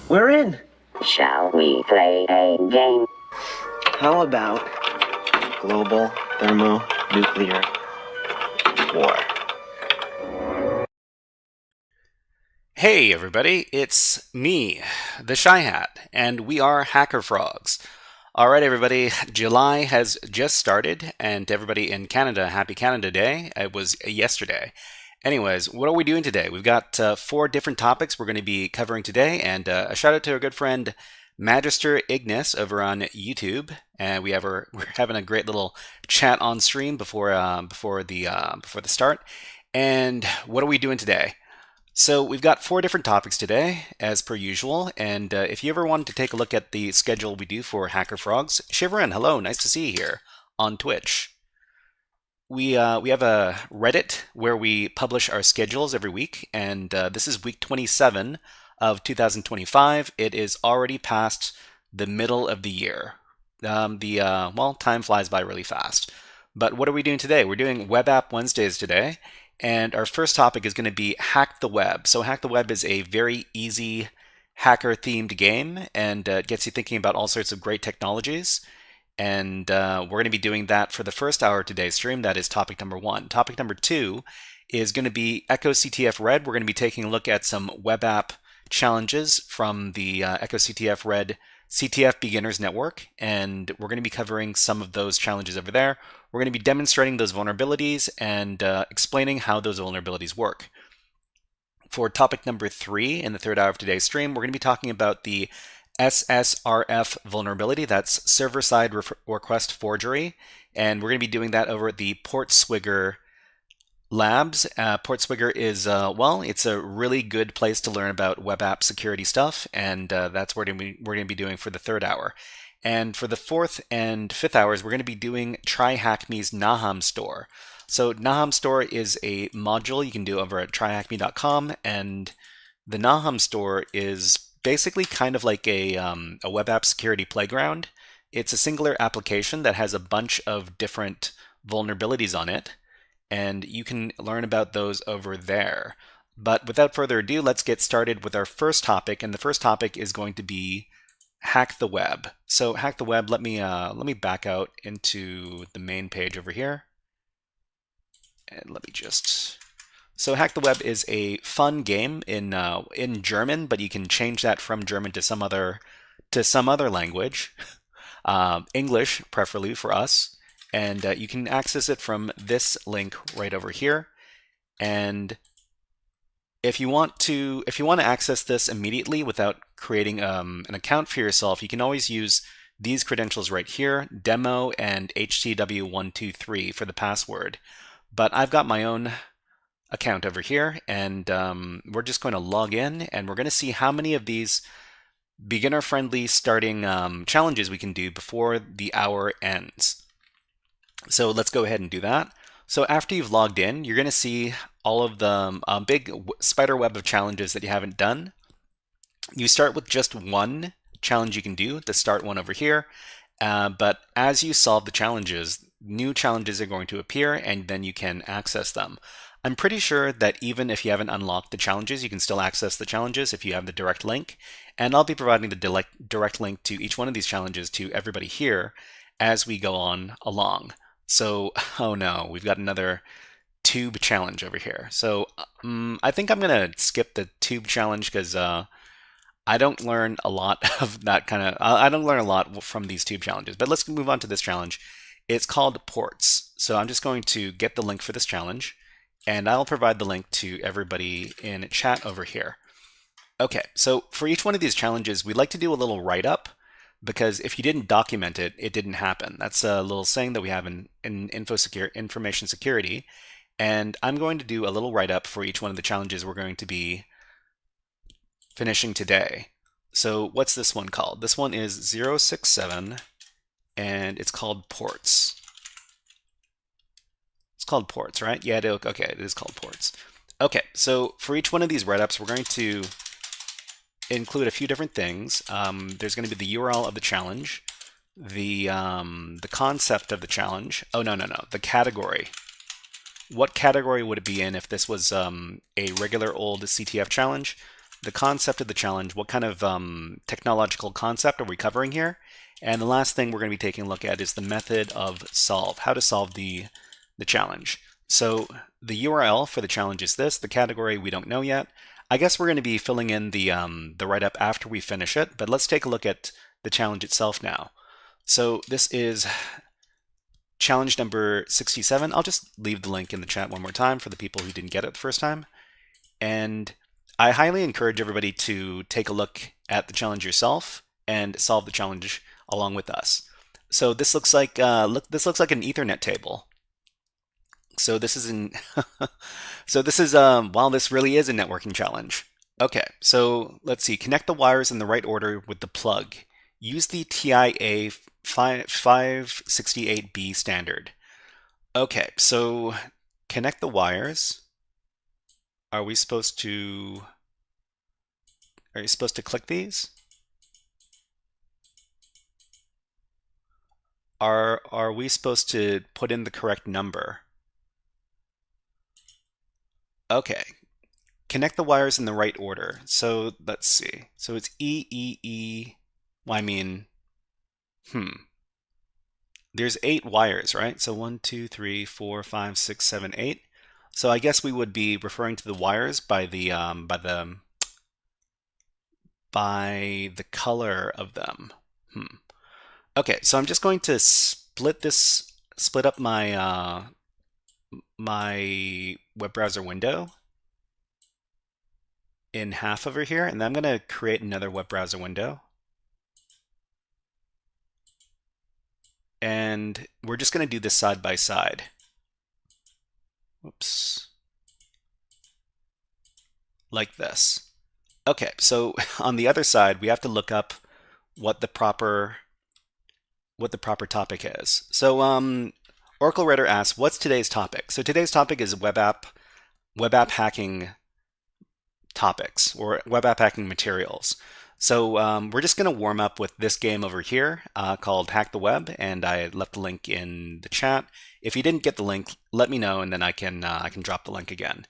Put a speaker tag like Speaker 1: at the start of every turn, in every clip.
Speaker 1: We're in.
Speaker 2: Shall we play a game?
Speaker 1: How about global thermonuclear war?
Speaker 3: Hey everybody, it's me, the Shy Hat, and we are HackerFrogs. Alright everybody, July has just started, and to everybody in Canada, happy Canada Day. It was yesterday. Anyways, what are we doing today? We've got 4 different topics we're going to be covering today, and a shout out to our good friend Magister Ignis over on YouTube. And we're having a great little chat on stream before the start. And what are we doing today? So we've got 4 different topics today, as per usual. And if you ever wanted to take a look at the schedule we do for HackerFrogs, Shiverin, hello, nice to see you here on Twitch. We have a Reddit where we publish our schedules every week, and this is week 27 of 2025. It is already past the middle of the year. Well, time flies by really fast. But what are we doing today? We're doing Web App Wednesdays today, and our first topic is going to be Hack the Web. So Hack the Web is a very easy hacker-themed game, and it gets you thinking about all sorts of great technologies. And we're going to be doing that for the first hour of today's stream. That is topic number 1. Topic number 2 is going to be echoCTF Red. We're going to be taking a look at some web app challenges from the echoCTF Red CTF Beginners Network, and we're going to be covering some of those challenges over there. We're going to be demonstrating those vulnerabilities and explaining how those vulnerabilities work. For topic number 3 in the third hour of today's stream, we're going to be talking about the SSRF vulnerability. That's server-side request forgery, and we're going to be doing that over at the Portswigger Labs. Portswigger is, it's a really good place to learn about web app security stuff, and that's what we're going to be doing for the third hour. And for the 4th and 5th hours, we're going to be doing TryHackMe's Nahamstore. So Nahamstore is a module you can do over at tryhackme.com, and the Nahamstore is basically kind of like a web app security playground. It's a singular application that has a bunch of different vulnerabilities on it, and you can learn about those over there. But without further ado, let's get started with our first topic, and the first topic is going to be Hack the Web. So Hack the Web, let me back out into the main page over here. And let me just... So Hack the Web is a fun game in German, but you can change that from German to some other language, English preferably for us, and you can access it from this link right over here. And if you want to access this immediately without creating an account for yourself, you can always use these credentials right here, demo and HTW123 for the password. But I've got my own account over here, and we're just going to log in, and we're going to see how many of these beginner-friendly starting challenges we can do before the hour ends. So let's go ahead and do that. So after you've logged in, you're going to see all of the big spider web of challenges that you haven't done. You start with just one challenge you can do, the start one over here, but as you solve the challenges, new challenges are going to appear, and then you can access them. I'm pretty sure that even if you haven't unlocked the challenges, you can still access the challenges if you have the direct link. and I'll be providing the direct link to each one of these challenges to everybody here as we go on along. So, oh no, we've got another tube challenge over here. So I think I'm gonna skip the tube challenge because I don't learn a lot of that kind of. I don't learn a lot from these tube challenges. But let's move on to this challenge. It's called ports. So I'm just going to get the link for this challenge, and I'll provide the link to everybody in chat over here. Okay, so for each one of these challenges, we'd like to do a little write-up because if you didn't document it, it didn't happen. That's a little saying that we have in information security. And I'm going to do a little write-up for each one of the challenges we're going to be finishing today. So what's this one called? This one is 067, and it's called ports. It's called ports, right? Yeah, okay, it is called ports. Okay, so for each one of these write-ups, we're going to include a few different things. There's going to be the URL of the challenge, the concept of the challenge. Oh, no, the category. What category would it be in if this was a regular old CTF challenge? The concept of the challenge, what kind of technological concept are we covering here? And the last thing we're going to be taking a look at is the method of solve, how to solve the challenge. So the URL for the challenge is this. The category we don't know yet. I guess we're going to be filling in the write-up after we finish it, but let's take a look at the challenge itself now. So this is challenge number 67. I'll just leave the link in the chat one more time for the people who didn't get it the first time. And I highly encourage everybody to take a look at the challenge yourself and solve the challenge along with us. So this looks like an Ethernet table. So this is wow, this really is a networking challenge. Okay, so let's see. Connect the wires in the right order with the plug. Use the TIA 568B standard. Okay, so connect the wires. Are you supposed to click these? Are we supposed to put in the correct number? Okay. Connect the wires in the right order. So let's see. So it's E. Well, I mean, there's 8 wires, right? So 1, 2, 3, 4, 5, 6, 7, 8. So I guess we would be referring to the wires by the color of them. Okay, so I'm just going to split up my my web browser window in half over here, and then I'm going to create another web browser window. And we're just going to do this side by side. Whoops. Like this. Okay, so on the other side, we have to look up what the proper topic is. So Oracle Writer asks, what's today's topic? So today's topic is web app hacking topics or web app hacking materials. So we're just going to warm up with this game over here called Hack the Web, and I left the link in the chat. If you didn't get the link, let me know, and then I can drop the link again.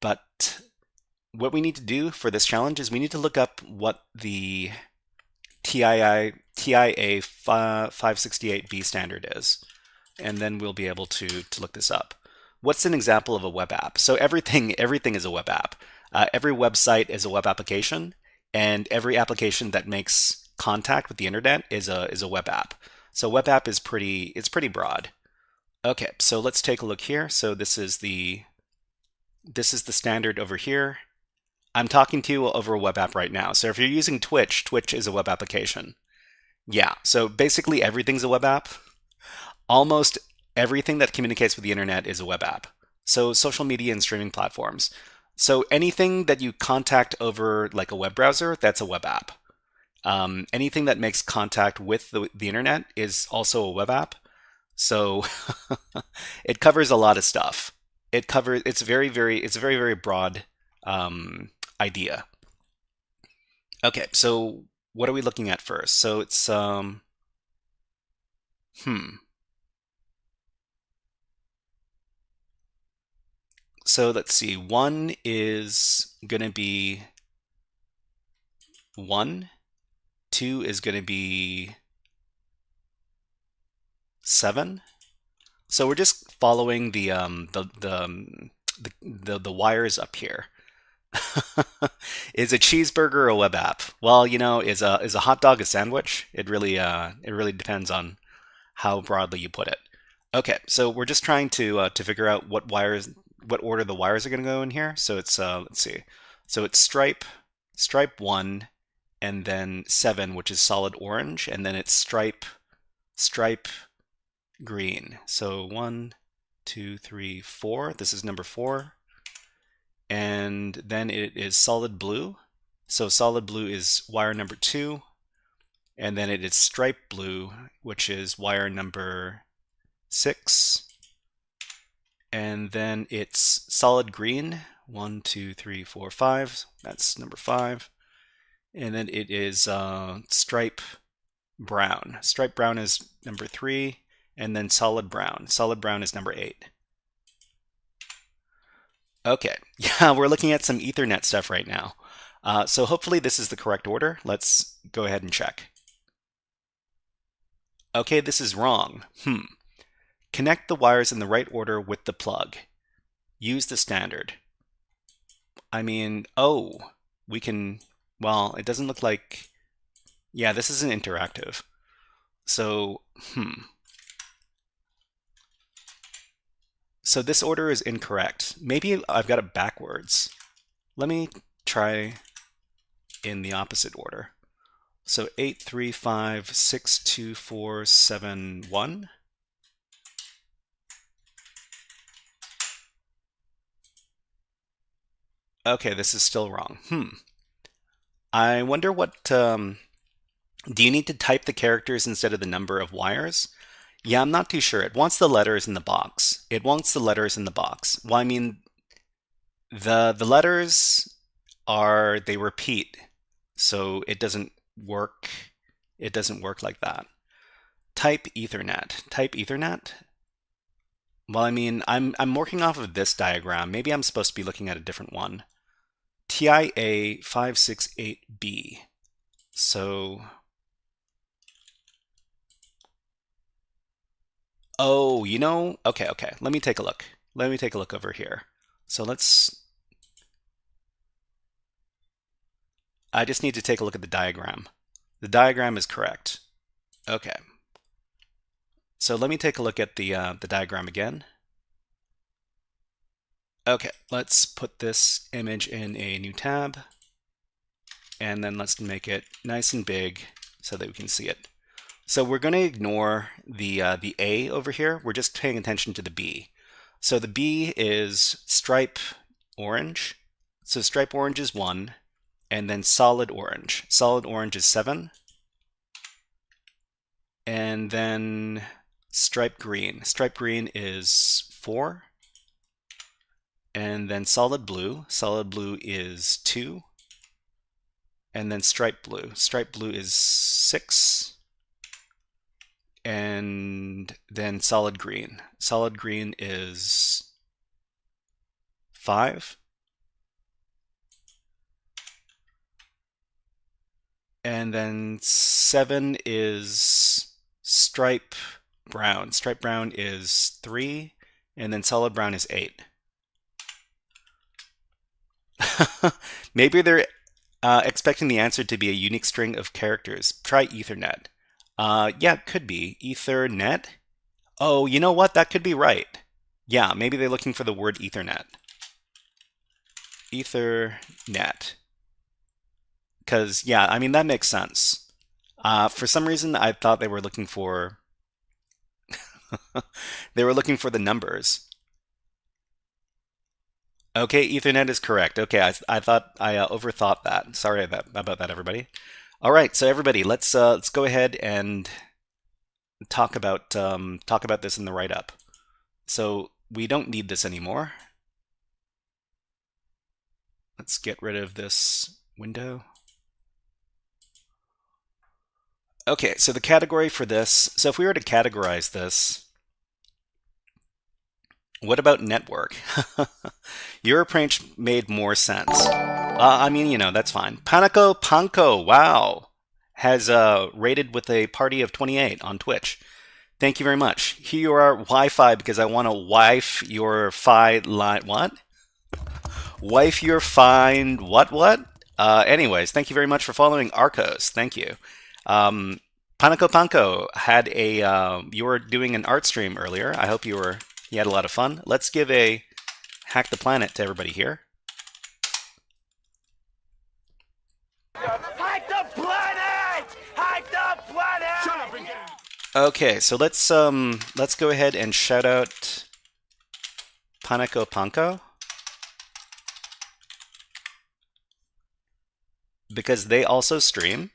Speaker 3: But what we need to do for this challenge is we need to look up what the TIA 568B standard is, and then we'll be able to look this up. What's an example of a web app? So everything is a web app. Every website is a web application, and every application that makes contact with the internet is a web app. So web app is pretty broad. Okay, so let's take a look here. So this is the standard over here. I'm talking to you over a web app right now. So if you're using Twitch, Twitch is a web application. Yeah, so basically everything's a web app. Almost everything that communicates with the internet is a web app. So social media and streaming platforms. So anything that you contact over like a web browser, that's a web app. Anything that makes contact with the internet is also a web app. So it covers a lot of stuff. It's a very, very broad idea. Okay, so what are we looking at first? So it's So let's see. One is going to be 1. 2 is going to be 7. So we're just following the wires up here. Is a cheeseburger a web app? Well, you know, is a hot dog a sandwich? It really depends on how broadly you put it. Okay, so we're just trying to figure out what order the wires are going to go in here. So it's let's see. So it's stripe 1, and then 7, which is solid orange, and then it's stripe green. So 1, 2, 3, 4. This is number 4. And then it is solid blue. So solid blue is wire number 2. And then it is stripe blue, which is wire number 6. And then it's solid green. 1, 2, 3, 4, 5. That's number 5. And then it is stripe brown. Stripe brown is number 3. And then solid brown. Solid brown is number 8. Okay, yeah, we're looking at some Ethernet stuff right now. So hopefully this is the correct order. Let's go ahead and check. Okay, this is wrong. Connect the wires in the right order with the plug. Use the standard. I mean, oh, we can, well, it doesn't look like, yeah, this isn't interactive. So, So this order is incorrect. Maybe I've got it backwards. Let me try in the opposite order. So 8, 3, 5, 6, 2, 4, 7, 1. Okay, this is still wrong. I wonder what, do you need to type the characters instead of the number of wires? Yeah, I'm not too sure. It wants the letters in the box. It wants the letters in the box. Well, I mean, the letters they repeat, so it doesn't work. It doesn't work like that. Type Ethernet. Type Ethernet? Well, I mean, I'm working off of this diagram. Maybe I'm supposed to be looking at a different one. TIA 568B. So, oh, you know, okay. Let me take a look. Let me take a look over here. So I just need to take a look at the diagram. The diagram is correct. Okay. So let me take a look at the diagram again. Okay, let's put this image in a new tab. And then let's make it nice and big so that we can see it. So we're going to ignore the A over here. We're just paying attention to the B. So the B is stripe orange. So stripe orange is 1, and then solid orange. Solid orange is 7. And then stripe green. Stripe green is 4. And then solid blue. Solid blue is 2. And then stripe blue. Stripe blue is 6. And then solid green. Solid green is 5. And then 7 is stripe brown. Stripe brown is 3. And then solid brown is 8. Maybe they're expecting the answer to be a unique string of characters. Try Ethernet. Yeah, it could be. Ethernet? Oh, you know what? That could be right. Yeah, maybe they're looking for the word Ethernet. Ethernet. Because, yeah, I mean, that makes sense. For some reason, I thought they were looking for... they were looking for the numbers. Okay, Ethernet is correct. Okay, I thought I overthought that. Sorry about that, everybody. All right, so everybody, let's go ahead and talk about this in the write-up. So we don't need this anymore. Let's get rid of this window. Okay, so the category for this. So if we were to categorize this, what about network? Your approach made more sense. I mean, you know, that's fine. Panico Panko, wow, has rated with a party of 28 on Twitch. Thank you very much. Here you are, Wi-Fi, because I want to wife your fi line. What? Wife your find what? Anyways, thank you very much for following Arcos. Thank you. Panico Panko had a you were doing an art stream earlier. I hope you had a lot of fun. Let's give a hack the planet to everybody here.
Speaker 4: Hack the planet! Hack the planet! Shut up and get it.
Speaker 3: Okay, so let's go ahead and shout out Panico Panko, because they also stream,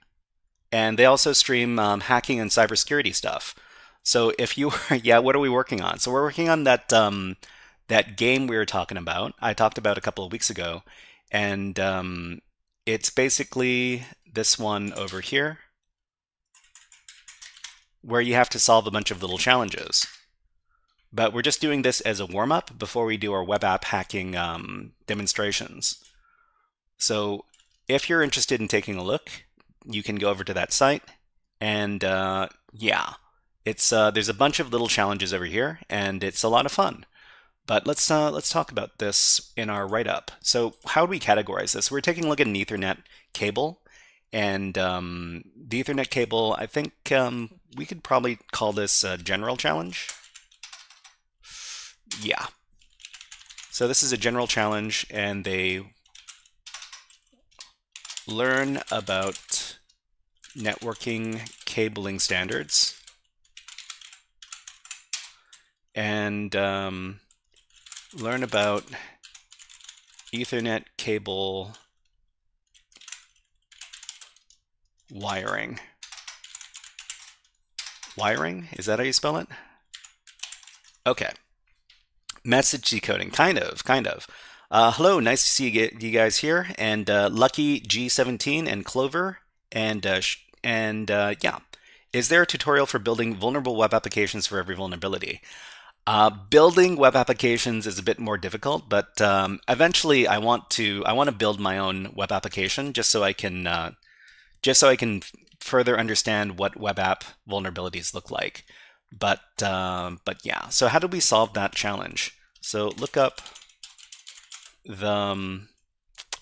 Speaker 3: and they also stream hacking and cybersecurity stuff. So if you yeah, what are we working on? So we're working on that that game we were talking about. I talked about a couple of weeks ago, and it's basically this one over here, where you have to solve a bunch of little challenges. But we're just doing this as a warm-up before we do our web app hacking demonstrations. So if you're interested in taking a look, you can go over to that site, and yeah, it's there's a bunch of little challenges over here, and it's a lot of fun. But let's talk about this in our write-up. So how do we categorize this? We're taking a look at an Ethernet cable, and the Ethernet cable, I think we could probably call this a general challenge. Yeah. So this is a general challenge, and they learn about networking cabling standards, and learn about Ethernet cable wiring. Wiring? Is that how you spell it? Okay. Message decoding, kind of. Hello, nice to see you guys here, and Lucky G17 and Clover, and yeah. Is there a tutorial for building vulnerable web applications for every vulnerability? Building web applications is a bit more difficult, but eventually I want to build my own web application just so I can further understand what web app vulnerabilities look like. But yeah. So how do we solve that challenge? So look up the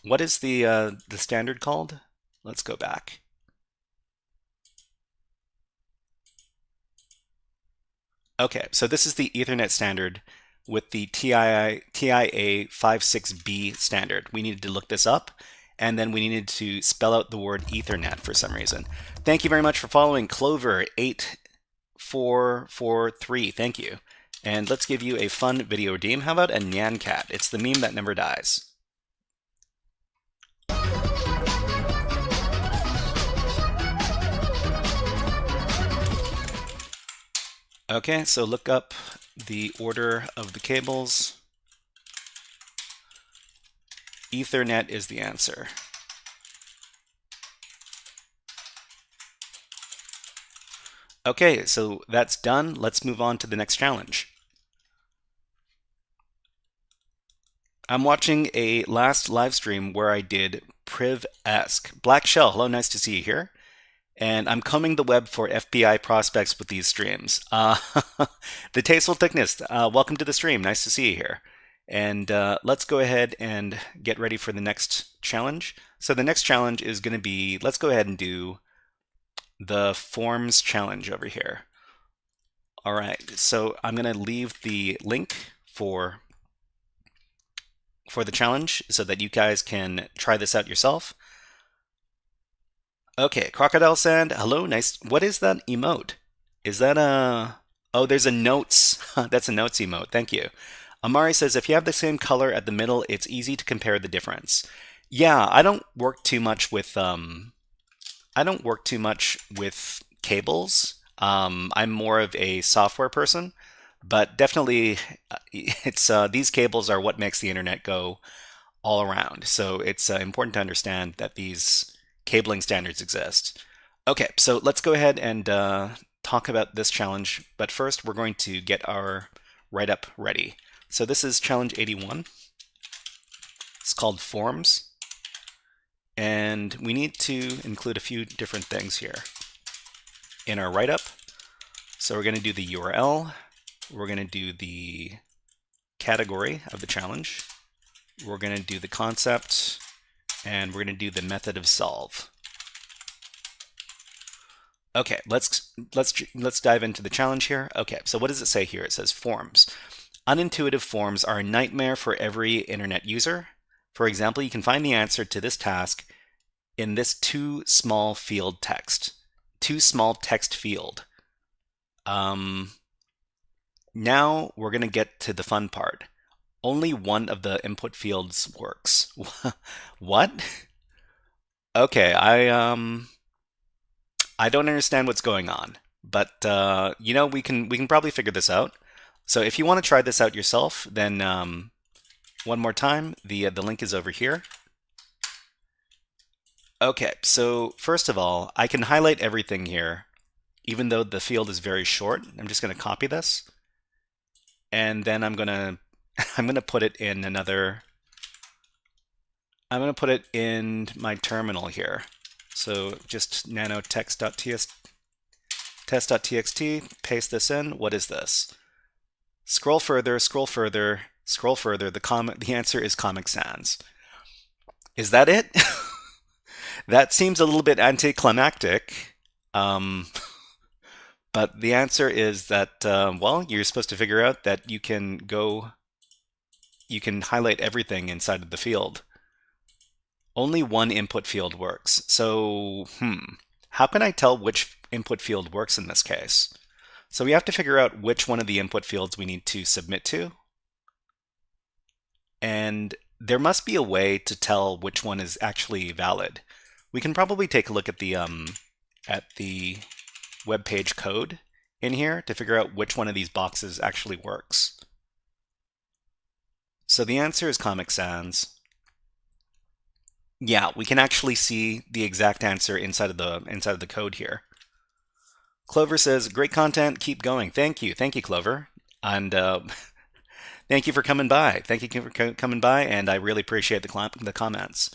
Speaker 3: what is the standard called? Let's go back. Okay, so this is the Ethernet standard with the TIA 56B standard. We needed to look this up, and then we needed to spell out the word Ethernet for some reason. Thank you very much for following Clover 8443. Thank you. And let's give you a fun video redeem. How about a Nyan Cat? It's the meme that never dies. Okay, so look up the order of the cables. Ethernet is the answer. Okay, so that's done. Let's move on to the next challenge. I'm watching a last live stream where I did Priv-esque. Black Shell, hello, nice to see you here. And I'm combing the web for FBI prospects with these streams. The Tasteful Thickness, welcome to the stream. Nice to see you here. And let's go ahead and get ready for the next challenge. So the next challenge is going to be, let's go ahead and do the forms challenge over here. All right, so I'm going to leave the link for the challenge so that you guys can try this out yourself. Okay, Crocodile Sand, hello, nice. What is that emote? Is that a... Oh, there's a notes. That's a notes emote, thank you. Amari says, if you have the same color at the middle, it's easy to compare the difference. Yeah, I don't work too much with cables. I'm more of a software person, but definitely it's these cables are what makes the internet go all around. So it's important to understand that these cabling standards exist. Okay, so let's go ahead and talk about this challenge, but first we're going to get our write-up ready. So this is challenge 81. It's called Forms. And we need to include a few different things here in our write-up. So we're going to do the URL. We're going to do the category of the challenge. We're going to do the concept, and we're going to do the method of solve. Okay, let's dive into the challenge here. Okay, so what does it say here? It says forms. Unintuitive forms are a nightmare for every internet user. For example, you can find the answer to this task in this too small field text. Too small text field. Now we're going to get to the fun part. Only one of the input fields works. What? Okay, I don't understand what's going on, but you know, we can probably figure this out. So if you want to try this out yourself, then one more time, the link is over here. Okay, so first of all, I can highlight everything here, even though the field is very short. I'm just going to copy this, and then I'm going to put it in another. I'm going to put it in my terminal here. So just nano test.txt, paste this in. What is this? Scroll further, scroll further, scroll further. The answer is Comic Sans. Is that it? That seems a little bit anticlimactic. But the answer is that, well, you're supposed to figure out that you can highlight everything inside of the field. Only one input field works. So, how can I tell which input field works in this case? So we have to figure out which one of the input fields we need to submit to. And there must be a way to tell which one is actually valid. We can probably take a look at the web page code in here to figure out which one of these boxes actually works. So the answer is Comic Sans. Yeah, we can actually see the exact answer inside of the code here. Clover says, "Great content, keep going." Thank you, Clover, and thank you for coming by. Thank you for coming by, and I really appreciate the comments.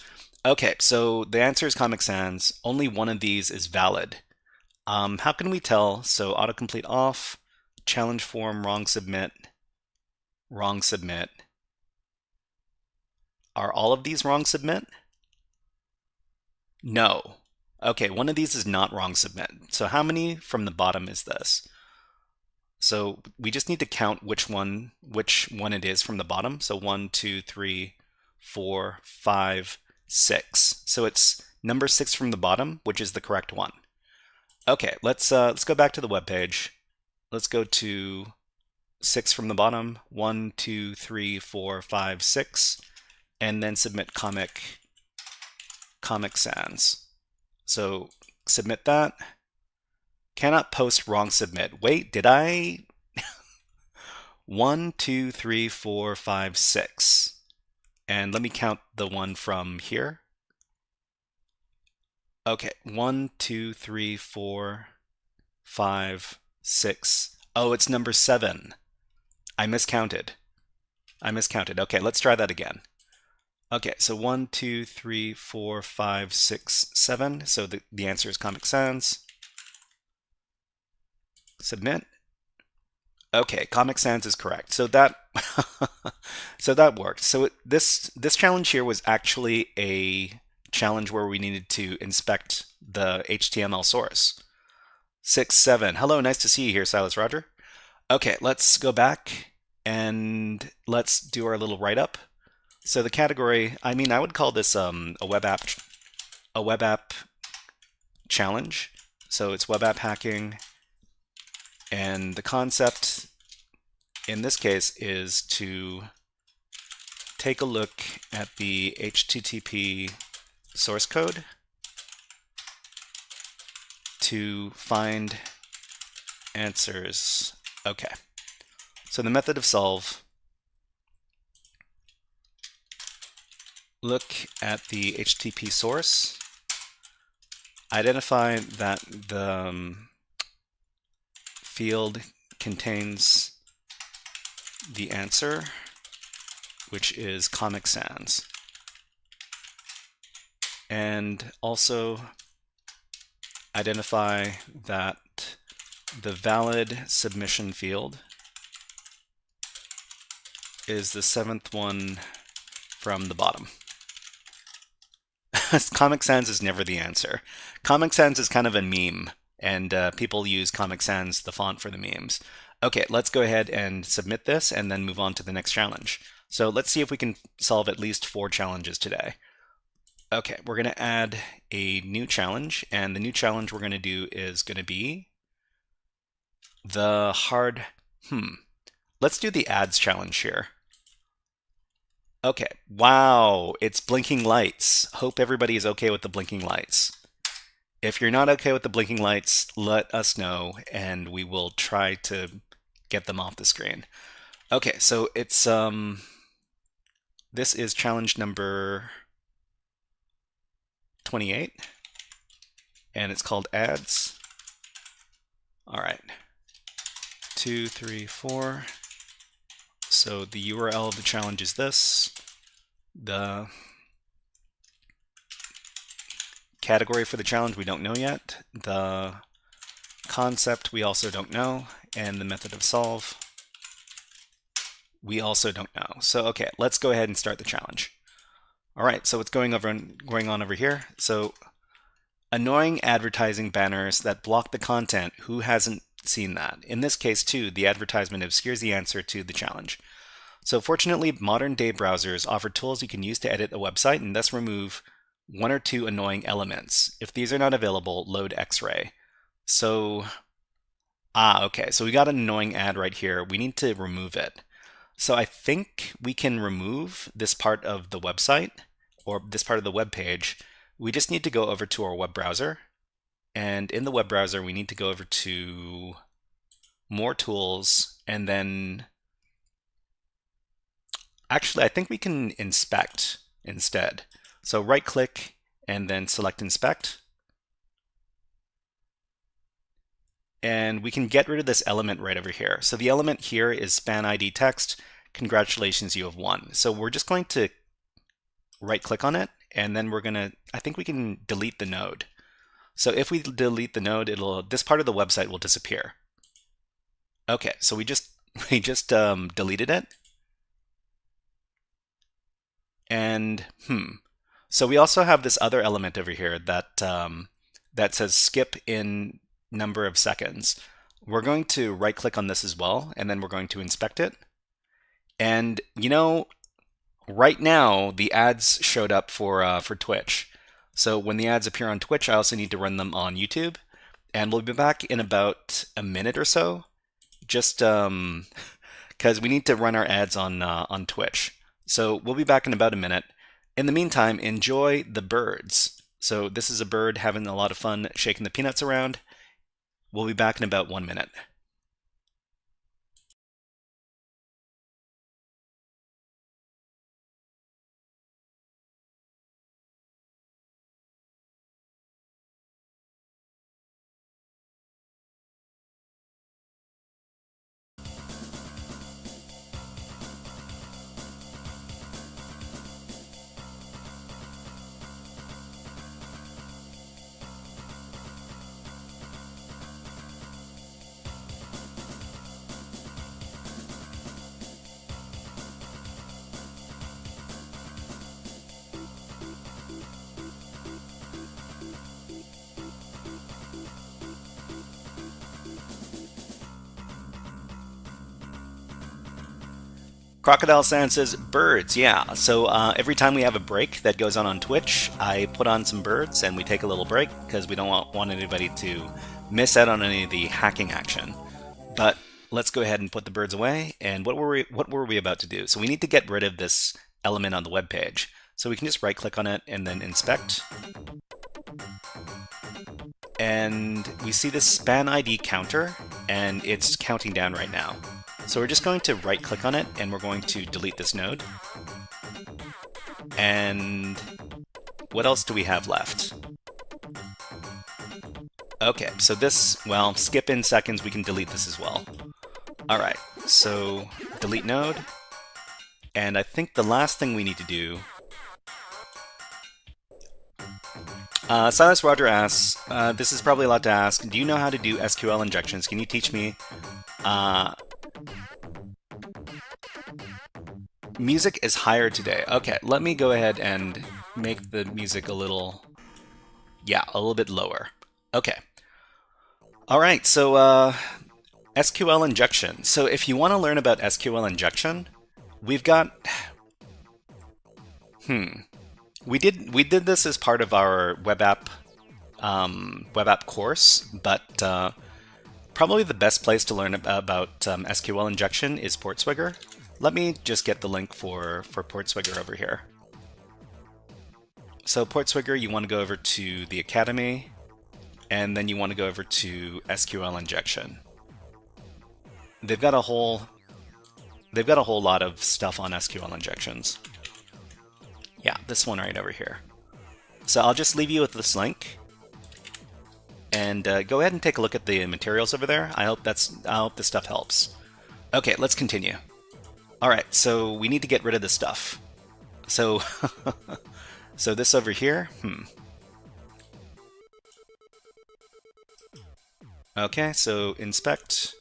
Speaker 3: Okay, so the answer is Comic Sans. Only one of these is valid. How can we tell? So autocomplete off, challenge form, wrong submit, wrong submit. Are all of these wrong submit? No. Okay, one of these is not wrong submit. So how many from the bottom is this? So we just need to count which one it is from the bottom. So 1, 2, 3, 4, 5, 6. So it's number 6 from the bottom, which is the correct one. Okay, let's go back to the web page. Let's go to 6 from the bottom. 1, 2, 3, 4, 5, 6, and then submit Comic Sans. So submit that. Cannot post, wrong submit. Wait, did I? 1, 2, 3, 4, 5, 6. And let me count the one from here. Okay, 1, 2, 3, 4, 5, 6. Oh, it's number 7. I miscounted. Okay, let's try that again. Okay, so 1, 2, 3, 4, 5, 6, 7. So the answer is Comic Sans. Submit. Okay, Comic Sans is correct. So that worked. So this challenge here was actually a challenge where we needed to inspect the HTML source. 6, 7. Hello, nice to see you here, Silas Roger. Okay, let's go back and let's do our little write-up. So the category, I would call this a web app challenge. So it's web app hacking, and the concept in this case is to take a look at the HTTP source code to find answers. Okay, so the method of solve. Look at the HTTP source, identify that the field contains the answer, which is Comic Sans, and also identify that the valid submission field is the 7th one from the bottom. Comic Sans is never the answer. Comic Sans is kind of a meme, and people use Comic Sans, the font, for the memes. Okay, let's go ahead and submit this and then move on to the next challenge. So let's see if we can solve at least 4 challenges today. Okay, we're going to add a new challenge, and the new challenge we're going to do is going to be the hard, let's do the ads challenge here. Okay, wow, it's blinking lights. Hope everybody is okay with the blinking lights. If you're not okay with the blinking lights, let us know, and we will try to get them off the screen. Okay, so it's, this is challenge number 28, and it's called ads. All right, 2, 3, 4. So the URL of the challenge is this. The category for the challenge we don't know yet. The concept we also don't know, and the method of solve we also don't know. So okay, let's go ahead and start the challenge. All right, so what's going on over here? So annoying advertising banners that block the content. Who hasn't seen that? In this case too, the advertisement obscures the answer to the challenge. So fortunately, modern day browsers offer tools you can use to edit a website and thus remove 1 or 2 annoying elements. If these are not available, load X-ray. So, okay, so we got an annoying ad right here. We need to remove it. So I think we can remove this part of the website, or this part of the web page. We just need to go over to our web browser, and in the web browser we need to go over to more tools, and then actually I think we can inspect instead. So right click and then select inspect, and we can get rid of this element right over here. So the element here is span ID text. Congratulations, you have won. So we're just going to right click on it, and then we're gonna, I think we can delete the node. So if we delete the node, this part of the website will disappear. Okay, so we just deleted it. And so we also have this other element over here that that says skip in number of seconds. We're going to right click on this as well, and then we're going to inspect it. And you know, right now the ads showed up for Twitch. So when the ads appear on Twitch, I also need to run them on YouTube. And we'll be back in about a minute or so, just because we need to run our ads on Twitch. So we'll be back in about a minute. In the meantime, enjoy the birds. So this is a bird having a lot of fun shaking the peanuts around. We'll be back in about 1 minute. Crocodile Sand says birds, yeah. So every time we have a break that goes on Twitch, I put on some birds and we take a little break because we don't want anybody to miss out on any of the hacking action. But let's go ahead and put the birds away. And what were we about to do? So we need to get rid of this element on the web page. So we can just right click on it and then inspect. And we see this span ID counter, and it's counting down right now. So we're just going to right click on it and we're going to delete this node. And what else do we have left? Okay, so this, well, skip in seconds, we can delete this as well. All right, so delete node. And I think the last thing we need to do Silas Roger asks, this is probably a lot to ask. Do you know how to do SQL injections? Can you teach me? Music is higher today. Okay, let me go ahead and make the music a little bit lower. Okay. All right, so SQL injection. So if you want to learn about SQL injection, we've got we did this as part of our web app course, but probably the best place to learn about SQL injection is Portswigger. Let me just get the link for Portswigger over here. So Portswigger, you want to go over to the Academy, and then you want to go over to SQL injection. They've got a whole lot of stuff on SQL injections. Yeah, this one right over here. So I'll just leave you with this link, and go ahead and take a look at the materials over there. I hope this stuff helps. Okay, let's continue. All right, so we need to get rid of this stuff. So, so this over here. Okay, so inspect.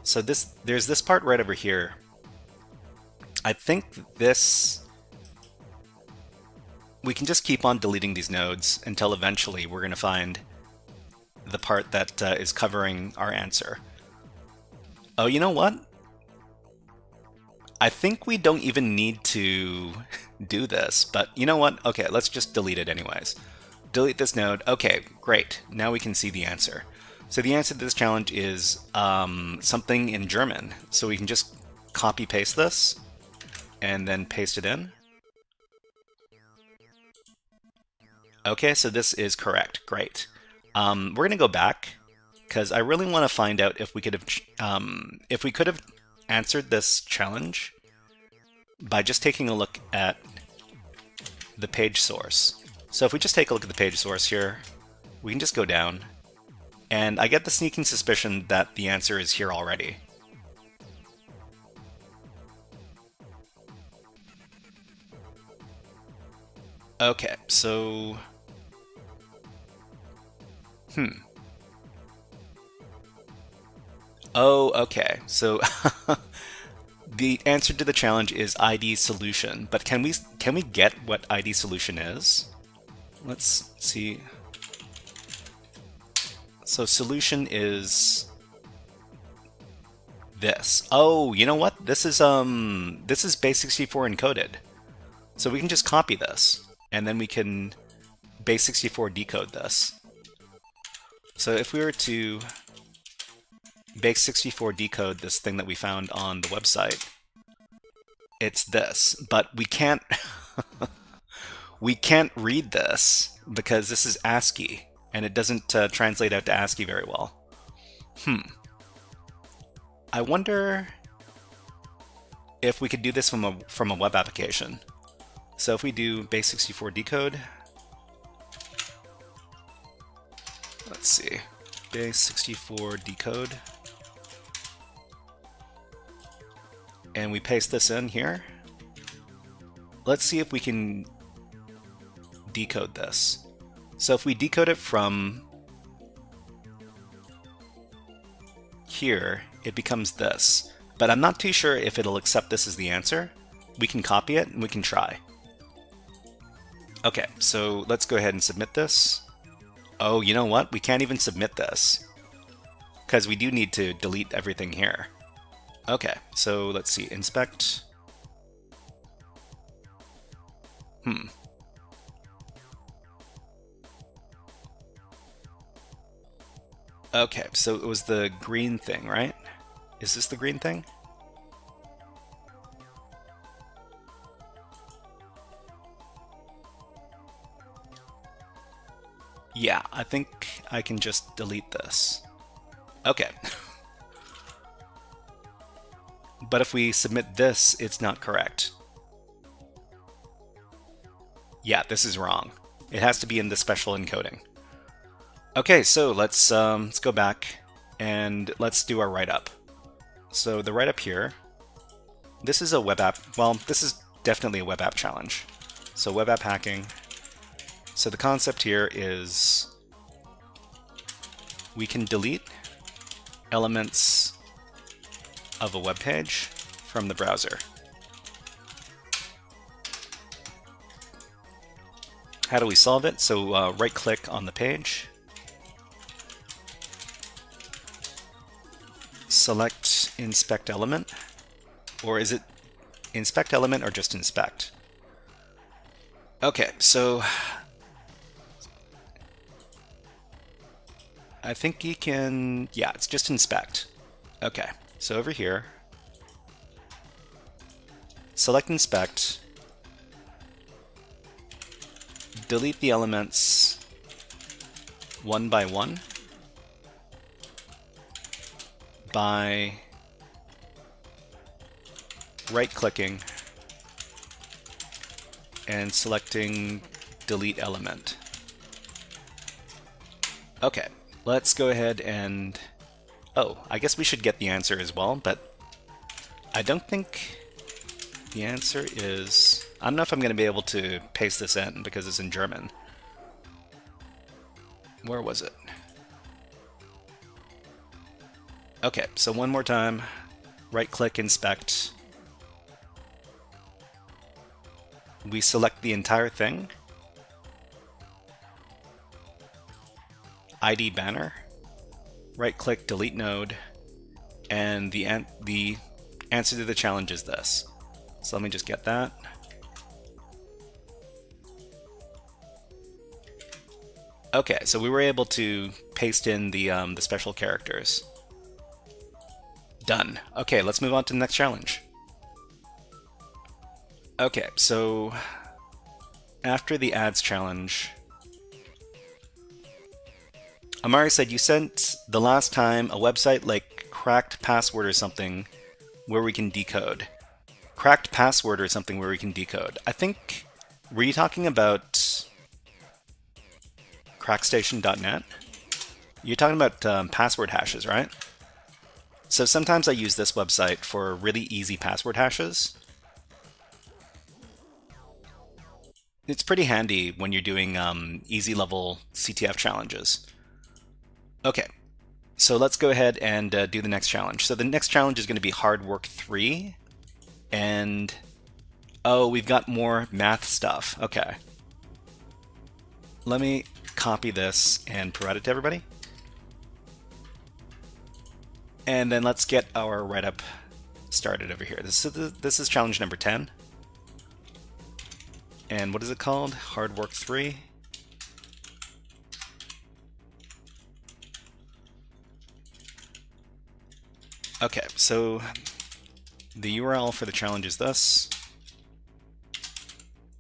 Speaker 3: So there's this part right over here. I think this, we can just keep on deleting these nodes until eventually we're going to find the part that is covering our answer. Oh, you know what? I think we don't even need to do this, but you know what? Okay, let's just delete it anyways. Delete this node. Okay, great. Now we can see the answer. So the answer to this challenge is something in German. So we can just copy paste this and then paste it in. Okay, so this is correct. Great. We're going to go back because I really want to find out if we could have answered this challenge by just taking a look at the page source. So if we just take a look at the page source here, we can just go down, and I get the sneaking suspicion that the answer is here already. Okay, so oh, okay. So the answer to the challenge is ID solution, but can we get what ID solution is? Let's see. So solution is this. Oh, you know what? This is base64 encoded. So we can just copy this, and then we can base64 decode this. So if we were to base64 decode this thing that we found on the website, it's this, but we can't we can't read this because this is ASCII and it doesn't translate out to ASCII very well. I wonder if we could do this from a web application. So if we do base64 decode, let's see, base64 decode, and we paste this in here. Let's see if we can decode this. So if we decode it from here, it becomes this, but I'm not too sure if it'll accept this as the answer. We can copy it and we can try. Okay, so let's go ahead and submit this. Oh, you know what? We can't even submit this because we do need to delete everything here. Okay, so let's see, inspect. Okay, so it was the green thing, right? Is this the green thing? Yeah, I think I can just delete this. Okay. But if we submit this, it's not correct. Yeah, this is wrong. It has to be in the special encoding. Okay, so let's go back and let's do our write-up. So the write-up here, this is a web app. Well, this is definitely a web app challenge. So web app hacking. So the concept here is we can delete elements of a web page from the browser. How do we solve it? So right click on the page, select inspect element, or is it inspect element or just inspect? Okay, so I think you can, yeah, it's just inspect. Okay, so over here, select inspect, delete the elements one by one by right-clicking and selecting delete element. Okay, let's go ahead and, oh, I guess we should get the answer as well, but I don't think the answer is, I don't know if I'm going to be able to paste this in because it's in German. Where was it? Okay, so one more time, right-click, inspect. We select the entire thing. ID banner, right-click, delete node, and the answer to the challenge is this. So let me just get that. Okay, so we were able to paste in the special characters. Done. Okay, let's move on to the next challenge. Okay, so after the ads challenge, Amari said you sent the last time a website like cracked password or something where we can decode. Cracked password or something where we can decode. I think, were you talking about crackstation.net? You're talking about password hashes, right? So sometimes I use this website for really easy password hashes. It's pretty handy when you're doing easy level CTF challenges. Okay, so let's go ahead and do the next challenge. So the next challenge is going to be hard work 3. And, oh, we've got more math stuff. Okay. Let me copy this and provide it to everybody. And then let's get our write-up started over here. This is challenge number 10. And what is it called? Hard work 3. Okay, so the URL for the challenge is this.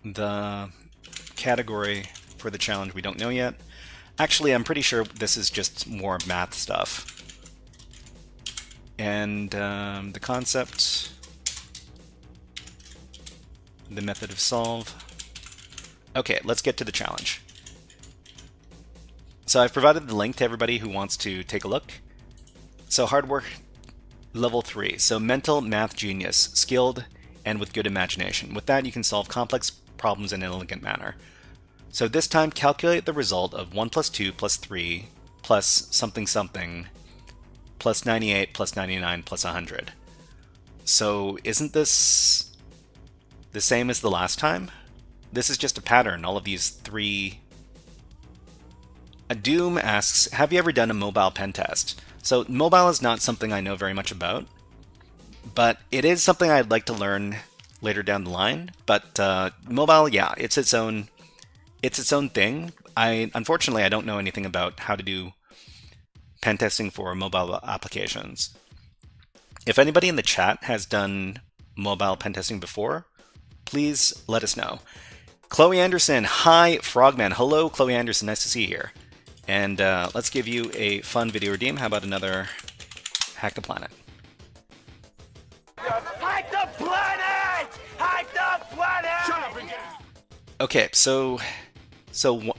Speaker 3: The category for the challenge we don't know yet. Actually, I'm pretty sure this is just more math stuff. And the concept, the method of solve. Okay, let's get to the challenge. So I've provided the link to everybody who wants to take a look. So hard work level 3. So mental math genius, skilled and with good imagination. With that, you can solve complex problems in an elegant manner. So this time, calculate the result of 1 plus 2 plus 3 plus something something plus 98 plus 99 plus 100. So isn't this the same as the last time? This is just a pattern, all of these 3. Doom asks, have you ever done a mobile pen test? So mobile is not something I know very much about, but it is something I'd like to learn later down the line. But mobile, yeah, it's its own thing. Unfortunately, I don't know anything about how to do pen testing for mobile applications. If anybody in the chat has done mobile pen testing before, please let us know. Chloe Anderson, hi Frogman. Hello, Chloe Anderson, nice to see you here. And let's give you a fun video redeem. How about another Hack the Planet?
Speaker 4: Hack the planet! Hack the planet! Shut up and get out!
Speaker 3: Okay, so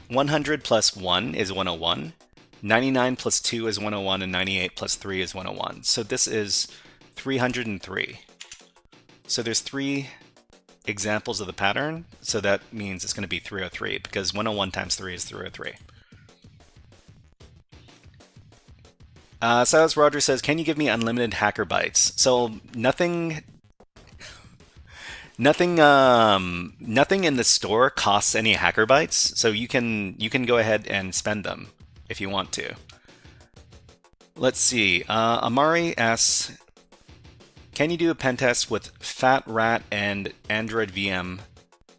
Speaker 3: 100 plus 1 is 101. 99 plus 2 is 101, and 98 plus 3 is 101. So this is 303. So there's 3 examples of the pattern, so that means it's going to be 303, because 101 times 3 is 303. Silas Rogers says, can you give me unlimited hacker bytes? So nothing in the store costs any hacker bytes, so you can go ahead and spend them if you want to. Let's see. Amari asks, can you do a pen test with Fat Rat and Android VM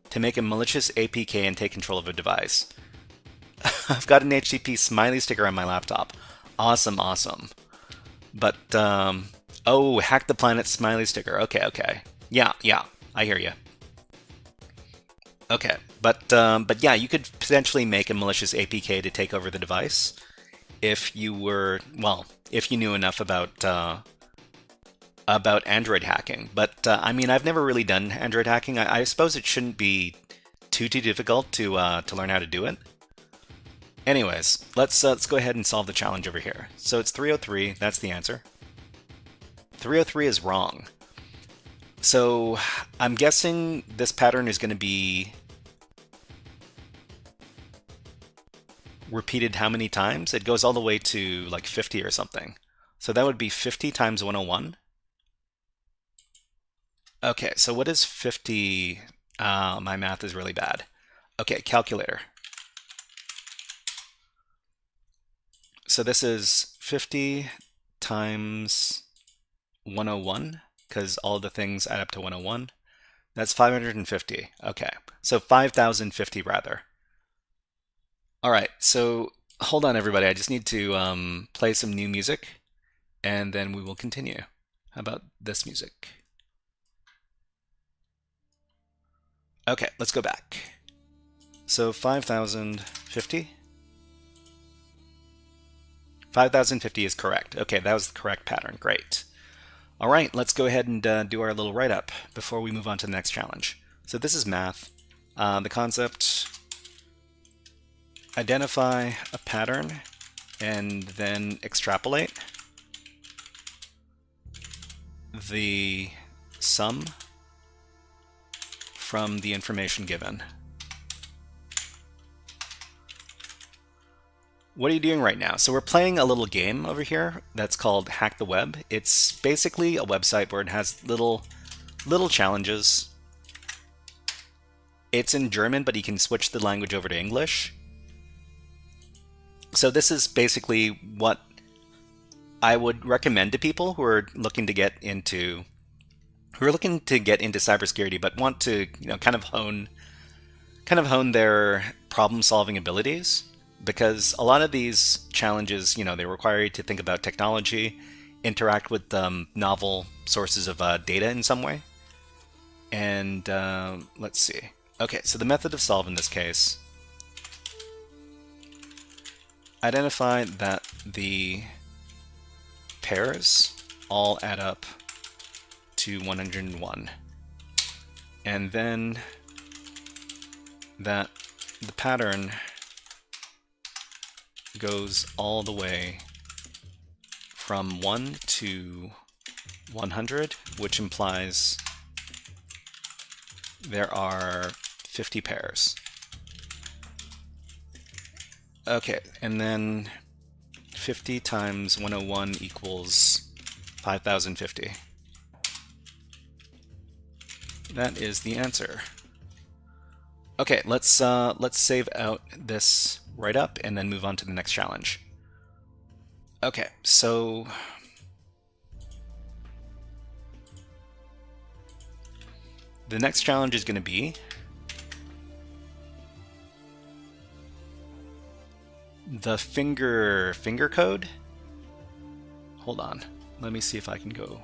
Speaker 3: to make a malicious APK and take control of a device? I've got an HTTP smiley sticker on my laptop. Awesome, awesome. But, oh, hack the planet smiley sticker. Okay. Yeah, I hear you. Okay, but yeah, you could potentially make a malicious APK to take over the device if you knew enough about Android hacking. But I mean, I've never really done Android hacking. I suppose it shouldn't be too difficult to learn how to do it. Anyways, let's go ahead and solve the challenge over here. So it's 303. That's the answer. 303 is wrong. So I'm guessing this pattern is going to be repeated how many times? It goes all the way to like 50 or something. So that would be 50 times 101. Okay, so what is 50? My math is really bad. Okay, calculator. So this is 50 times 101, because all the things add up to 101. That's 550. Okay, so 5,050 rather. All right, so hold on, everybody. I just need to play some new music, and then we will continue. How about this music? Okay, let's go back. So 5,050. 5,050 is correct. Okay, that was the correct pattern. Great. All right, let's go ahead and do our little write-up before we move on to the next challenge. So this is math. The concept: identify a pattern and then extrapolate the sum from the information given. What are you doing right now? So we're playing a little game over here that's called Hack the Web. It's basically a website where it has little challenges. It's in German, but you can switch the language over to English. So this is basically what I would recommend to people who are looking to get into cybersecurity, but want to, kind of hone their problem-solving abilities. Because a lot of these challenges, they require you to think about technology, interact with novel sources of data in some way. And let's see. Okay, so the method of solve in this case: identify that the pairs all add up to 101. And then that the pattern goes all the way from 1 to 100, which implies there are 50 pairs. Okay, and then 50 times 101 equals 5,050. That is the answer. Okay, let's save out this write-up and then move on to the next challenge. Okay, so the next challenge is going to be the finger code. Hold on, let me see if I can go.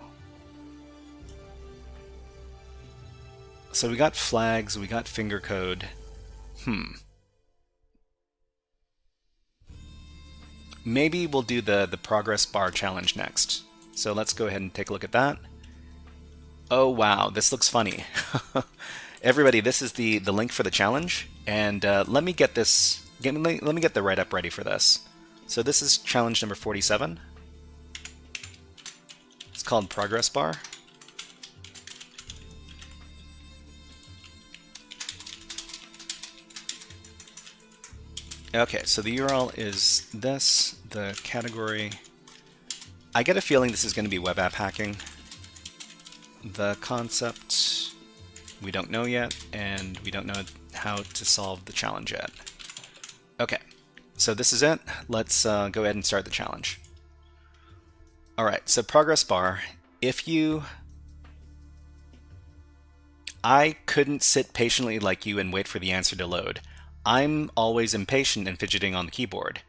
Speaker 3: So we got flags, we got finger code. Maybe we'll do the progress bar challenge next. So let's go ahead and take a look at that. Oh wow, this looks funny. Everybody, this is the link for the challenge, and let me get the write-up ready for this. So this is challenge number 47. It's called progress bar. Okay, so the URL is this, the category. I get a feeling this is going to be web app hacking. The concept, we don't know yet, and we don't know how to solve the challenge yet. Okay, so this is it. Let's go ahead and start the challenge. All right, so progress bar. I couldn't sit patiently like you and wait for the answer to load. I'm always impatient and fidgeting on the keyboard.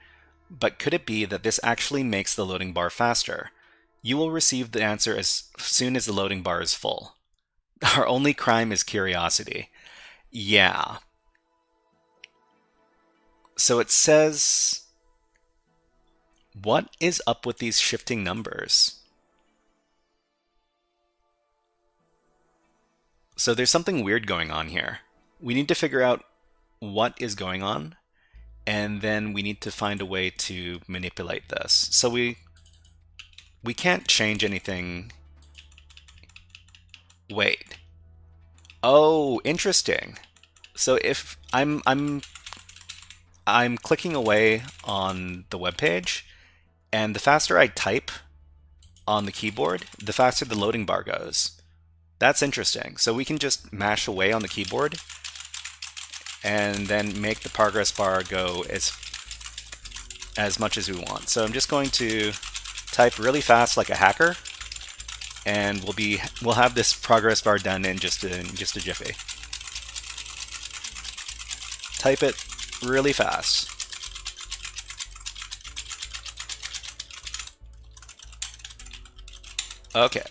Speaker 3: But could it be that this actually makes the loading bar faster? You will receive the answer as soon as the loading bar is full. Our only crime is curiosity. Yeah. So it says, what is up with these shifting numbers? So there's something weird going on here. We need to figure out what is going on, and then we need to find a way to manipulate this. So we can't change anything. Wait. Oh, interesting. So if I'm clicking away on the web page, and the faster I type on the keyboard, the faster the loading bar goes. That's interesting. So we can just mash away on the keyboard and then make the progress bar go as much as we want. So I'm just going to type really fast like a hacker, and we'll have this progress bar done in just a jiffy. Type it really fast. Okay,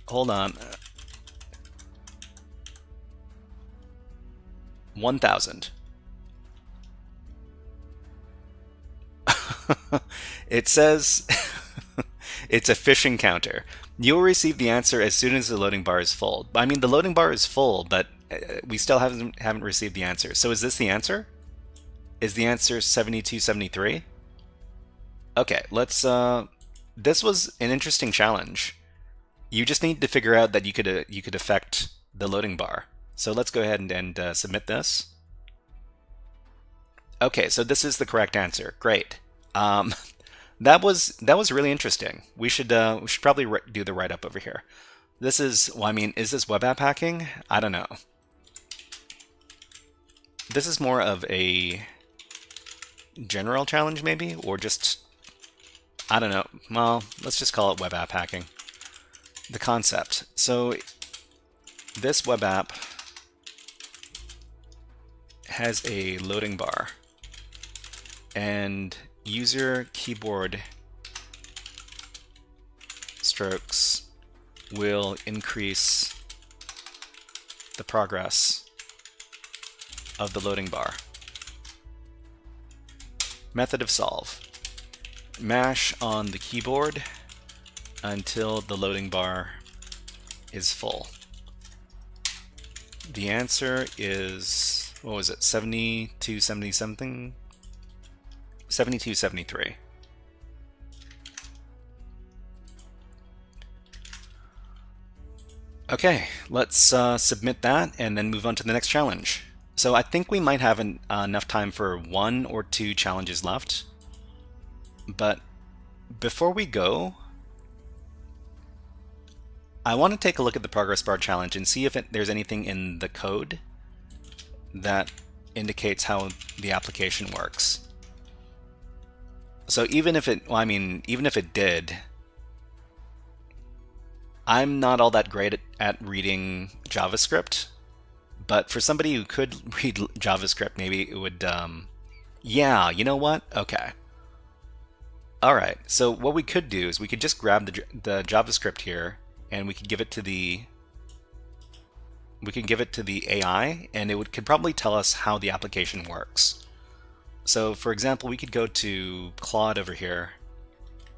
Speaker 3: hold on. 1,000. It says it's a phishing counter. You will receive the answer as soon as the loading bar is full. I mean, the loading bar is full, but we still haven't received the answer. So is this the answer? Is the answer 7273? Okay, let's. This was an interesting challenge. You just need to figure out that you could affect the loading bar. So let's go ahead and submit this. Okay, so this is the correct answer. Great. That was really interesting. We should probably do the write-up over here. This is, well, I mean, is this web app hacking? I don't know. This is more of a general challenge maybe, or just, I don't know. Well, let's just call it web app hacking. The concept. So this web app has a loading bar, and user keyboard strokes will increase the progress of the loading bar. Method of solve. Mash on the keyboard until the loading bar is full. The answer is, what was it, 7270 something? 7273. Okay, let's submit that and then move on to the next challenge. So I think we might have enough time for 1 or 2 challenges left. But before we go, I want to take a look at the progress bar challenge and see if there's anything in the code that indicates how the application works. So even if it, well, I mean, even if it did, I'm not all that great at reading JavaScript, but for somebody who could read JavaScript, maybe it would, yeah, you know what? Okay. All right, so what we could do is we could just grab the JavaScript here, and we could give it to the AI, and it could probably tell us how the application works. So for example, we could go to Claude over here,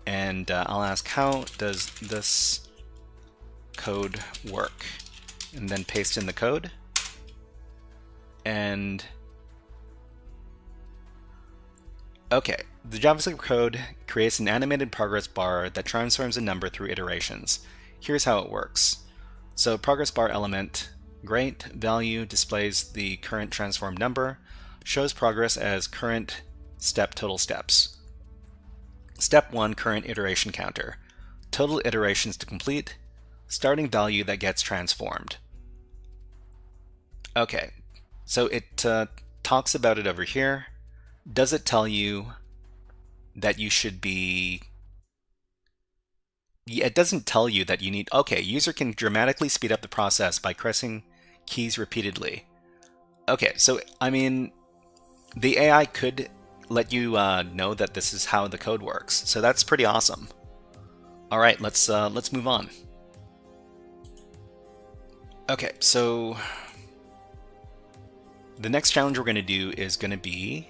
Speaker 3: and I'll ask, how does this code work? And then paste in the code. And okay, the JavaScript code creates an animated progress bar that transforms a number through iterations. Here's how it works. So progress bar element, great value displays the current transformed number, shows progress as current total steps. Step 1, current iteration counter. Total iterations to complete. Starting value that gets transformed. Okay, so it talks about it over here. Does it tell you that you should be... It doesn't tell you that you need... Okay, user can dramatically speed up the process by pressing keys repeatedly. Okay, so, I mean, the AI could let you know that this is how the code works. So that's pretty awesome. All right, let's move on. Okay, so the next challenge we're going to do is going to be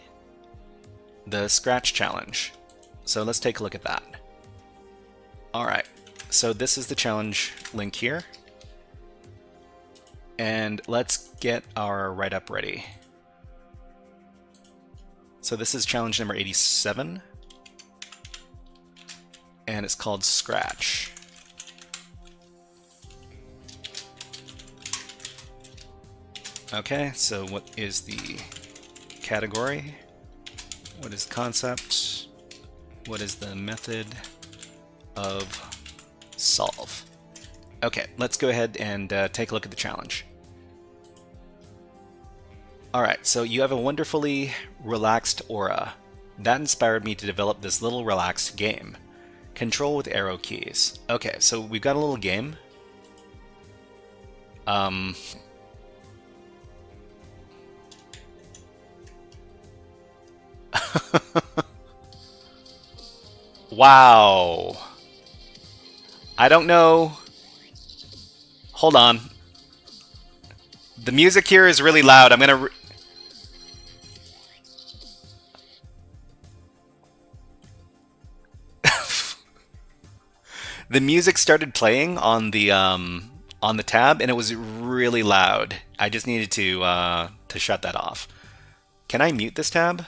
Speaker 3: the Scratch challenge. So let's take a look at that. All right, so this is the challenge link here. And let's get our write-up ready. So this is challenge number 87. And it's called Scratch. Okay, so what is the category? What is concept? What is the method of solve? Okay, let's go ahead and take a look at the challenge. Alright, so you have a wonderfully relaxed aura. That inspired me to develop this little relaxed game. Control with arrow keys. Okay, so we've got a little game. Wow. I don't know. Hold on. The music here is really loud. I'm gonna... The music started playing on the tab, and it was really loud. I just needed to shut that off. Can I mute this tab?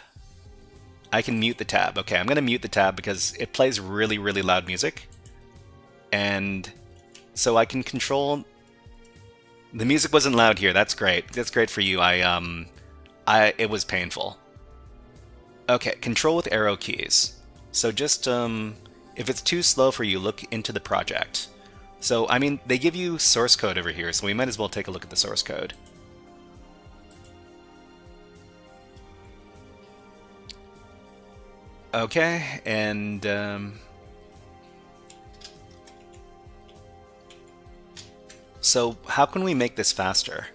Speaker 3: I can mute the tab. Okay, I'm gonna mute the tab because it plays really, really loud music, and so I can control. The music wasn't loud here. That's great. That's great for you. It was painful. Okay, control with arrow keys. So just if it's too slow for you, look into the project. So I mean, they give you source code over here, so we might as well take a look at the source code. Okay, and so how can we make this faster?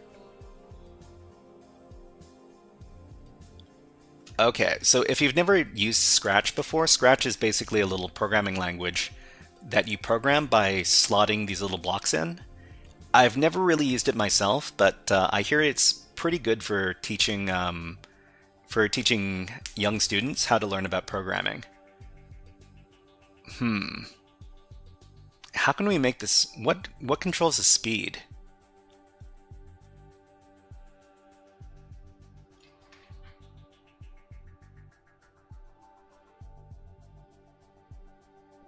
Speaker 3: Okay, so if you've never used Scratch before, Scratch is basically a little programming language that you program by slotting these little blocks in. I've never really used it myself, but I hear it's pretty good for teaching young students how to learn about programming. How can we make this... What controls the speed?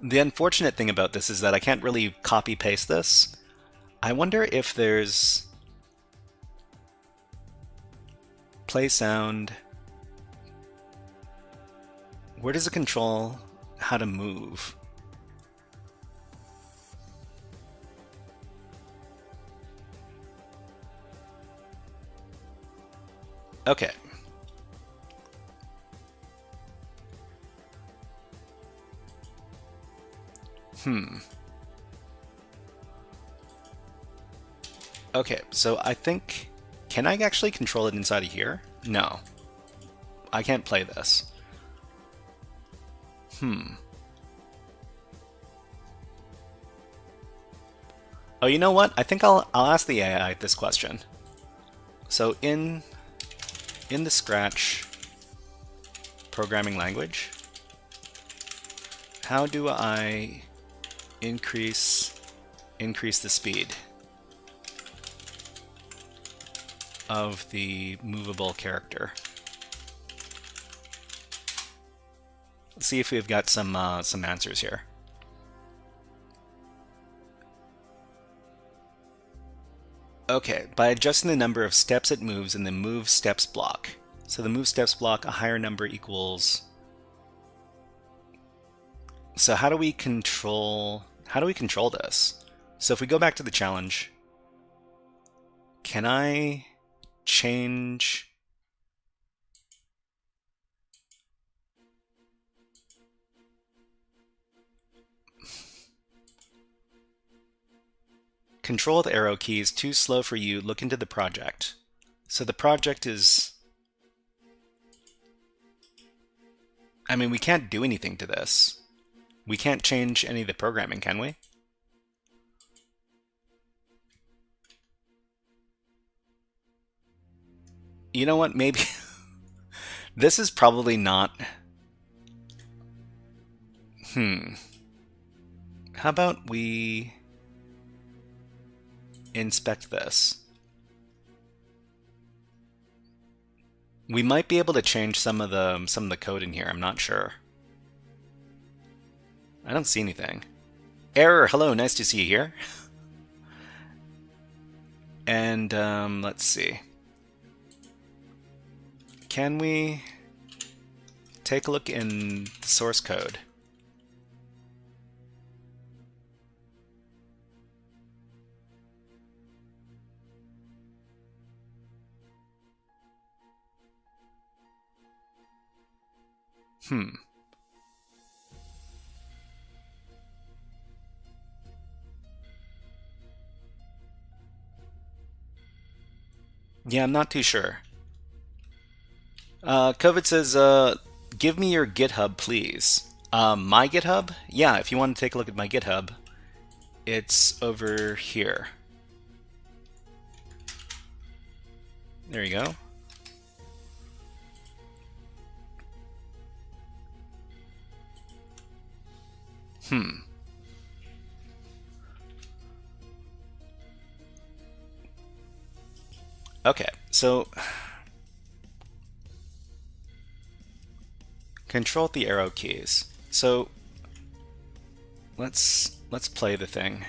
Speaker 3: The unfortunate thing about this is that I can't really copy-paste this. I wonder if there's... Play sound... Where does it control how to move? Okay. Okay, so I think... Can I actually control it inside of here? No. I can't play this. Oh, you know what? I think I'll ask the AI this question. So in the Scratch programming language, how do I increase the speed of the movable character? Let's see if we've got some answers here. Okay, by adjusting the number of steps it moves in the move steps block. So the move steps block, a higher number equals So how do we control this? So if we go back to the challenge, can I change? Control the arrow keys, too slow for you, look into the project. So the project is... I mean, we can't do anything to this. We can't change any of the programming, can we? You know what, maybe... This is probably not... How about we inspect this? We might be able to change some of the code in here, I'm not sure. I don't see anything. Error, hello, nice to see you here. And let's see. Can we take a look in the source code? Yeah, I'm not too sure. COVID says, give me your GitHub, please. My GitHub? Yeah, if you want to take a look at my GitHub, it's over here. There you go. Okay, so control the arrow keys. So let's play the thing.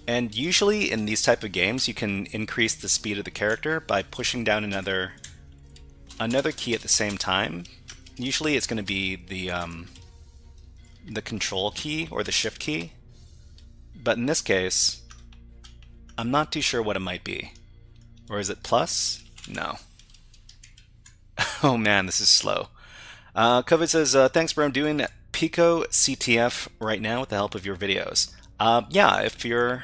Speaker 3: And usually in these type of games, you can increase the speed of the character by pushing down another key at the same time. Usually it's going to be the control key or the shift key. But in this case, I'm not too sure what it might be. Or is it plus? No. Oh man, this is slow. COVID says, thanks bro, I'm doing echoCTF right now with the help of your videos. Yeah, if you're...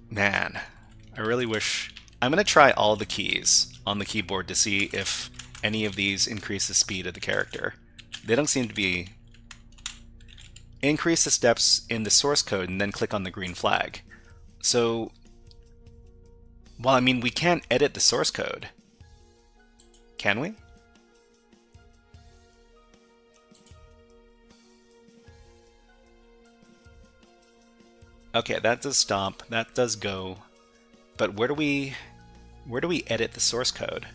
Speaker 3: Man, I really wish... I'm going to try all the keys on the keyboard to see if any of these increase the speed of the character. They don't seem to be... Increase the steps in the source code and then click on the green flag. So... Well, I mean, we can't edit the source code. Can we? Okay, that does stop. That does go. But where do we edit the source code?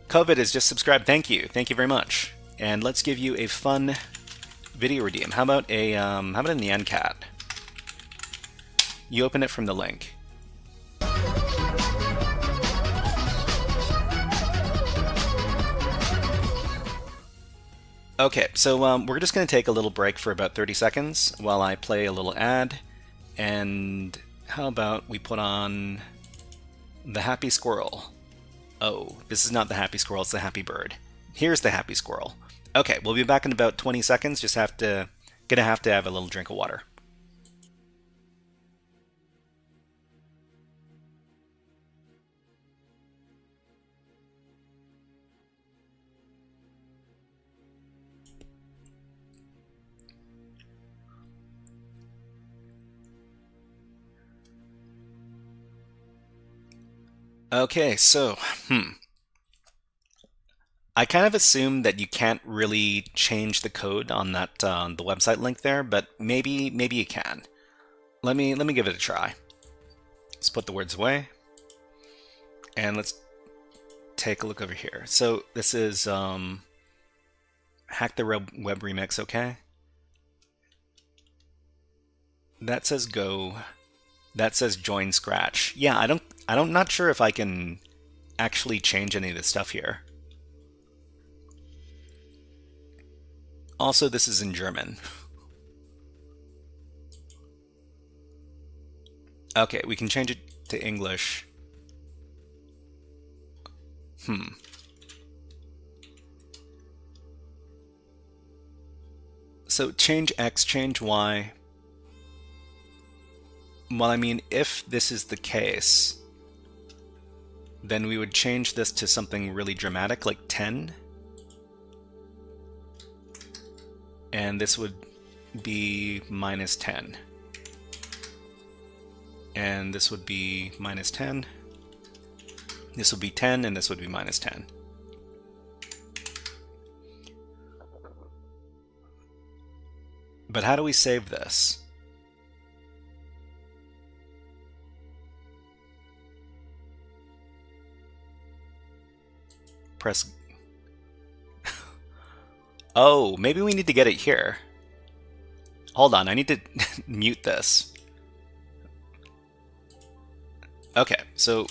Speaker 3: COVID has just subscribed. Thank you. Thank you very much. And let's give you a fun video redeem. How about a Nyan Cat? You open it from the link. Okay, so we're just going to take a little break for about 30 seconds while I play a little ad. And how about we put on the Happy Squirrel? Oh, this is not the Happy Squirrel, it's the Happy Bird. Here's the Happy Squirrel. Okay, we'll be back in about 20 seconds. Just gonna have to have a little drink of water. Okay, so, I kind of assume that you can't really change the code on that the website link there, but maybe you can. Let me give it a try. Let's put the words away, and let's take a look over here. So this is Hack the Web Remix, okay? That says go. That says join Scratch. Yeah, I'm not sure if I can actually change any of the stuff here. Also, this is in German. Okay, we can change it to English. So change X, change Y. Well, I mean, if this is the case, then we would change this to something really dramatic, like 10. And this would be minus 10. And this would be minus 10. This would be 10, and this would be minus 10. But how do we save this? Press... Oh, maybe we need to get it here. Hold on, I need to mute this. Okay, so...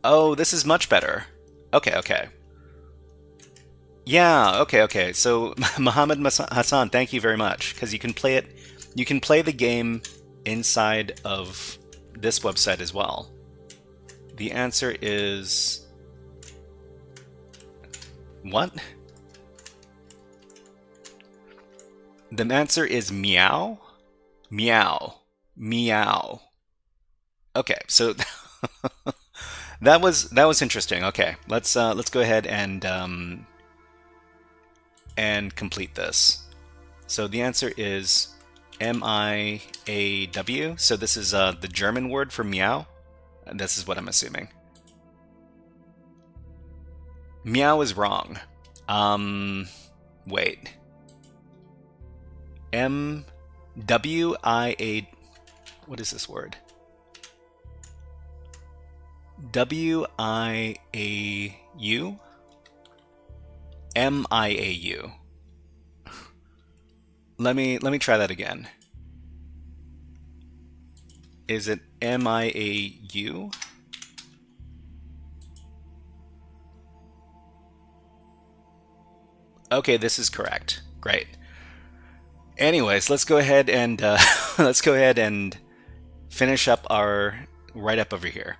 Speaker 3: Oh, this is much better. Okay, okay. Yeah, okay. So, Mohammed Hassan, thank you very much, because you can play it. You can play the game inside of this website as well. The answer is... What? The answer is meow? Meow. Meow. Okay, so that was interesting. Okay, let's go ahead and complete this. So the answer is M-I-A-W. So this is the German word for meow. This is what I'm assuming. Meow is wrong. Wait. M-W-I-A... What is this word? W-I-A-U? M-I-A-U. Let me try that again. Is it M-I-A-U? Okay, this is correct. Great. Anyways, let's go ahead and finish up our write-up over here.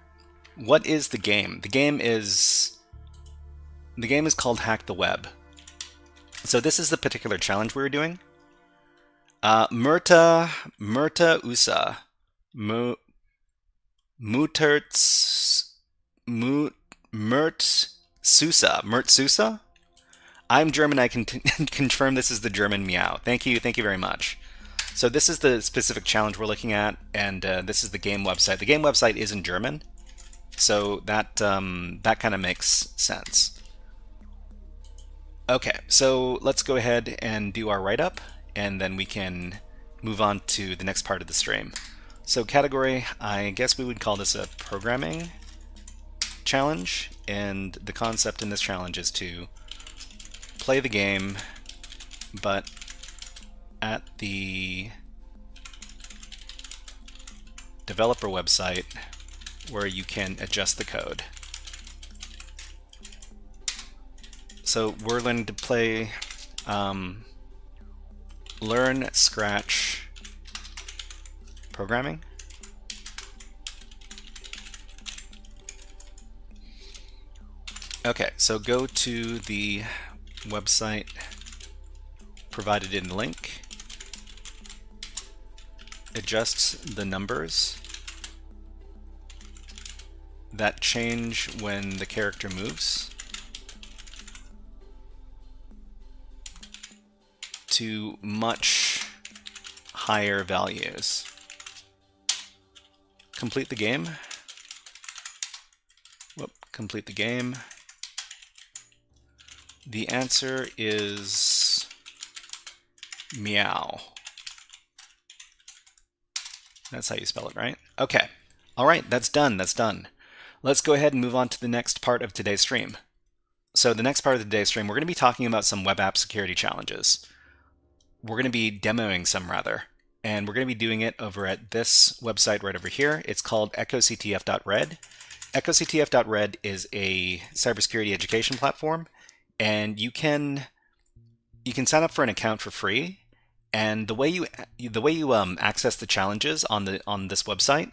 Speaker 3: What is the game? The game is called Hack the Web. So this is the particular challenge we were doing. Murta Usa. Mert Susa? I'm German, I can confirm this is the German meow. Thank you very much. So this is the specific challenge we're looking at, and this is the game website. The game website is in German, so that kind of makes sense. Okay, so let's go ahead and do our write-up, and then we can move on to the next part of the stream. So category, I guess we would call this a programming challenge, and the concept in this challenge is to play the game, but at the developer website where you can adjust the code. So we're learning to play Learn Scratch programming. Okay, so go to the website provided in the link, adjust the numbers that change when the character moves to much higher values. Complete the game. Complete the game. The answer is meow. That's how you spell it, right? Okay. All right, that's done. That's done. Let's go ahead and move on to the next part of today's stream. So the next part of today's stream, we're going to be talking about some web app security challenges. We're going to be demoing some, rather. And we're going to be doing it over at this website right over here. It's called echoCTF.red. echoCTF.red is a cybersecurity education platform, and you can sign up for an account for free. And the way you access the challenges on this website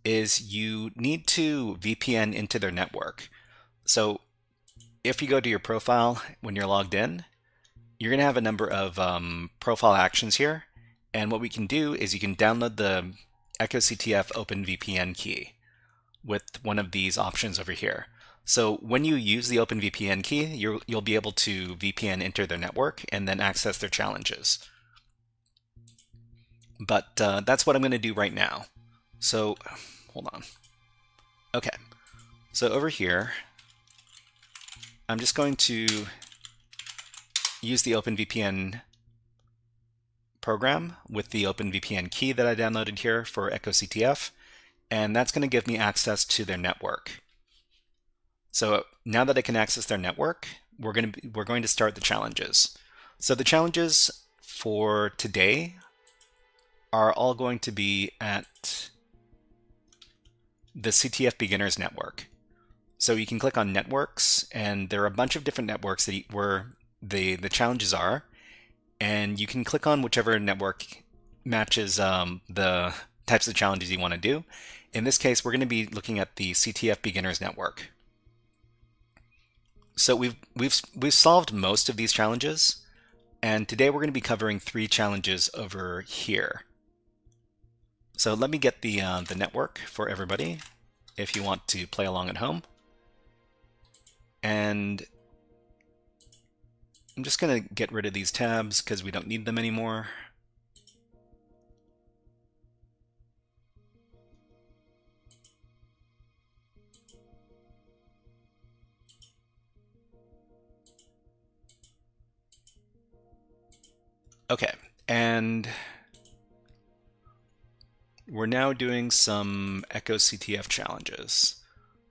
Speaker 3: is you need to VPN into their network. So if you go to your profile when you're logged in, you're going to have a number of profile actions here. And what we can do is you can download the echoCTF OpenVPN key with one of these options over here. So when you use the OpenVPN key, you'll be able to VPN into their network and then access their challenges. But that's what I'm going to do right now. So hold on. Okay, so over here, I'm just going to use the OpenVPN program with the OpenVPN key that I downloaded here for echoCTF, and that's going to give me access to their network. So now that I can access their network, we're going to start the challenges. So the challenges for today are all going to be at the CTF Beginners Network. So you can click on Networks, and there are a bunch of different networks where the challenges are, and you can click on whichever network matches the types of challenges you want to do. In this case, we're going to be looking at the CTF Beginners Network. So we've solved most of these challenges, and today we're going to be covering 3 challenges over here. So let me get the network for everybody if you want to play along at home. And I'm just going to get rid of these tabs because we don't need them anymore. Okay, and we're now doing some echoCTF challenges.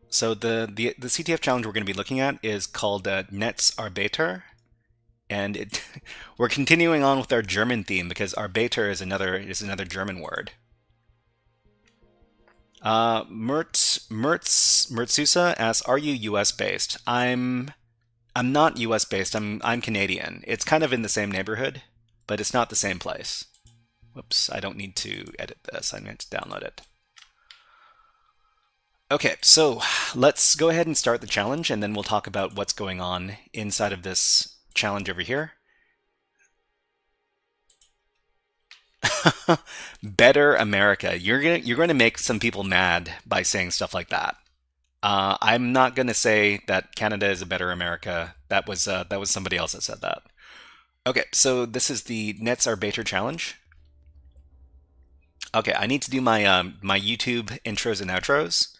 Speaker 3: So the CTF challenge we're going to be looking at is called Netzarbeiter, and we're continuing on with our German theme because Arbeiter is another German word. Mertzusa asks, "Are you U.S. based?" I'm not U.S. based. I'm Canadian. It's kind of in the same neighborhood, but it's not the same place. Whoops! I don't need to edit this. I meant to download it. Okay, so let's go ahead and start the challenge, and then we'll talk about what's going on inside of this challenge over here. Better America. You're going to make some people mad by saying stuff like that. I'm not going to say that Canada is a better America. That was somebody else that said that. Okay, so this is the Netzarbeiter challenge. Okay, I need to do my my YouTube intros and outros,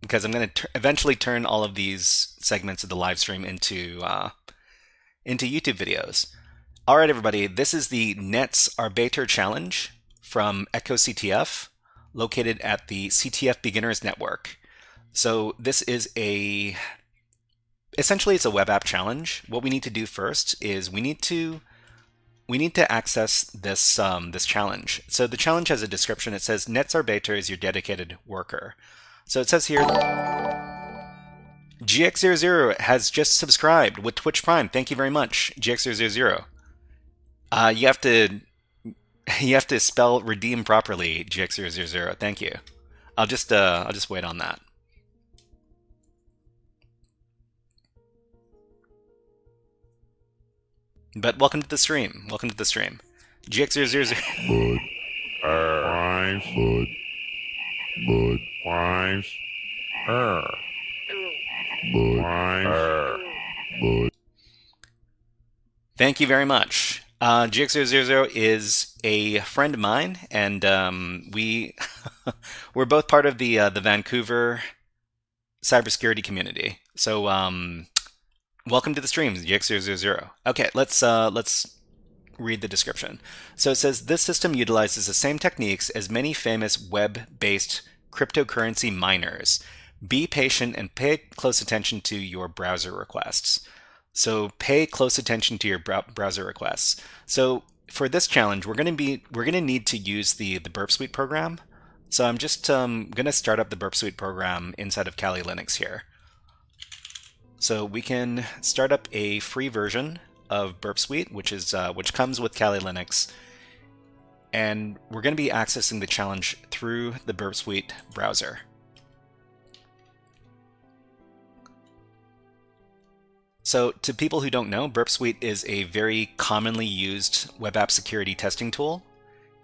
Speaker 3: because I'm going to eventually turn all of these segments of the live stream into YouTube videos. All right, everybody, this is the Netzarbeiter challenge from echoCTF, located at the CTF Beginners Network. So this is essentially it's a web app challenge. What we need to do first is we need to access this this challenge. So the challenge has a description. It says Netzarbeiter is your dedicated worker. So it says here, GX00 has just subscribed with Twitch Prime. Thank you very much, GX000. You have to spell redeem properly, GX000. Thank you. I'll just wait on that. But welcome to the stream. Welcome to the stream, GX000. Thank you very much. GX000 is a friend of mine, and we're both part of the Vancouver cybersecurity community. So welcome to the stream, GX000. Okay, let's read the description. So it says, this system utilizes the same techniques as many famous web-based cryptocurrency miners. Be patient and pay close attention to your browser requests. So pay close attention to your browser requests. So for this challenge, we're going to need to use the Burp Suite program. So I'm just going to start up the Burp Suite program inside of Kali Linux here. So we can start up a free version of Burp Suite, which comes with Kali Linux, and we're going to be accessing the challenge through the Burp Suite browser. So to people who don't know, Burp Suite is a very commonly used web app security testing tool,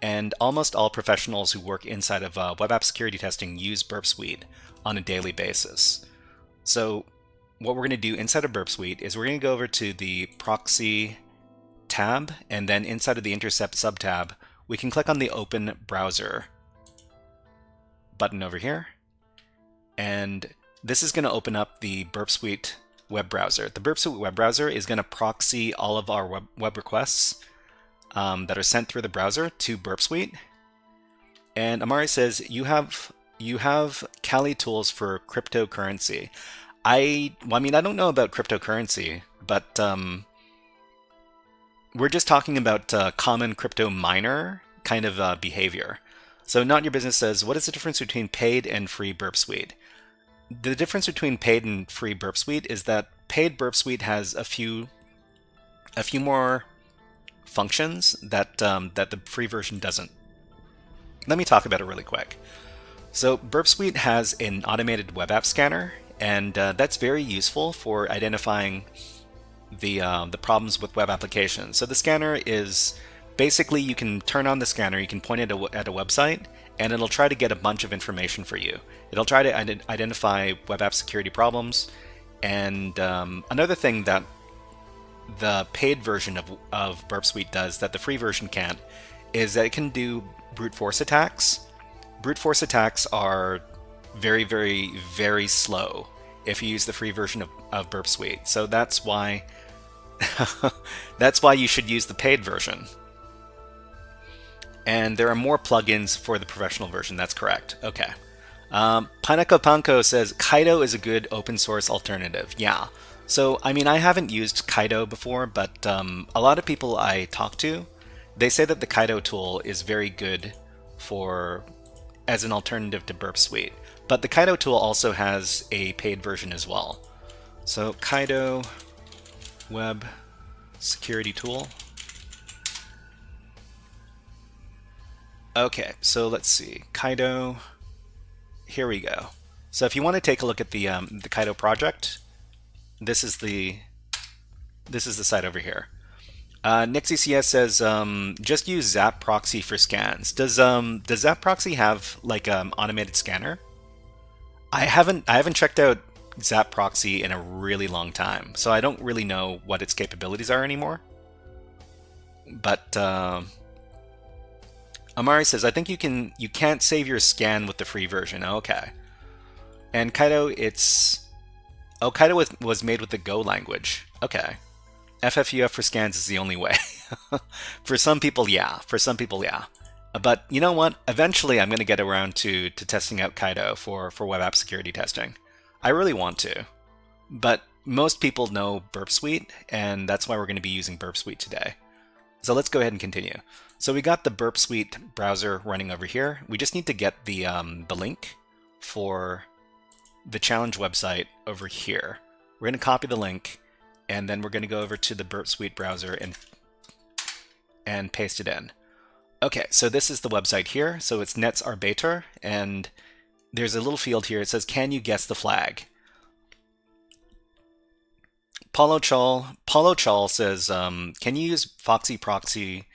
Speaker 3: and almost all professionals who work inside of web app security testing use Burp Suite on a daily basis. So what we're going to do inside of Burp Suite is we're going to go over to the proxy tab, and then inside of the intercept subtab, we can click on the open browser button over here. And this is going to open up the Burp Suite web browser. The Burp Suite web browser is going to proxy all of our web requests that are sent through the browser to Burp Suite. And Amari says, you have Kali tools for cryptocurrency. I don't know about cryptocurrency, but we're just talking about common crypto miner kind of behavior. So Not Your Business says, what is the difference between paid and free Burp Suite? The difference between paid and free Burp Suite is that paid Burp Suite has a few more functions that that the free version doesn't. Let me talk about it really quick. So Burp Suite has an automated web app scanner, and that's very useful for identifying the problems with web applications. So the scanner is basically, you can turn on the scanner, you can point it at a website, and it'll try to get a bunch of information for you. It'll try to identify web app security problems. And another thing that the paid version of Burp Suite does that the free version can't is that it can do brute force attacks. Brute force attacks are very, very, very slow if you use the free version of Burp Suite. So that's why that's why you should use the paid version. And there are more plugins for the professional version. That's correct. Okay. Panako Panko says Kaido is a good open source alternative. Yeah. So, I mean, I haven't used Kaido before, but a lot of people I talk to, they say that the Kaido tool is very good as an alternative to Burp Suite. But the Kaido tool also has a paid version as well. So Kaido Web Security Tool. Okay, so let's see. Kaido. Here we go. So if you want to take a look at the Kaido project, this is the site over here. NixieCS says just use Zap Proxy for scans. Does Zap Proxy have like automated scanner? I haven't checked out Zap Proxy in a really long time, so I don't really know what its capabilities are anymore. But Amari says, I think you can't save your scan with the free version. Okay. And Kaido, Kaido was made with the Go language. Okay. FFUF for scans is the only way. For some people, yeah. For some people, yeah. But you know what? Eventually I'm going to get around to testing out Kaido for web app security testing. I really want to. But most people know Burp Suite, and that's why we're going to be using Burp Suite today. So let's go ahead and continue. So we got the Burp Suite browser running over here. We just need to get the link for the challenge website over here. We're going to copy the link, and then we're going to go over to the Burp Suite browser and paste it in. Okay, so this is the website here. So it's Netzarbeiter, and there's a little field here. It says, can you guess the flag? Paulo Chal says, can you use Foxy Proxy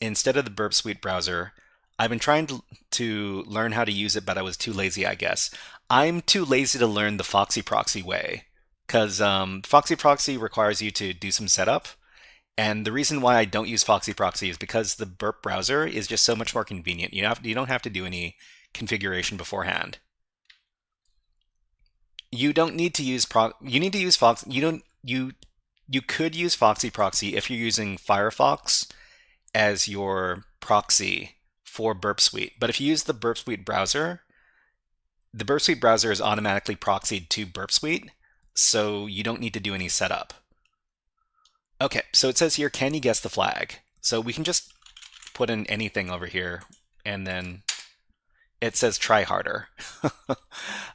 Speaker 3: instead of the Burp Suite browser? I've been trying to learn how to use it, but I was too lazy, I guess. I'm too lazy to learn the Foxy Proxy way, because Foxy Proxy requires you to do some setup. And the reason why I don't use Foxy Proxy is because the Burp browser is just so much more convenient. You don't have to do any configuration beforehand. You don't need to use you need to use Fox. You could use Foxy Proxy if you're using Firefox as your proxy for Burp Suite. But if you use the Burp Suite browser, the Burp Suite browser is automatically proxied to Burp Suite, so you don't need to do any setup. Okay, so it says here, can you guess the flag? So we can just put in anything over here, and then It says try harder.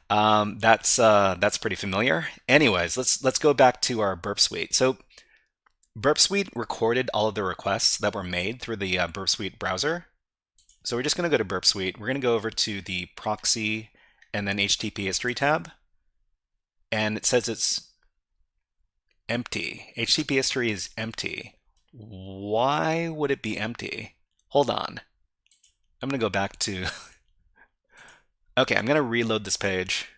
Speaker 3: That's pretty familiar. Anyways, let's go back to our Burp Suite. So Burp Suite recorded all of the requests that were made through the Burp Suite browser. So we're just going to go to Burp Suite. We're going to go over to the proxy and then HTTP history tab. And it says it's empty. HTTP history is empty. Why would it be empty? Hold on. I'm going to go back to... Okay, I'm going to reload this page.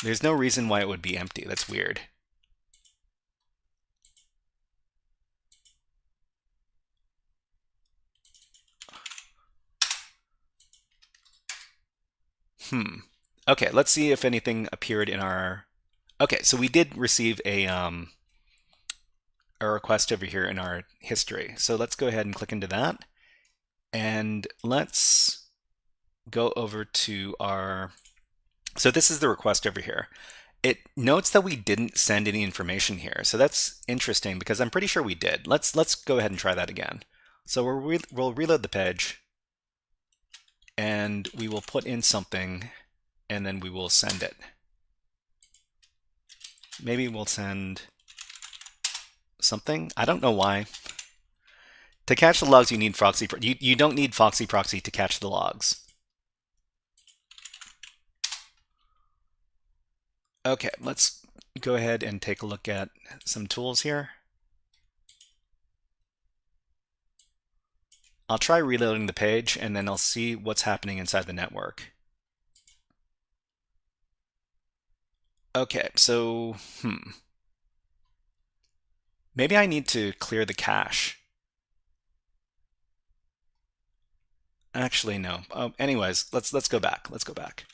Speaker 3: There's no reason why it would be empty. That's weird. Okay, let's see if anything appeared in our... Okay, so we did receive a request over here in our history. So let's go ahead and click into that. And let's go over to our... So this is the request over here. It notes that we didn't send any information here. So that's interesting because I'm pretty sure we did. Let's go ahead and try that again. So we'll reload the page and we will put in something and then we will send it. Maybe we'll send something. I don't know why. To catch the logs, you need Foxy. You don't need Foxy Proxy to catch the logs. Okay, let's go ahead and take a look at some tools here. I'll try reloading the page and then I'll see what's happening inside the network. Okay, so, maybe I need to clear the cache. Actually, no. Anyways, let's go back. Let's go back.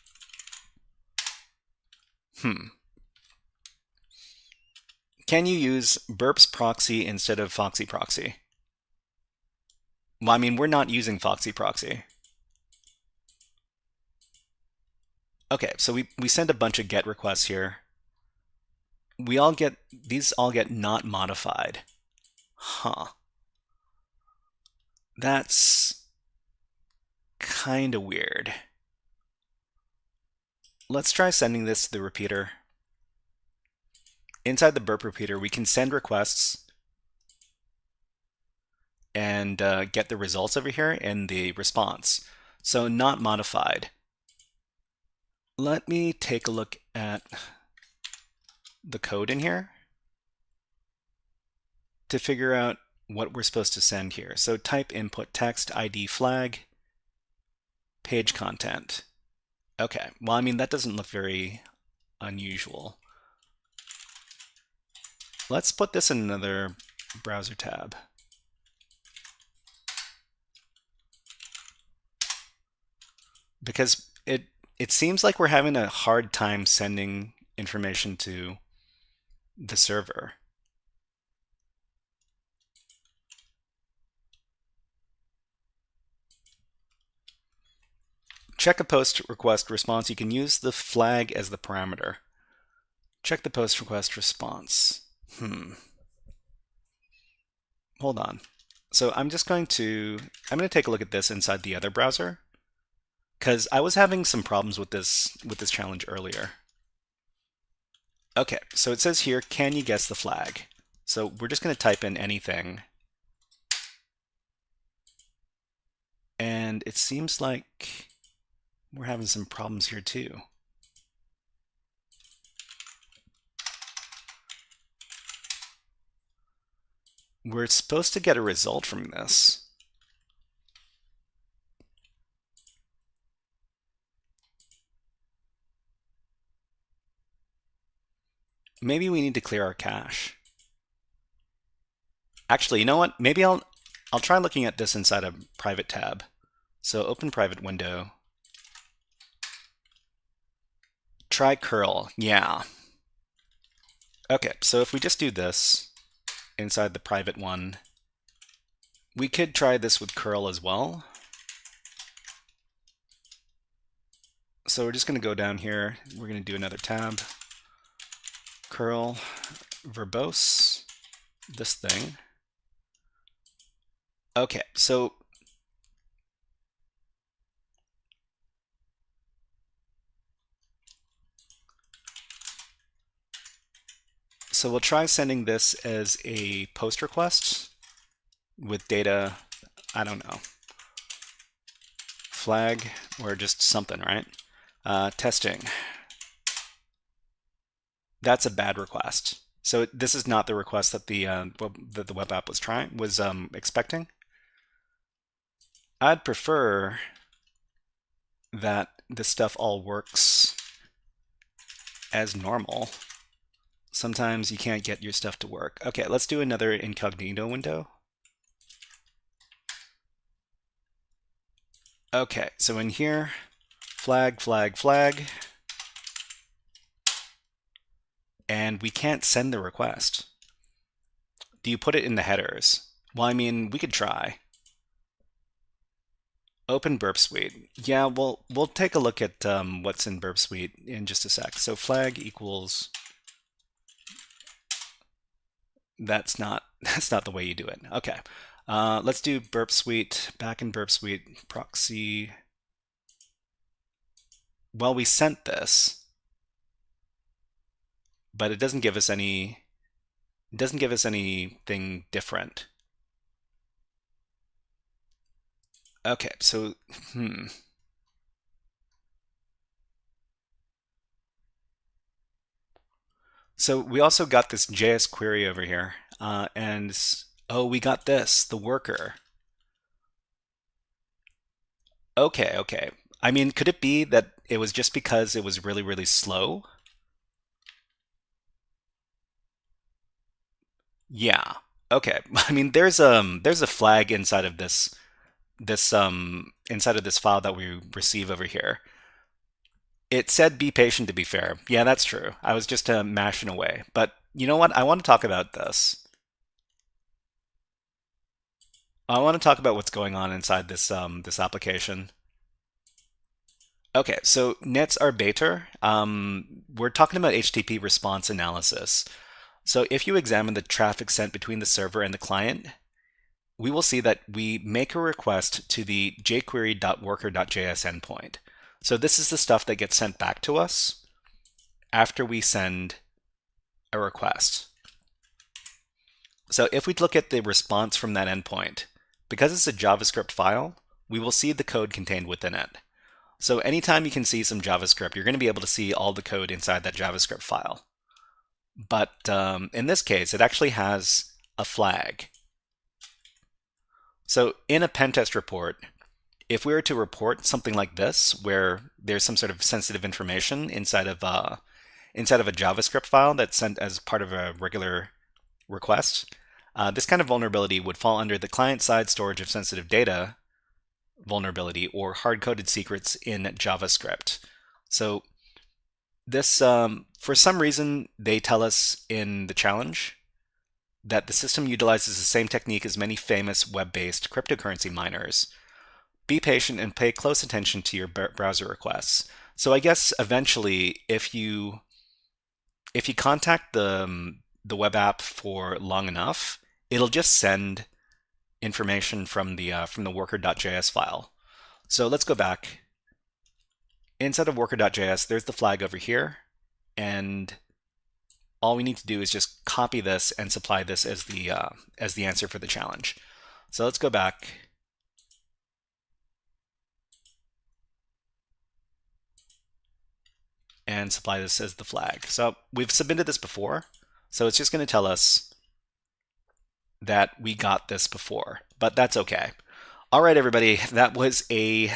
Speaker 3: Can you use Burp's proxy instead of Foxy Proxy? Well, I mean, we're not using Foxy Proxy. Okay, so we send a bunch of GET requests here. These all get not modified. Huh. That's kind of weird. Let's try sending this to the repeater. Inside the burp repeater, we can send requests and get the results over here in the response. So not modified. Let me take a look at the code in here to figure out what we're supposed to send here. So type input text ID flag page content. Okay, well, I mean, that doesn't look very unusual. Let's put this in another browser tab. Because it seems like we're having a hard time sending information to the server. Check a post request response. You can use the flag as the parameter. Check the post request response. Hold on. So I'm going to take a look at this inside the other browser because I was having some problems with this challenge earlier. Okay, so it says here, can you guess the flag? So we're just going to type in anything. And it seems like we're having some problems here too. We're supposed to get a result from this. Maybe we need to clear our cache. Actually, you know what? Maybe I'll try looking at this inside a private tab. So open private window. Try curl. Yeah. Okay, so if we just do this inside the private one, we could try this with curl as well. So we're just going to go down here. We're going to do another tab. Curl verbose, this thing. Okay, so So we'll try sending this as a post request with data, I don't know, flag or just something, right? Testing. That's a bad request. So this is not the request that the web app was expecting. I'd prefer that this stuff all works as normal. Sometimes you can't get your stuff to work. Okay, let's do another incognito window. Okay, so in here, flag, flag, flag. And we can't send the request. Do you put it in the headers? Well, I mean, we could try. Open Burp Suite. Yeah, we'll take a look at what's in Burp Suite in just a sec. So flag equals. That's not the way you do it. Okay, let's do Burp Suite. Back in Burp Suite, proxy. Well, we sent this, but it doesn't give us any. It doesn't give us anything different. Okay, so So we also got this JS query over here, and oh, we got this, the worker. Okay. I mean, could it be that it was just because it was really, really slow? Yeah. Okay. I mean, there's a flag inside of this inside of this file that we receive over here. It said be patient, to be fair. Yeah, that's true. I was just mashing away. But you know what? I want to talk about this. I want to talk about what's going on inside this this application. Okay, so nets are beter. We're talking about HTTP response analysis. So if you examine the traffic sent between the server and the client, we will see that we make a request to the jQuery.worker.js endpoint. So this is the stuff that gets sent back to us after we send a request. So if we look at the response from that endpoint, because it's a JavaScript file, we will see the code contained within it. So anytime you can see some JavaScript, you're going to be able to see all the code inside that JavaScript file. But in this case, it actually has a flag. So in a pen test report, if we were to report something like this, where there's some sort of sensitive information inside of a JavaScript file that's sent as part of a regular request, this kind of vulnerability would fall under the client-side storage of sensitive data vulnerability or hard-coded secrets in JavaScript. So this, for some reason, they tell us in the challenge that the system utilizes the same technique as many famous web-based cryptocurrency miners. Be patient and pay close attention to your browser requests. So I guess eventually, if you contact the web app for long enough, it'll just send information from the worker.js file. So let's go back. Inside of worker.js, there's the flag over here, and all we need to do is just copy this and supply this as the answer for the challenge. So let's go back. And supply this as the flag. So we've submitted this before, so it's just going to tell us that we got this before, but that's okay. All right, everybody, that was a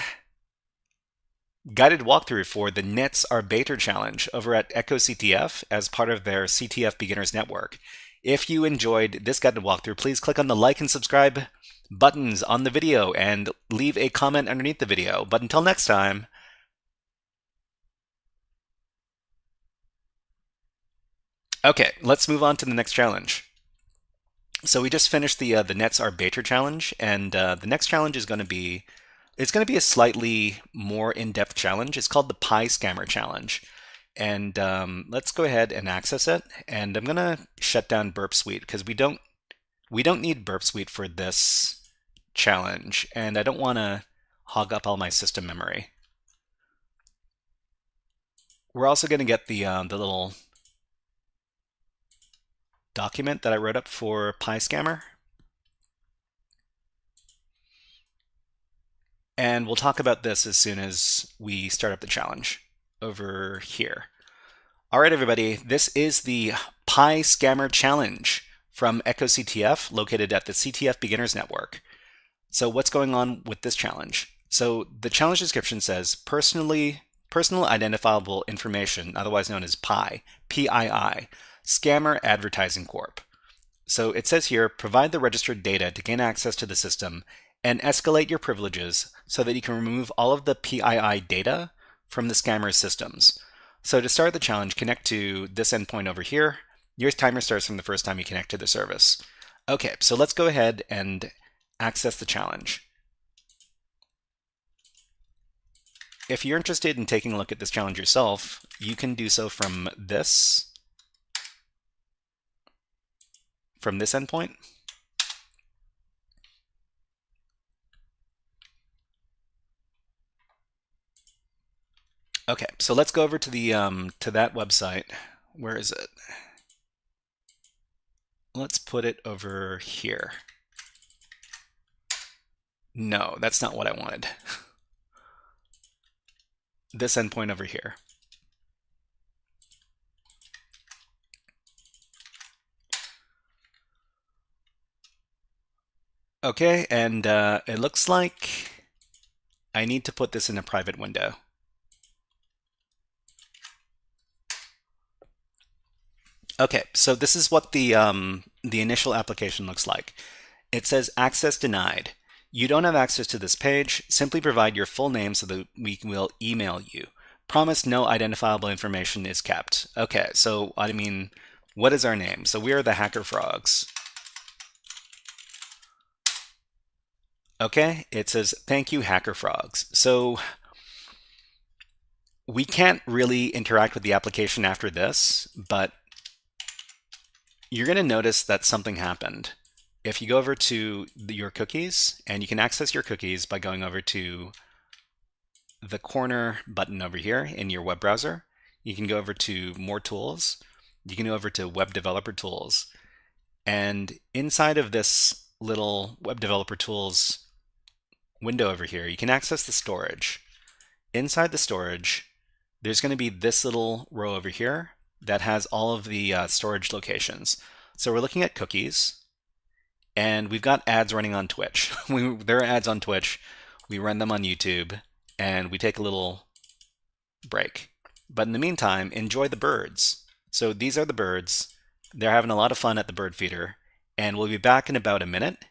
Speaker 3: guided walkthrough for the Nets Are Beter challenge over at echoCTF as part of their CTF Beginners Network. If you enjoyed this guided walkthrough, please click on the like and subscribe buttons on the video and leave a comment underneath the video. But until next time, okay, let's move on to the next challenge. So we just finished the Nets Are Beter challenge, and the next challenge is going to be a slightly more in-depth challenge. It's called the Pi Scammer challenge, and let's go ahead and access it. And I'm going to shut down Burp Suite because we don't need Burp Suite for this challenge, and I don't want to hog up all my system memory. We're also going to get the little document that I wrote up for PyScammer. And we'll talk about this as soon as we start up the challenge over here. All right, everybody, this is the PyScammer challenge from echoCTF, located at the CTF Beginners Network. So what's going on with this challenge? So the challenge description says personal identifiable information, otherwise known as PII, PII, Scammer Advertising Corp. So it says here, provide the registered data to gain access to the system and escalate your privileges so that you can remove all of the PII data from the scammer's systems. So to start the challenge, connect to this endpoint over here. Your timer starts from the first time you connect to the service. Okay, so let's go ahead and access the challenge. If you're interested in taking a look at this challenge yourself, you can do so from this endpoint. Okay, so let's go over to the to that website. Where is it? Let's put it over here. No, that's not what I wanted. This endpoint over here. Okay, and it looks like I need to put this in a private window. Okay, so this is what the initial application looks like. It says access denied. You don't have access to this page. Simply provide your full name so that we will email you. Promise no identifiable information is kept. Okay, so I mean, what is our name? So we are the HackerFrogs. Okay, it says thank you, HackerFrogs. So we can't really interact with the application after this, but you're going to notice that something happened. If you go over to your cookies, and you can access your cookies by going over to the corner button over here in your web browser, you can go over to More Tools, you can go over to Web Developer Tools, and inside of this little Web Developer Tools window over here, you can access the storage. Inside the storage, there's going to be this little row over here that has all of the storage locations. So we're looking at cookies, and we've got ads running on Twitch. There are ads on Twitch. We run them on YouTube, and we take a little break. But in the meantime, enjoy the birds. So these are the birds. They're having a lot of fun at the bird feeder, and we'll be back in about a minute.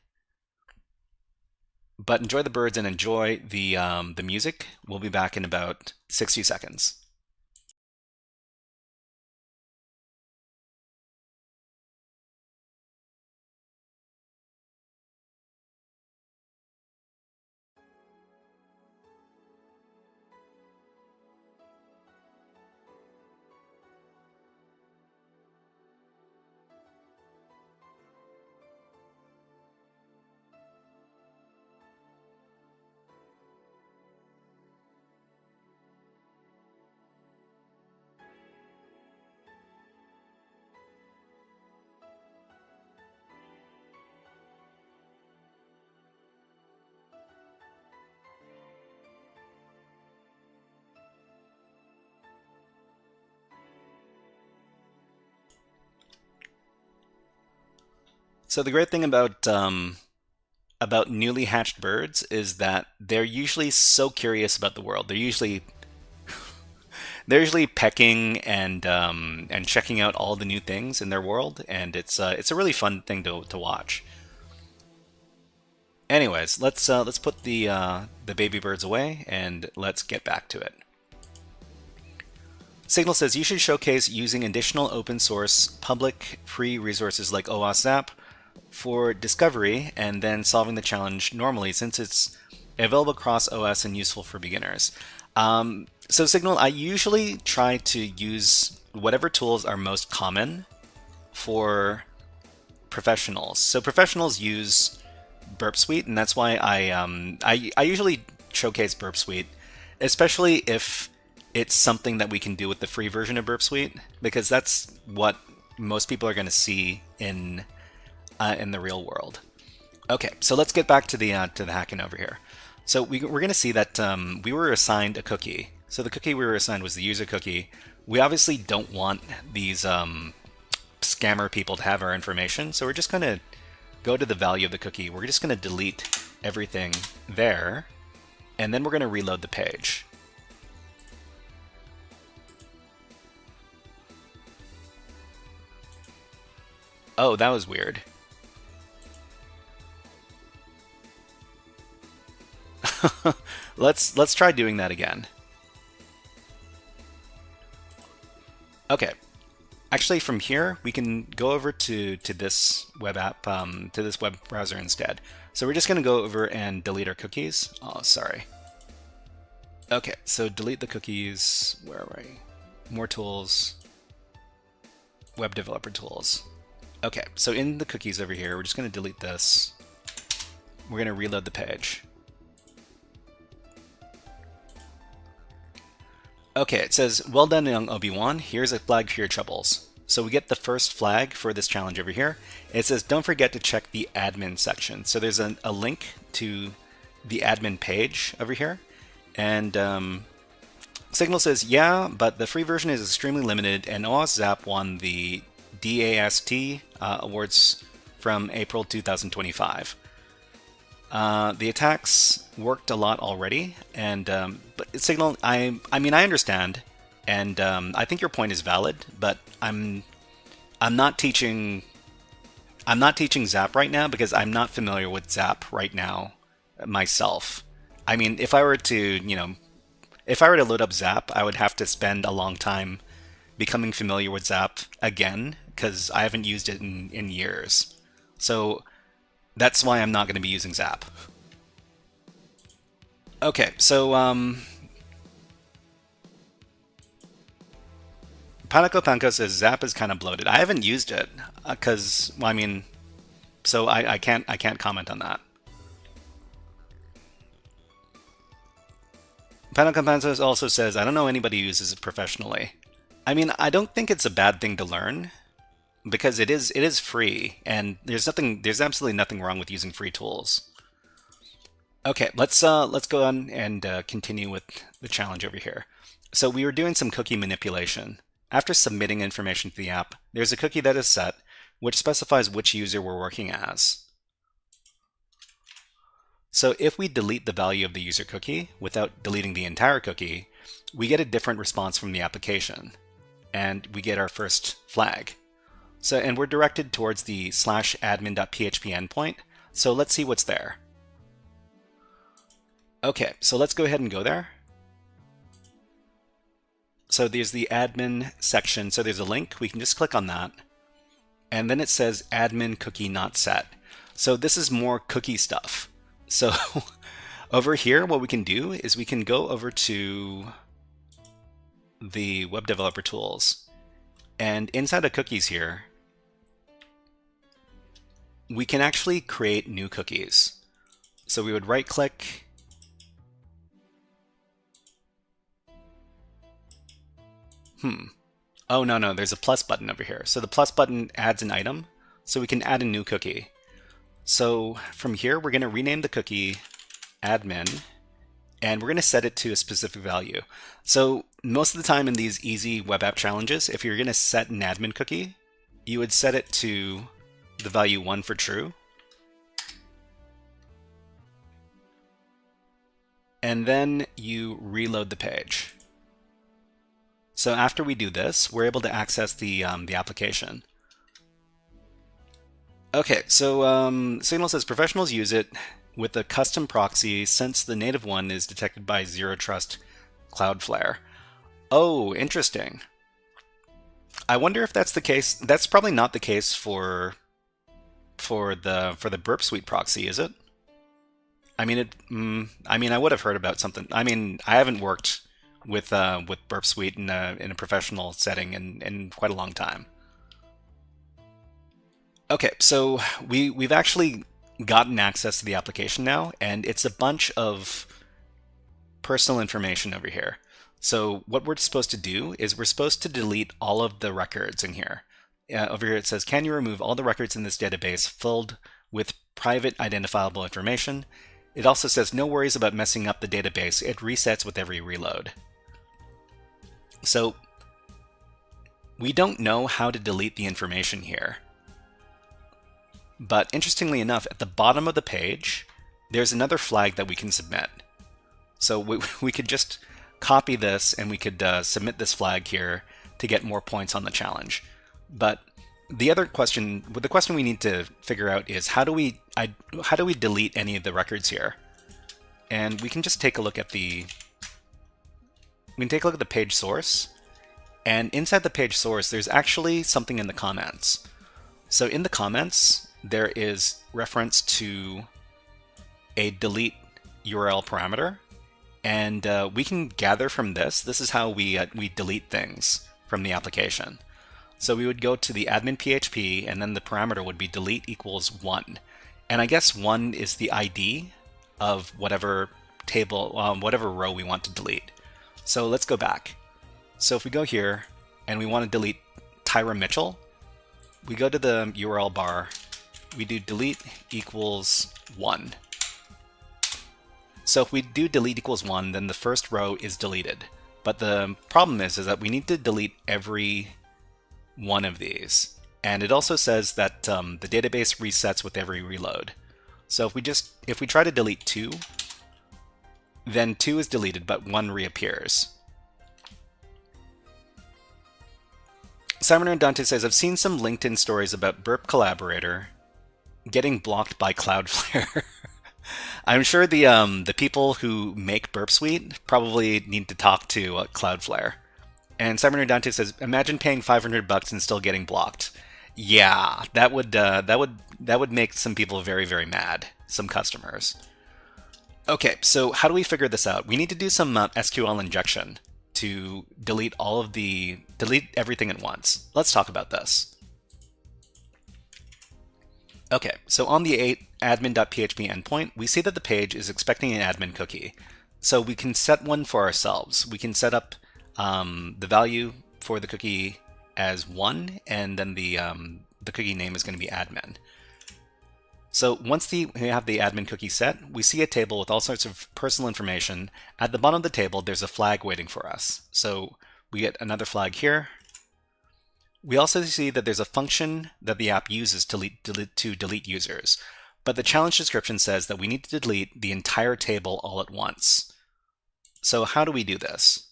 Speaker 3: But enjoy the birds and enjoy the music. We'll be back in about 60 seconds. So the great thing about newly hatched birds is that they're usually so curious about the world. They're usually pecking and checking out all the new things in their world, and it's a really fun thing to watch. Anyways, let's put the baby birds away and let's get back to it. Signal says you should showcase using additional open source public free resources like OWASP for discovery and then solving the challenge normally, since it's available across OS and useful for beginners. So Signal, I usually try to use whatever tools are most common for professionals. So professionals use Burp Suite, and that's why I usually showcase Burp Suite, especially if it's something that we can do with the free version of Burp Suite, because that's what most people are going to see in the real world. Okay, so let's get back to the hacking over here. So we're going to see that we were assigned a cookie. So the cookie we were assigned was the user cookie. We obviously don't want these scammer people to have our information, so we're just going to go to the value of the cookie. We're just going to delete everything there, and then we're going to reload the page. Oh, that was weird. Let's try doing that again. Okay. Actually, from here we can go over to this web app, to this web browser instead. So we're just going to go over and delete our cookies. Oh, sorry. Okay, so delete the cookies. Where are we? More tools. Web developer tools. Okay, so in the cookies over here, we're just going to delete this. We're going to reload the page. Okay, it says, well done, young Obi-Wan. Here's a flag for your troubles. So we get the first flag for this challenge over here. It says, don't forget to check the admin section. So there's a link to the admin page over here. And Signal says, yeah, but the free version is extremely limited, and OSZap won the DAST awards from April 2025. The attacks worked a lot already, and but Signal, I mean, I understand, and I think your point is valid, but I'm not teaching Zap right now because I'm not familiar with Zap right now myself. I mean, if I were to load up Zap, I would have to spend a long time becoming familiar with Zap again because I haven't used it in years. So that's why I'm not going to be using Zap. Okay, so Panako Panko says Zap is kind of bloated. I haven't used it because, well, I mean, so I can't comment on that. Panako Panko also says I don't know anybody who uses it professionally. I mean, I don't think it's a bad thing to learn because it is free, and there's absolutely nothing wrong with using free tools. Okay, let's go on and continue with the challenge over here. So we were doing some cookie manipulation. After submitting information to the app, there's a cookie that is set, which specifies which user we're working as. So if we delete the value of the user cookie without deleting the entire cookie, we get a different response from the application, and we get our first flag. So, and we're directed towards the /admin.php endpoint, so let's see what's there. Okay, so let's go ahead and go there. So there's the admin section, so there's a link, we can just click on that, and then it says admin cookie not set. So this is more cookie stuff. So over here, what we can do is we can go over to the web developer tools, and inside of cookies here, we can actually create new cookies. So we would right click, oh no, there's a plus button over here. So the plus button adds an item, so we can add a new cookie. So from here, we're going to rename the cookie admin, and we're going to set it to a specific value. So most of the time in these easy web app challenges, if you're going to set an admin cookie, you would set it to the value 1 for true. And then you reload the page. So after we do this, we're able to access the application. Okay, so Signal says professionals use it with a custom proxy since the native one is detected by Zero Trust Cloudflare. Oh, interesting. I wonder if that's the case. That's probably not the case for the Burp Suite proxy, is it? I mean, I would have heard about something. I mean, I haven't worked with Burp Suite in a professional setting in quite a long time. Okay, so we've actually gotten access to the application now, and it's a bunch of personal information over here. So what we're supposed to do is we're supposed to delete all of the records in here. over here it says, can you remove all the records in this database filled with private identifiable information? It also says, no worries about messing up the database. It resets with every reload. So we don't know how to delete the information here. But interestingly enough, at the bottom of the page, there's another flag that we can submit. So we could just copy this and we could submit this flag here to get more points on the challenge. But the question we need to figure out is how do we delete any of the records here? And we can just take a look at the page source. And inside the page source, there's actually something in the comments. So in the comments, there is reference to a delete URL parameter. And we can gather from this. This is how we delete things from the application. So we would go to the admin PHP, and then the parameter would be delete equals 1. And I guess 1 is the ID of whatever table, whatever row we want to delete. So let's go back. So if we go here and we want to delete Tyra Mitchell, we go to the URL bar, we do delete equals 1. So if we do delete equals 1, then the first row is deleted. But the problem is that we need to delete every one of these. And it also says that the database resets with every reload. So if we try to delete 2, then 2 is deleted, but 1 reappears. Simon Dante says, I've seen some LinkedIn stories about Burp Collaborator getting blocked by Cloudflare. I'm sure the people who make Burp Suite probably need to talk to Cloudflare. And Simon Dante says, imagine paying $500 and still getting blocked. Yeah, that would make some people very, very mad, some customers. Okay, so how do we figure this out? We need to do some SQL injection to delete everything at once. Let's talk about this. Okay, so on the admin.php endpoint, we see that the page is expecting an admin cookie. So we can set one for ourselves. We can set up the value for the cookie as 1, and then the cookie name is going to be admin. So once we have the admin cookie set, we see a table with all sorts of personal information. At the bottom of the table, there's a flag waiting for us. So we get another flag here. We also see that there's a function that the app uses to delete users. But the challenge description says that we need to delete the entire table all at once. So how do we do this?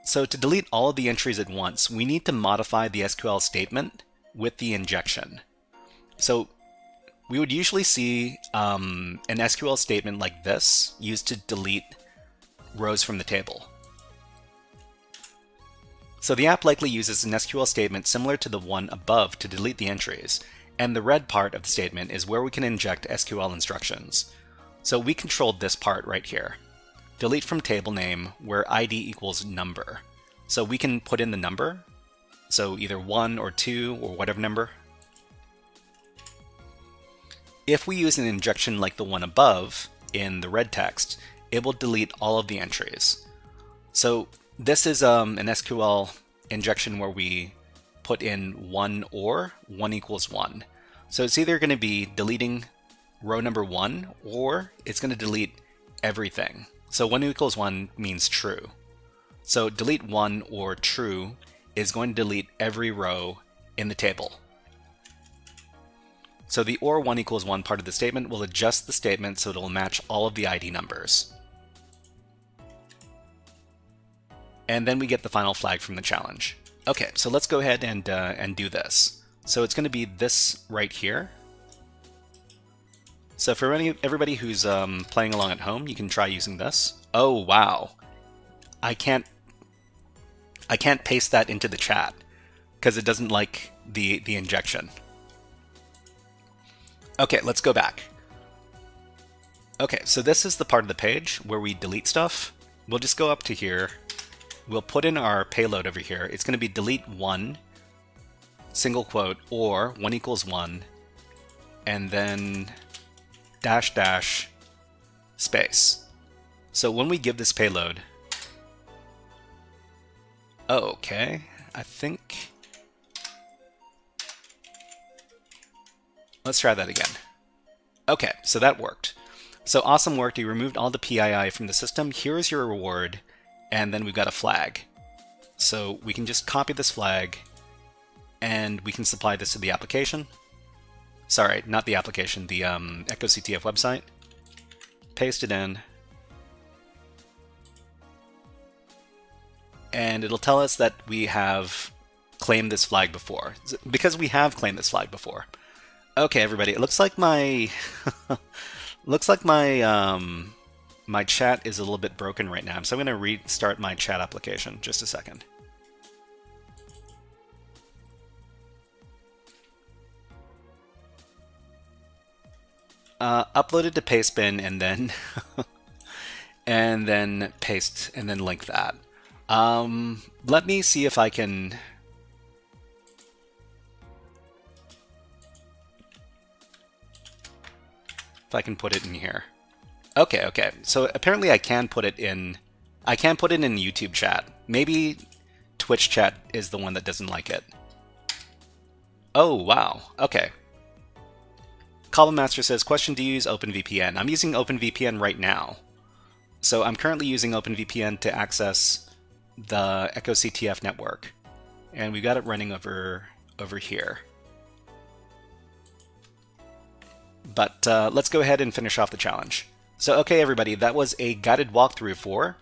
Speaker 3: So to delete all of the entries at once, we need to modify the SQL statement with the injection. So we would usually see an SQL statement like this used to delete rows from the table. So the app likely uses an SQL statement similar to the one above to delete the entries, and the red part of the statement is where we can inject SQL instructions. So we controlled this part right here. Delete from table name where ID equals number. So we can put in the number, so either 1 or 2 or whatever number. If we use an injection like the one above in the red text, it will delete all of the entries. So this is an SQL injection where we put in 1 or 1 equals 1. So it's either going to be deleting row number 1 or it's going to delete everything. So 1 equals 1 means true. So delete 1 or true is going to delete every row in the table. So the or 1 equals 1 part of the statement will adjust the statement so it will match all of the ID numbers. And then we get the final flag from the challenge. Okay, so let's go ahead and do this. So it's going to be this right here. So for everybody who's playing along at home, you can try using this. Oh wow, I can't paste that into the chat because it doesn't like the injection. Okay, let's go back. Okay, so this is the part of the page where we delete stuff. We'll just go up to here. We'll put in our payload over here. It's going to be delete 1, single quote, or 1 equals 1, and then dash dash space. So when we give this payload, oh, okay, I think Let's try that again. Okay, so that worked. So awesome work, you removed all the PII from the system. Here's your reward, and then we've got a flag. So we can just copy this flag, and we can supply this to the application. Sorry, not the application, the echoCTF website. Paste it in. And it'll tell us that we have claimed this flag before, because we have claimed this flag before. Okay, everybody, it looks like my my chat is a little bit broken right now, so I'm going to restart my chat application. Just a second. Upload it to Pastebin and then and then paste and then link that. Let me see if I can. If I can put it in here. Okay, okay. So apparently I can put it in. I can put it in YouTube chat. Maybe Twitch chat is the one that doesn't like it. Oh wow. Okay. Cobblemeister says, question, do you use OpenVPN? I'm using OpenVPN right now. So I'm currently using OpenVPN to access the echoCTF network. And we've got it running over here. But let's go ahead and finish off the challenge. So okay everybody, that was a guided walkthrough for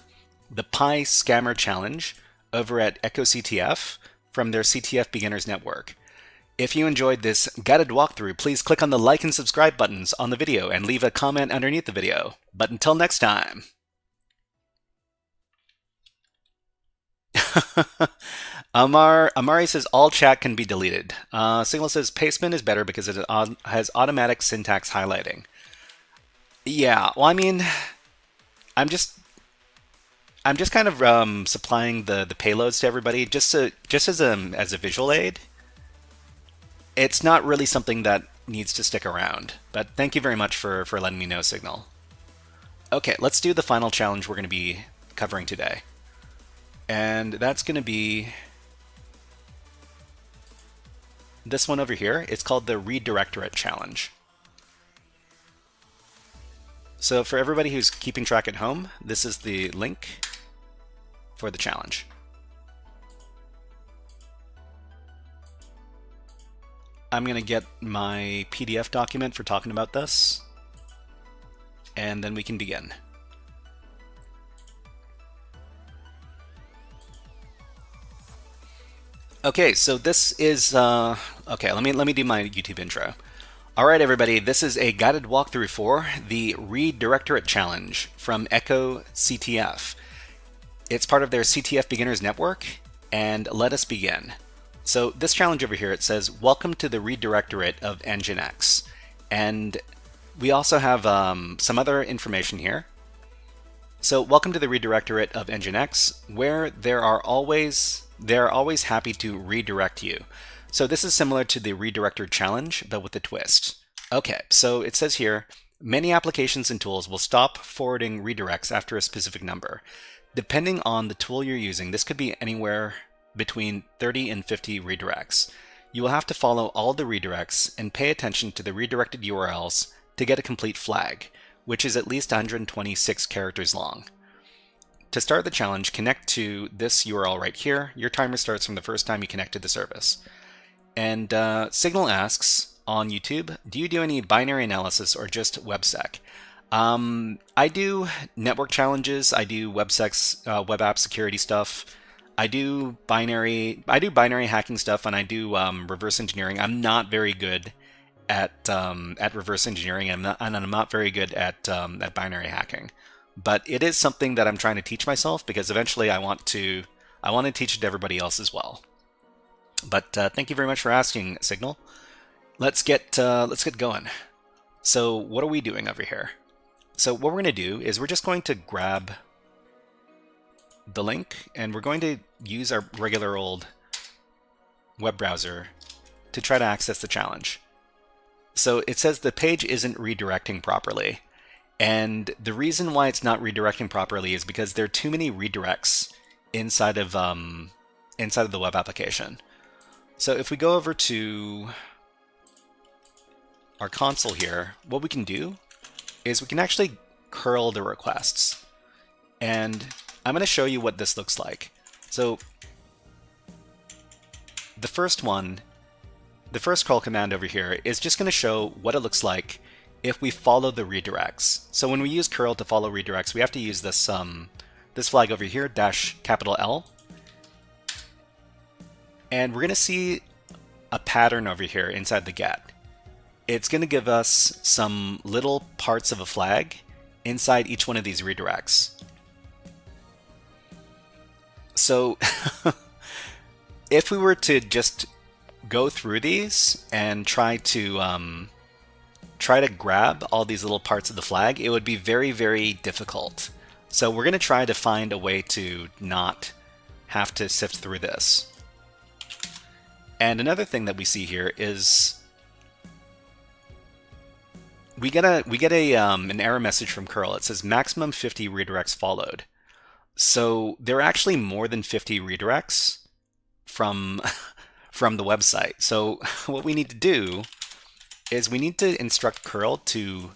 Speaker 3: the Pi Scammer Challenge over at echoCTF from their CTF Beginners Network. If you enjoyed this guided walkthrough, please click on the like and subscribe buttons on the video and leave a comment underneath the video. But until next time. Amari says all chat can be deleted. Signal says Pastebin is better because it has automatic syntax highlighting. Yeah, well, I mean, I'm just kind of supplying the payloads to everybody just as a visual aid. It's not really something that needs to stick around, but thank you very much for letting me know, Signal. Okay, let's do the final challenge we're going to be covering today. And that's going to be this one over here. It's called the Redirectorate Challenge. So for everybody who's keeping track at home, this is the link for the challenge. I'm going to get my PDF document for talking about this, and then we can begin. Okay, so this is okay. Let me do my YouTube intro. All right, everybody, this is a guided walkthrough for the Redirectorate Challenge from echoCTF. It's part of their CTF Beginners Network, and let us begin. So this challenge over here, it says, welcome to the Redirectorate of Nginx. And we also have some other information here. So welcome to the Redirectorate of Nginx, where they are always happy to redirect you. So this is similar to the Redirector Challenge, but with a twist. Okay, so it says here, many applications and tools will stop forwarding redirects after a specific number. Depending on the tool you're using, this could be anywhere between 30 and 50 redirects. You will have to follow all the redirects and pay attention to the redirected URLs to get a complete flag, which is at least 126 characters long. To start the challenge, connect to this URL right here. Your timer starts from the first time you connect to the service. And Signal asks on YouTube, do you do any binary analysis or just WebSec? I do network challenges, I do WebSec, web app security stuff. I do binary hacking stuff, and I do reverse engineering. I'm not very good at reverse engineering, and I'm not very good at binary hacking. But it is something that I'm trying to teach myself, because eventually I want to teach it to everybody else as well. But thank you very much for asking, Signal. Let's get going. So what are we doing over here? So what we're going to do is we're just going to grab the link, and we're going to use our regular old web browser to try to access the challenge. So it says the page isn't redirecting properly, and the reason why it's not redirecting properly is because there are too many redirects inside of the web application. So if we go over to our console here, what we can do is we can actually curl the requests. And I'm going to show you what this looks like. So the first one, the first curl command over here is just going to show what it looks like if we follow the redirects. So when we use curl to follow redirects, we have to use this this flag over here, -L. And we're going to see a pattern over here inside the get. It's going to give us some little parts of a flag inside each one of these redirects. So if we were to just go through these and try to grab all these little parts of the flag, it would be very, very difficult. So we're going to try to find a way to not have to sift through this. And another thing that we see here is we get an error message from curl. It says maximum 50 redirects followed. So there are actually more than 50 redirects from the website. So what we need to do is we need to instruct curl to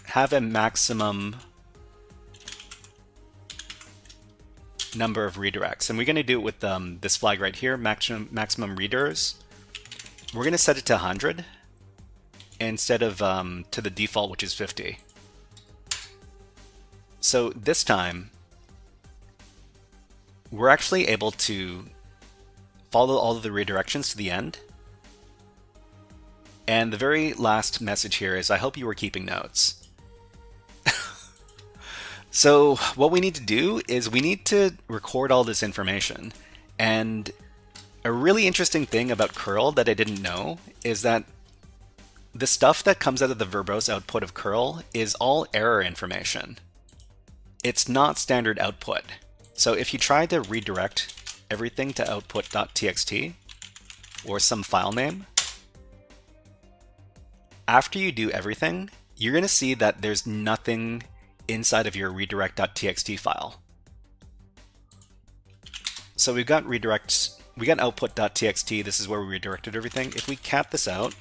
Speaker 3: have a maximum number of redirects. And we're going to do it with this flag right here, maximum readers. We're going to set it to 100 instead of to the default, which is 50. So this time, we're actually able to follow all of the redirections to the end. And the very last message here is, I hope you were keeping notes. So what we need to do is we need to record all this information. And a really interesting thing about curl that I didn't know is that the stuff that comes out of the verbose output of curl is all error information. It's not standard output. So if you try to redirect everything to output.txt or some file name, after you do everything, you're going to see that there's nothing inside of your redirect.txt file. So we've got output.txt. This is where we redirected everything. If we cat this out,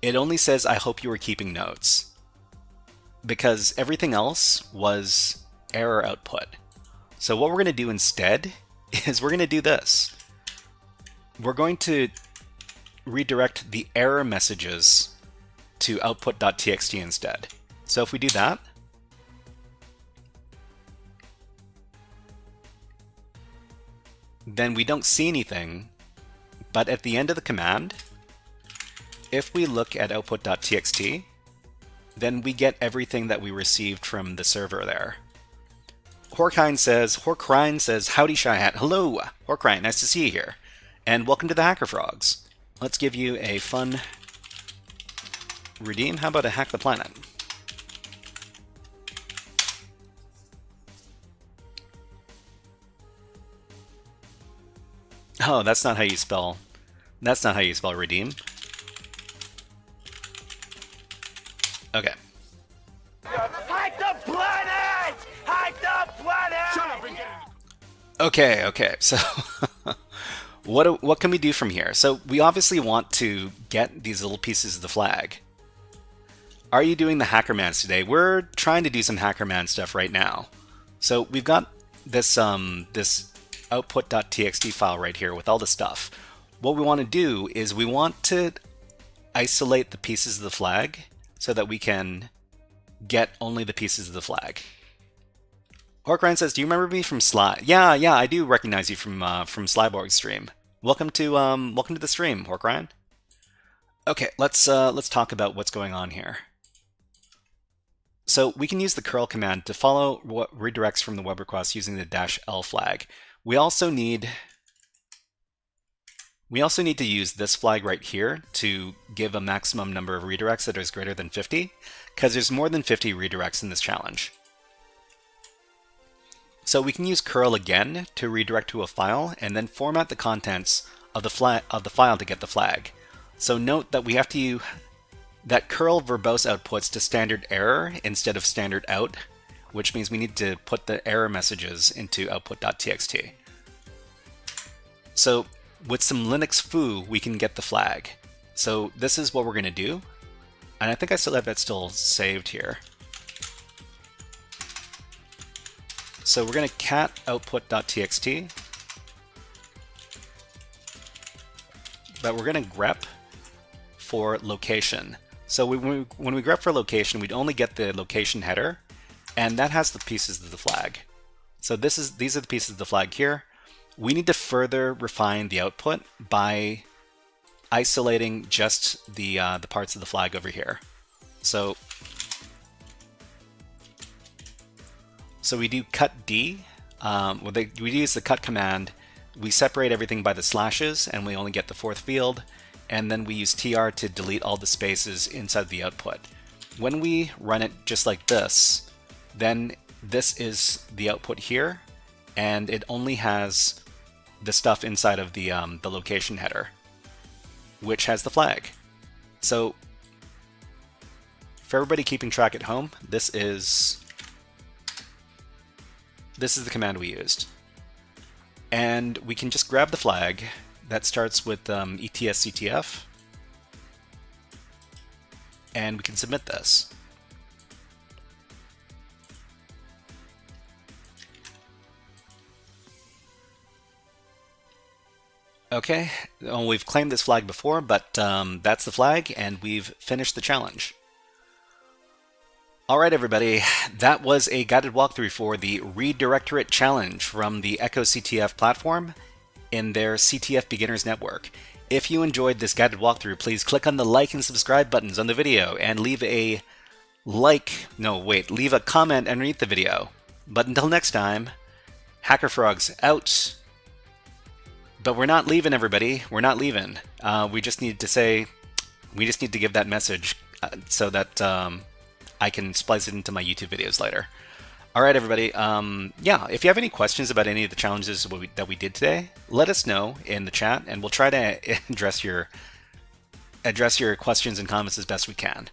Speaker 3: it only says, I hope you were keeping notes, because everything else was error output. So what we're going to do instead is we're going to do this. We're going to redirect the error messages to output.txt instead. So if we do that, then we don't see anything, but at the end of the command, if we look at output.txt, then we get everything that we received from the server there. Horkrine says, howdy Shyhat. Hello, Horkrine, nice to see you here. And welcome to the HackerFrogs. Let's give you a fun redeem. How about a hack the planet? Oh, that's not how you spell redeem. Okay.
Speaker 4: Hack the planet! Hack the planet! Shut up and get it!
Speaker 3: Okay, so what can we do from here? So we obviously want to get these little pieces of the flag. Are you doing the Hackermans today? We're trying to do some Hackerman stuff right now. So we've got this this output.txt file right here with all the stuff. What we want to do is we want to isolate the pieces of the flag so that we can get only the pieces of the flag. Horkrine says, do you remember me from Sly? Yeah, I do recognize you from Slyborg's stream. Welcome to the stream, Horkrine. Okay, let's talk about what's going on here. So we can use the curl command to follow what redirects from the web request using the -L flag. We also need to use this flag right here to give a maximum number of redirects that is greater than 50, because there's more than 50 redirects in this challenge. So we can use curl again to redirect to a file and then format the contents of the file to get the flag. So note that we have to that curl verbose outputs to standard error instead of standard out, which means we need to put the error messages into output.txt. So with some Linux foo, we can get the flag. So this is what we're going to do. And I think I still have that still saved here. So we're going to cat output.txt. But we're going to grep for location. So when we grep for location, we'd only get the location header, and that has the pieces of the flag. So these are the pieces of the flag here. We need to further refine the output by isolating just the parts of the flag over here. So we do cut D. We use the cut command. We separate everything by the slashes, and we only get the fourth field. And then we use tr to delete all the spaces inside the output. When we run it just like this, then this is the output here, and it only has the stuff inside of the location header, which has the flag. So for everybody keeping track at home, this is the command we used. And we can just grab the flag that starts with echoCTF, and we can submit this. Okay, well, we've claimed this flag before, but that's the flag, and we've finished the challenge. Alright everybody, that was a guided walkthrough for the Redirectorate Challenge from the echoCTF platform in their CTF Beginners Network. If you enjoyed this guided walkthrough, please click on the like and subscribe buttons on the video and leave a comment underneath the video. But until next time, HackerFrogs out. But we're not leaving, everybody. We're not leaving. We just need to give that message so that I can splice it into my YouTube videos later. All right, everybody. Yeah, if you have any questions about any of the challenges that we did today, let us know in the chat, and we'll try to address your questions and comments as best we can.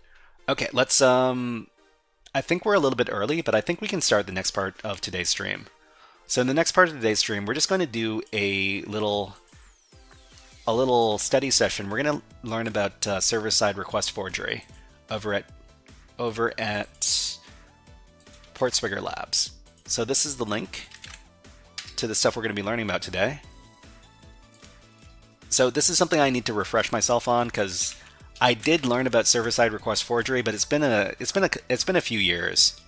Speaker 3: Okay, let's. I think we're a little bit early, but I think we can start the next part of today's stream. So in the next part of today's stream, we're just going to do a little study session. We're going to learn about server-side request forgery over at Portswigger Labs. So this is the link to the stuff we're going to be learning about today. So this is something I need to refresh myself on, because I did learn about server-side request forgery, but it's been a few years,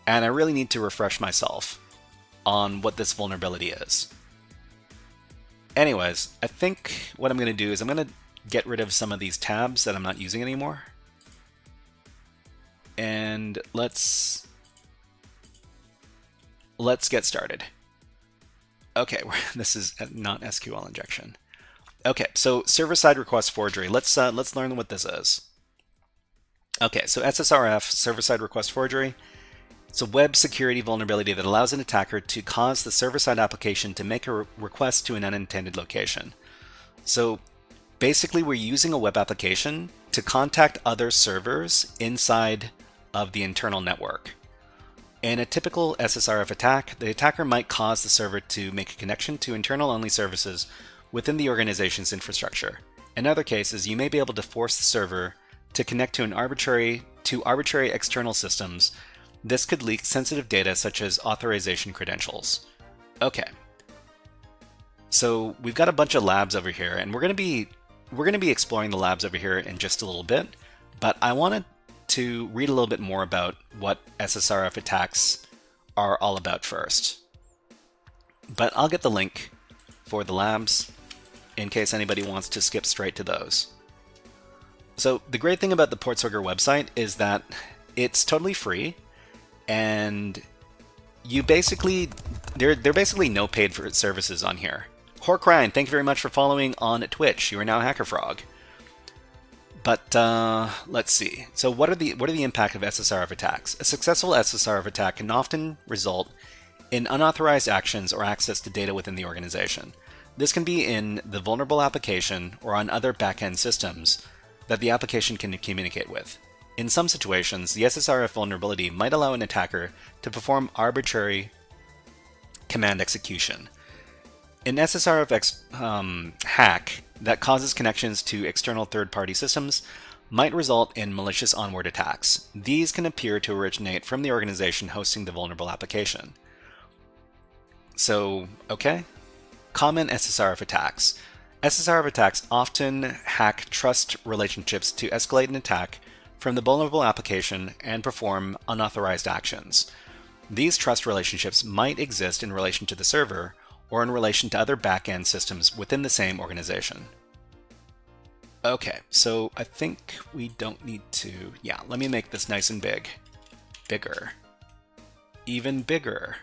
Speaker 3: and I really need to refresh myself on what this vulnerability is. Anyways, I think what I'm going to do is I'm going to get rid of some of these tabs that I'm not using anymore. And let's get started. Okay, this is not SQL injection. Okay, so server-side request forgery. Let's learn what this is. Okay, so SSRF, server-side request forgery. It's a web security vulnerability that allows an attacker to cause the server-side application to make a request to an unintended location. So basically, we're using a web application to contact other servers inside of the internal network. In a typical SSRF attack, the attacker might cause the server to make a connection to internal-only services within the organization's infrastructure. In other cases, you may be able to force the server to connect to arbitrary external systems. This could leak sensitive data such as authorization credentials. Okay. So we've got a bunch of labs over here, and we're going to be exploring the labs over here in just a little bit, but I wanted to read a little bit more about what SSRF attacks are all about first. But I'll get the link for the labs in case anybody wants to skip straight to those. So the great thing about the Portswigger website is that it's totally free, and you basically there are basically no paid for services on here. Horkrine, thank you very much for following on Twitch. You are now HackerFrog. But let's see. So what are the impact of SSRF attacks? A successful SSRF attack can often result in unauthorized actions or access to data within the organization. This can be in the vulnerable application or on other back-end systems that the application can communicate with. In some situations, the SSRF vulnerability might allow an attacker to perform arbitrary command execution. An SSRF hack that causes connections to external third-party systems might result in malicious onward attacks. These can appear to originate from the organization hosting the vulnerable application. So, okay. Common SSRF attacks. SSRF attacks often hack trust relationships to escalate an attack from the vulnerable application and perform unauthorized actions. These trust relationships might exist in relation to the server or in relation to other back-end systems within the same organization. Okay, so I think we don't need to... Yeah, let me make this nice and big. Bigger. Even bigger.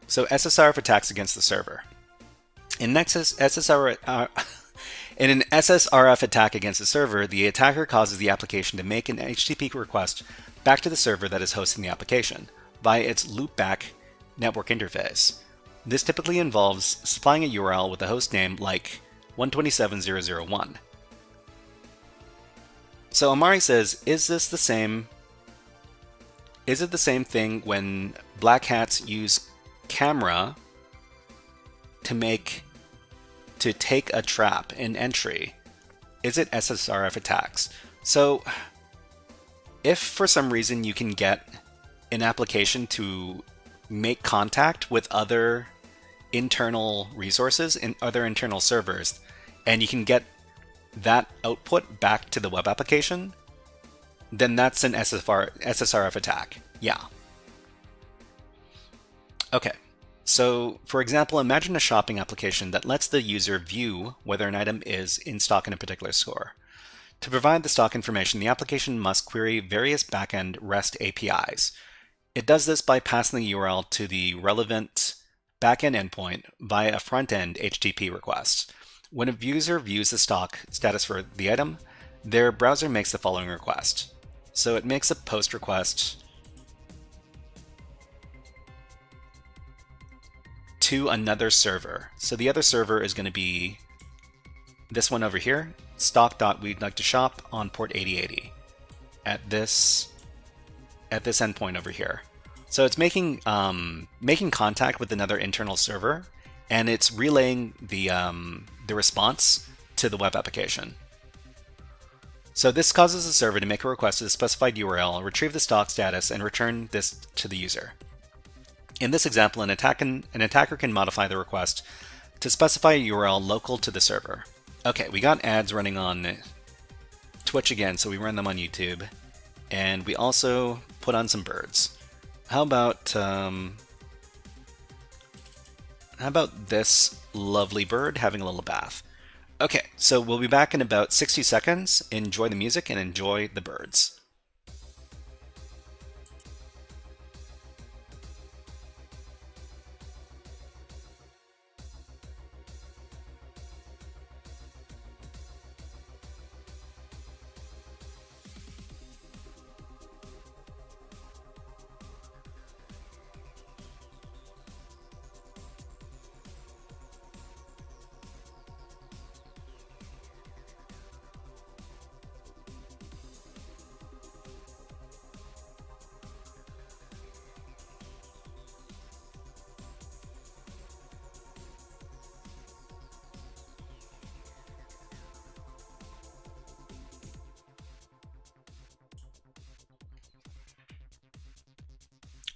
Speaker 3: So SSRF attacks against the server. In an SSRF attack against the server, the attacker causes the application to make an HTTP request back to the server that is hosting the application via its loopback network interface. This typically involves supplying a URL with a host name like 127.0.0.1. So Amari says, is it the same thing when black hats use camera to take a trap in entry? Is it SSRF attacks? So if for some reason you can get an application to make contact with other internal resources and other internal servers, and you can get that output back to the web application, then that's an SSRF attack. Yeah. Okay. So, for example, imagine a shopping application that lets the user view whether an item is in stock in a particular store. To provide the stock information, the application must query various backend REST APIs. It does this by passing the URL to the relevant backend endpoint via a front-end HTTP request. When a user views the stock status for the item, their browser makes the following request. So it makes a post request to another server. So the other server is going to be this one over here, stock.we'dliketoshop on port 8080 at this endpoint over here. So it's making contact with another internal server, and it's relaying the response to the web application. So this causes the server to make a request to the specified URL, retrieve the stock status, and return this to the user. In this example, an attacker can modify the request to specify a URL local to the server. Okay, we got ads running on Twitch again, so we run them on YouTube. And we also put on some birds. How about this lovely bird having a little bath? Okay, so we'll be back in about 60 seconds. Enjoy the music and enjoy the birds.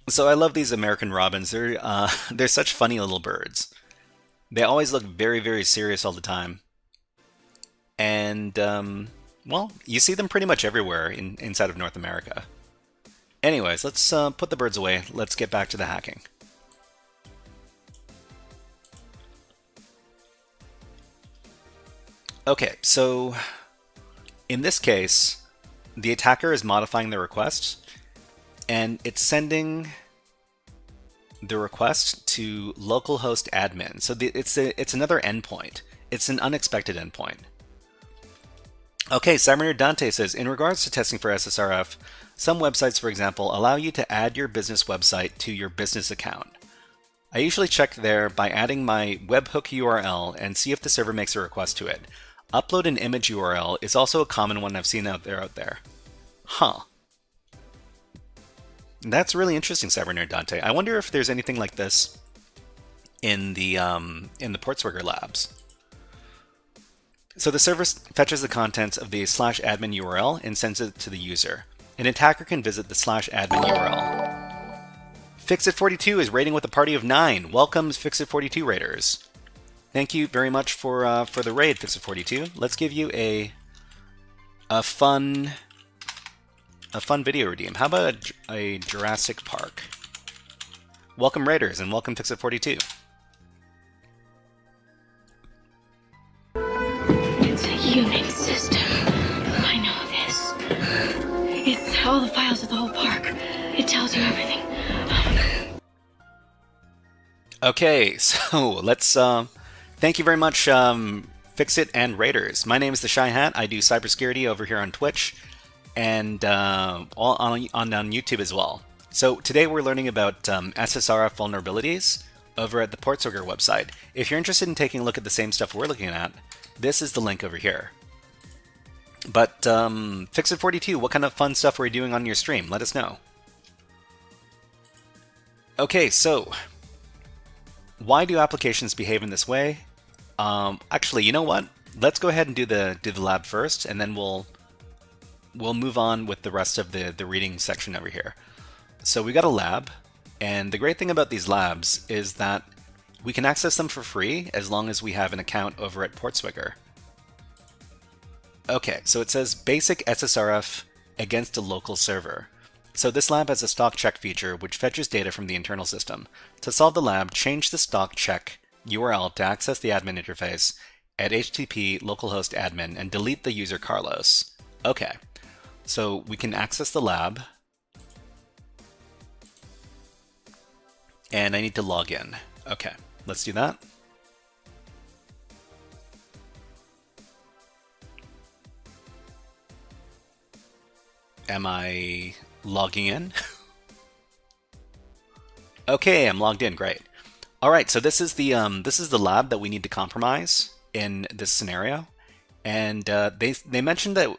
Speaker 3: So I love these American robins. They're such funny little birds. They always look very, very serious all the time. And, well, you see them pretty much everywhere inside of North America. Anyways, let's put the birds away. Let's get back to the hacking. Okay, so in this case, the attacker is modifying the request, and it's sending the request to localhost admin. So it's another endpoint. It's an unexpected endpoint. Okay, Cyberneer Dante says, in regards to testing for SSRF, some websites, for example, allow you to add your business website to your business account. I usually check there by adding my webhook URL and see if the server makes a request to it. Upload an image URL is also a common one I've seen out there. Huh. That's really interesting, Cyberneer Dante. I wonder if there's anything like this in the Portswigger labs. So the server fetches the contents of the /admin URL and sends it to the user. An attacker can visit the /admin URL. Fixit42 is raiding with a party of 9. Welcome, Fixit42 raiders. Thank you very much for the raid, Fixit42. Let's give you a fun video redeem. How about a Jurassic Park? Welcome raiders and welcome Fixit42.
Speaker 5: It's a unit system. I know this. It's all the files of the whole park. It tells you everything.
Speaker 3: Okay, so let's thank you very much, Fixit and raiders. My name is the Shy Hat. I do cybersecurity over here on Twitch and on YouTube as well. So today we're learning about SSRF vulnerabilities over at the Portswigger website. If you're interested in taking a look at the same stuff we're looking at, this is the link over here. But Fixit42, what kind of fun stuff are you doing on your stream? Let us know. Okay, so why do applications behave in this way? Actually, you know what? Let's go ahead and do the lab first, and then we'll move on with the rest of the reading section over here. So we got a lab, and the great thing about these labs is that we can access them for free as long as we have an account over at Portswigger. Okay, so it says basic SSRF against a local server. So this lab has a stock check feature which fetches data from the internal system. To solve the lab, change the stock check URL to access the admin interface at http localhost admin and delete the user Carlos. Okay, so we can access the lab. And I need to log in. Okay, let's do that. Am I logging in? Okay, I'm logged in. Great. All right, so this is the lab that we need to compromise in this scenario, and they mentioned that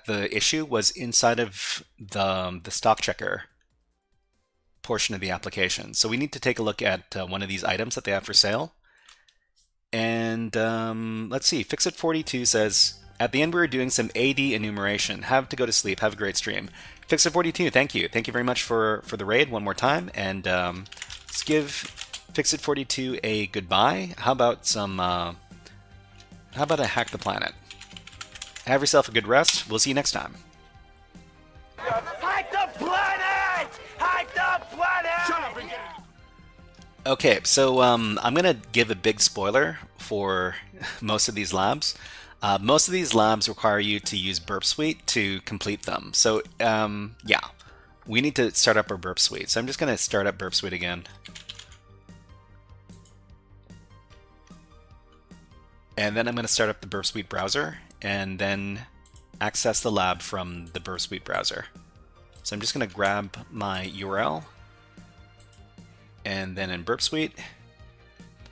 Speaker 3: the issue was inside of the stock checker portion of the application. So we need to take a look at one of these items that they have for sale. And let's see, Fixit42 says, at the end we were doing some AD enumeration. Have to go to sleep. Have a great stream. Fixit42, thank you. Thank you very much for the raid one more time. And let's give Fixit42 a goodbye. How about a hack the planet? Have yourself a good rest. We'll see you next time.
Speaker 4: Hack the planet! Hack the planet! Shut up and get it.
Speaker 3: Okay, so I'm going to give a big spoiler for most of these labs. Most of these labs require you to use Burp Suite to complete them. So yeah, we need to start up our Burp Suite. So I'm just going to start up Burp Suite again. And then I'm going to start up the Burp Suite browser and then access the lab from the Burp Suite browser. So I'm just going to grab my URL and then in Burp Suite,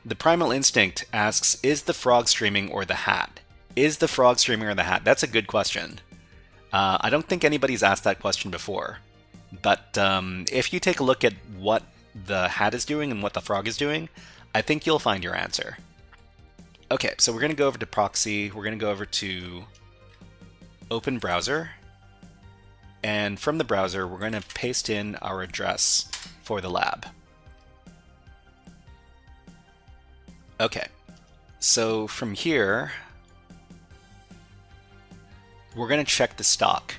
Speaker 3: the Primal Instinct asks, is the frog streaming or the hat? Is the frog streaming or the hat? That's a good question. I don't think anybody's asked that question before. But if you take a look at what the hat is doing and what the frog is doing, I think you'll find your answer. Okay, so we're going to go over to proxy. We're going to go over to open browser. And from the browser, we're going to paste in our address for the lab. Okay, so from here, we're going to check the stock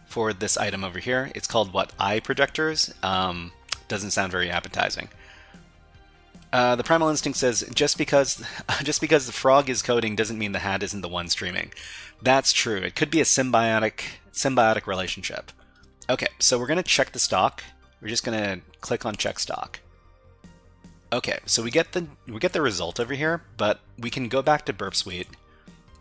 Speaker 3: for this item over here. It's called what? Eye projectors? Doesn't sound very appetizing. The Primal Instinct says, just because the frog is coding doesn't mean the hat isn't the one streaming. That's true. It could be a symbiotic relationship. Okay, so we're going to check the stock. We're just going to click on check stock. Okay, so we get the result over here, but we can go back to Burp Suite,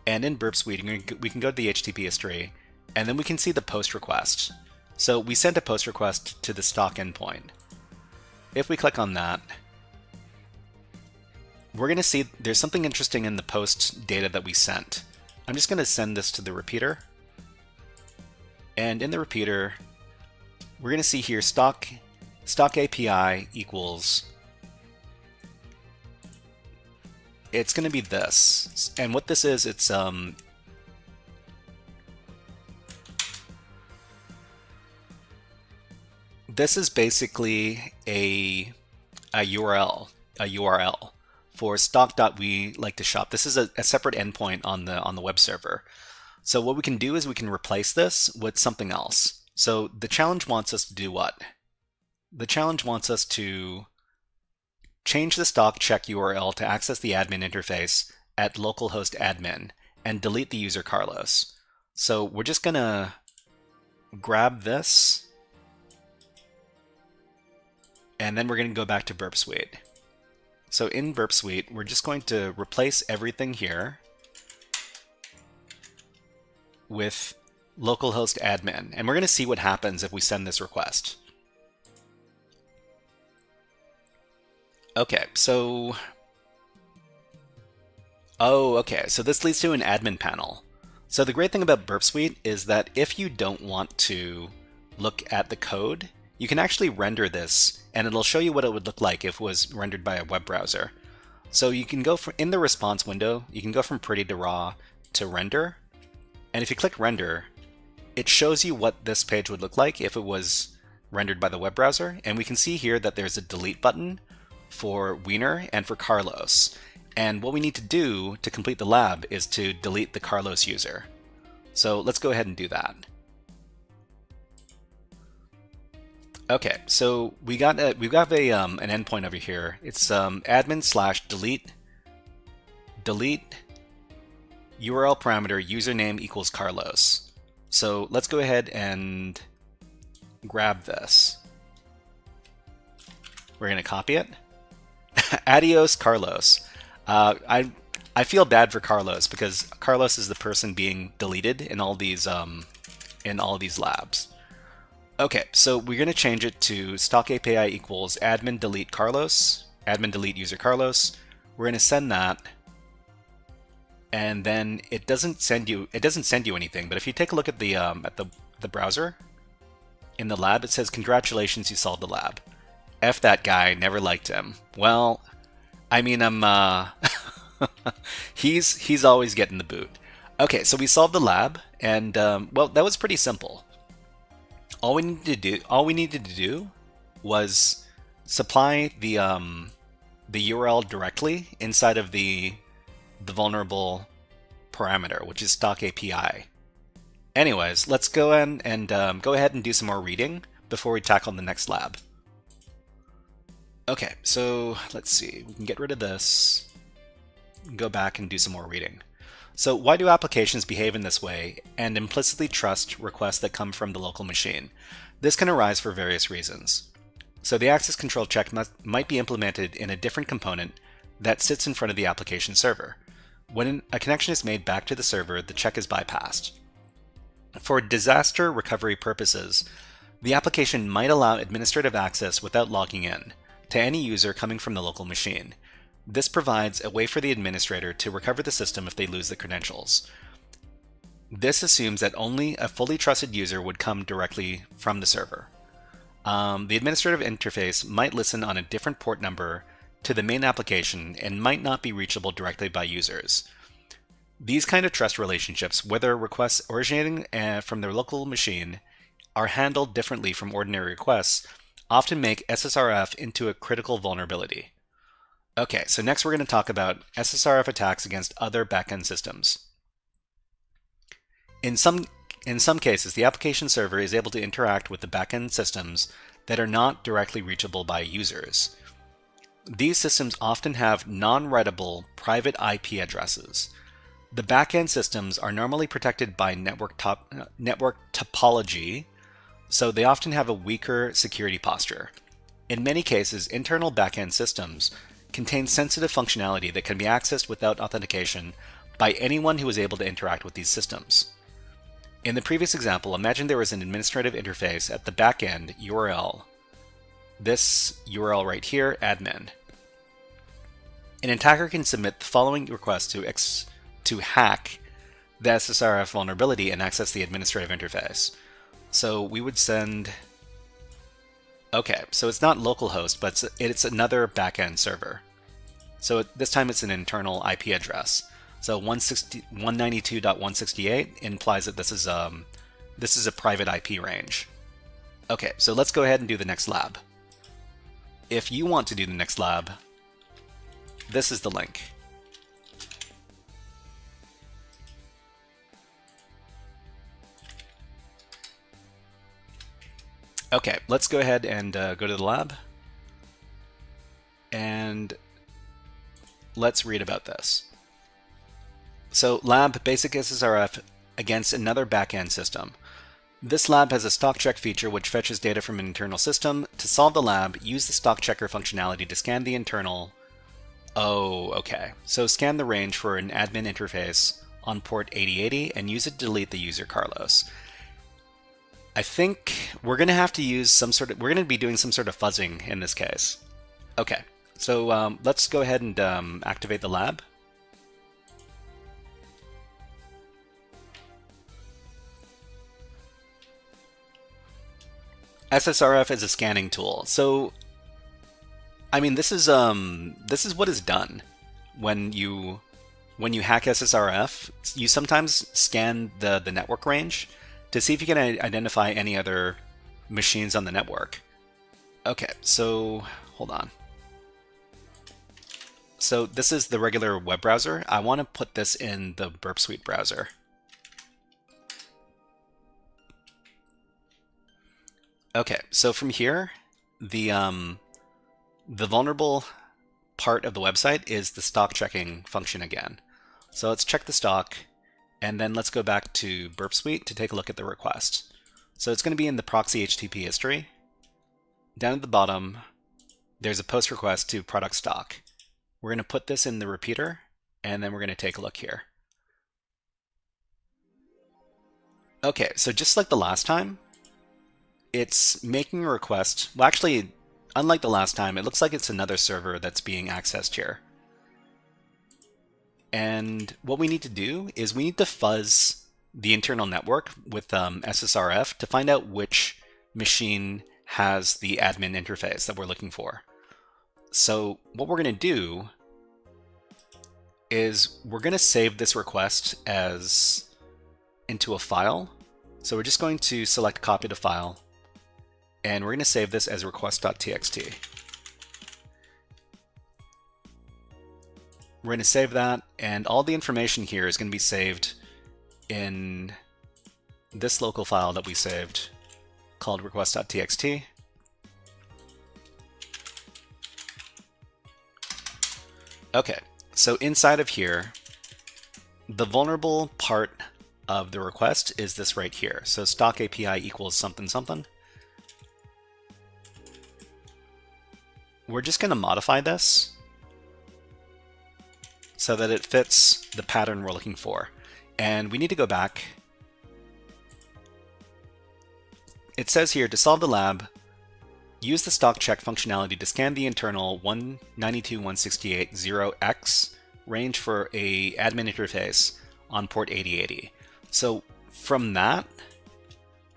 Speaker 3: and in Burp Suite we can go to the HTTP history, and then we can see the post request. So we sent a post request to the stock endpoint. If we click on that, we're going to see there's something interesting in the post data that we sent. I'm just going to send this to the repeater. And in the repeater, we're going to see here stock stock API equals, it's going to be this. And what this is, it's this is basically a URL for stock.we-like-to-shop. This is a separate endpoint on the web server. So what we can do is we can replace this with something else. So the challenge wants us to do what? The challenge wants us to change the stock check URL to access the admin interface at localhost admin and delete the user Carlos. So we're just gonna grab this, and then we're going to go back to Burp Suite. So in Burp Suite, we're just going to replace everything here with localhost admin. And we're going to see what happens if we send this request. Okay, so... oh, okay, so this leads to an admin panel. So the great thing about Burp Suite is that if you don't want to look at the code, you can actually render this, and it'll show you what it would look like if it was rendered by a web browser. So you can go in the response window, you can go from pretty to raw to render, and if you click render, it shows you what this page would look like if it was rendered by the web browser, and we can see here that there's a delete button for Wiener and for Carlos. And what we need to do to complete the lab is to delete the Carlos user. So let's go ahead and do that. Okay, so we've got an endpoint over here. It's admin/delete URL parameter username equals Carlos. So let's go ahead and grab this. We're going to copy it. Adios, Carlos. I feel bad for Carlos because Carlos is the person being deleted in all these labs. Okay, so we're going to change it to stock API equals admin delete Carlos, admin delete user Carlos. We're going to send that, and then it doesn't send you anything. But if you take a look at the browser in the lab, it says congratulations, you solved the lab. F that guy, never liked him. Well, I mean, he's always getting the boot. Okay, so we solved the lab, and well, that was pretty simple. All we needed to do was supply the URL directly inside of the vulnerable parameter, which is stock API. Anyways, let's go in and go ahead and do some more reading before we tackle the next lab. Okay, so let's see. We can get rid of this, go back and do some more reading. So why do applications behave in this way and implicitly trust requests that come from the local machine? This can arise for various reasons. So the access control check might be implemented in a different component that sits in front of the application server. When a connection is made back to the server, the check is bypassed. For disaster recovery purposes, the application might allow administrative access without logging in to any user coming from the local machine. This provides a way for the administrator to recover the system if they lose the credentials. This assumes that only a fully trusted user would come directly from the server. The administrative interface might listen on a different port number to the main application and might not be reachable directly by users. These kind of trust relationships, whether requests originating from their local machine, are handled differently from ordinary requests, often make SSRF into a critical vulnerability. Okay, so next we're going to talk about SSRF attacks against other backend systems. In some cases, the application server is able to interact with the backend systems that are not directly reachable by users. These systems often have non-writable private IP addresses. The backend systems are normally protected by network topology, so they often have a weaker security posture. In many cases, internal backend systems contain sensitive functionality that can be accessed without authentication by anyone who is able to interact with these systems. In the previous example, imagine there was an administrative interface at the backend URL. This URL right here, admin. An attacker can submit the following request to hack the SSRF vulnerability and access the administrative interface. So we would send Okay, so it's not localhost, but it's another backend server. So this time it's an internal IP address. So 192.168 implies that this is a private IP range. Okay, so let's go ahead and do the next lab. If you want to do the next lab, this is the link. Okay, let's go ahead and go to the lab. And let's read about this. So lab basic SSRF against another backend system. This lab has a stock check feature which fetches data from an internal system. To solve the lab, use the stock checker functionality to scan the internal. Oh, okay. So scan the range for an admin interface on port 8080 and use it to delete the user Carlos. I think we're going to have to use we're going to be doing some sort of fuzzing in this case. Okay, so let's go ahead and activate the lab. SSRF is a scanning tool. So, I mean, this is what is done when you hack SSRF. You sometimes scan the network range to see if you can identify any other machines on the network. Okay, so hold on. So this is the regular web browser. I want to put this in the Burp Suite browser. Okay, so from here, the vulnerable part of the website is the stock checking function again. So let's check the stock, and then let's go back to Burp Suite to take a look at the request. So it's going to be in the proxy HTTP history. Down at the bottom, there's a post request to product stock. We're going to put this in the repeater, and then we're going to take a look here. Okay, so just like the last time, it's making a request. Well, actually, unlike the last time, it looks like it's another server that's being accessed here. And what we need to do is we need to fuzz the internal network with SSRF to find out which machine has the admin interface that we're looking for. So what we're going to do is we're going to save this request as into a file. So we're just going to select copy to file, and we're going to save this as request.txt. We're going to save that, and all the information here is going to be saved in this local file that we saved called request.txt. Okay, so inside of here, the vulnerable part of the request is this right here. So stock API equals something something. We're just going to modify this so that it fits the pattern we're looking for. And we need to go back. It says here, to solve the lab, use the stock check functionality to scan the internal 192.168.0x range for a admin interface on port 8080. So from that,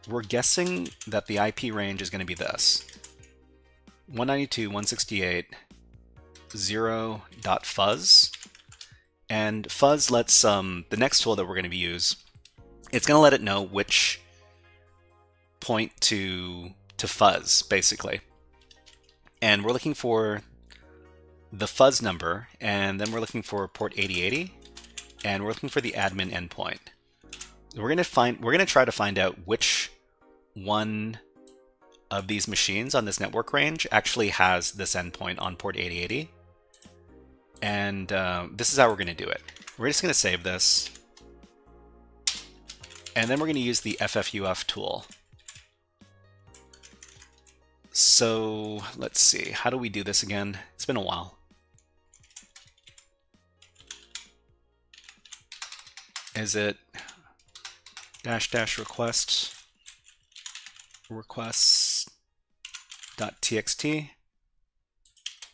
Speaker 3: we're guessing that the IP range is going to be this. 192.168.0.fuzz. And fuzz lets the next tool that we're going to use, it's going to let it know which point to fuzz, basically. And we're looking for the fuzz number, and then we're looking for port 8080, and we're looking for the admin endpoint. We're going to try to find out which one of these machines on this network range actually has this endpoint on port 8080. And this is how we're going to do it. We're just going to save this. And then we're going to use the FFUF tool. So let's see, how do we do this again? It's been a while. Is it --request requests.txt,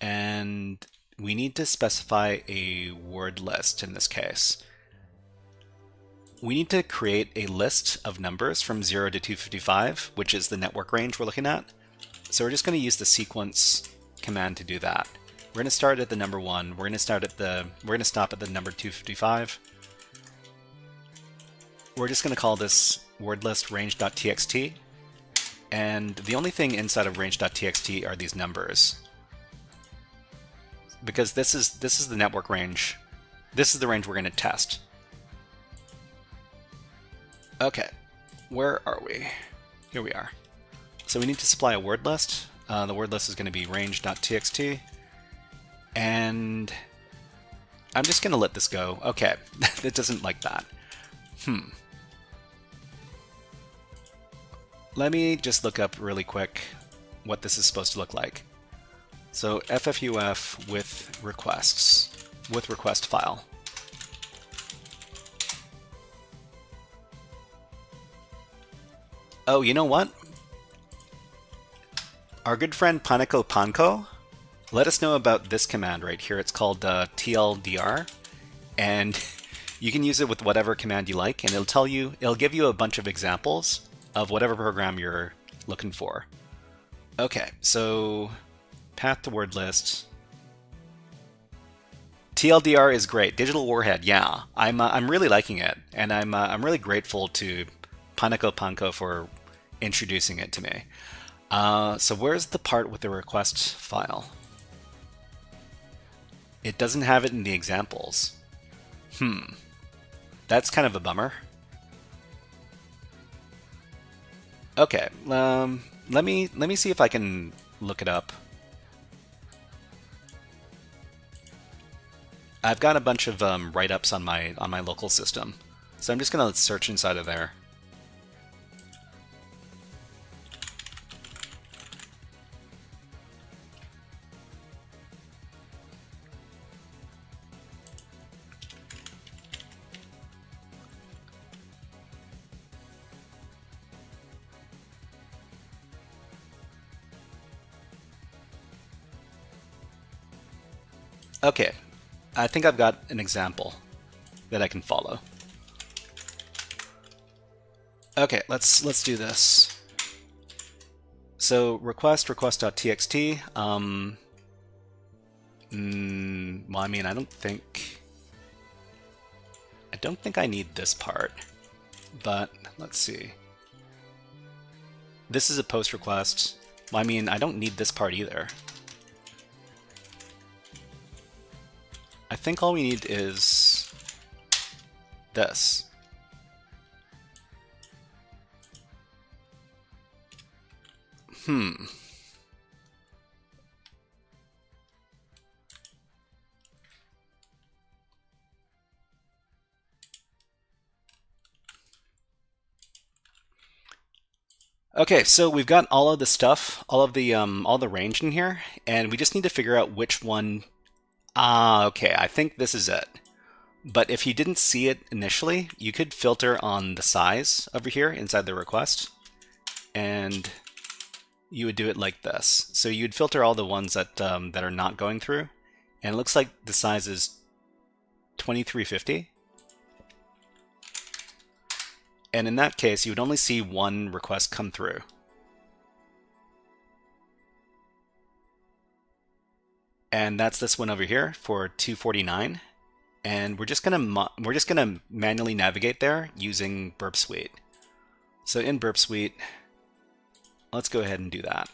Speaker 3: and we need to specify a word list in this case. We need to create a list of numbers from 0 to 255, which is the network range we're looking at. So we're just going to use the sequence command to do that. We're going to start at the number 1. We're going to stop at the number 255. We're just going to call this word list range.txt. And the only thing inside of range.txt are these numbers. Because this is the network range. This is the range we're going to test. Okay, where are we? Here we are. So we need to supply a word list. The word list is going to be range.txt. And I'm just going to let this go. Okay, it doesn't like that. Let me just look up really quick what this is supposed to look like. So FFUF with requests, with request file. Oh, you know what? Our good friend Paniko Panko let us know about this command right here. It's called TLDR, and you can use it with whatever command you like, and it'll give you a bunch of examples of whatever program you're looking for. Okay, so path to word list. TLDR is great. Digital Warhead, yeah. I'm really liking it, and I'm really grateful to Paniko Panko for introducing it to me. So where's the part with the request file? It doesn't have it in the examples. That's kind of a bummer. Okay, let me see if I can look it up. I've got a bunch of write-ups on my local system, so I'm just gonna search inside of there. Okay, I think I've got an example that I can follow. Okay, let's do this. So request.txt. Well, I mean, I don't think I need this part, but let's see. This is a post request. Well, I mean, I don't need this part either. I think all we need is this. Okay, so we've got all of the stuff, all the range in here, and we just need to figure out which one. Okay, I think this is it. But if you didn't see it initially, you could filter on the size over here inside the request, and you would do it like this. So you'd filter all the ones that that are not going through, and it looks like the size is 2350. And in that case, you would only see one request come through. And that's this one over here for 249, and we're just gonna manually navigate there using Burp Suite. So in Burp Suite, let's go ahead and do that.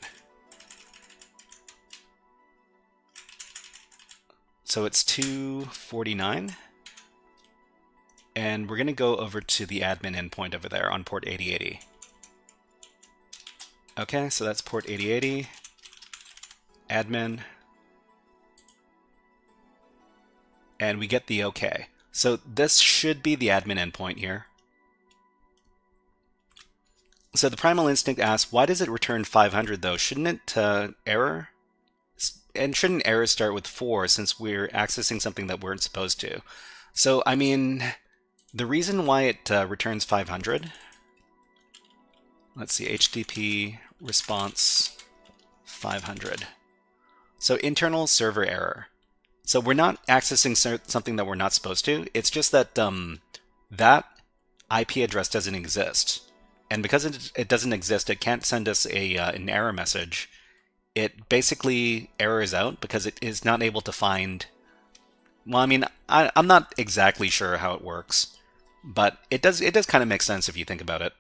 Speaker 3: So it's 249, and we're gonna go over to the admin endpoint over there on port 8080. Okay, so that's port 8080, admin. And we get the OK. So this should be the admin endpoint here. So the primal instinct asks, why does it return 500 though? Shouldn't it error? And shouldn't error start with 4 since we're accessing something that weren't supposed to? So, I mean, the reason why it returns 500, let's see, HTTP response 500. So internal server error. So we're not accessing something that we're not supposed to. It's just that that IP address doesn't exist. And because it doesn't exist, it can't send us an error message it basically errors out because it is not able to find... Well, I mean, I'm not exactly sure how it works, but it does kind of make sense if you think about it.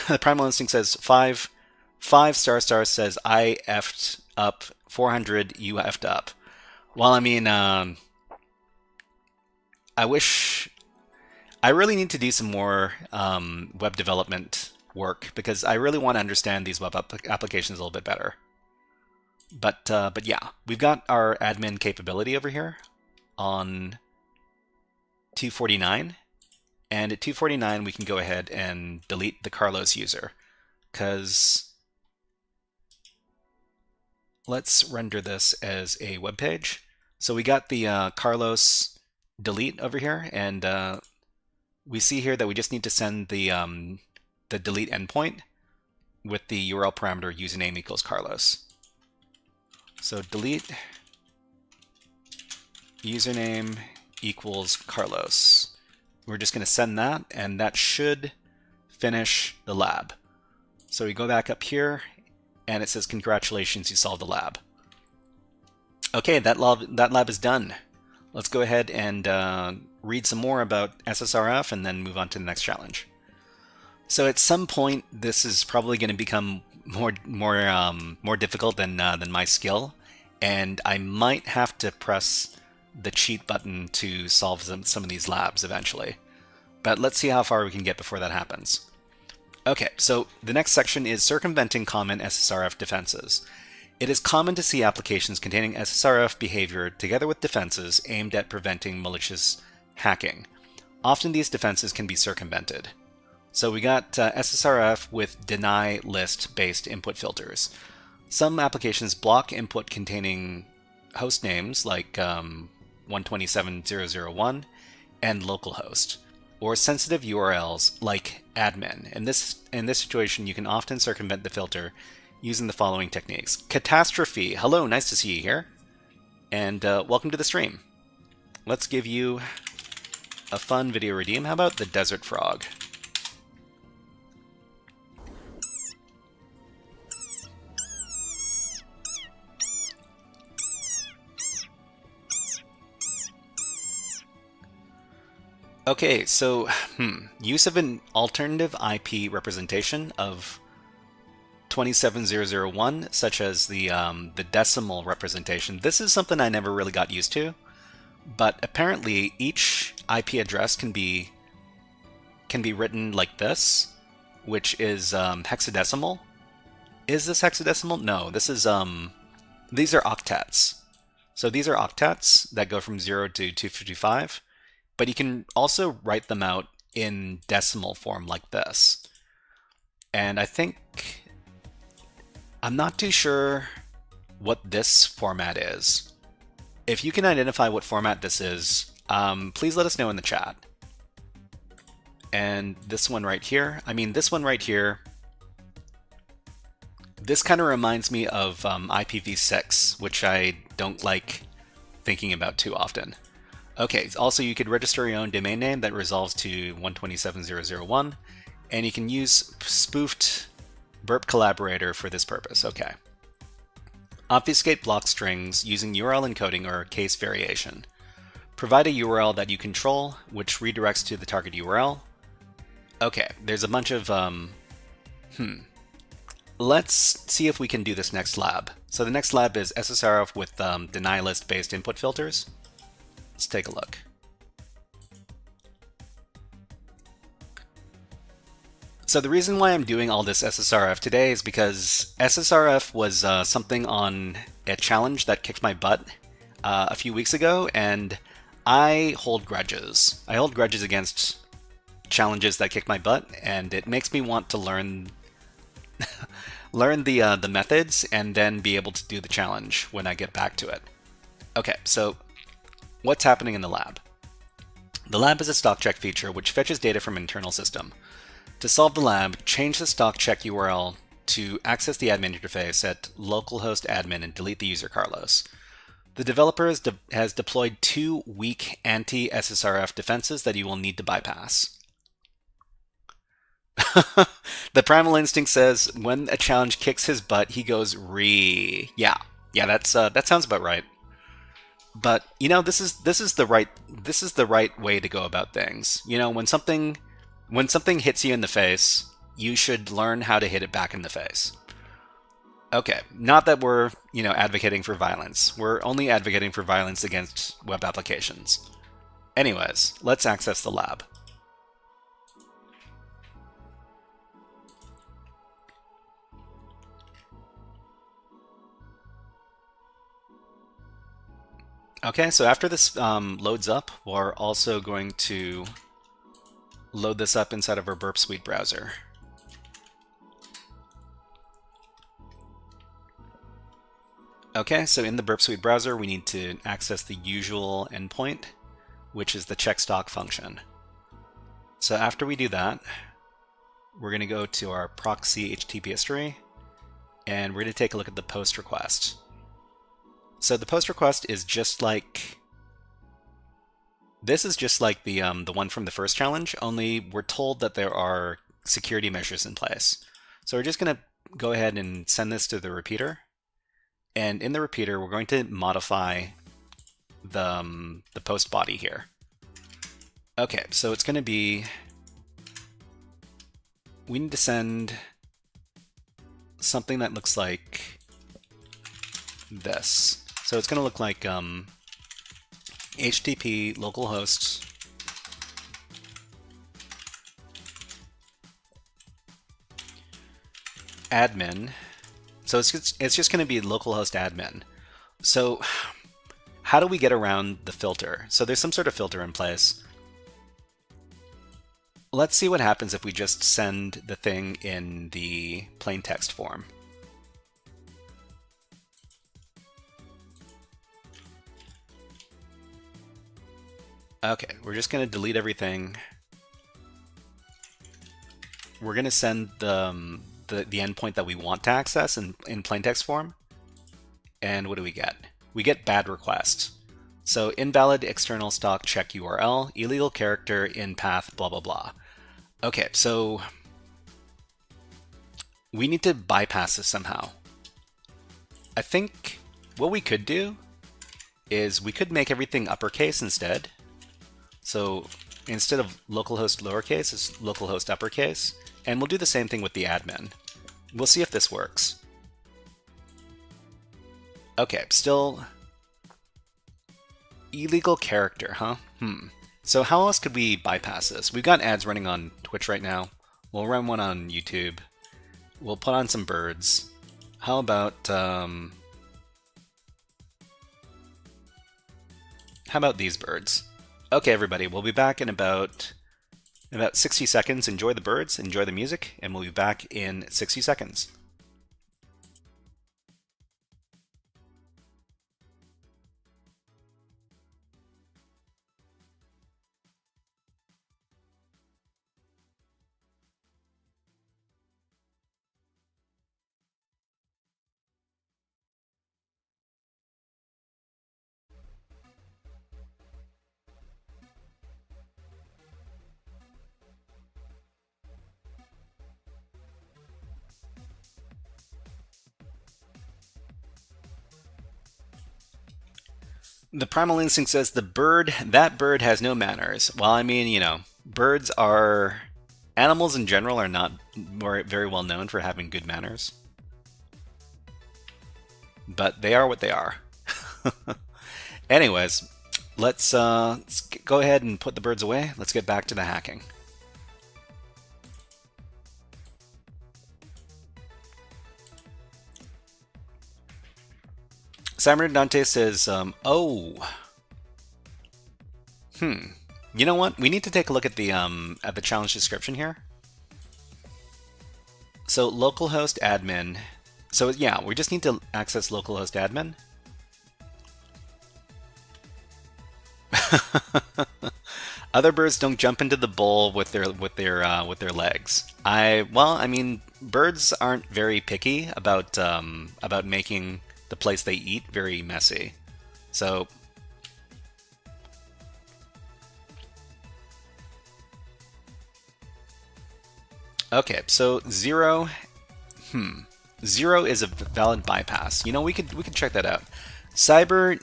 Speaker 3: The primal instinct says 5 says I effed up 400, you effed up. Well, I mean, I really need to do some more web development work because I really want to understand these web applications a little bit better. But yeah, we've got our admin capability over here on 249. And at 249, we can go ahead and delete the Carlos user, because let's render this as a web page. So we got the Carlos delete over here, and we see here that we just need to send the delete endpoint with the URL parameter username equals Carlos. So delete username equals Carlos. We're just going to send that, and that should finish the lab. So we go back up here, and it says, congratulations, you solved the lab. Okay, that lab is done. Let's go ahead and read some more about SSRF and then move on to the next challenge. So at some point, this is probably going to become more difficult than my skill, and I might have to press the cheat button to solve some of these labs eventually. But let's see how far we can get before that happens. Okay, so the next section is circumventing common SSRF defenses. It is common to see applications containing SSRF behavior together with defenses aimed at preventing malicious hacking. Often these defenses can be circumvented. So we got SSRF with deny list based input filters. Some applications block input containing host names like 127.0.0.1 and localhost, or sensitive URLs like admin. In this situation, you can often circumvent the filter using the following techniques. Catastrophe. Hello, nice to see you here, and welcome to the stream. Let's give you a fun video redeem. How about the desert frog? Okay, so use of an alternative IP representation of 27.0.0.1, such as the decimal representation. This is something I never really got used to, but apparently each IP address can be written like this, which is hexadecimal. Is this hexadecimal? No, this is these are octets. So these are octets that go from 0 to 255. But you can also write them out in decimal form like this. And I think, I'm not too sure what this format is. If you can identify what format this is, please let us know in the chat. And this one right here, this one right here, this kind of reminds me of IPv6, which I don't like thinking about too often. Okay, also you could register your own domain name that resolves to 127.0.0.1, and you can use spoofed burp collaborator for this purpose. Okay. Obfuscate block strings using URL encoding or case variation. Provide a URL that you control, which redirects to the target URL. Okay, there's a bunch of, Let's see if we can do this next lab. So the next lab is SSRF with deny list based input filters. Let's take a look. So the reason why I'm doing all this SSRF today is because SSRF was something on a challenge that kicked my butt a few weeks ago, and I hold grudges. I hold grudges against challenges that kick my butt, and it makes me want to learn the methods and then be able to do the challenge when I get back to it. Okay, so what's happening in the lab? The lab is a stock check feature which fetches data from an internal system. To solve the lab, change the stock check URL to access the admin interface at localhost admin and delete the user Carlos. The developer has deployed 2 weak anti-SSRF defenses that you will need to bypass. The primal instinct says when a challenge kicks his butt, he goes re. Yeah, that sounds about right. But you know, this is the right way to go about things. You know, when something hits you in the face, you should learn how to hit it back in the face. Okay, not that we're, advocating for violence. We're only advocating for violence against web applications. Anyways, let's access the lab. Okay, so after this loads up, we're also going to load this up inside of our Burp Suite browser. Okay, so in the Burp Suite browser, we need to access the usual endpoint, which is the checkstock function. So after we do that, we're going to go to our proxy HTTP history, and we're going to take a look at the post request. So the post request is just like, this is just like the one from the first challenge, only we're told that there are security measures in place. So we're just going to go ahead and send this to the repeater. And in the repeater, we're going to modify the post body here. Okay, so it's going to be, we need to send something that looks like this. So it's going to look like HTTP localhost admin. So it's just going to be localhost admin. So how do we get around the filter? So there's some sort of filter in place. Let's see what happens if we just send the thing in the plain text form. Okay, we're just going to delete everything. We're going to send the endpoint that we want to access in plain text form. And what do we get? We get bad request. So invalid external stock check URL, illegal character in path, blah, blah, blah. Okay, so we need to bypass this somehow. I think what we could do is we could make everything uppercase instead. So instead of localhost lowercase, it's localhost uppercase. And we'll do the same thing with the admin. We'll see if this works. Okay, still illegal character, huh? So how else could we bypass this? We've got ads running on Twitch right now. We'll run one on YouTube. We'll put on some birds. How about these birds? Okay, everybody, we'll be back in about 60 seconds. Enjoy the birds, enjoy the music, and we'll be back in 60 seconds. The primal instinct says that bird has no manners. Well, I mean, birds animals in general are not very well known for having good manners. But they are what they are. Anyways, let's go ahead and put the birds away. Let's get back to the hacking. Simon Dante says, you know what? We need to take a look at the challenge description here. So localhost admin. So yeah, we just need to access localhost admin. Other birds don't jump into the bowl with their legs. I mean, birds aren't very picky about making the place they eat very messy. So Okay, so 0, 0 is a valid bypass. You know, we could check that out. Cyber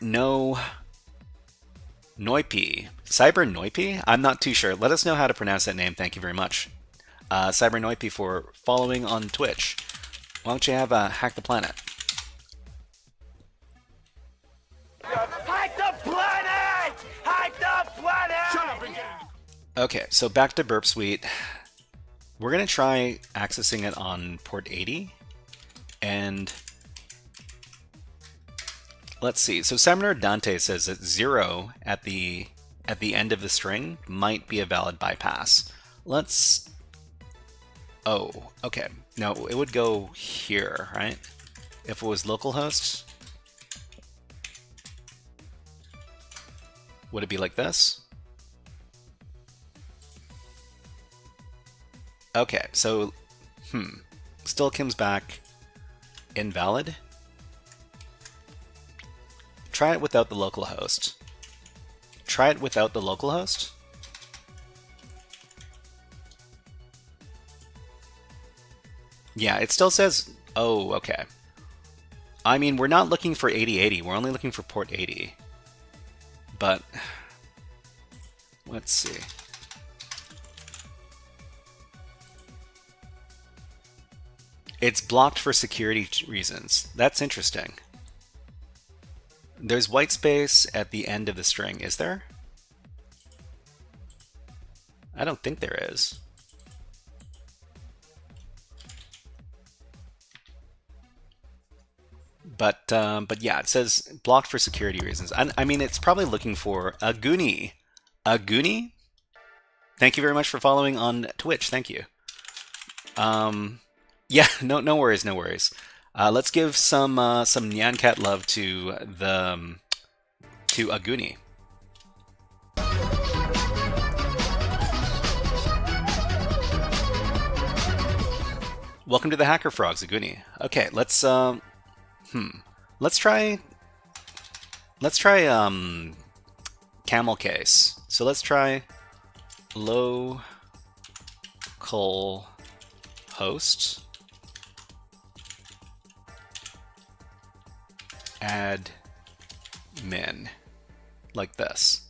Speaker 3: Noipi? I'm not too sure. Let us know how to pronounce that name. Thank you very much. Cyber Noipi for following on Twitch. Why don't you have Hack the Planet?
Speaker 4: Hack the planet! Hack the planet! Shut up and get it!
Speaker 3: Okay, so back to Burp Suite. We're going to try accessing it on port 80. And let's see. So Summoner Dante says that 0 at the end of the string might be a valid bypass. Let's... Oh, okay. No, it would go here, right? If it was localhost, would it be like this? Okay, so, still comes back invalid. Try it without the localhost. Try it without the localhost. Yeah, it still says, oh, okay. I mean, we're not looking for 8080, we're only looking for port 80. But, let's see. It's blocked for security reasons. That's interesting. There's white space at the end of the string, is there? I don't think there is. But yeah, it says blocked for security reasons. I mean, it's probably looking for a Goonie. A Goonie? Thank you very much for following on Twitch. Thank you. Yeah, no worries, no worries. Let's give some Nyan Cat love to a Goonie. Welcome to the HackerFrogs, a Goonie. Okay, let's try camel case. So let's try local host admin like this.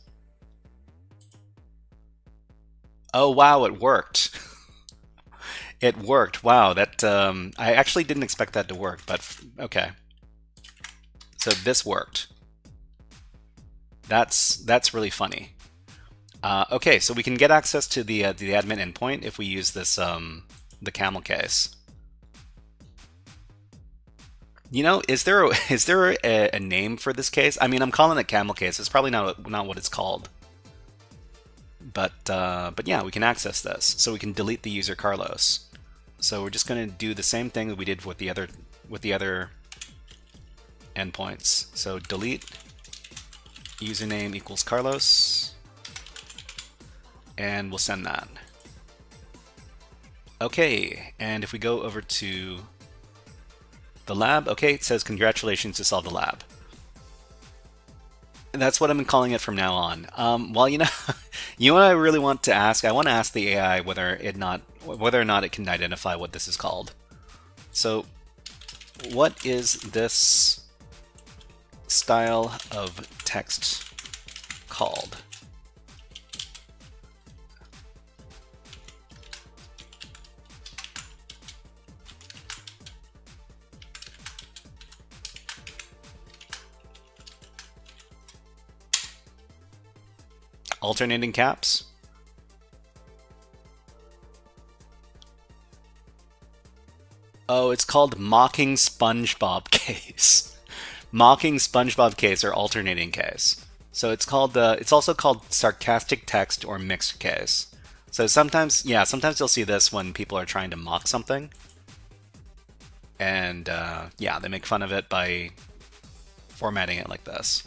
Speaker 3: Oh wow, it worked. It worked. Wow, that I actually didn't expect that to work, but okay. So this worked. That's really funny. Okay, so we can get access to the admin endpoint if we use this the camel case. You know, is there a name for this case? I mean, I'm calling it camel case. It's probably not what it's called. But yeah, we can access this. So we can delete the user Carlos. So we're just going to do the same thing that we did with the other endpoints. So delete username equals Carlos, and we'll send that. Okay, and if we go over to the lab, okay, it says congratulations to solve the lab. And that's what I'm calling it from now on. Well, you know, what I really want to ask? I want to ask the AI whether or not it can identify what this is called. So, what is this style of text called? Alternating caps? Oh, it's called mocking SpongeBob case. Mocking SpongeBob case or alternating case. So it's called it's also called sarcastic text or mixed case. So sometimes you'll see this when people are trying to mock something. And yeah, they make fun of it by formatting it like this.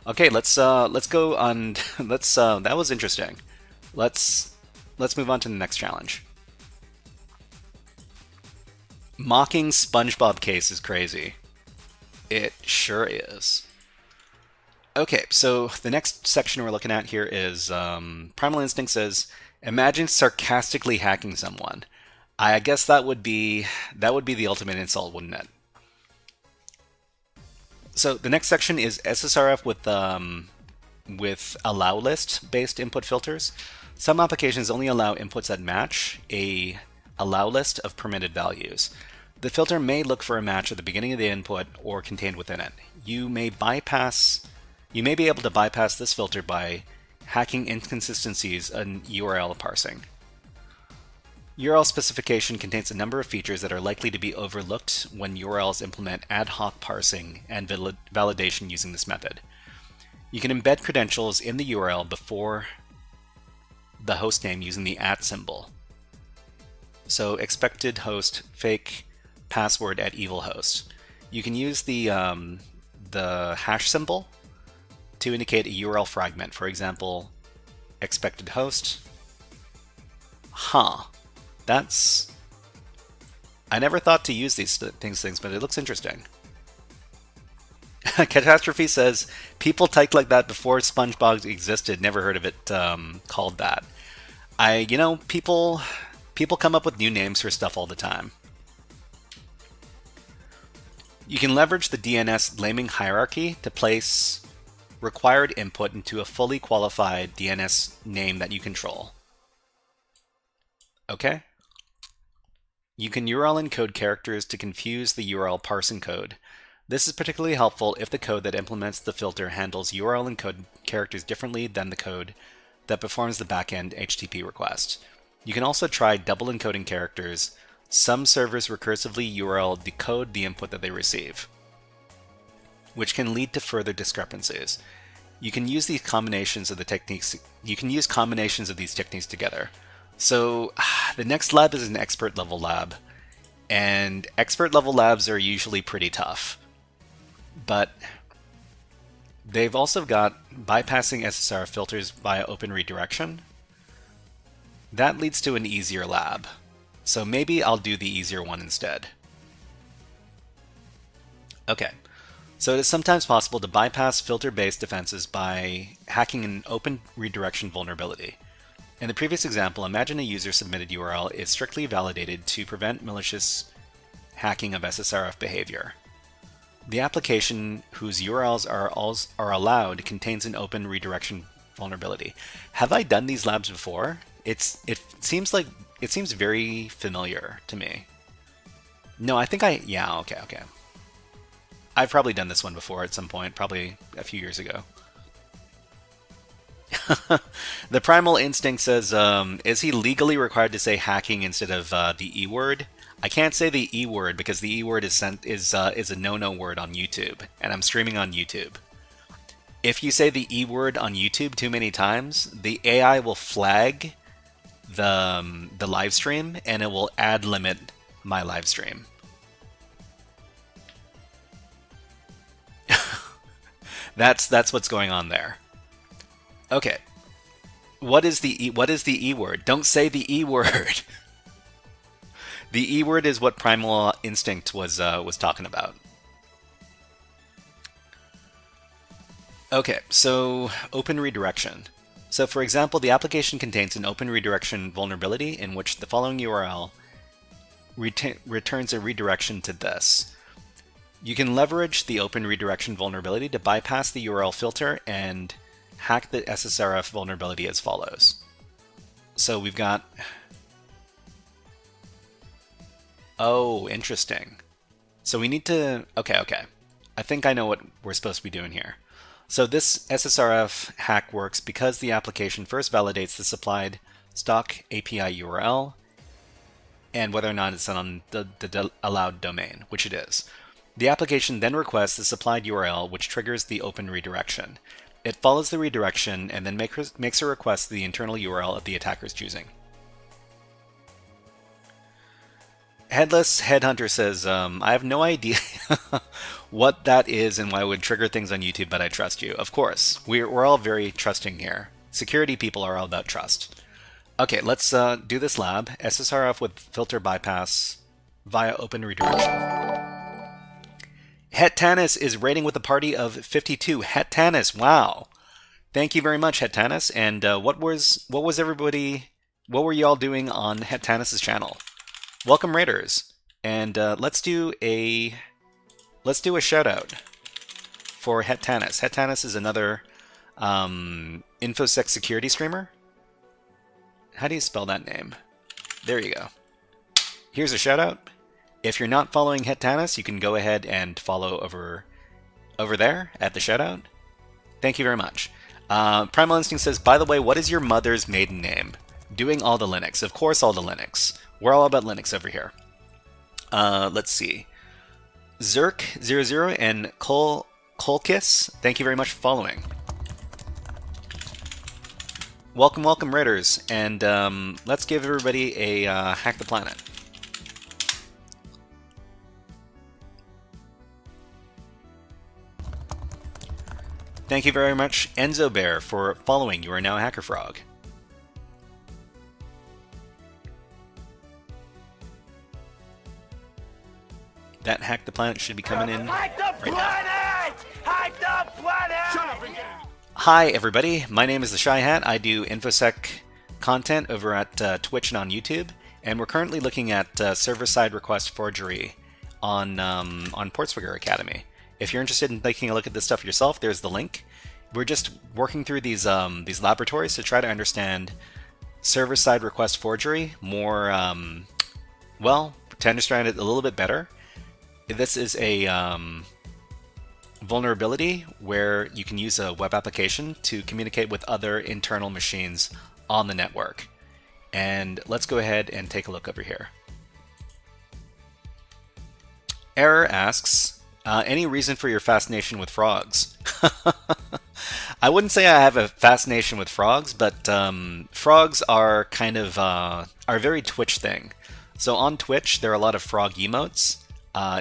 Speaker 3: Okay, let's go on. That was interesting. Let's move on to the next challenge. Mocking SpongeBob case is crazy. It sure is. Okay, so the next section we're looking at here is Primal Instinct says, imagine sarcastically hacking someone. I guess that would be the ultimate insult, wouldn't it? So the next section is SSRF with allow list based input filters. Some applications only allow inputs that match a allow list of permitted values. The filter may look for a match at the beginning of the input or contained within it. You may be able to bypass this filter by hacking inconsistencies in URL parsing. URL specification contains a number of features that are likely to be overlooked when URLs implement ad hoc parsing and validation using this method. You can embed credentials in the URL before the host name using the @ symbol. So expected host fake password at evil host. You can use the hash symbol to indicate a URL fragment. For example, expected host. I never thought to use these things, but it looks interesting. Catastrophe says, people typed like that before SpongeBob existed. Never heard of it called that. People come up with new names for stuff all the time. You can leverage the DNS naming hierarchy to place required input into a fully qualified DNS name that you control. Okay. You can URL encode characters to confuse the URL parsing code. This is particularly helpful if the code that implements the filter handles URL encode characters differently than the code that performs the backend HTTP request. You can also try double encoding characters. Some servers recursively URL decode the input that they receive, which can lead to further discrepancies. You can use these combinations of these techniques together. So the next lab is an expert level lab, and expert level labs are usually pretty tough. But they've also got bypassing SSRF filters via open redirection. That leads to an easier lab. So maybe I'll do the easier one instead. Okay, so it is sometimes possible to bypass filter-based defenses by hacking an open redirection vulnerability. In the previous example, imagine a user-submitted URL is strictly validated to prevent malicious hacking of SSRF behavior. The application whose URLs are allowed contains an open redirection vulnerability. Have I done these labs before? It seems very familiar to me. No, I think yeah, okay. I've probably done this one before at some point, probably a few years ago. The Primal Instinct says, is he legally required to say hacking instead of the E word? I can't say the E word because the E word is a no-no word on YouTube, and I'm streaming on YouTube. If you say the E word on YouTube too many times, the AI will flag the live stream, and it will ad limit my live stream. That's what's going on there. Okay. What is the E word? Don't say the E word. The E word is what Primal Instinct was talking about. Okay, so open redirection. So for example, the application contains an open redirection vulnerability in which the following URL returns a redirection to this. You can leverage the open redirection vulnerability to bypass the URL filter and hack the SSRF vulnerability as follows. So we've got... Oh, interesting. So we need to... Okay. I think I know what we're supposed to be doing here. So this SSRF hack works because the application first validates the supplied stock API URL and whether or not it's on the allowed domain, which it is. The application then requests the supplied URL, which triggers the open redirection. It follows the redirection and then makes a request to the internal URL of the attacker's choosing. Headless Headhunter says, I have no idea what that is and why it would trigger things on YouTube, but I trust you. Of course, we're all very trusting here. Security people are all about trust. Okay, let's do this lab. SSRF with filter bypass via open redirection. Het Tanis is raiding with a party of 52. Het Tanis, wow. Thank you very much, Het Tanis. And what were y'all doing on Het Tanis' channel? welcome Raiders, and let's do a shout out for Hetanis. Hetanis is another InfoSec security streamer. How do you spell that name? There you go. Here's a shout out. If you're not following Hetanis, you can go ahead and follow over there at the shout out. Thank you very much. Primal Instinct says, by the way, what is your mother's maiden name? Doing all the Linux. Of course, all the Linux. We're all about Linux over here. Let's see. Zerk00 and Kolkis, thank you very much for following. Welcome, welcome, Raiders, and let's give everybody a Hack the Planet. Thank you very much, Enzo Bear, for following. You are now a HackerFrog. That Hack the Planet should be coming in right now.
Speaker 4: Hack the planet! Shut up and get it!
Speaker 3: Hi, everybody. My name is the Shy Hat. I do InfoSec content over at Twitch and on YouTube, and we're currently looking at server-side request forgery on Portswigger Academy. If you're interested in taking a look at this stuff yourself, there's the link. We're just working through these laboratories to try to understand server-side request forgery more, well, to understand it a little bit better. This is a vulnerability where you can use a web application to communicate with other internal machines on the network. And let's go ahead and take a look over here. Error asks, any reason for your fascination with frogs? I wouldn't say I have a fascination with frogs, but frogs are kind of are a very Twitch thing. So on Twitch, there are a lot of frog emotes,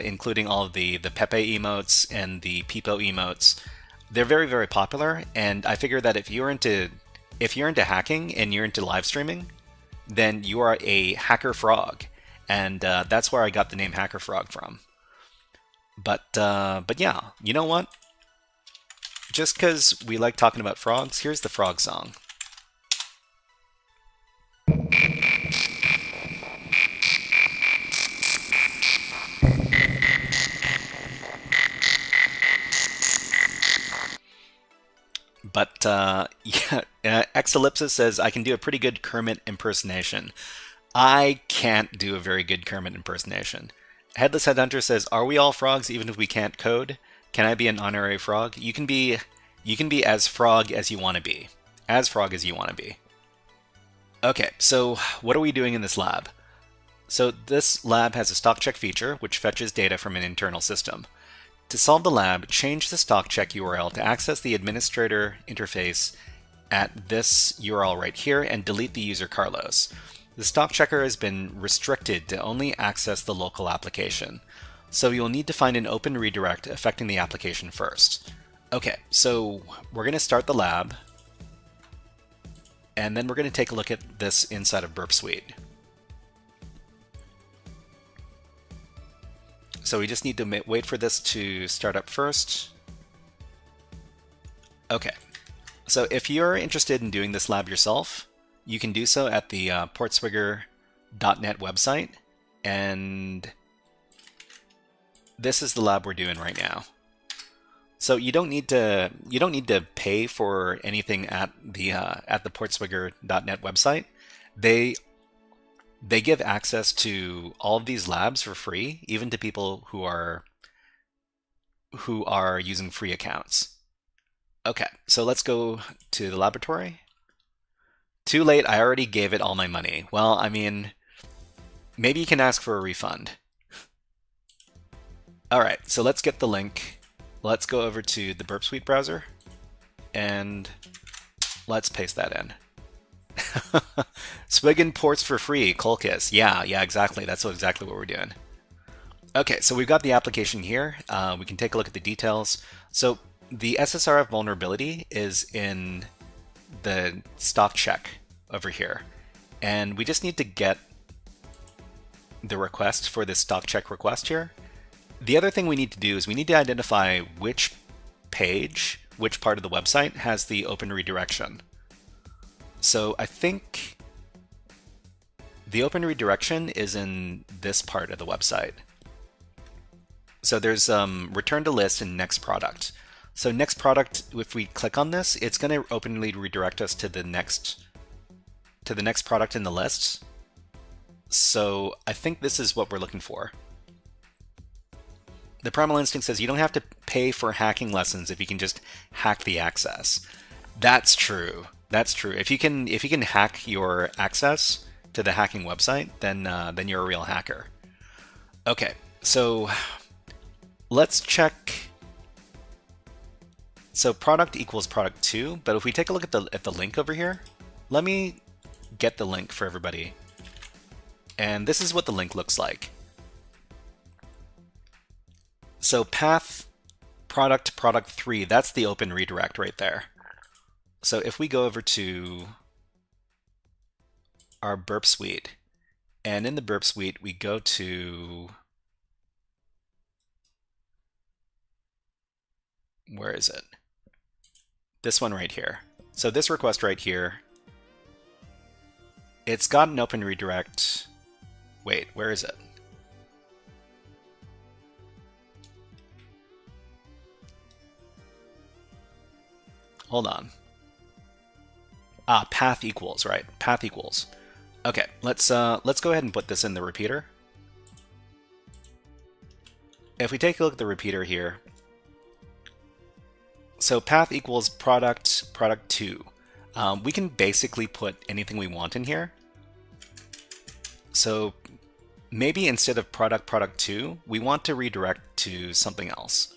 Speaker 3: including all of the Pepe emotes and the Peepo emotes. They're very, very popular, and I figure that if you're into hacking and you're into live streaming, then you are a hacker frog, and that's where I got the name HackerFrog from. But yeah, you know what? Just because we like talking about frogs, here's the frog song. But yeah, Exellipsis says, I can do a pretty good Kermit impersonation. I can't do a very good Kermit impersonation. Headless Headhunter says, are we all frogs even if we can't code? Can I be an honorary frog? You can be as frog as you want to be. As frog as you want to be. Okay, so what are we doing in this lab? So this lab has a stock check feature, which fetches data from an internal system. To solve the lab, change the stock check URL to access the administrator interface at this URL right here and delete the user Carlos. The stock checker has been restricted to only access the local application. So you'll need to find an open redirect affecting the application first. Okay, so we're going to start the lab, and then we're going to take a look at this inside of Burp Suite. So we just need to wait for this to start up first. Okay, so if you're interested in doing this lab yourself, you can do so at the Portswigger.net website, and this is the lab we're doing right now. So you don't need to pay for anything at the Portswigger.net website. They give access to all of these labs for free, even to people who are using free accounts. Okay, so let's go to the laboratory. Too late, I already gave it all my money. Well, I mean, maybe you can ask for a refund. Alright, so let's get the link. Let's go over to the Burp Suite browser, and let's paste that in. Swiggin ports for free, Kolkis. Yeah, exactly. That's exactly what we're doing. Okay, so we've got the application here. We can take a look at the details. So the SSRF vulnerability is in the stock check over here, and we just need to get the request for this stock check request here. The other thing we need to do is we need to identify which page, which part of the website has the open redirection. So I think The open redirection is in this part of the website. So there's return to list and next product. So next product, if we click on this, it's going to openly redirect us to the next product in the list. So I think this is what we're looking for. The Primal Instinct says you don't have to pay for hacking lessons if you can just hack the access. That's true. That's true. If you can hack your access to the hacking website, then you're a real hacker. Okay, so let's check. So product equals product 2, but if we take a look at the link over here, let me get the link for everybody. And this is what the link looks like. So path product 3, that's the open redirect right there. So if we go over to our burp suite, and in the burp suite we go to, where is it? This one right here. So this request right here, it's got an open redirect. Wait, where is it? Hold on. Ah, path equals, right? Path equals. Okay, let's go ahead and put this in the repeater. If we take a look at the repeater here, so path equals product 2. We can basically put anything we want in here. So maybe instead of product 2, we want to redirect to something else.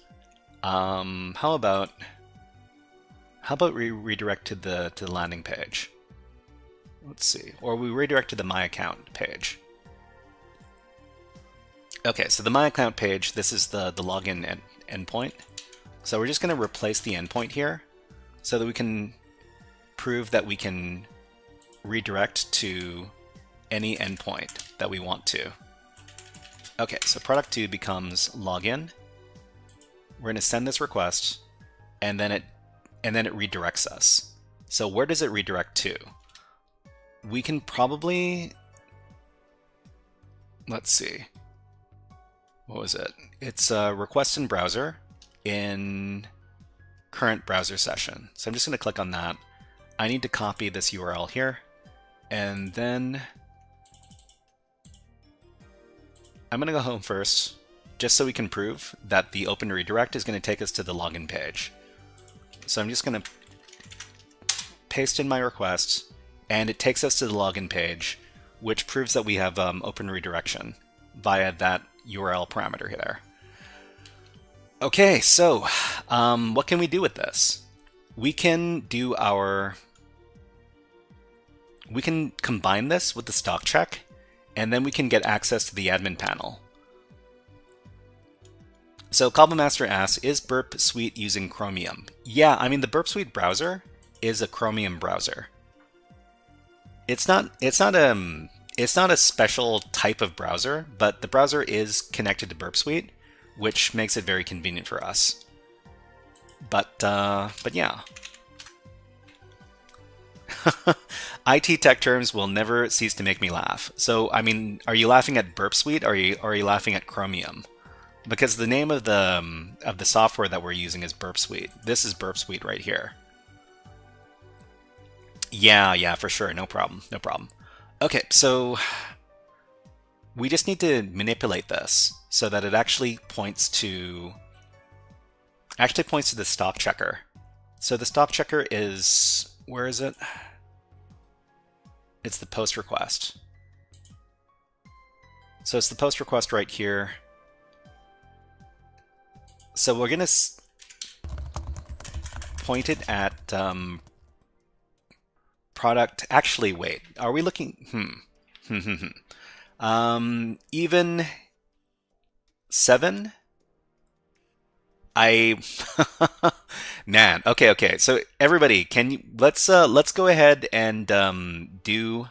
Speaker 3: How about we redirect to the landing page? Let's see, or we redirect to the My Account page. Okay, so the My Account page, this is the login endpoint. So we're just going to replace the endpoint here so that we can prove that we can redirect to any endpoint that we want to. Okay, so product 2 becomes login. We're going to send this request, and then it redirects us. So where does it redirect to? We can probably, let's see, what was it? It's a request in browser in current browser session. So I'm just going to click on that. I need to copy this URL here, and then I'm going to go home first, just so we can prove that the open redirect is going to take us to the login page. So I'm just going to paste in my request, and it takes us to the login page, which proves that we have open redirection via that URL parameter there. Okay, so what can we do with this? We can combine this with the stock check, and then we can get access to the admin panel. So Cobblemaster asks, is Burp Suite using Chromium? Yeah, I mean the Burp Suite browser is a Chromium browser. It's not a special type of browser, but the browser is connected to Burp Suite, which makes it very convenient for us. But yeah. IT tech terms will never cease to make me laugh. So, I mean, are you laughing at Burp Suite, or are you laughing at Chromium? Because the name of the software that we're using is Burp Suite. This is Burp Suite right here. Yeah, for sure. No problem. Okay, so we just need to manipulate this so that it actually points to the stock checker. So the stock checker is, where is it? It's the post request. So it's the post request right here. So we're going to point it at product. Actually, wait. Are we looking? Even 7? Man. Okay. So everybody, can you let's go ahead and do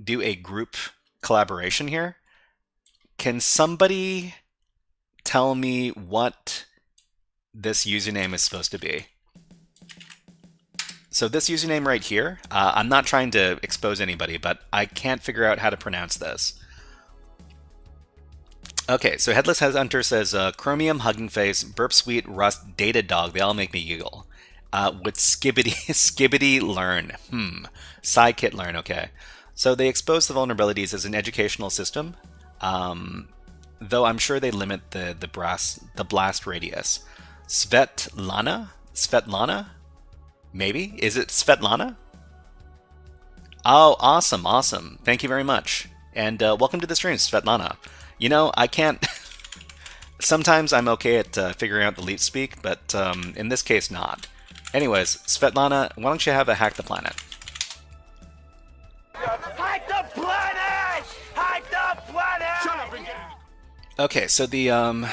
Speaker 3: a group collaboration here. Can somebody tell me what this username is supposed to be? So this username right here, I'm not trying to expose anybody, but I can't figure out how to pronounce this. Okay, so Headless Hunter says, Chromium, Hugging Face, Burp Sweet, Rust, Datadog, they all make me giggle. With Skibbity Learn. Scikit Learn, okay. So they expose the vulnerabilities as an educational system, though I'm sure they limit the blast radius. Svetlana? Maybe? Is it Svetlana? Oh, awesome. Thank you very much. And welcome to the stream, Svetlana. You know, I can't... Sometimes I'm okay at figuring out the leap speak, but in this case, not. Anyways, Svetlana, why don't you have a Hack the Planet?
Speaker 4: Hack the planet! Hack the planet! Shut up and get it!
Speaker 3: Okay, so the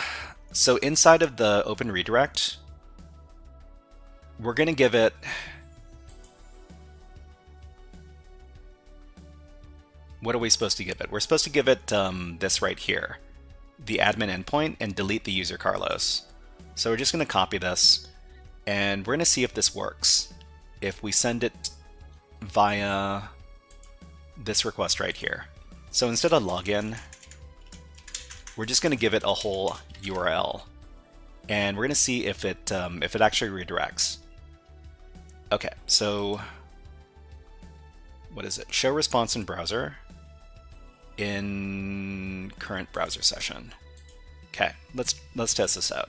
Speaker 3: so inside of the open redirect, we're gonna give it what are we supposed to give it? We're supposed to give it this right here, the admin endpoint, and delete the user Carlos. So we're just gonna copy this, and we're gonna see if this works. If we send it via this request right here. So instead of login, we're just going to give it a whole URL, and we're going to see if it actually redirects. Okay, so what is it? Show response in browser in current browser session. Okay, let's test this out.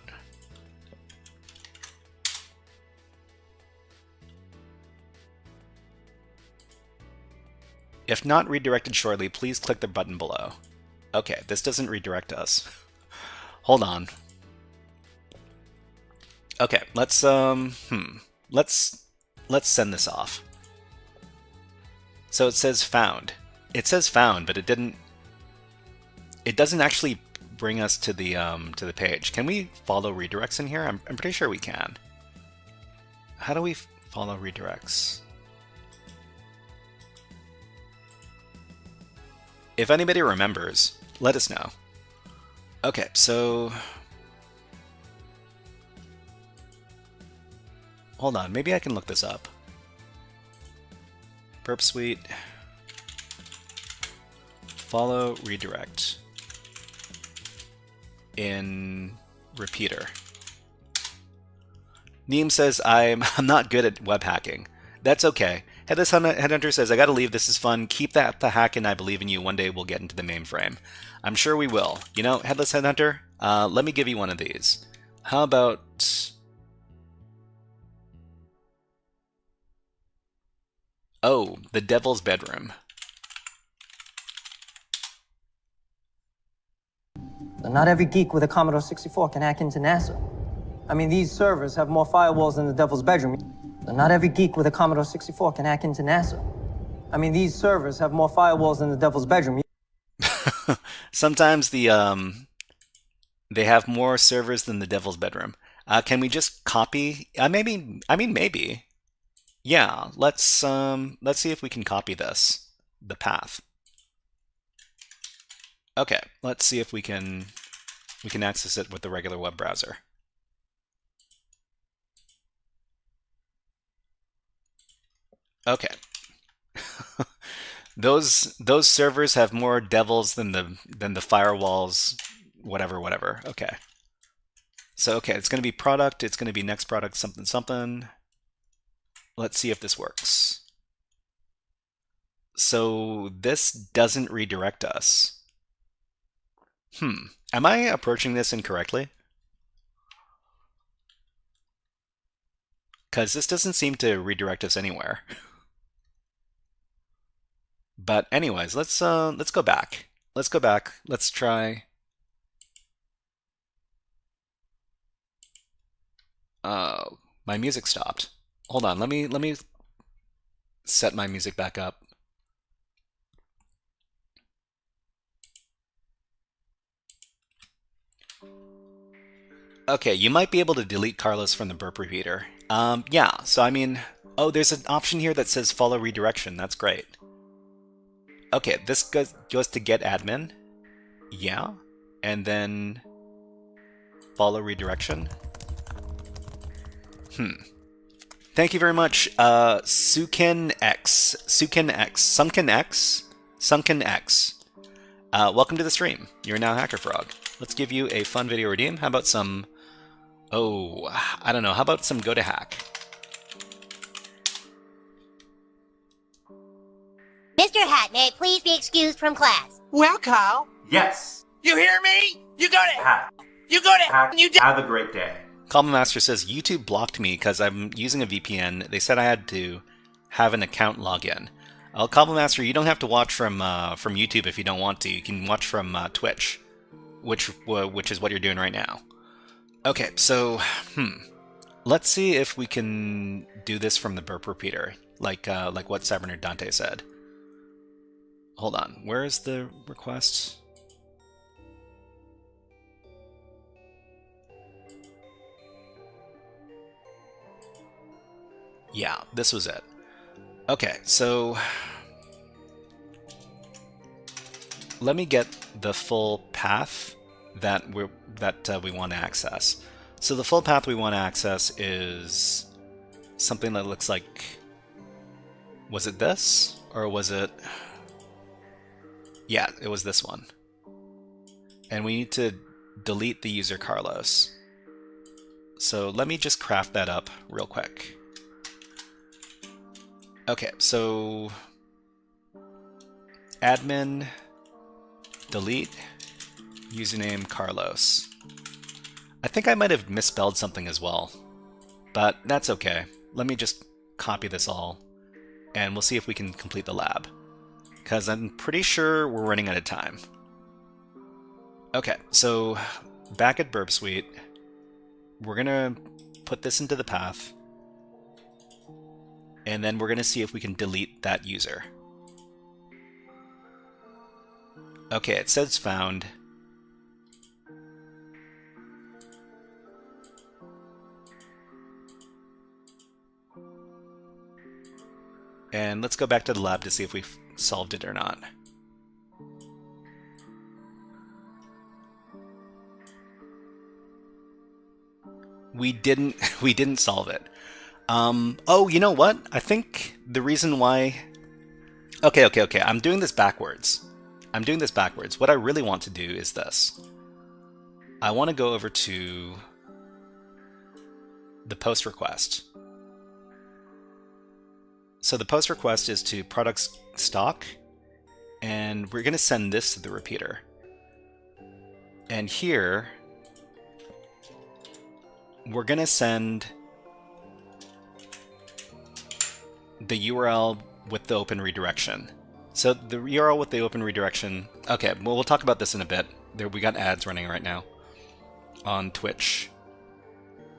Speaker 3: If not redirected shortly, please click the button below. Okay, this doesn't redirect us. Hold on. Okay, let's send this off. So it says found. It says found, but it doesn't actually bring us to the page. Can we follow redirects in here? I'm pretty sure we can. How do we follow redirects? If anybody remembers, let us know. Okay, so hold on, maybe I can look this up. Burp Suite, follow redirect in repeater. Neem says I'm not good at web hacking. That's okay. Headhunter says, I gotta leave, this is fun. Keep that the hack and I believe in you. One day we'll get into the mainframe. I'm sure we will. You know, Headless Headhunter, let me give you one of these. How about... Oh, the Devil's Bedroom.
Speaker 6: Not every geek with a Commodore 64 can hack into NASA. I mean, these servers have more firewalls than the Devil's Bedroom. Not every geek with a Commodore 64 can hack into NASA. I mean, these servers have more firewalls than the Devil's Bedroom.
Speaker 3: Sometimes they have more servers than the Devil's Bedroom. Can we just copy? Maybe. Yeah. Let's see if we can copy this, the path. Okay. Let's see if we can access it with the regular web browser. Okay. Those servers have more devils than the firewalls, whatever. Okay. So okay, it's going to be product, it's going to be next product something. Let's see if this works. So this doesn't redirect us. Am I approaching this incorrectly? Because this doesn't seem to redirect us anywhere. But anyways, let's go back. Let's try. Oh, my music stopped. Hold on, let me set my music back up. Okay, you might be able to delete Carlos from the burp repeater. Yeah, so I mean, oh, there's an option here that says follow redirection. That's great. Okay, this goes to get admin. Yeah, and then follow redirection. Thank you very much, Sunken X. Welcome to the stream. You're now HackerFrog. Let's give you a fun video redeem. How about some... Oh, I don't know. How about some Go to Hack?
Speaker 7: Mr. Hat, may I please be excused from class?
Speaker 8: Well, Kyle,
Speaker 3: Yes.
Speaker 8: you hear me? You go to
Speaker 3: Hack.
Speaker 8: You go to
Speaker 3: Hack.
Speaker 8: You
Speaker 3: Have a great day. Common Master says YouTube blocked me because I'm using a VPN. They said I had to have an account login. Common Master, you don't have to watch from YouTube if you don't want to. You can watch from Twitch, which is what you're doing right now. Okay, so let's see if we can do this from the burp repeater, like what Cybernerd Dante said. Hold on, where is the request? Yeah, this was it. Okay, so let me get the full path that we want to access. So the full path we want to access is something that looks like, was it this? Or was it, yeah, it was this one. And we need to delete the user Carlos. So let me just craft that up real quick. Okay, so admin delete username Carlos. I think I might have misspelled something as well, but that's okay. Let me just copy this all and we'll see if we can complete the lab, because I'm pretty sure we're running out of time. Okay, so back at Burp Suite, we're gonna put this into the path, and then we're gonna see if we can delete that user. Okay, it says found. And let's go back to the lab to see if we've solved it or not. We didn't solve it. Oh, you know what? I think the reason why... Okay. I'm doing this backwards. What I really want to do is this. I want to go over to the post request. So the post request is to products stock, and we're going to send this to the repeater. And here, we're going to send the URL with the open redirection. So the URL with the open redirection... Okay, well, we'll talk about this in a bit. There, we got ads running right now on Twitch.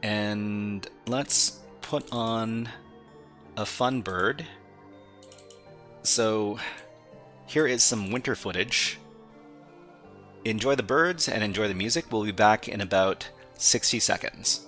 Speaker 3: And let's put on a fun bird. So here is some winter footage. Enjoy the birds and enjoy the music. We'll be back in about 60 seconds.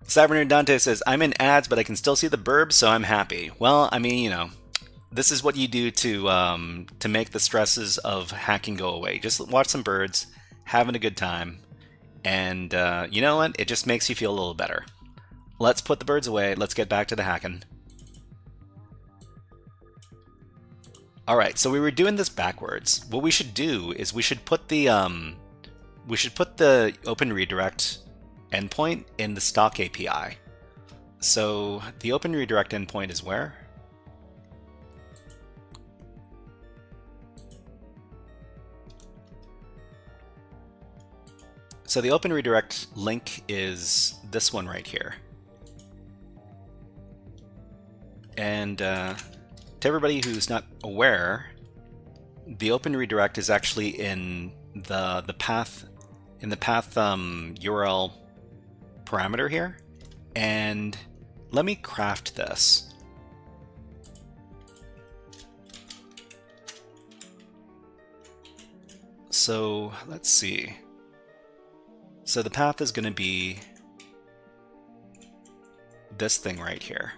Speaker 3: Cybernerd Dante says, I'm in ads, but I can still see the burbs, so I'm happy. Well, I mean, you know, this is what you do to make the stresses of hacking go away. Just watch some birds, having a good time, and you know what? It just makes you feel a little better. Let's put the birds away. Let's get back to the hacking. All right, so we were doing this backwards. What we should do is we should put the open redirect endpoint in the stock API. So the open redirect endpoint is where? So the open redirect link is this one right here. And to everybody who's not aware, the open redirect is actually in the path URL parameter here. And let me craft this. So let's see. So the path is going to be this thing right here.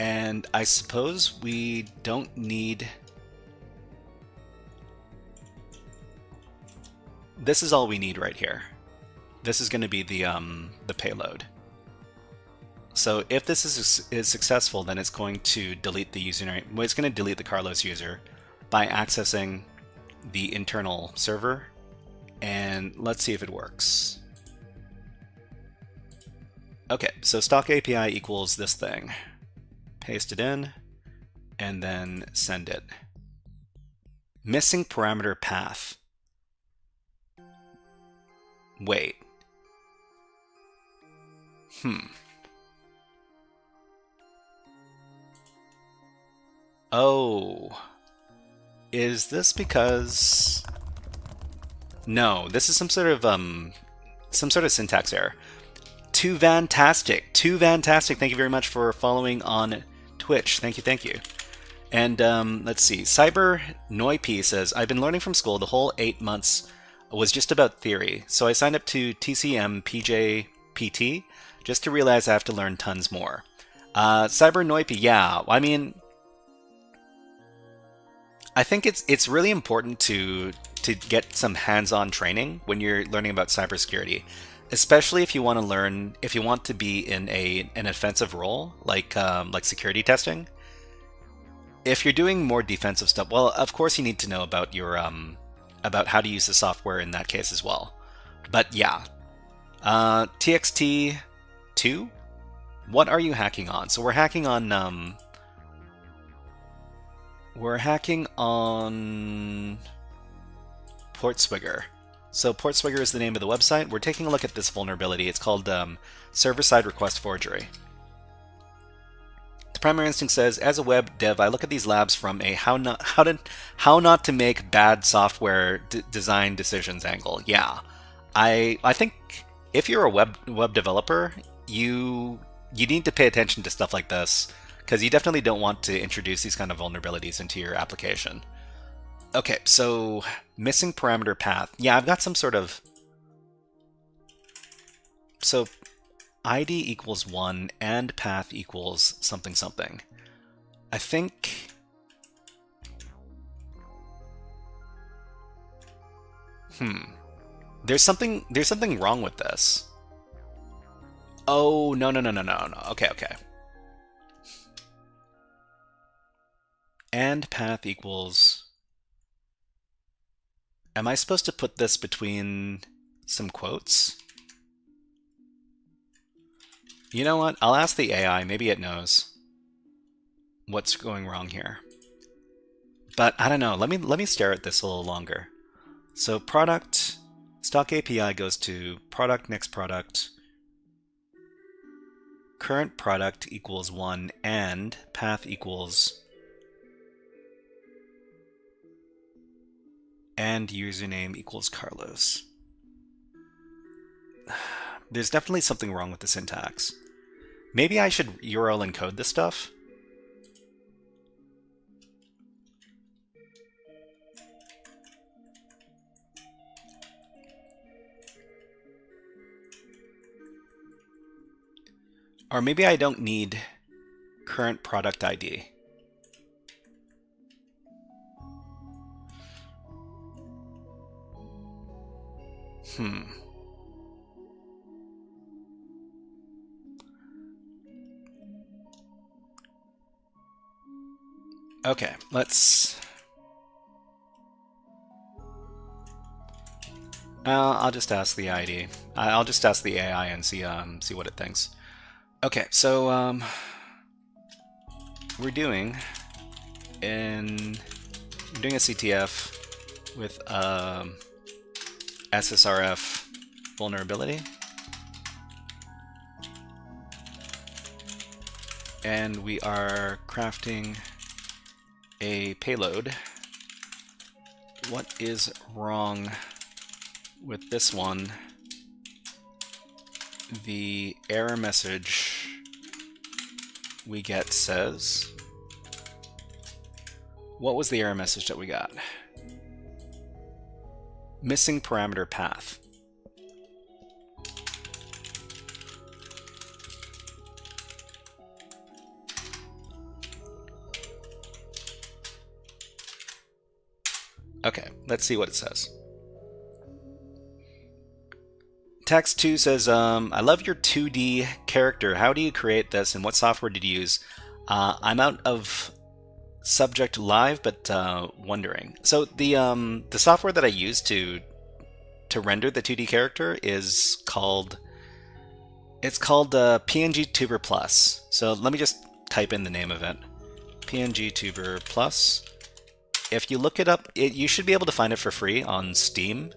Speaker 3: And I suppose we don't need... This is all we need right here. This is going to be the payload. So if this is successful, then it's going to delete the username. Well, it's going to delete the Carlos user by accessing the internal server. And let's see if it works. Okay, so stock API equals this thing. Paste it in, and then send it. Missing parameter path. Wait. Oh. Is this because... No, this is some sort of syntax error. Too fantastic. Thank you very much for following on Twitch. Thank you. And let's see. Cyber Noipi says, I've been learning from school. The whole 8 months was just about theory. So I signed up to TCM PJPT just to realize I have to learn tons more. Cyber Noipi, yeah. I mean, I think it's really important to get some hands-on training when you're learning about cybersecurity, especially if you want to be in an offensive role like security testing. If you're doing more defensive stuff, well, of course you need to know about your about how to use the software in that case as well. But yeah, TXT2, what are you hacking on? So we're hacking on Portswigger. So Portswigger is the name of the website. We're taking a look at this vulnerability. It's called server-side request forgery. The primary instinct says, as a web dev, I look at these labs from a how not to make bad software design decisions angle. Yeah, I think if you're a web developer, you need to pay attention to stuff like this, because you definitely don't want to introduce these kind of vulnerabilities into your application. Okay, so missing parameter path. Yeah, I've got some sort of... So ID equals 1 and path equals something something. I think... There's something wrong with this. Oh, no. Okay. And path equals... Am I supposed to put this between some quotes? You know what? I'll ask the AI. Maybe it knows what's going wrong here. But I don't know. Let me stare at this a little longer. So product, stock API goes to product, next product, current product equals 1, and path equals... and username equals Carlos. There's definitely something wrong with the syntax. Maybe I should URL encode this stuff? Or maybe I don't need current product ID. Okay, let's... I'll just ask the ID. I'll just ask the AI and see what it thinks. Okay, so we're doing a CTF with SSRF vulnerability. And we are crafting a payload. What is wrong with this one? The error message we get says... What was the error message that we got? Missing parameter path. Okay, let's see what it says. Text 2 says, I love your 2D character. How do you create this and what software did you use? I'm out of subject live, but wondering. So the software that I use to render the 2D character is called PNG Tuber Plus. So let me just type in the name of it. PNG Tuber Plus. If you look it up, you should be able to find it for free on Steam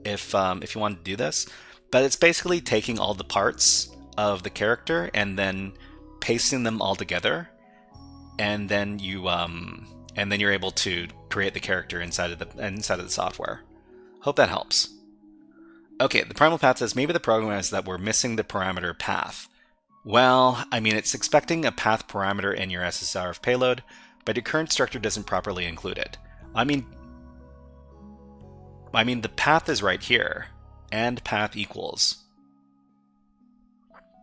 Speaker 3: if you want to do this. But it's basically taking all the parts of the character and then pasting them all together, and then you're able to create the character inside of the software. Hope that helps. Okay, the primal path says maybe the program is that we're missing the parameter path. Well, I mean, it's expecting a path parameter in your SSRF payload, but your current structure doesn't properly include it. I mean, the path is right here, and path equals.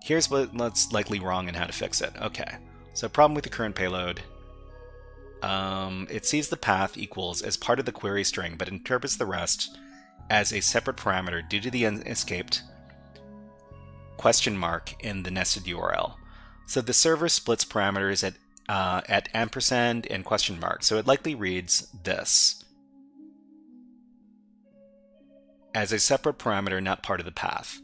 Speaker 3: Here's what's likely wrong and how to fix it. Okay, so problem with the current payload. It sees the path equals as part of the query string, but interprets the rest as a separate parameter due to the escaped question mark in the nested URL. So the server splits parameters at ampersand and question mark. So it likely reads this as a separate parameter, not part of the path.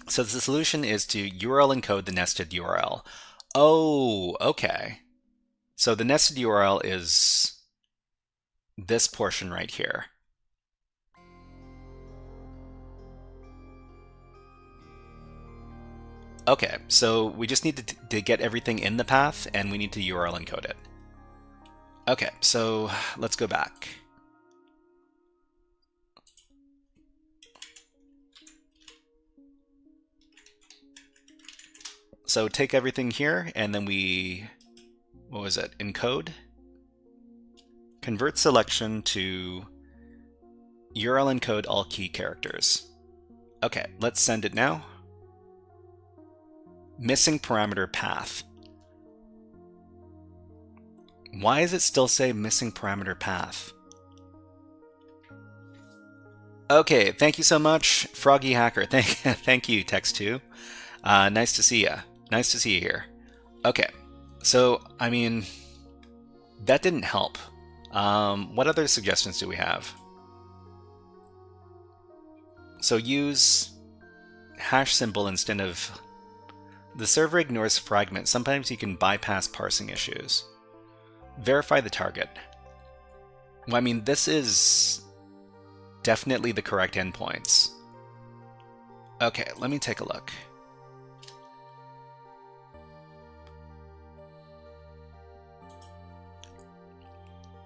Speaker 3: So the solution is to URL encode the nested URL. Oh, okay. So the nested URL is this portion right here. Okay, so we just need to get everything in the path, and we need to URL encode it. Okay, so let's go back. So take everything here, and then we, what was it, encode? Convert selection to URL encode all key characters. Okay, let's send it now. Missing parameter path. Why does it still say missing parameter path? Okay, thank you so much, Froggy Hacker. Thank you, Text2. Nice to see ya. Nice to see you here. Okay, so, I mean, that didn't help. What other suggestions do we have? So use hash symbol instead of... The server ignores fragments. Sometimes you can bypass parsing issues. Verify the target. Well, I mean, this is definitely the correct endpoints. Okay, let me take a look.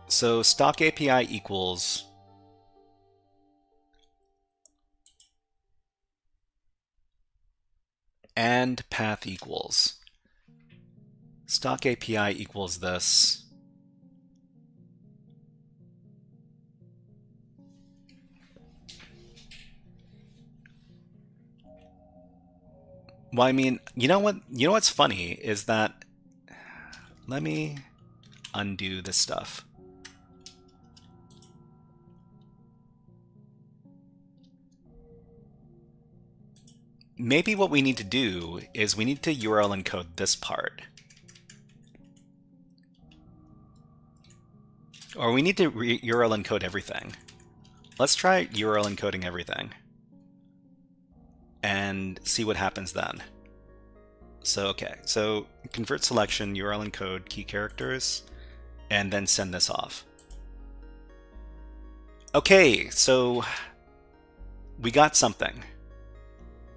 Speaker 3: So stock API equals and path equals. Stock API equals this. Well, I mean, you know what? You know what's funny is that, let me undo this stuff. Maybe what we need to do is we need to URL encode this part. Or we need to URL encode everything. Let's try URL encoding everything and see what happens then. So, okay, so convert selection, URL encode key characters, and then send this off. Okay, so we got something.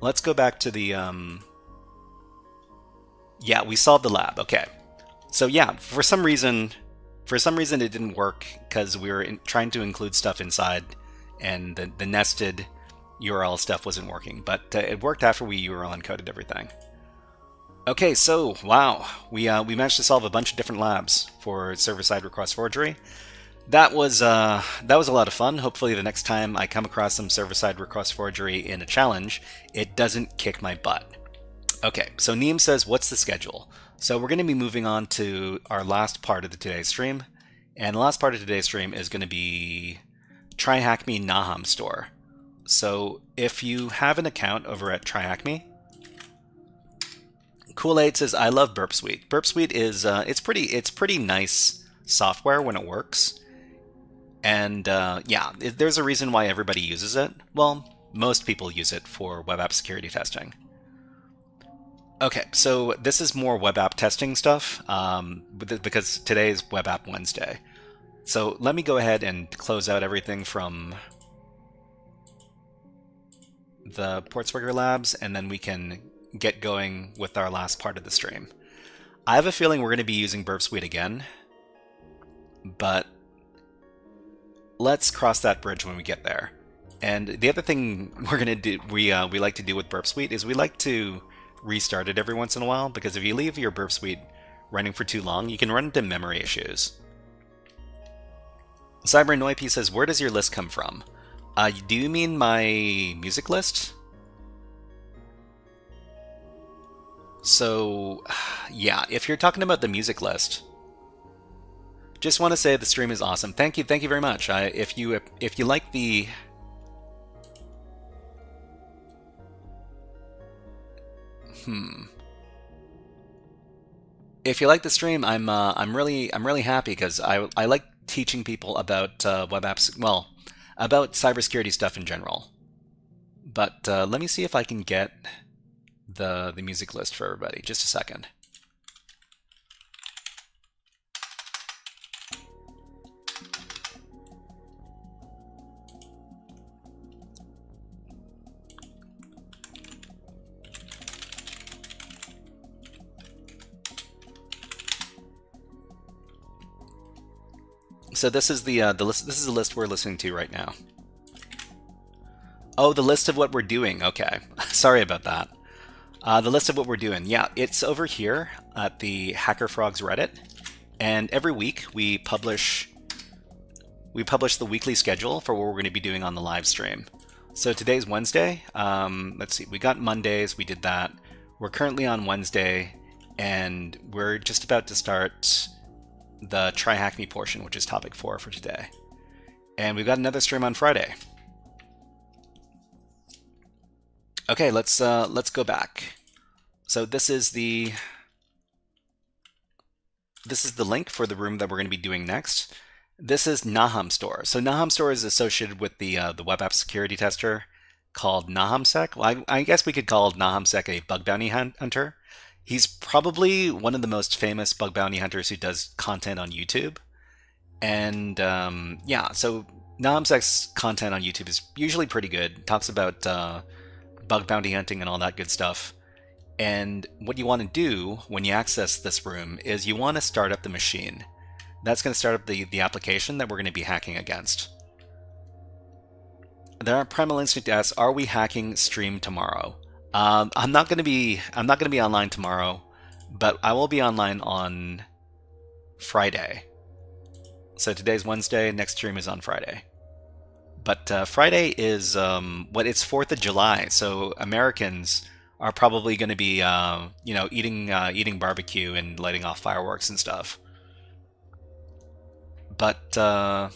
Speaker 3: Let's go back to the, yeah, we solved the lab. Okay. So yeah, for some reason it didn't work because we were trying to include stuff inside and the nested URL stuff wasn't working, but it worked after we URL encoded everything. Okay, so wow, we managed to solve a bunch of different labs for server-side request forgery. That was a lot of fun. Hopefully the next time I come across some server-side request forgery in a challenge, it doesn't kick my butt. Okay, so Neem says, what's the schedule? So we're going to be moving on to our last part of today's stream. And the last part of today's stream is going to be TryHackMe Nahamstore. So if you have an account over at TryHackMe, Kool-Aid says, I love Burp Suite. Burp Suite is, it's pretty nice software when it works. And yeah, there's a reason why everybody uses it. Well, most people use it for web app security testing. Okay, so this is more web app testing stuff, because today is Web App Wednesday. So let me go ahead and close out everything from the Portswigger Labs, and then we can get going with our last part of the stream. I have a feeling we're going to be using Burp Suite again, but let's cross that bridge when we get there. And the other thing we're going to do, we like to do with Burp Suite is we like to restart it every once in a while, because if you leave your Burp Suite running for too long, you can run into memory issues. CyberNoip says, where does your list come from? Do you mean my music list? So, yeah, if you're talking about the music list, just want to say the stream is awesome. Thank you very much. If you like the If you like the stream, I'm really happy because I like teaching people about web apps, well, about cybersecurity stuff in general. But let me see if I can get the music list for everybody. Just a second. So this is the list. This is the list we're listening to right now. Oh, the list of what we're doing. Okay, sorry about that. The list of what we're doing. Yeah, it's over here at the HackerFrogs Reddit, and every week we publish the weekly schedule for what we're going to be doing on the live stream. So today's Wednesday. Let's see. We got Mondays. We did that. We're currently on Wednesday, and we're just about to start the TryHackMe portion, which is topic 4 for today. And we've got another stream on Friday. Okay, let's go back. So this is the link for the room that we're going to be doing next. This is Nahamstore. So Nahamstore is associated with the web app security tester called Nahamsec. Well, I guess we could call Nahamsec a bug bounty hunter. He's probably one of the most famous bug bounty hunters who does content on YouTube. And yeah, so Nahamsec's content on YouTube is usually pretty good. Talks about bug bounty hunting and all that good stuff. And what you want to do when you access this room is you want to start up the machine. That's going to start up the application that we're going to be hacking against. There are Primal Instinct asks, are we hacking stream tomorrow? I'm not going to be online tomorrow, but I will be online on Friday. So today's Wednesday, next stream is on Friday. But Friday is it's 4th of July, so Americans are probably going to be eating barbecue and lighting off fireworks and stuff. But well,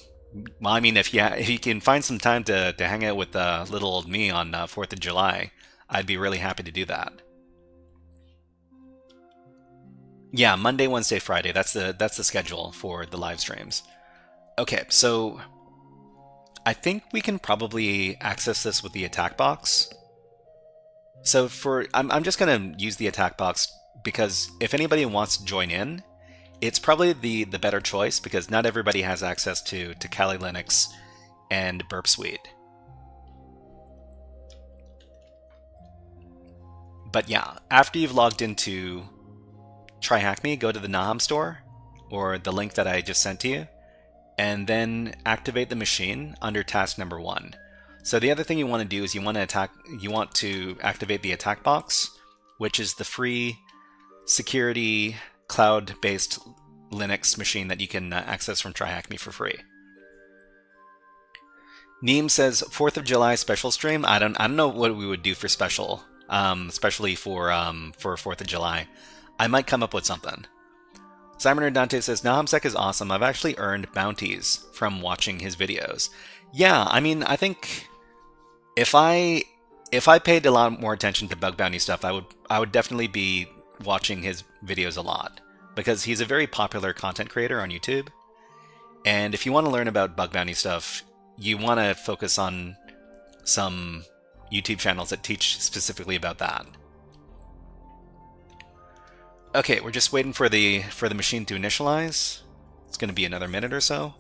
Speaker 3: I mean, if you can find some time to hang out with little old me on 4th of July, I'd be really happy to do that. Yeah, Monday, Wednesday, Friday. That's the schedule for the live streams. Okay, so I think we can probably access this with the attack box. So I'm just gonna use the attack box because if anybody wants to join in, it's probably the better choice because not everybody has access to Kali Linux and Burp Suite. But yeah, after you've logged into TryHackMe, go to the Nahamstore, or the link that I just sent to you, and then activate the machine under task number 1. So the other thing you want to do is you want to activate the attack box, which is the free security cloud-based Linux machine that you can access from TryHackMe for free. Neem says 4th of July special stream. I don't know what we would do for special, especially for 4th of July. I might come up with something. Simon Dante says Nahamsec is awesome. I've actually earned bounties from watching his videos. Yeah, I mean, I think if I paid a lot more attention to bug bounty stuff, I would definitely be watching his videos a lot, because he's a very popular content creator on YouTube. And if you want to learn about bug bounty stuff, you want to focus on some YouTube channels that teach specifically about that. Okay, we're just waiting for the machine to initialize. It's going to be another minute or so.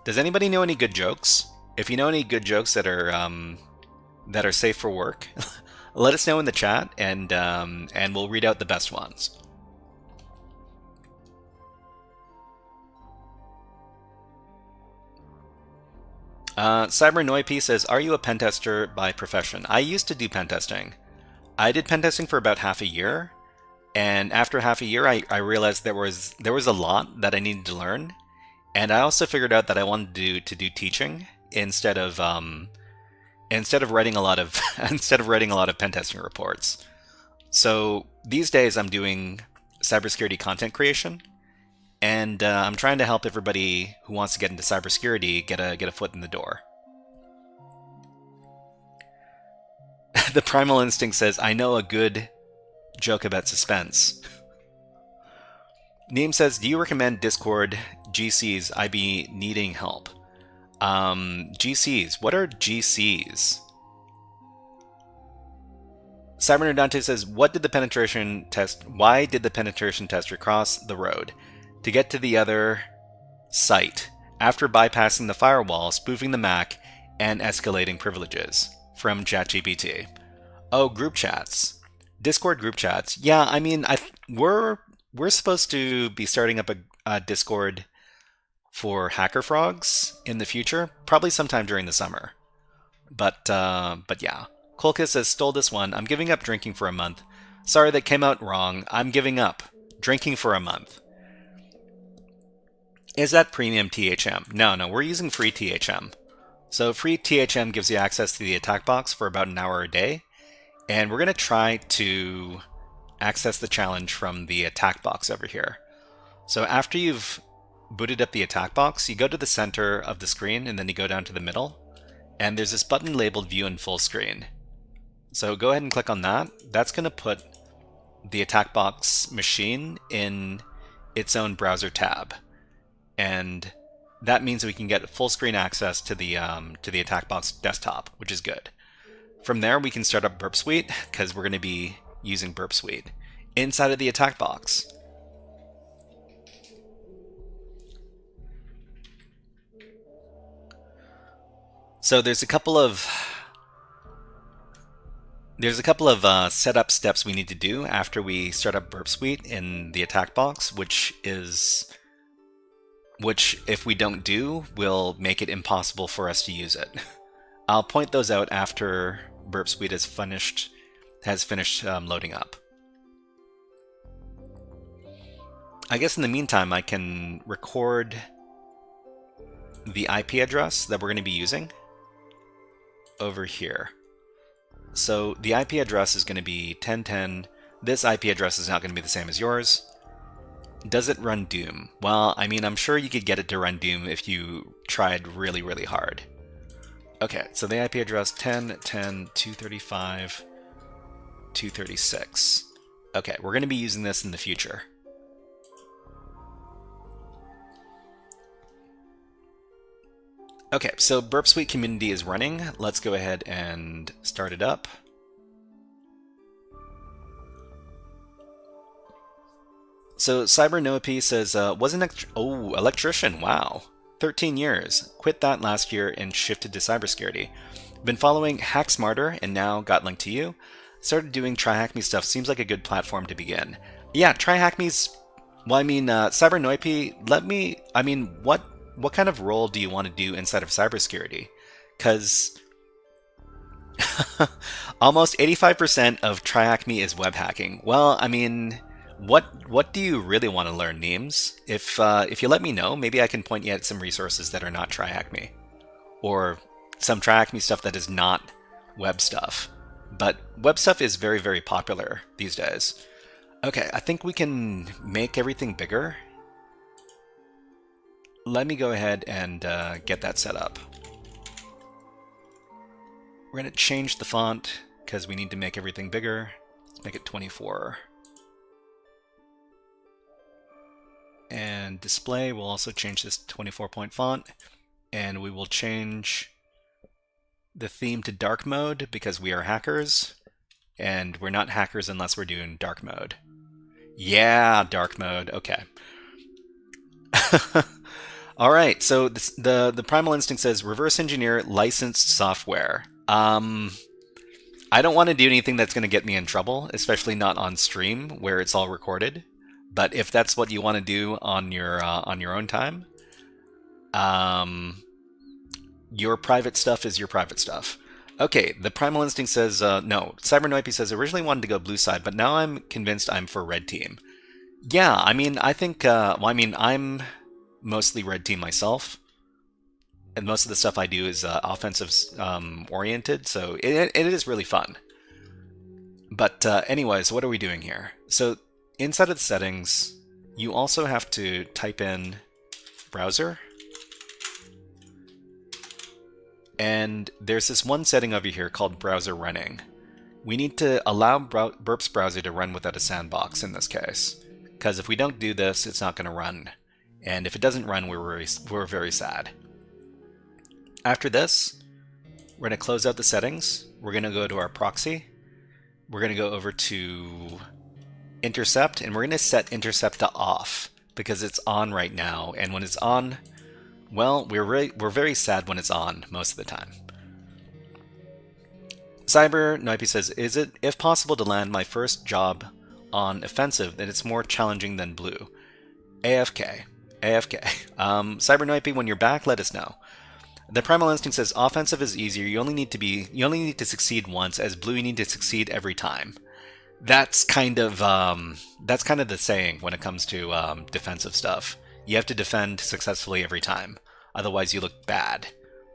Speaker 3: Does anybody know any good jokes? If you know any good jokes that are safe for work, let us know in the chat, and we'll read out the best ones. CyberNoip says, "Are you a pen tester by profession?" I used to do pen testing. I did pen testing for about half a year, and after half a year, I realized there was a lot that I needed to learn, and I also figured out that I wanted to do teaching instead of writing a lot of pen testing reports. So these days I'm doing cybersecurity content creation, and I'm trying to help everybody who wants to get into cybersecurity get a foot in the door. The Primal Instinct says, "I know a good joke about suspense." Neem says, "Do you recommend Discord GCs? I be needing help." GCs. What are GCs? Cyber Dante says, why did the penetration tester cross the road to get to the other site after bypassing the firewall, spoofing the MAC, and escalating privileges? From ChatGPT. Oh, group chats. Discord group chats. Yeah, I mean, we're supposed to be starting up a Discord for HackerFrogs in the future, probably sometime during the summer. But yeah. Kolka says, "Stole this one. I'm giving up drinking for a month. Sorry, that came out wrong. I'm giving up drinking for a month." Is that premium THM? No, we're using free THM. So free THM gives you access to the attack box for about an hour a day, and we're going to try to access the challenge from the attack box over here. So after you've booted up the attack box, you go to the center of the screen, and then you go down to the middle, and there's this button labeled View in Full Screen. So go ahead and click on that. That's going to put the attack box machine in its own browser tab, and that means we can get full screen access to the attack box desktop, which is good. From there, we can start up Burp Suite, because we're going to be using Burp Suite inside of the attack box. So there's a couple of setup steps we need to do after we start up Burp Suite in the attack box, which if we don't do, will make it impossible for us to use it. I'll point those out after Burp Suite has finished loading up. I guess in the meantime, I can record the IP address that we're going to be using over here. So the IP address is going to be 1010. This IP address is not going to be the same as yours. Does it run Doom? Well, I mean, I'm sure you could get it to run Doom if you tried really, really hard. Okay, so the IP address 10.10.235.236. Okay, we're going to be using this in the future. Okay, so Burp Suite community is running. Let's go ahead and start it up. So CyberNoap says, electrician, wow. 13 years. Quit that last year and shifted to cybersecurity. Been following Hack Smarter and now got linked to you. Started doing TryHackMe stuff. Seems like a good platform to begin. Yeah, TryHackMe's... Well, I mean, CyberNoipy, what kind of role do you want to do inside of cybersecurity? Because almost 85% of TryHackMe is web hacking. Well, I mean, what do you really want to learn, Neems? If you let me know, maybe I can point you at some resources that are not TryHackMe, or some TryHackMe stuff that is not web stuff. But web stuff is very, very popular these days. Okay, I think we can make everything bigger. Let me go ahead and get that set up. We're going to change the font because we need to make everything bigger. Let's make it 24. And display, we'll also change this to 24-point font. And we will change the theme to dark mode because we are hackers. And we're not hackers unless we're doing dark mode. Yeah, dark mode. Okay. All right. So the Primal Instinct says reverse engineer licensed software. I don't want to do anything that's going to get me in trouble, especially not on stream where it's all recorded. But if that's what you want to do on your own time, your private stuff is your private stuff. Okay, the Primal Instinct says, no. CyberNoipy says, originally wanted to go blue side, but now I'm convinced I'm for red team. Yeah, I mean, I think, I'm mostly red team myself. And most of the stuff I do is offensive oriented, so it is really fun. But anyways, what are we doing here? So inside of the settings, you also have to type in browser. And there's this one setting over here called browser running. We need to allow Burp's browser to run without a sandbox in this case. Because if we don't do this, it's not going to run. And if it doesn't run, we're very sad. After this, we're going to close out the settings. We're going to go to our proxy. We're going to go over to intercept, and we're going to set intercept to off because it's on right now. And when it's on, well, we're very sad when it's on most of the time. CyberNoipy says, is it, if possible, to land my first job on offensive, then it's more challenging than blue? AFK. CyberNoipy, when you're back, let us know. The Primal Instinct says, offensive is easier. You only need to succeed once. As blue, you need to succeed every time. That's kind of the saying when it comes to defensive stuff. You have to defend successfully every time, otherwise you look bad.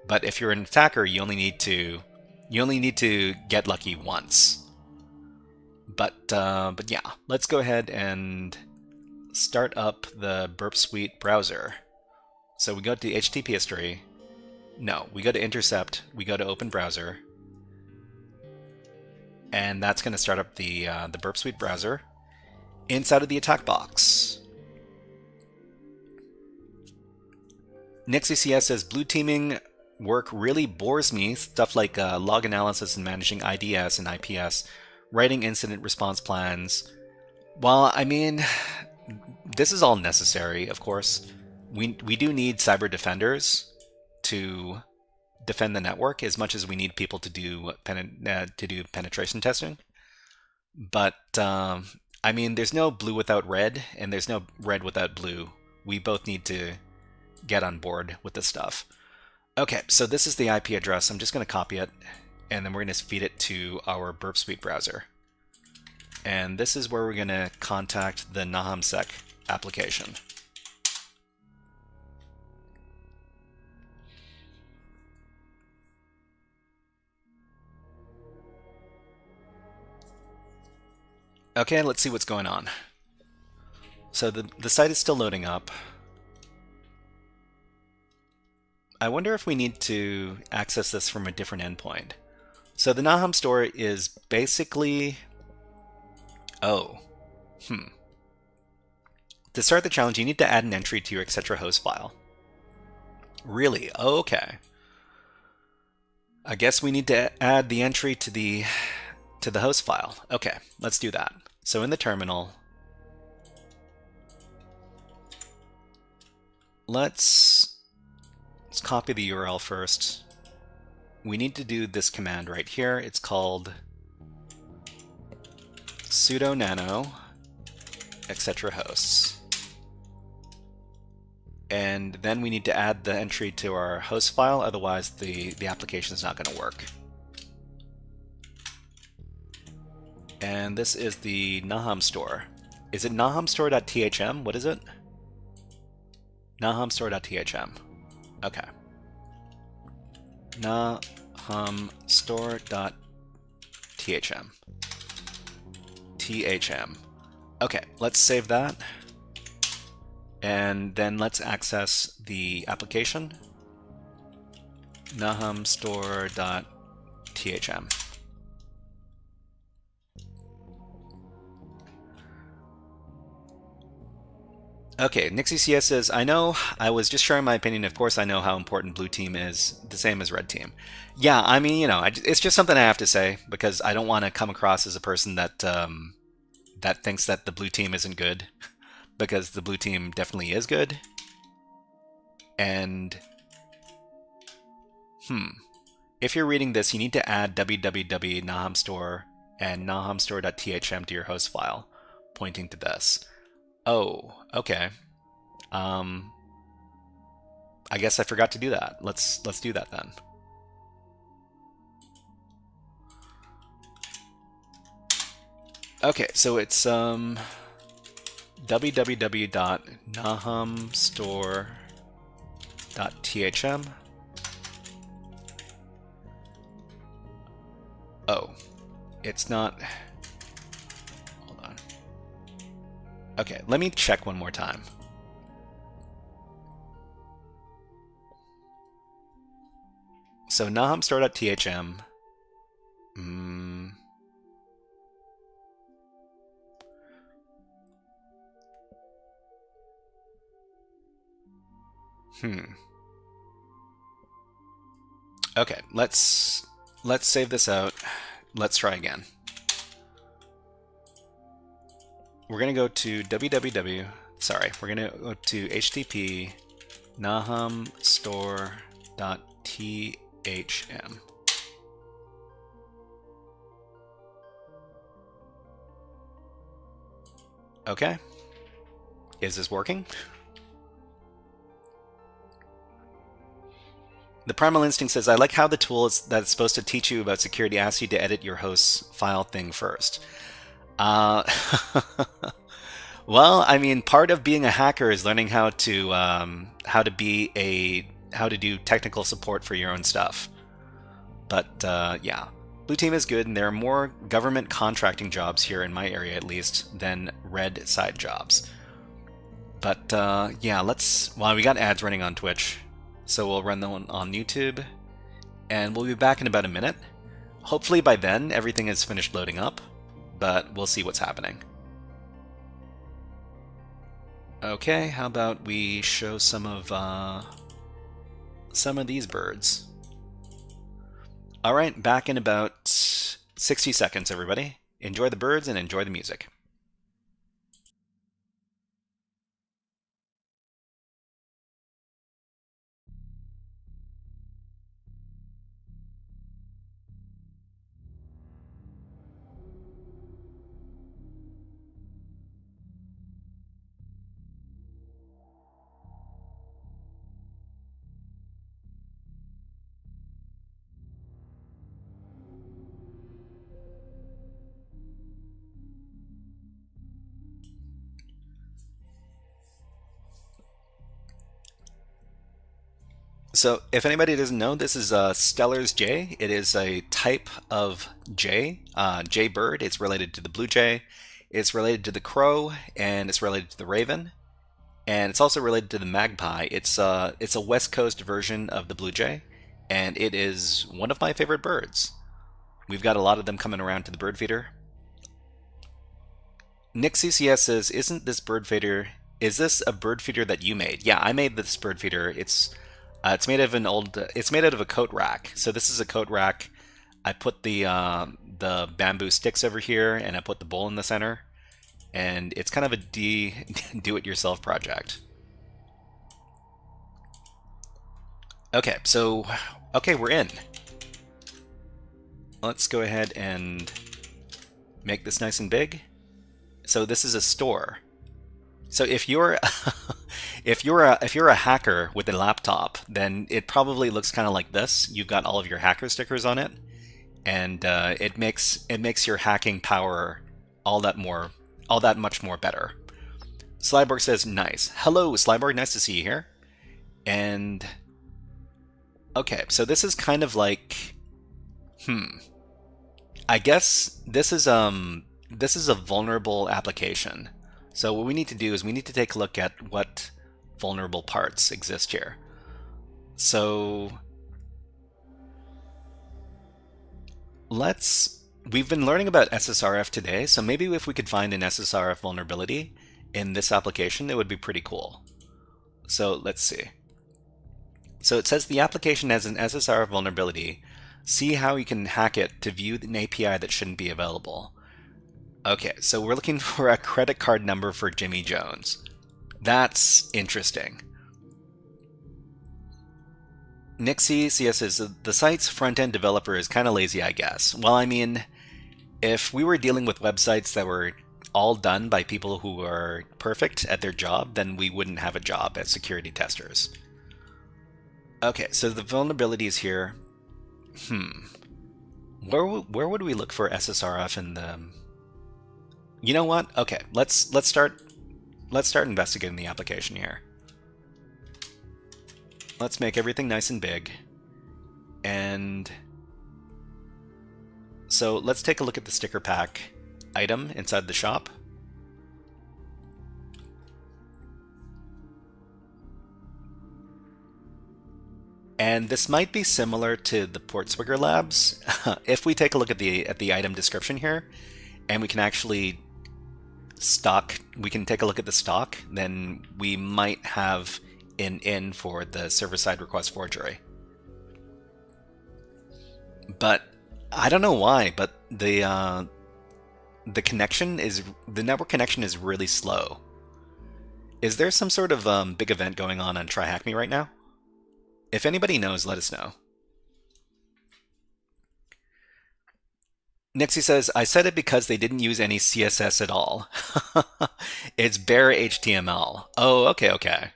Speaker 3: But if you're an attacker, you only need to get lucky once. But yeah, let's go ahead and start up the Burp Suite browser. So we go to HTTP history. No, we go to intercept. We go to open browser, and that's going to start up the Burp Suite browser inside of the attack box. NixieCS says, blue teaming work really bores me. Stuff like log analysis and managing IDS and IPS, writing incident response plans. Well, I mean, this is all necessary, of course. We do need cyber defenders to defend the network as much as we need people to do penetration testing. But I mean, there's no blue without red, and there's no red without blue. We both need to get on board with this stuff. Okay, so this is the IP address. I'm just going to copy it, and then we're going to feed it to our Burp Suite browser. And this is where we're going to contact the Nahamsec application. Okay, let's see what's going on. So the site is still loading up. I wonder if we need to access this from a different endpoint. So the Nahamstore is basically... To start the challenge, you need to add an entry to your etc host file. Really? Okay. I guess we need to add the entry to the host file. Okay, let's do that. So in the terminal, let's let's copy the URL first. We need to do this command right here. It's called sudo nano etc hosts. And then we need to add the entry to our host file, otherwise the application is not going to work. And this is the Nahamstore. Is it nahamstore.thm? What is it? Nahamstore.thm. Okay. Nahamstore.thm. THM. Okay, let's save that. And then let's access the application. Nahamstore.thm. Okay, NixieCS says, I know, I was just sharing my opinion. Of course, I know how important blue team is, the same as red team. Yeah, I mean, you know, it's just something I have to say because I don't want to come across as a person that that thinks that the blue team isn't good, because the blue team definitely is good. And, if you're reading this, you need to add www.nahamstore and nahamstore.thm to your host file, pointing to this. Oh, okay. I guess I forgot to do that. Let's do that then. Okay, so it's www.nahamstore.thm. Oh, it's not. Okay, let me check one more time. So nahamstore.thm. Okay, let's save this out. Let's try again. We're going to go to we're going to go to http nahamstore.thm. Okay. Is this working? The Primal Instinct says, I like how the tool that's supposed to teach you about security asks you to edit your host's file thing first. Well, I mean, part of being a hacker is learning how to do technical support for your own stuff. But yeah, blue team is good, and there are more government contracting jobs here in my area, at least, than red side jobs. But yeah, well, we got ads running on Twitch, so we'll run them on YouTube, and we'll be back in about a minute. Hopefully by then everything is finished loading up, but we'll see what's happening. Okay, how about we show some of these birds. All right, back in about 60 seconds, everybody. Enjoy the birds and enjoy the music. So, if anybody doesn't know, this is Steller's jay. It is a type of jay, jaybird. It's related to the blue jay, it's related to the crow, and it's related to the raven, and it's also related to the magpie. It's a West Coast version of the blue jay, and it is one of my favorite birds. We've got a lot of them coming around to the bird feeder. NixieCS says, "Isn't this bird feeder? Is this a bird feeder that you made?" Yeah, I made this bird feeder. It's made of it's made out of a coat rack. So this is a coat rack. I put the bamboo sticks over here, and I put the bowl in the center, and it's kind of a do-it-yourself project. Okay, so, okay, we're in. Let's go ahead and make this nice and big. So this is a store. So if you're if you're a hacker with a laptop, then it probably looks kind of like this. You've got all of your hacker stickers on it, and it makes your hacking power all that much more better. Slyborg says, nice. Hello, Slyborg, nice to see you here. And okay, so this is kind of like, I guess this is a vulnerable application. So what we need to do is we need to take a look at what vulnerable parts exist here. So we've been learning about SSRF today, so maybe if we could find an SSRF vulnerability in this application, it would be pretty cool. So let's see. So it says the application has an SSRF vulnerability. See how you can hack it to view an API that shouldn't be available. Okay, so we're looking for a credit card number for Jimmy Jones. That's interesting. Nixie CS says, the site's front-end developer is kind of lazy, I guess. Well, I mean, if we were dealing with websites that were all done by people who are perfect at their job, then we wouldn't have a job as security testers. Okay, so the vulnerabilities here. Where would we look for SSRF in the... You know what? Okay, let's start investigating the application here. Let's make everything nice and big. And so let's take a look at the sticker pack item inside the shop. And this might be similar to the Portswigger Labs. If we take a look at the item description here, and we can actually take a look at the stock, then we might have an in for the server-side request forgery. But I don't know why, but the network connection is really slow. Is there some sort of big event going on TryHackMe right now? If anybody knows, let us know. Nixie says, I said it because they didn't use any CSS at all. It's bare HTML. Oh, okay.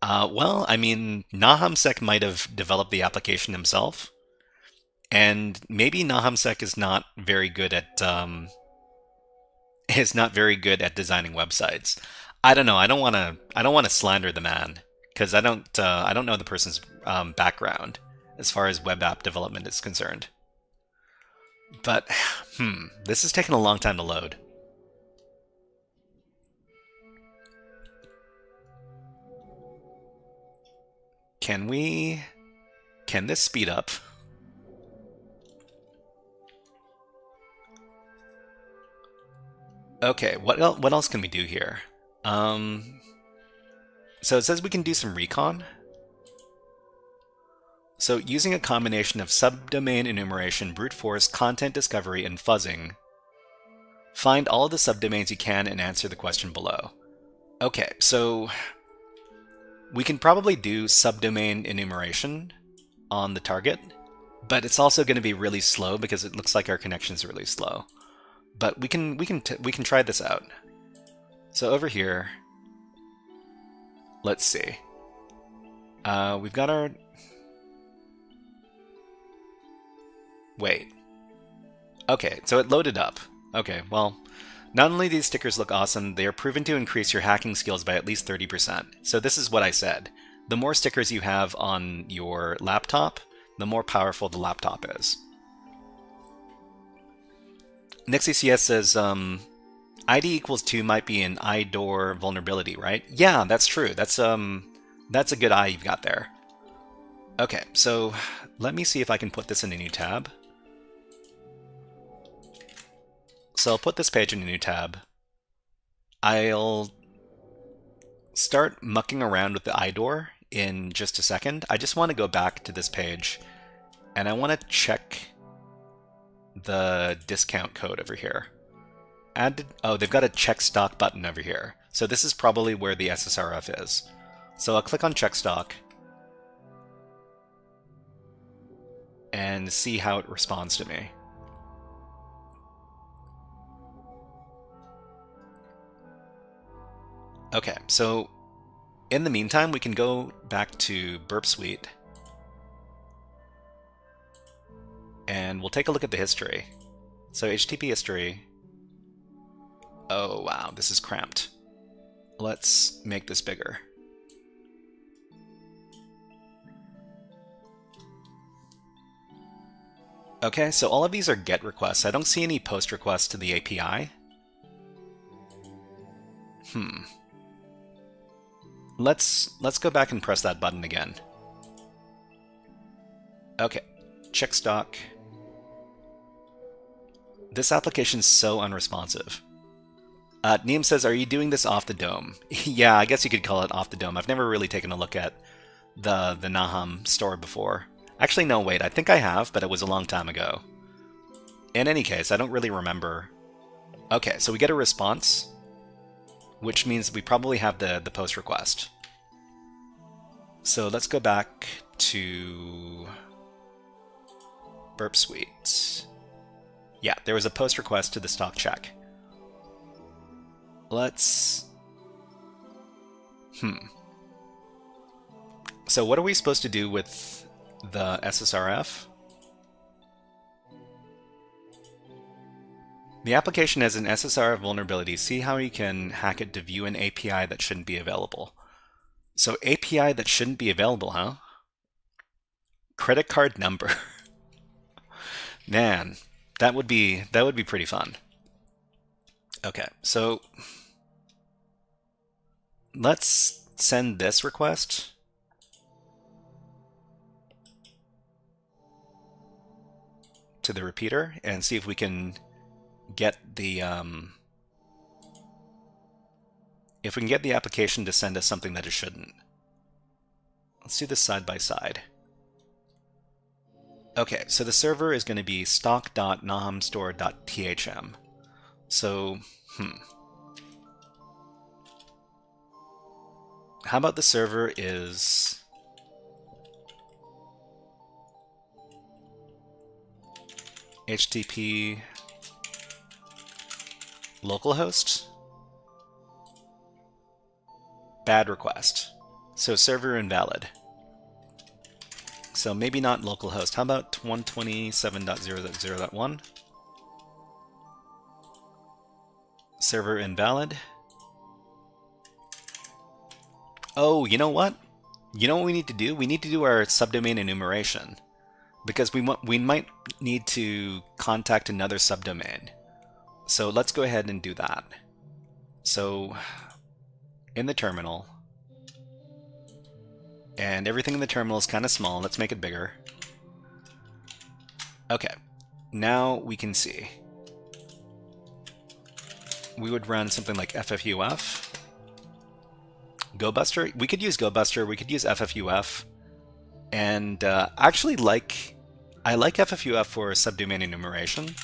Speaker 3: Well, I mean, Nahamsek might have developed the application himself, and maybe Nahamsek is not very good at designing websites. I don't know. I don't want to slander the man because I don't know the person's background as far as web app development is concerned. But, this is taking a long time to load. Can this speed up? Okay, what else can we do here? So it says we can do some recon. So using a combination of subdomain enumeration, brute force, content discovery, and fuzzing, find all of the subdomains you can and answer the question below. Okay, so we can probably do subdomain enumeration on the target, but it's also going to be really slow because it looks like our connection is really slow. But we can try this out. So over here, let's see. We've got our... Wait. Okay, so it loaded up. Okay, well, not only do these stickers look awesome, they are proven to increase your hacking skills by at least 30%. So this is what I said. The more stickers you have on your laptop, the more powerful the laptop is. Nixie CS says, ID equals 2 might be an IDOR vulnerability, right? Yeah, that's true. That's a good eye you've got there. Okay, so let me see if I can put this in a new tab. So I'll put this page in a new tab. I'll start mucking around with the IDOR in just a second. I just want to go back to this page and I want to check the discount code over here. Oh, they've got a check stock button over here. So this is probably where the SSRF is. So I'll click on check stock. and see how it responds to me. Okay, so in the meantime, we can go back to Burp Suite and we'll take a look at the history. So HTTP history. Oh wow, this is cramped. Let's make this bigger. Okay, so all of these are GET requests. I don't see any POST requests to the API. Let's go back and press that button again. Okay, check stock. This application is so unresponsive. Neem says, are you doing this off the dome? Yeah, I guess you could call it off the dome. I've never really taken a look at the Nahamstore before. Actually, no, wait, I think I have, but it was a long time ago. In any case, I don't really remember. Okay, so we get a response, which means we probably have the post request. So let's go back to Burp Suite. Yeah, there was a post request to the stock check. Let's... So what are we supposed to do with the SSRF? The application has an SSRF vulnerability. See how you can hack it to view an API that shouldn't be available. So API that shouldn't be available, huh? Credit card number. Man, that would be pretty fun. Okay, so let's send this request. To the repeater and see if we can get the application to send us something that it shouldn't. Let's do this side by side. Okay, so the server is going to be stock.nahamstore.thm. So, how about the server is HTTP localhost? Bad request. So server invalid. So maybe not localhost. How about 127.0.0.1? Server invalid. Oh, you know what? You know what we need to do? We need to do our subdomain enumeration. Because we might need to contact another subdomain. So let's go ahead and do that. So in the terminal, and everything in the terminal is kind of small. Let's make it bigger. Okay, now we can see. We would run something like FFUF. GoBuster. We could use GoBuster. We could use FFUF. And actually, I like FFUF for subdomain enumeration.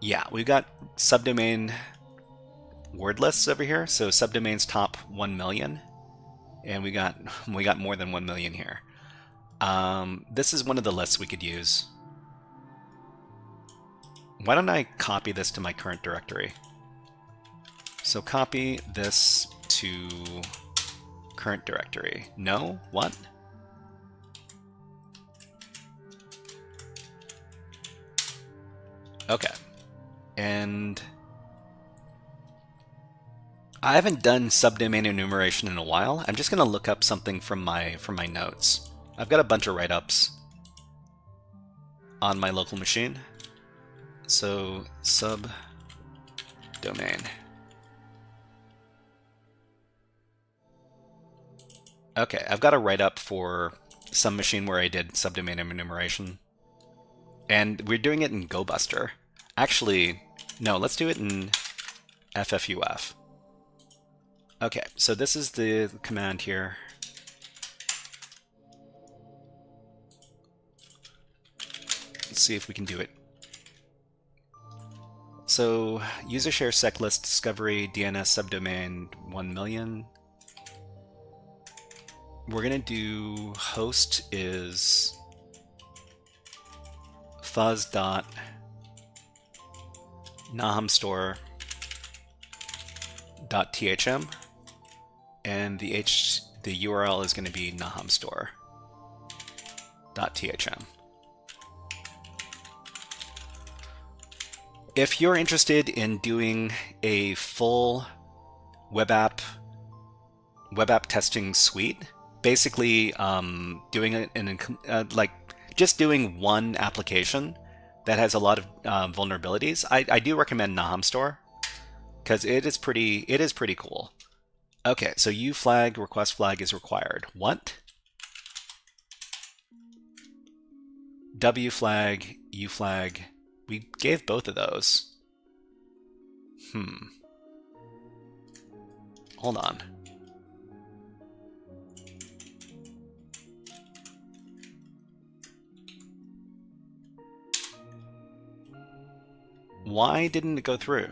Speaker 3: Yeah, we've got subdomain word lists over here. So subdomains top 1 million, and we got more than 1 million here. This is one of the lists we could use. Why don't I copy this to my current directory? So copy this to current directory. No? What? Okay. And I haven't done subdomain enumeration in a while. I'm just going to look up something from my notes. I've got a bunch of write-ups on my local machine. So subdomain. Okay, I've got a write-up for some machine where I did subdomain enumeration. And we're doing it in GoBuster. Actually, no, let's do it in FFUF. Okay, so this is the command here. Let's see if we can do it. So, user share sec list discovery DNS subdomain 1 million. we're gonna do host is fuzz.nahamstore.thm, and the URL is going to be nahamstore.thm. If you're interested in doing a full web app testing suite, basically doing it in like just doing one application that has a lot of vulnerabilities, I do recommend Nahamstore because it is pretty cool. Okay, so uFlag request flag is required. What? wflag, uFlag. We gave both of those. Hold on. Why didn't it go through?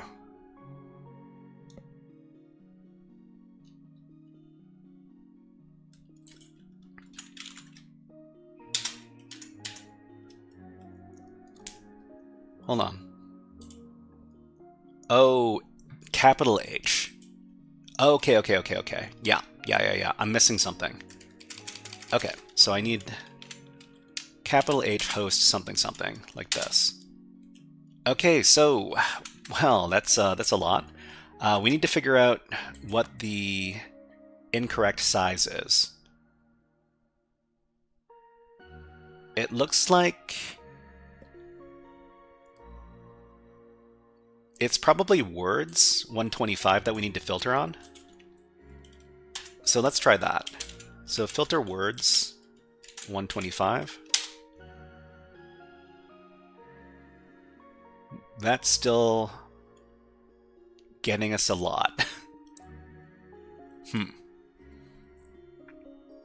Speaker 3: Hold on. Oh, capital H. Okay. Yeah. I'm missing something. Okay, so I need capital H host something like this. Okay, so, well, that's a lot. We need to figure out what the incorrect size is. It looks like it's probably words 125 that we need to filter on. So let's try that. So filter words 125. That's still getting us a lot.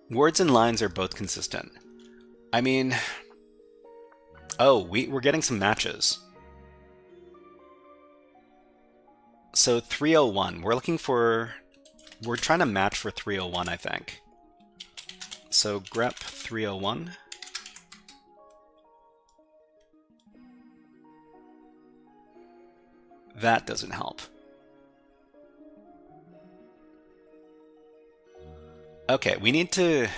Speaker 3: Words and lines are both consistent. I mean, oh, we're getting some matches. So 301, we're trying to match for 301, I think. So grep 301. That doesn't help. Okay, we need to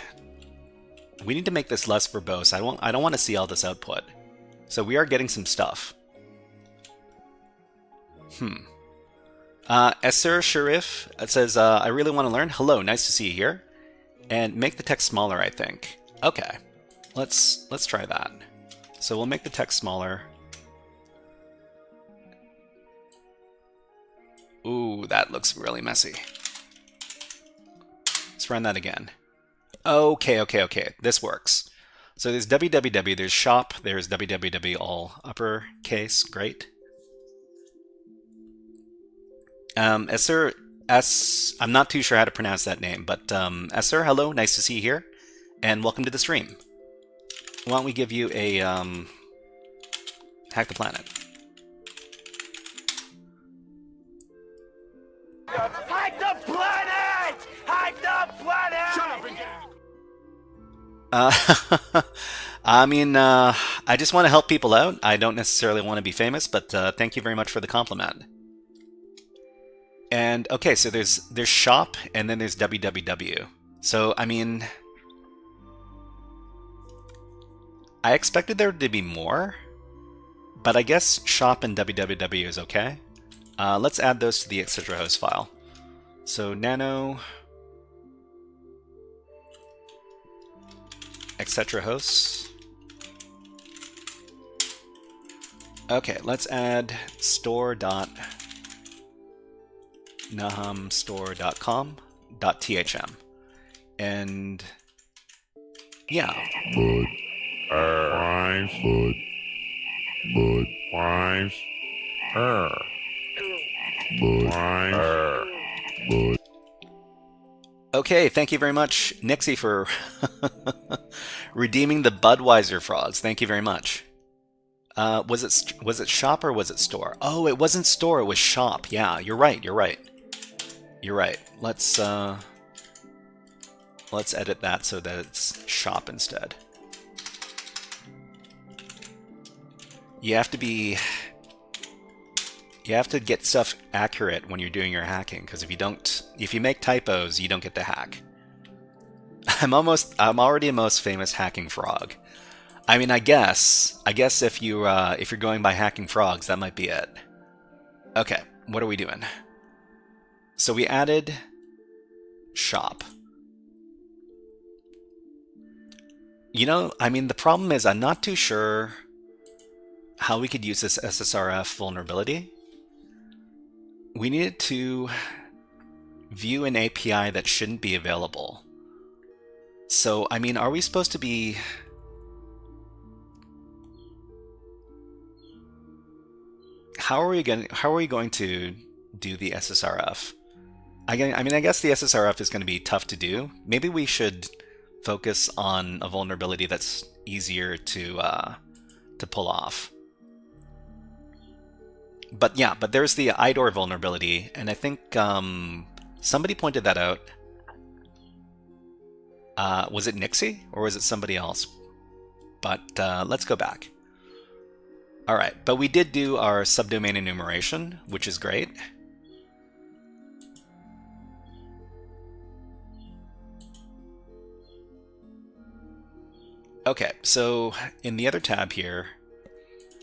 Speaker 3: make this less verbose. I don't want to see all this output. So we are getting some stuff. SSRF, it says, I really want to learn. Hello, nice to see you here. And make the text smaller, I think. Okay, let's try that. So we'll make the text smaller. Ooh, that looks really messy. Let's run that again. Okay. This works. So there's www, there's shop, there's www all uppercase. Great. I'm not too sure how to pronounce that name, but Esser, hello, nice to see you here, and welcome to the stream. Why don't we give you a Hack the Planet?
Speaker 4: Hack the planet! Hack the planet! Shut up and get
Speaker 3: I mean, I just want to help people out. I don't necessarily want to be famous, but thank you very much for the compliment. And okay, so there's shop and then there's www. So I mean, I expected there to be more, but I guess shop and www is okay. Let's add those to the etc host file. So nano etc hosts. Okay, let's add store.nahamstore.com.thm. And yeah. Okay, thank you very much, Nixie, for redeeming the Budweiser frogs. Thank you very much. Was it shop or was it store? Oh, it wasn't store, it was shop. Yeah, you're right. Let's Let's edit that so that it's shop instead. You have to get stuff accurate when you're doing your hacking, because if you make typos, you don't get to hack. I'm already a most famous hacking frog. I mean, I guess if you're going by hacking frogs, that might be it. Okay, what are we doing? So we added shop. You know, I mean, the problem is I'm not too sure how we could use this SSRF vulnerability. We needed to view an API that shouldn't be available. So, I mean, are we supposed to be... How are we going to do the SSRF? I mean, I guess the SSRF is going to be tough to do. Maybe we should focus on a vulnerability that's easier to pull off. But yeah, but there's the IDOR vulnerability, and I think somebody pointed that out. Was it Nixie, or was it somebody else? But let's go back. All right, but we did do our subdomain enumeration, which is great. Okay, so in the other tab here,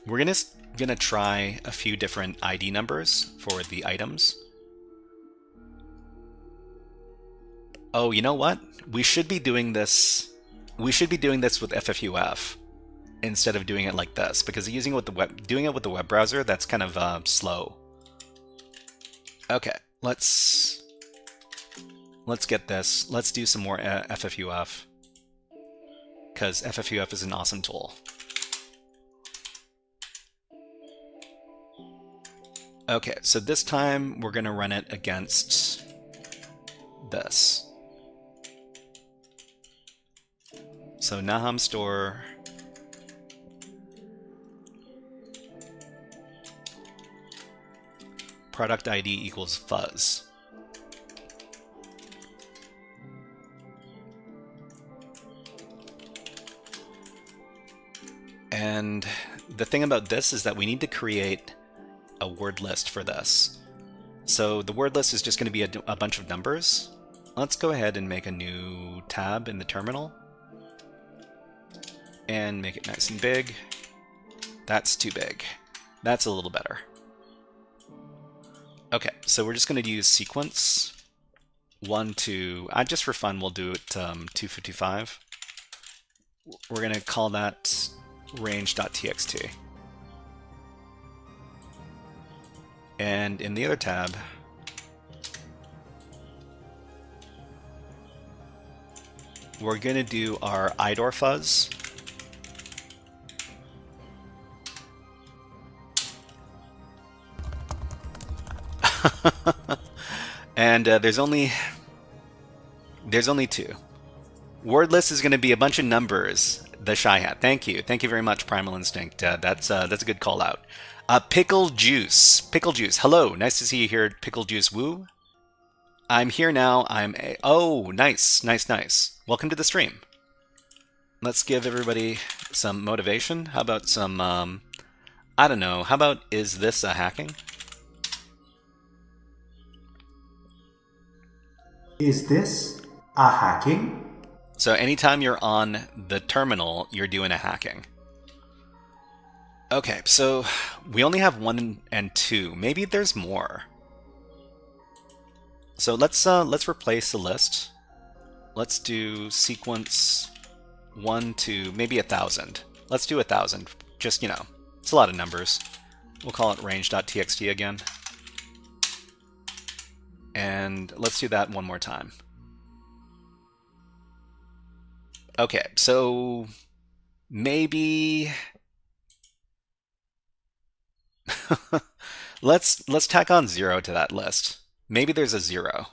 Speaker 3: we're gonna try a few different ID numbers for the items. Oh, you know what? We should be doing this. We should be doing this with FFUF instead of doing it like this, because doing it with the web browser, that's kind of slow. Okay, let's get this. Let's do some more FFUF, because FFUF is an awesome tool. Okay, so this time we're going to run it against this. So Nahamstore product ID equals fuzz. And the thing about this is that we need to create a word list for this. So the word list is just going to be a bunch of numbers. Let's go ahead and make a new tab in the terminal and make it nice and big. That's too big. That's a little better. Okay, so we're just going to use sequence 1 to, just for fun, we'll do it 255. We're going to call that range.txt. And in the other tab, we're going to do our IDOR fuzz. And there's only two. Word list is going to be a bunch of numbers. The Shy Hat. Thank you very much, Primal Instinct. That's a good call out. Pickle Juice. Hello, nice to see you here, Pickle Juice. Woo. I'm here now. Oh, nice. Welcome to the stream. Let's give everybody some motivation. How about some? I don't know. How about, is this a hacking?
Speaker 9: Is this a hacking?
Speaker 3: So anytime you're on the terminal, you're doing a hacking. Okay, so we only have 1 and 2. Maybe there's more. So let's replace the list. Let's do sequence 1 to maybe 1,000. Let's do 1,000. Just, you know, it's a lot of numbers. We'll call it range.txt again. And let's do that one more time. Okay, so maybe let's tack on 0 to that list. Maybe there's a 0.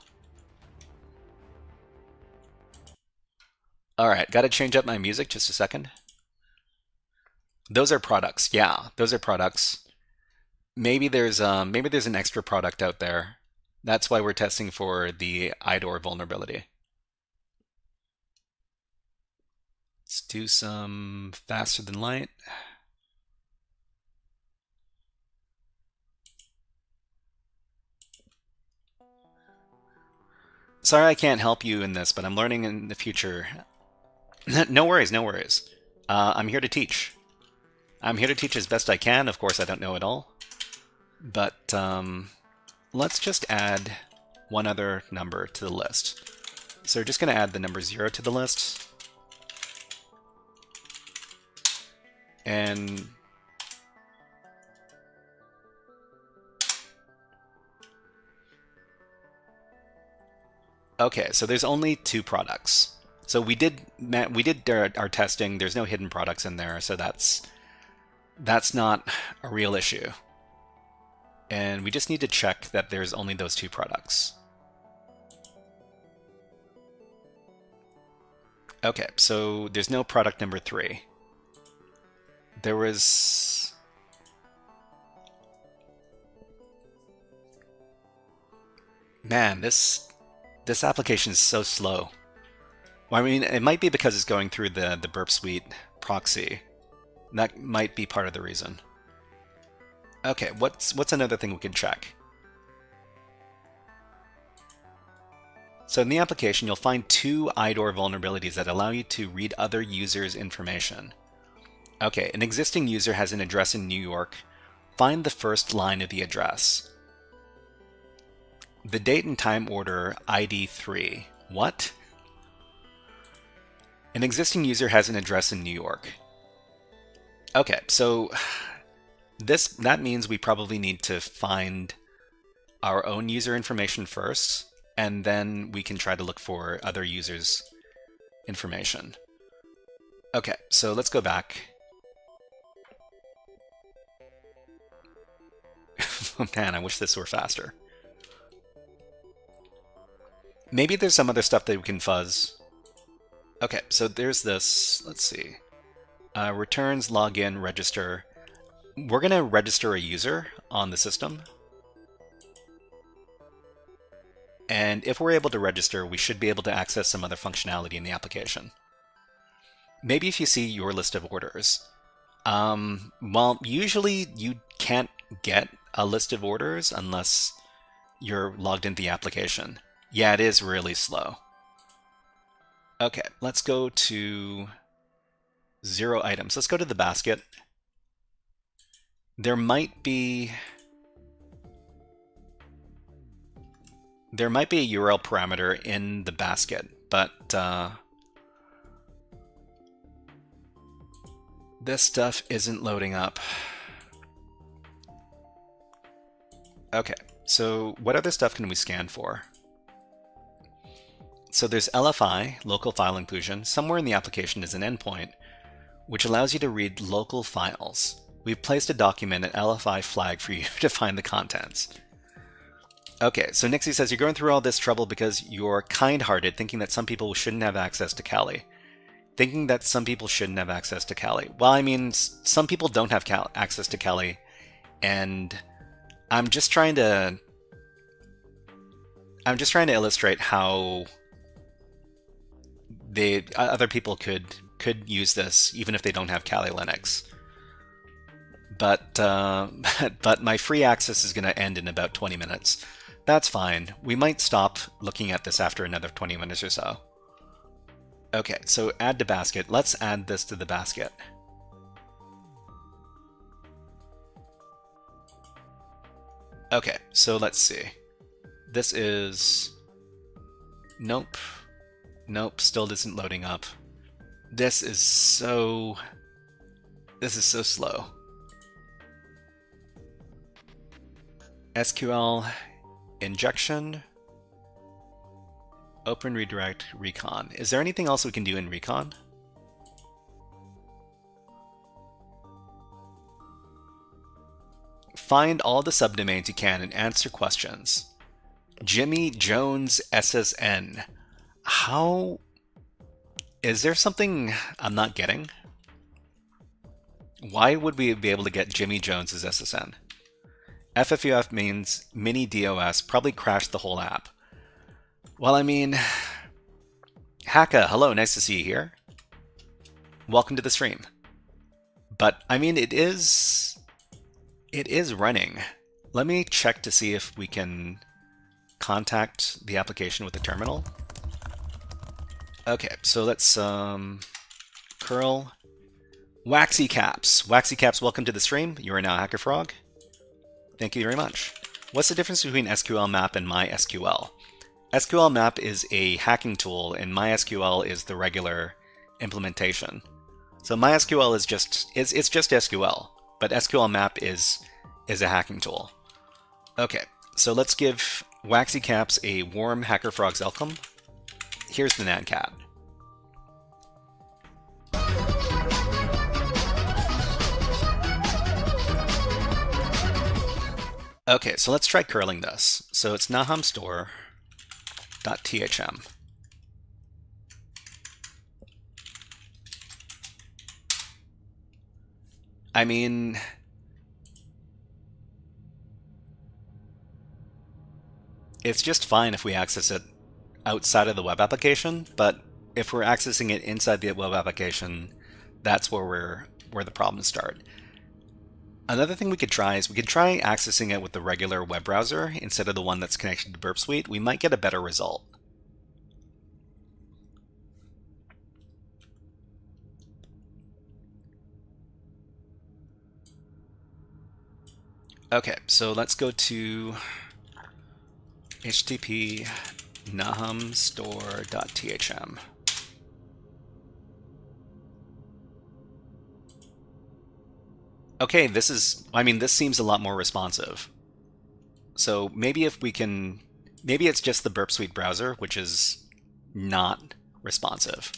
Speaker 3: All right, got to change up my music just a second. Those are products. Yeah, those are products. Maybe there's an extra product out there. That's why we're testing for the IDOR vulnerability. Let's do some faster than light. Sorry I can't help you in this, but I'm learning in the future. No worries, no worries. I'm here to teach. I'm here to teach as best I can. Of course, I don't know it all. But let's just add one other number to the list. So we're just going to add the number 0 to the list. And okay, so there's only 2 products. So we did our testing. There's no hidden products in there, so that's not a real issue. And we just need to check that there's only those 2 products. Okay, so there's no product number 3. There was... Man, this application is so slow. Well, I mean, it might be because it's going through the Burp Suite proxy. That might be part of the reason. Okay, what's another thing we can check? So in the application, you'll find 2 IDOR vulnerabilities that allow you to read other users' information. Okay, an existing user has an address in New York. Find the first line of the address. The date and time order ID 3. What? An existing user has an address in New York. Okay, so that means we probably need to find our own user information first, and then we can try to look for other users' information. Okay, so let's go back. Man, I wish this were faster. Maybe there's some other stuff that we can fuzz. Okay, so there's this. Let's see. Returns, login, register. We're going to register a user on the system. And if we're able to register, we should be able to access some other functionality in the application. Maybe if you see your list of orders. Well, usually you can't get a list of orders unless you're logged into the application. Yeah, it is really slow. Okay, let's go to 0 items. Let's go to the basket. There might be a URL parameter in the basket, but this stuff isn't loading up. Okay, so what other stuff can we scan for? So there's LFI, local file inclusion. Somewhere in the application is an endpoint, which allows you to read local files. We've placed a document, an LFI flag for you to find the contents. Okay, so Nixie says, you're going through all this trouble because you're kind-hearted, thinking that some people shouldn't have access to Kali. Thinking that some people shouldn't have access to Kali. Well, I mean, some people don't have access to Kali, and I'm just trying to illustrate how other people could use this even if they don't have Kali Linux. But my free access is going to end in about 20 minutes. That's fine. We might stop looking at this after another 20 minutes or so. Okay, so add to basket. Let's add this to the basket. Okay, so let's see. This is... Nope. Nope, still isn't loading up. This is so slow. SQL injection, open redirect, recon. Is there anything else we can do in recon? Find all the subdomains you can and answer questions. Jimmy Jones SSN. How... Is there something I'm not getting? Why would we be able to get Jimmy Jones's SSN? FFUF means mini DOS, probably crashed the whole app. Well, I mean... Hacka, hello, nice to see you here. welcome to the stream. But I mean, it is running. Let me check to see if we can contact the application with the terminal. Okay, so let's curl Waxy Caps. Waxy Caps, welcome to the stream. You are now HackerFrog. Thank you very much. What's the difference between SQL Map and MySQL? SQL Map is a hacking tool, and MySQL is the regular implementation. So MySQL is just it's just SQL, but SQL Map is a hacking tool. Okay, so let's give Waxy Caps a warm HackerFrogs welcome. Here's the NANCAT. Okay, so let's try curling this. So it's Nahamstore.thm. I mean, it's just fine if we access it outside of the web application, but if we're accessing it inside the web application, that's where the problems start. Another thing we could try is we could try accessing it with the regular web browser instead of the one that's connected to Burp Suite. We might get a better result. Okay, so let's go to http nahamstore.thm. Okay, this seems a lot more responsive. So maybe if we can, maybe it's just the Burp Suite browser, which is not responsive.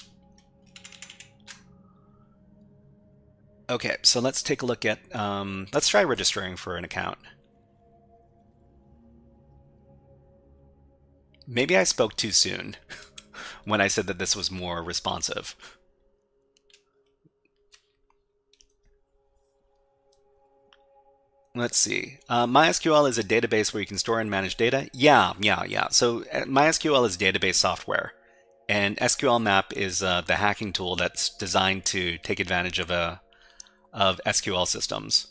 Speaker 3: Okay, so let's take a look at, let's try registering for an account. Maybe I spoke too soon when I said that this was more responsive. Let's see. MySQL is a database where you can store and manage data. Yeah. So MySQL is database software, and SQL Map is the hacking tool that's designed to take advantage of SQL systems.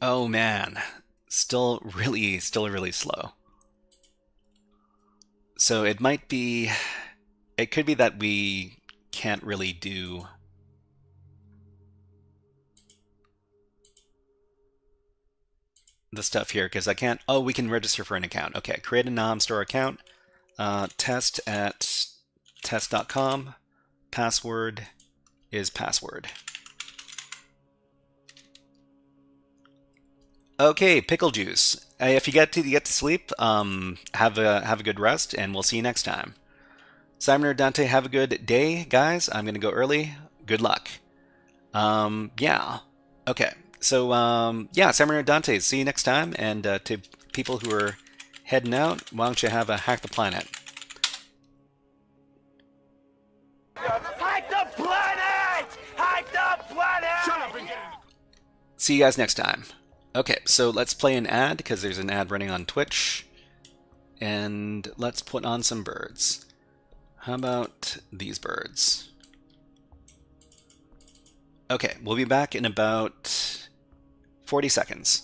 Speaker 3: Oh man, still really slow. So it could be that we can't really do the stuff here because I can't. Oh, we can register for an account. Okay, create a Nahamstore account. Test at test.com. Password is password. Okay, pickle juice. If you get to sleep, have a good rest, and we'll see you next time. Simon or Dante, have a good day, guys. I'm gonna go early. Good luck. Yeah. Okay. So yeah, Simon or Dante, see you next time. And to people who are heading out, why don't you have a hack the planet?
Speaker 4: Hack the planet! Hack the planet! Shut up and get it!
Speaker 3: See you guys next time. Okay, so let's play an ad because there's an ad running on Twitch. And let's put on some birds. How about these birds? Okay, we'll be back in about 40 seconds.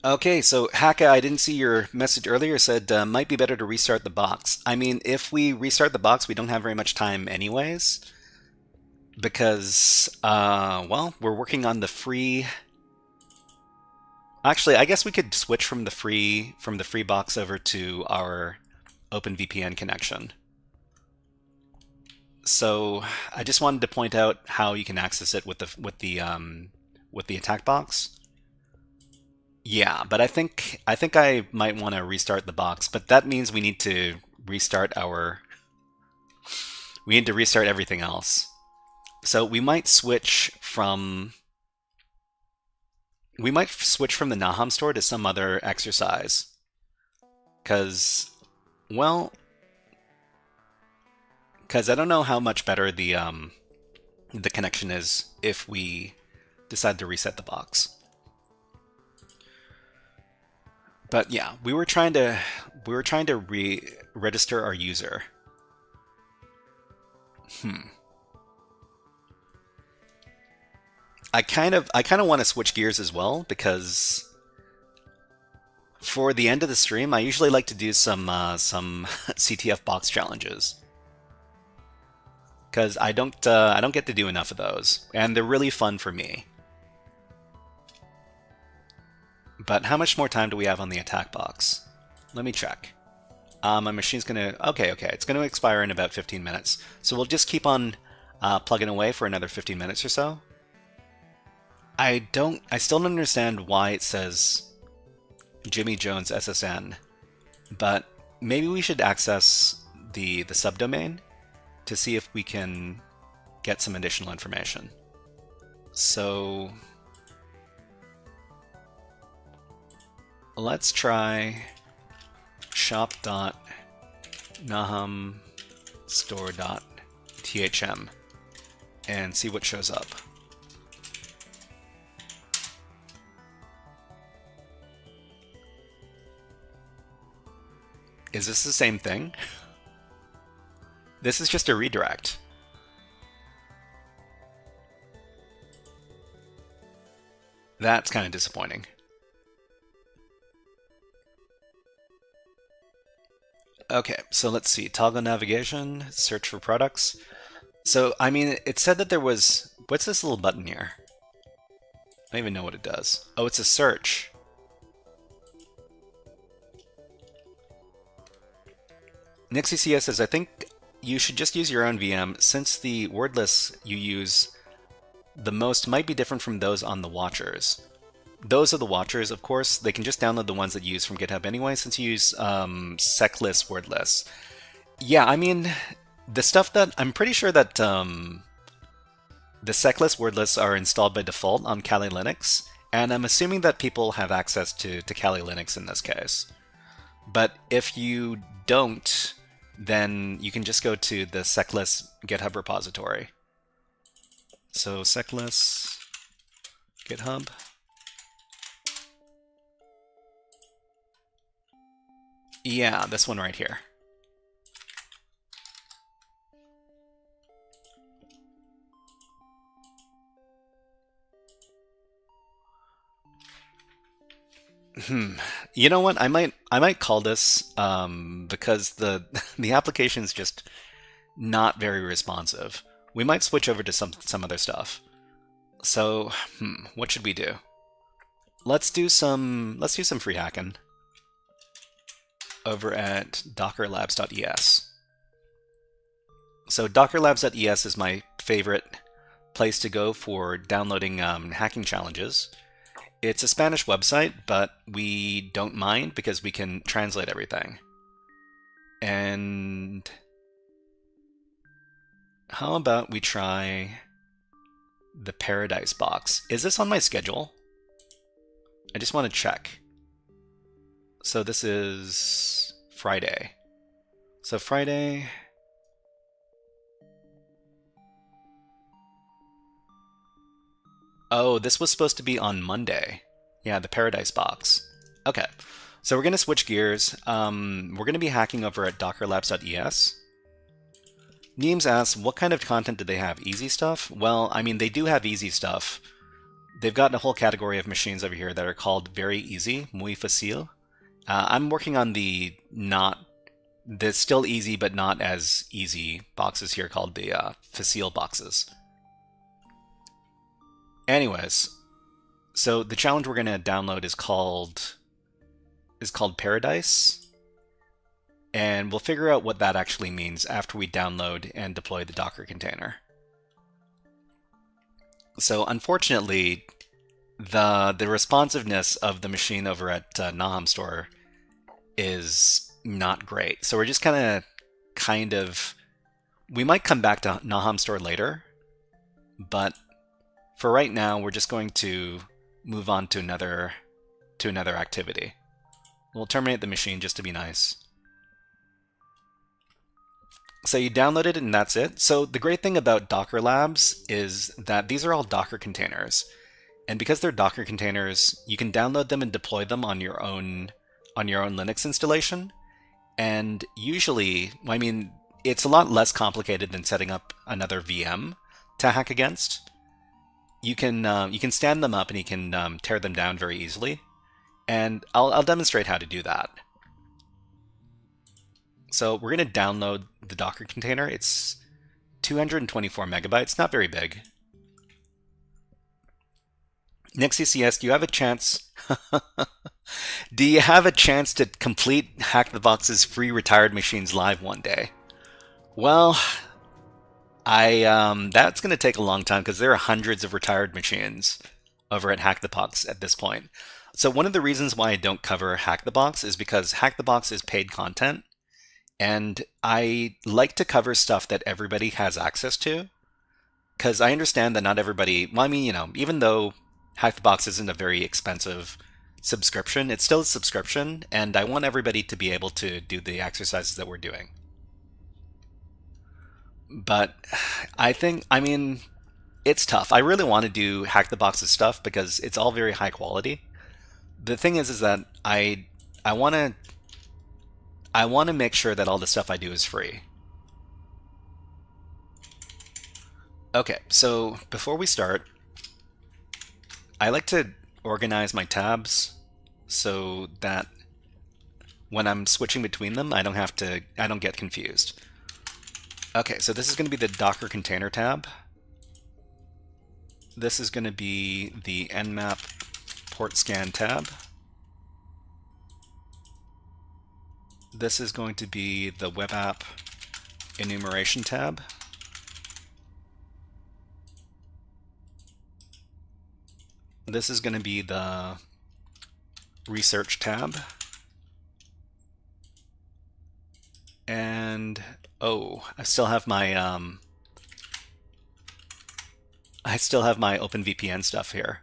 Speaker 3: Okay, so Haka, I didn't see your message earlier. It said might be better to restart the box. I mean, if we restart the box, we don't have very much time anyways, because well, we're working on the free. Actually, I guess we could switch from the free box over to our OpenVPN connection. So I just wanted to point out how you can access it with the attack box. Yeah, but I think I might want to restart the box, but that means we need to restart everything else. So we might switch from the Nahamstore to some other exercise. Because I don't know how much better the connection is if we decide to reset the box. But yeah, we were trying to register our user. I kind of want to switch gears as well, because for the end of the stream, I usually like to do some CTF box challenges, because I don't get to do enough of those, and they're really fun for me. But how much more time do we have on the attack box? Let me check. My machine's gonna... Okay, it's gonna expire in about 15 minutes. So we'll just keep on plugging away for another 15 minutes or so. I still don't understand why it says Jimmy Jones SSN, but maybe we should access the subdomain to see if we can get some additional information. So let's try shop.nahamstore.thm and see what shows up. Is this the same thing? This is just a redirect. That's kind of disappointing. Okay, so let's see. Toggle navigation, search for products. So, I mean, it said that there was... What's this little button here? I don't even know what it does. Oh, it's a search. NixieCS says, I think you should just use your own VM, since the word lists you use the most might be different from those on the watchers. Those are the watchers, of course. They can just download the ones that you use from GitHub anyway, since you use seclist word lists. Yeah, I mean, the stuff that... I'm pretty sure that the seclist word lists are installed by default on Kali Linux, and I'm assuming that people have access to Kali Linux in this case. But if you don't, then you can just go to the seclist GitHub repository. So seclist GitHub. Yeah, this one right here. You know what? I might call this because the application is just not very responsive. We might switch over to some other stuff. So, what should we do? Let's do some free hacking over at Dockerlabs.es. So Dockerlabs.es is my favorite place to go for downloading hacking challenges. It's a Spanish website, but we don't mind because we can translate everything. And how about we try the Paradise box? Is this on my schedule? I just want to check. So this is Friday. So Friday... Oh, this was supposed to be on Monday. Yeah, the Paradise box. Okay, so we're going to switch gears. We're going to be hacking over at Dockerlabs.es. Neems asks, what kind of content do they have? Easy stuff? Well, I mean, they do have easy stuff. They've got a whole category of machines over here that are called very easy, muy fácil. I'm working on the still easy but not as easy boxes here called the fácil boxes. Anyways, so the challenge we're going to download is called Paradise, and we'll figure out what that actually means after we download and deploy the Docker container. So unfortunately, the responsiveness of the machine over at Nahamstore is not great. So we're just kind of we might come back to Nahamstore later, but for right now we're just going to move on to another activity. We'll terminate the machine just to be nice. So you download it and that's it. So the great thing about Dockerlabs is that these are all Docker containers. And because they're Docker containers, you can download them and deploy them on your own Linux installation. And usually, I mean, it's a lot less complicated than setting up another VM to hack against. You can stand them up and you can tear them down very easily. And I'll demonstrate how to do that. So we're going to download the Docker container. It's 224 megabytes, not very big. Next CCS, do you have a chance? Do you have a chance to complete Hack the Box's free retired machines live one day? Well, that's going to take a long time because there are hundreds of retired machines over at Hack the Box at this point. So one of the reasons why I don't cover Hack the Box is because Hack the Box is paid content, and I like to cover stuff that everybody has access to, because I understand that not everybody. Well, I mean, you know, even though Hack the Box isn't a very expensive subscription, it's still a subscription, and I want everybody to be able to do the exercises that we're doing. But I mean, it's tough. I really want to do Hack the Box's stuff because it's all very high quality. The thing is that I want to make sure that all the stuff I do is free. Okay, so before we start, I like to organize my tabs so that when I'm switching between them, I don't get confused. Okay, so this is going to be the Docker container tab. This is going to be the Nmap port scan tab. This is going to be the web app enumeration tab. This is going to be the research tab. And oh, I still have my OpenVPN stuff here.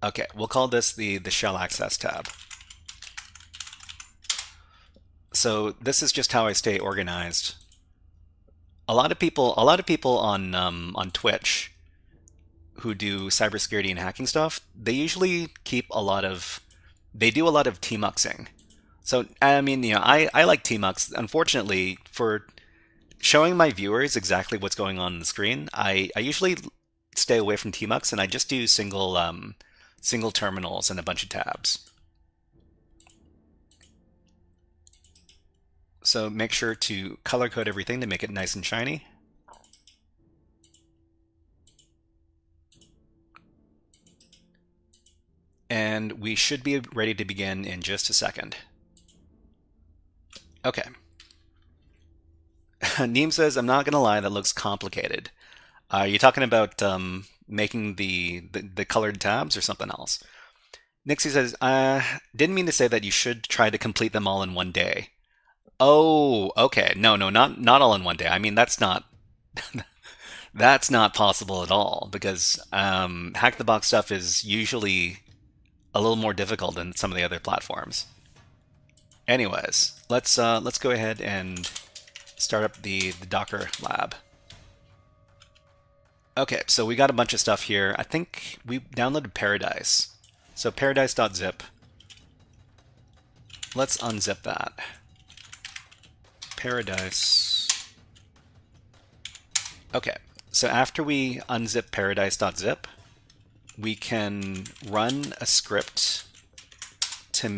Speaker 3: Okay, we'll call this the shell access tab. So this is just how I stay organized. A lot of people on Twitch who do cybersecurity and hacking stuff, they usually keep they do a lot of tmuxing. So I mean, you know, I like tmux. Unfortunately, for showing my viewers exactly what's going on the screen, I usually stay away from tmux and I just do single terminals and a bunch of tabs. So make sure to color code everything to make it nice and shiny. And we should be ready to begin in just a second. Okay. Neem says, I'm not going to lie, that looks complicated. Are you talking about making the colored tabs or something else? Nixie says, didn't mean to say that you should try to complete them all in one day. Oh, okay. No, not all in one day. I mean, that's not that's not possible at all, because Hack the Box stuff is usually a little more difficult than some of the other platforms. Anyways, let's go ahead and start up the Docker lab. Okay, so we got a bunch of stuff here. I think we downloaded Paradise. So paradise.zip. Let's unzip that. Paradise. Okay, so after we unzip paradise.zip, we can run a script to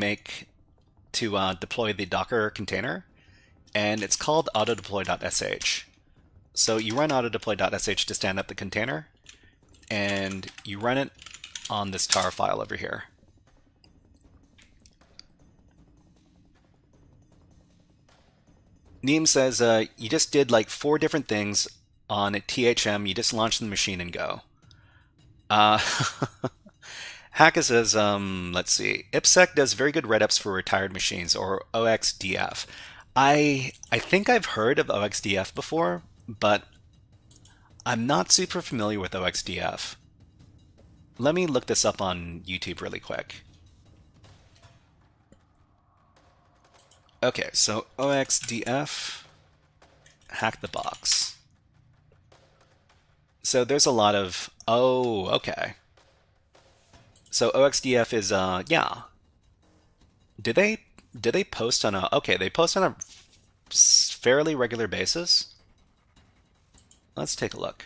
Speaker 3: deploy the Docker container, and it's called autodeploy.sh. So you run autodeploy.sh to stand up the container, and you run it on this tar file over here. Neem says, you just did like 4 different things on a THM, you just launched the machine and go. Hacka says, let's see, IPsec does very good write-ups for retired machines, or OXDF. I think I've heard of OXDF before, but I'm not super familiar with OXDF. Let me look this up on YouTube really quick. Okay, so OXDF, hack the box. So there's a lot of, oh, okay. So OXDF is, yeah. Did they post on a, okay, they post on a fairly regular basis? Let's take a look.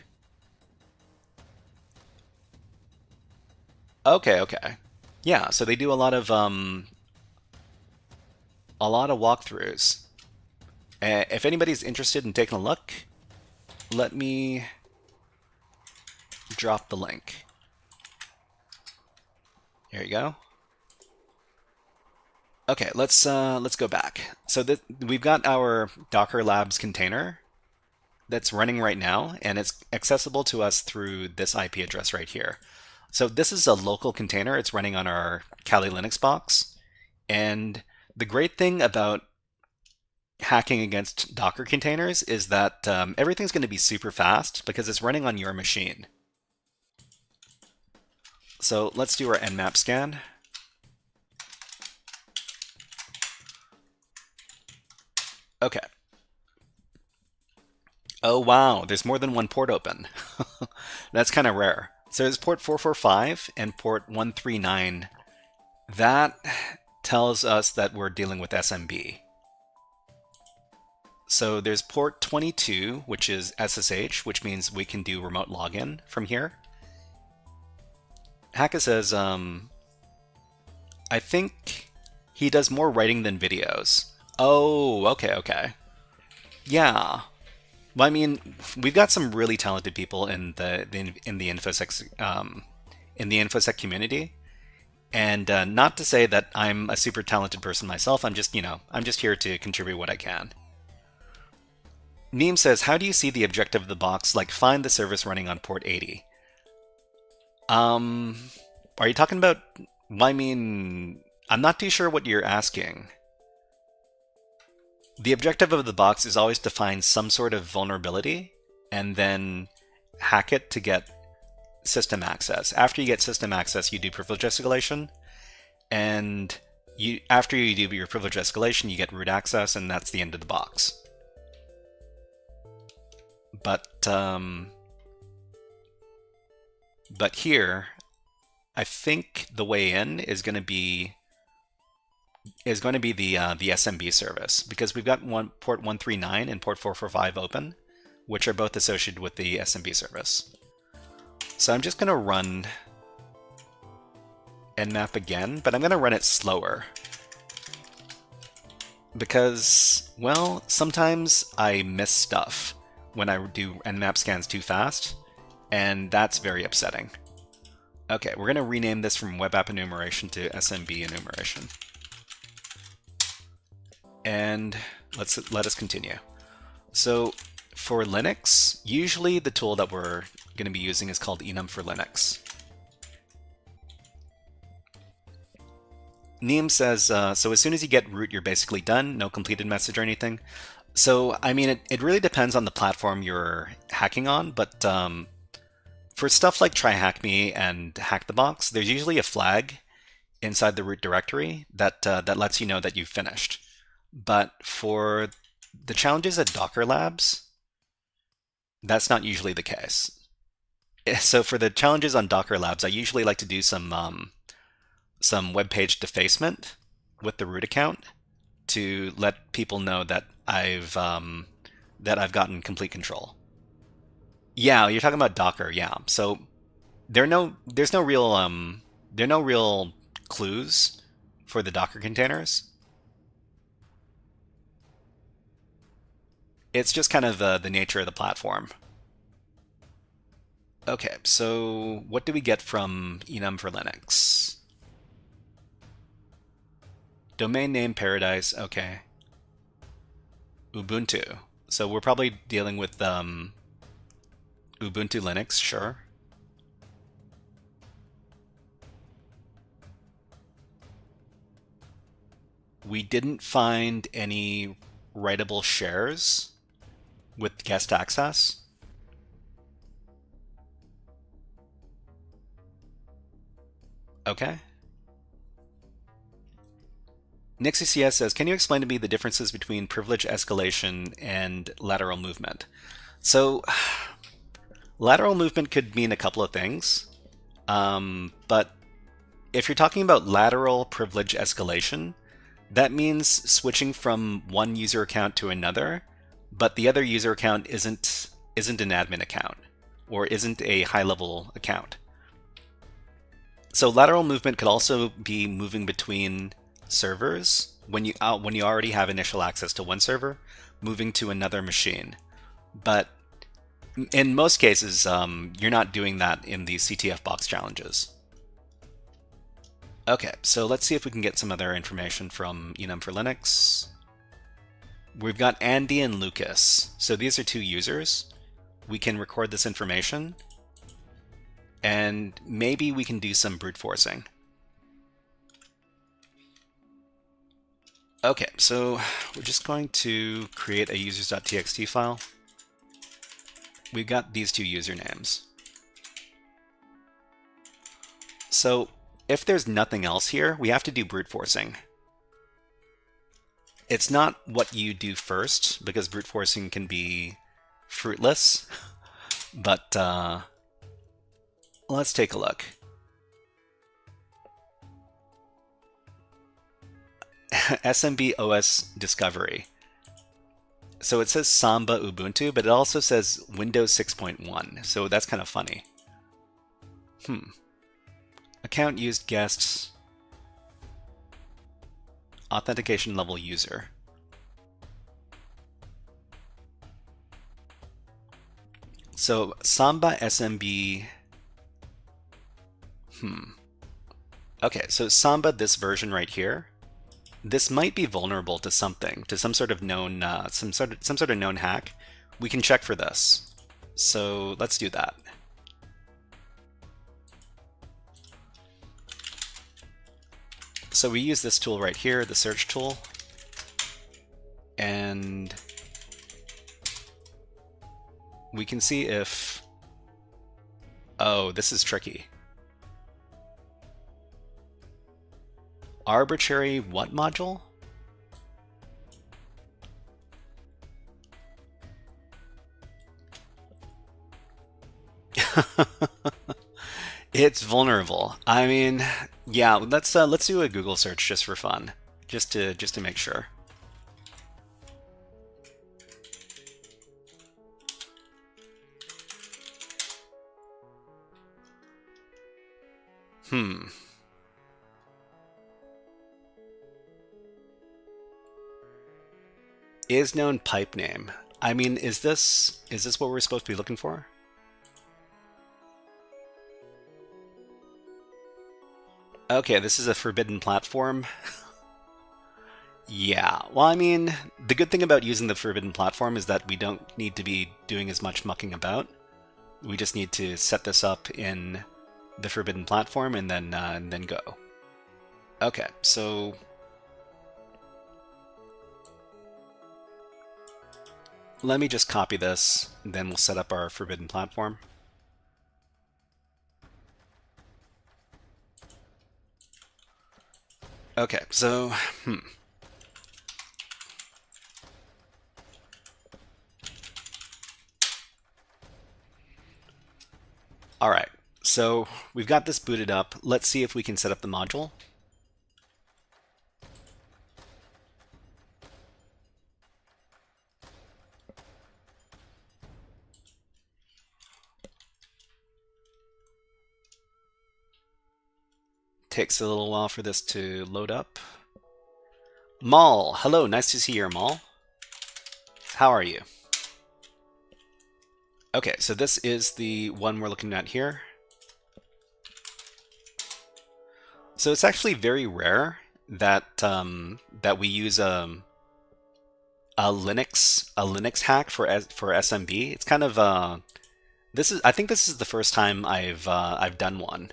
Speaker 3: Okay, okay. Yeah, so they do a lot of walkthroughs. If anybody's interested in taking a look, let me drop the link. Here you go. Okay, let's go back. So we've got our Dockerlabs container that's running right now, and it's accessible to us through this IP address right here. So this is a local container. It's running on our Kali Linux box. And the great thing about hacking against Docker containers is that everything's going to be super fast because it's running on your machine. So let's do our Nmap scan. Okay. Oh wow, there's more than one port open. That's kind of rare. So there's port 445 and port 139. That tells us that we're dealing with SMB. So there's port 22, which is SSH, which means we can do remote login from here. Hacka says, I think he does more writing than videos. Oh, okay, okay. Yeah. Well, I mean, we've got some really talented people in the InfoSec community, and not to say that I'm a super talented person myself. I'm just here to contribute what I can. Neem says, how do you see the objective of the box? Like, find the service running on port 80. Are you talking about? I mean, I'm not too sure what you're asking. The objective of the box is always to find some sort of vulnerability and then hack it to get system access. After you get system access, you do privilege escalation, and after you do your privilege escalation, you get root access, and that's the end of the box. But here, I think the way in is going to be the SMB service, because we've got port 139 and port 445 open, which are both associated with the SMB service. So I'm just going to run Nmap again, but I'm going to run it slower. Because, well, sometimes I miss stuff when I do Nmap scans too fast, and that's very upsetting. Okay, we're going to rename this from Web App Enumeration to SMB Enumeration. And let us continue. So for Linux, usually the tool that we're going to be using is called enum for Linux. Neem says, so as soon as you get root, you're basically done, no completed message or anything. So, I mean, it really depends on the platform you're hacking on, but for stuff like TryHackMe and Hack the Box, there's usually a flag inside the root directory that lets you know that you've finished. But for the challenges at Dockerlabs, that's not usually the case. So for the challenges on Dockerlabs, I usually like to do some web page defacement with the root account to let people know that I've gotten complete control. Yeah, you're talking about Docker. Yeah, so there's no real clues for the Docker containers. It's just kind of the nature of the platform. Okay, so what do we get from enum for Linux? Domain name Paradise, okay. Ubuntu. So we're probably dealing with Ubuntu Linux, sure. we didn't find any writable shares with guest access. Okay. NixieCS says, can you explain to me the differences between privilege escalation and lateral movement? So, lateral movement could mean a couple of things, but if you're talking about lateral privilege escalation, that means switching from one user account to another, but the other user account isn't an admin account or isn't a high-level account. So lateral movement could also be moving between servers when you already have initial access to one server, moving to another machine. But in most cases, you're not doing that in the CTF box challenges. Okay, so let's see if we can get some other information from Enum for Linux. We've got Andy and Lucas. So these are two users. We can record this information, and maybe we can do some brute forcing. Okay, so we're just going to create a users.txt file. We've got these two usernames. So if there's nothing else here, we have to do brute forcing. It's not what you do first, because brute forcing can be fruitless, but let's take a look. SMB OS discovery. So it says Samba Ubuntu, but it also says Windows 6.1, so that's kind of funny. Account used guests. Authentication level user. So Samba SMB. Okay, so Samba, this version right here, this might be vulnerable to something, to some sort of known, some sort of known hack. We can check for this. So let's do that. So we use this tool right here, the search tool, and we can see if, oh, this is tricky. Arbitrary what module? It's vulnerable. I mean, yeah, let's do a Google search just for fun, just to make sure. Is known pipe name. I mean, is this what we're supposed to be looking for? Okay, this is a forbidden platform. Yeah, well, I mean, the good thing about using the forbidden platform is that we don't need to be doing as much mucking about. We just need to set this up in the forbidden platform and then go. Okay, so let me just copy this, and then we'll set up our forbidden platform. Okay, so, All right, so we've got this booted up. Let's see if we can set up the module. Takes a little while for this to load up. Maul, hello, nice to see you, Maul. How are you? Okay, so this is the one we're looking at here. So it's actually very rare that that we use a Linux hack for SMB. It's kind of I think this is the first time I've done one.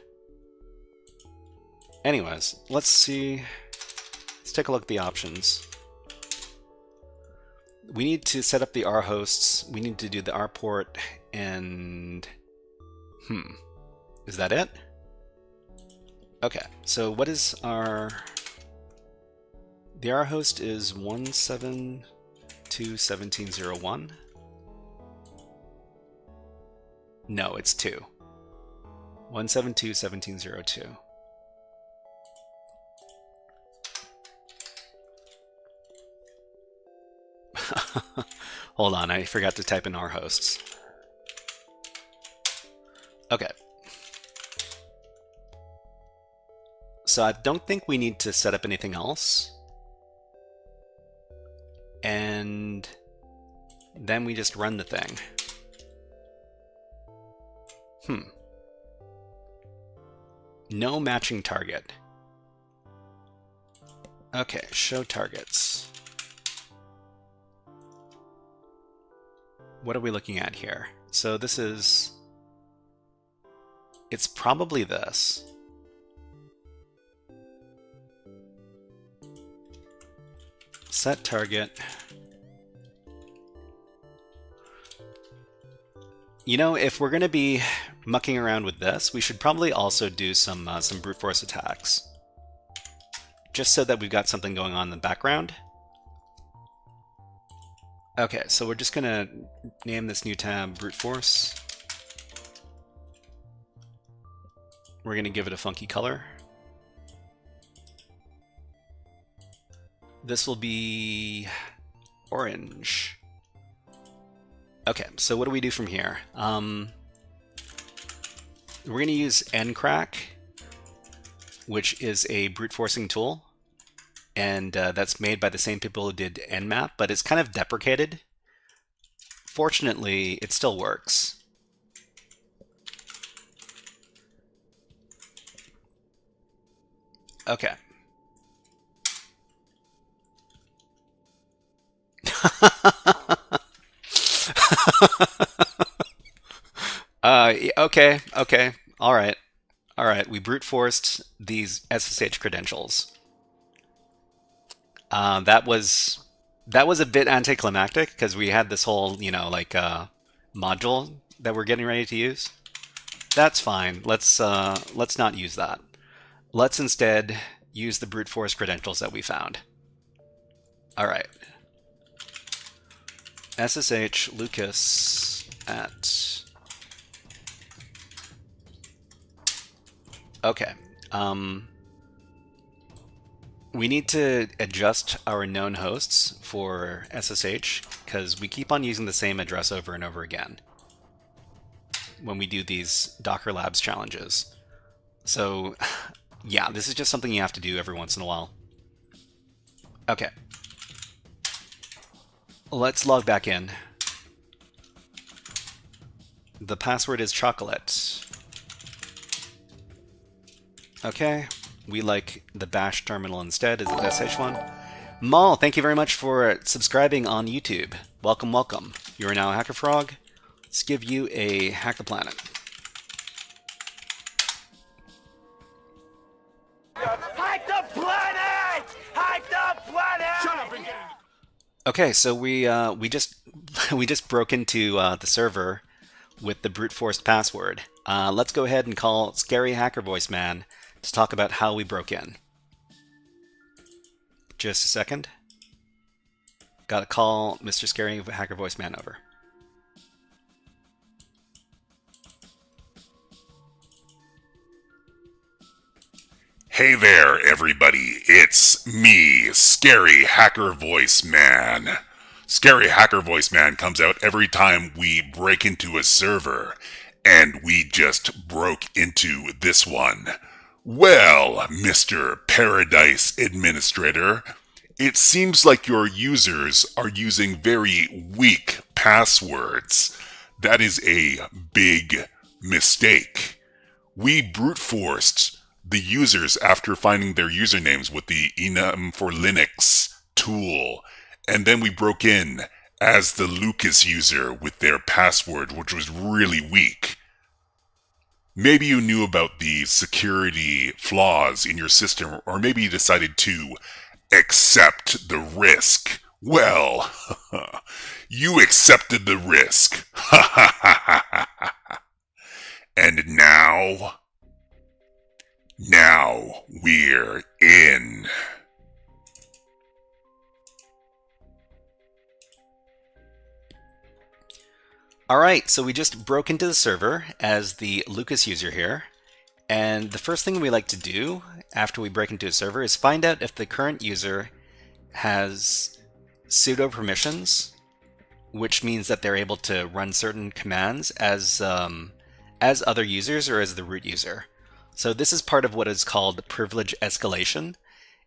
Speaker 3: Anyways, let's see. Let's take a look at the options. We need to set up the R hosts. We need to do the R port and... Is that it? Okay, so what is our... The R host is 172.17.01. No, it's 2. 172.17.02. Hold on, I forgot to type in our hosts. Okay. So I don't think we need to set up anything else. And then we just run the thing. No matching target. Okay, show targets. What are we looking at here? So this is... It's probably this. Set target. You know, if we're going to be mucking around with this, we should probably also do some brute force attacks. Just so that we've got something going on in the background. Okay, so we're just going to name this new tab brute force. We're going to give it a funky color. This will be orange. Okay, so what do we do from here? We're going to use ncrack, which is a brute forcing tool. And that's made by the same people who did nmap, but it's kind of deprecated. Fortunately, it still works. Okay. Okay. All right. We brute forced these SSH credentials. That was a bit anticlimactic because we had this whole, module that we're getting ready to use. That's fine. Let's not use that. Let's instead use the brute force credentials that we found. All right. SSH Lucas at... Okay. We need to adjust our known hosts for SSH because we keep on using the same address over and over again when we do these Dockerlabs challenges. So yeah, this is just something you have to do every once in a while. Okay. Let's log back in. The password is chocolate. Okay. We like the bash terminal instead. Is it SH1? Maul, thank you very much for subscribing on YouTube. Welcome, welcome. You are now a HackerFrog. Let's give you a Hack the Planet.
Speaker 4: Hack the planet! Hack the planet! Shut up and get it!
Speaker 3: Okay, so we just broke into the server with the brute forced password. Let's go ahead and call Scary Hacker Voice Man to talk about how we broke in. Just a second. Gotta call Mr. Scary Hacker Voice Man over.
Speaker 10: Hey there, everybody. It's me, Scary Hacker Voice Man. Scary Hacker Voice Man comes out every time we break into a server, and we just broke into this one. Well, Mr. Paradise Administrator, it seems like your users are using very weak passwords. That is a big mistake. We brute forced the users after finding their usernames with the enum for Linux tool, and then we broke in as the Lucas user with their password, which was really weak. Maybe you knew about the security flaws in your system, or maybe you decided to accept the risk. Well, you accepted the risk. And now we're in.
Speaker 3: Alright, so we just broke into the server as the Lucas user here. And the first thing we like to do after we break into a server is find out if the current user has sudo permissions, which means that they're able to run certain commands as other users or as the root user. So this is part of what is called privilege escalation.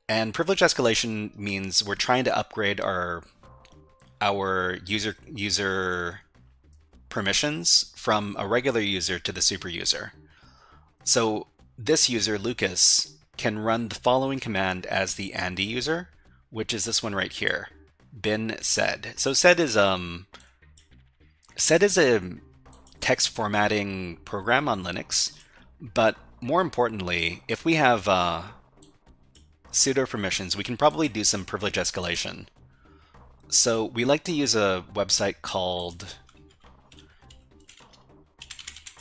Speaker 3: And privilege escalation means we're trying to upgrade our user permissions from a regular user to the super user. So this user, Lucas, can run the following command as the Andy user, which is this one right here, bin sed. So sed is a text formatting program on Linux, but more importantly, if we have sudo permissions, we can probably do some privilege escalation. So we like to use a website called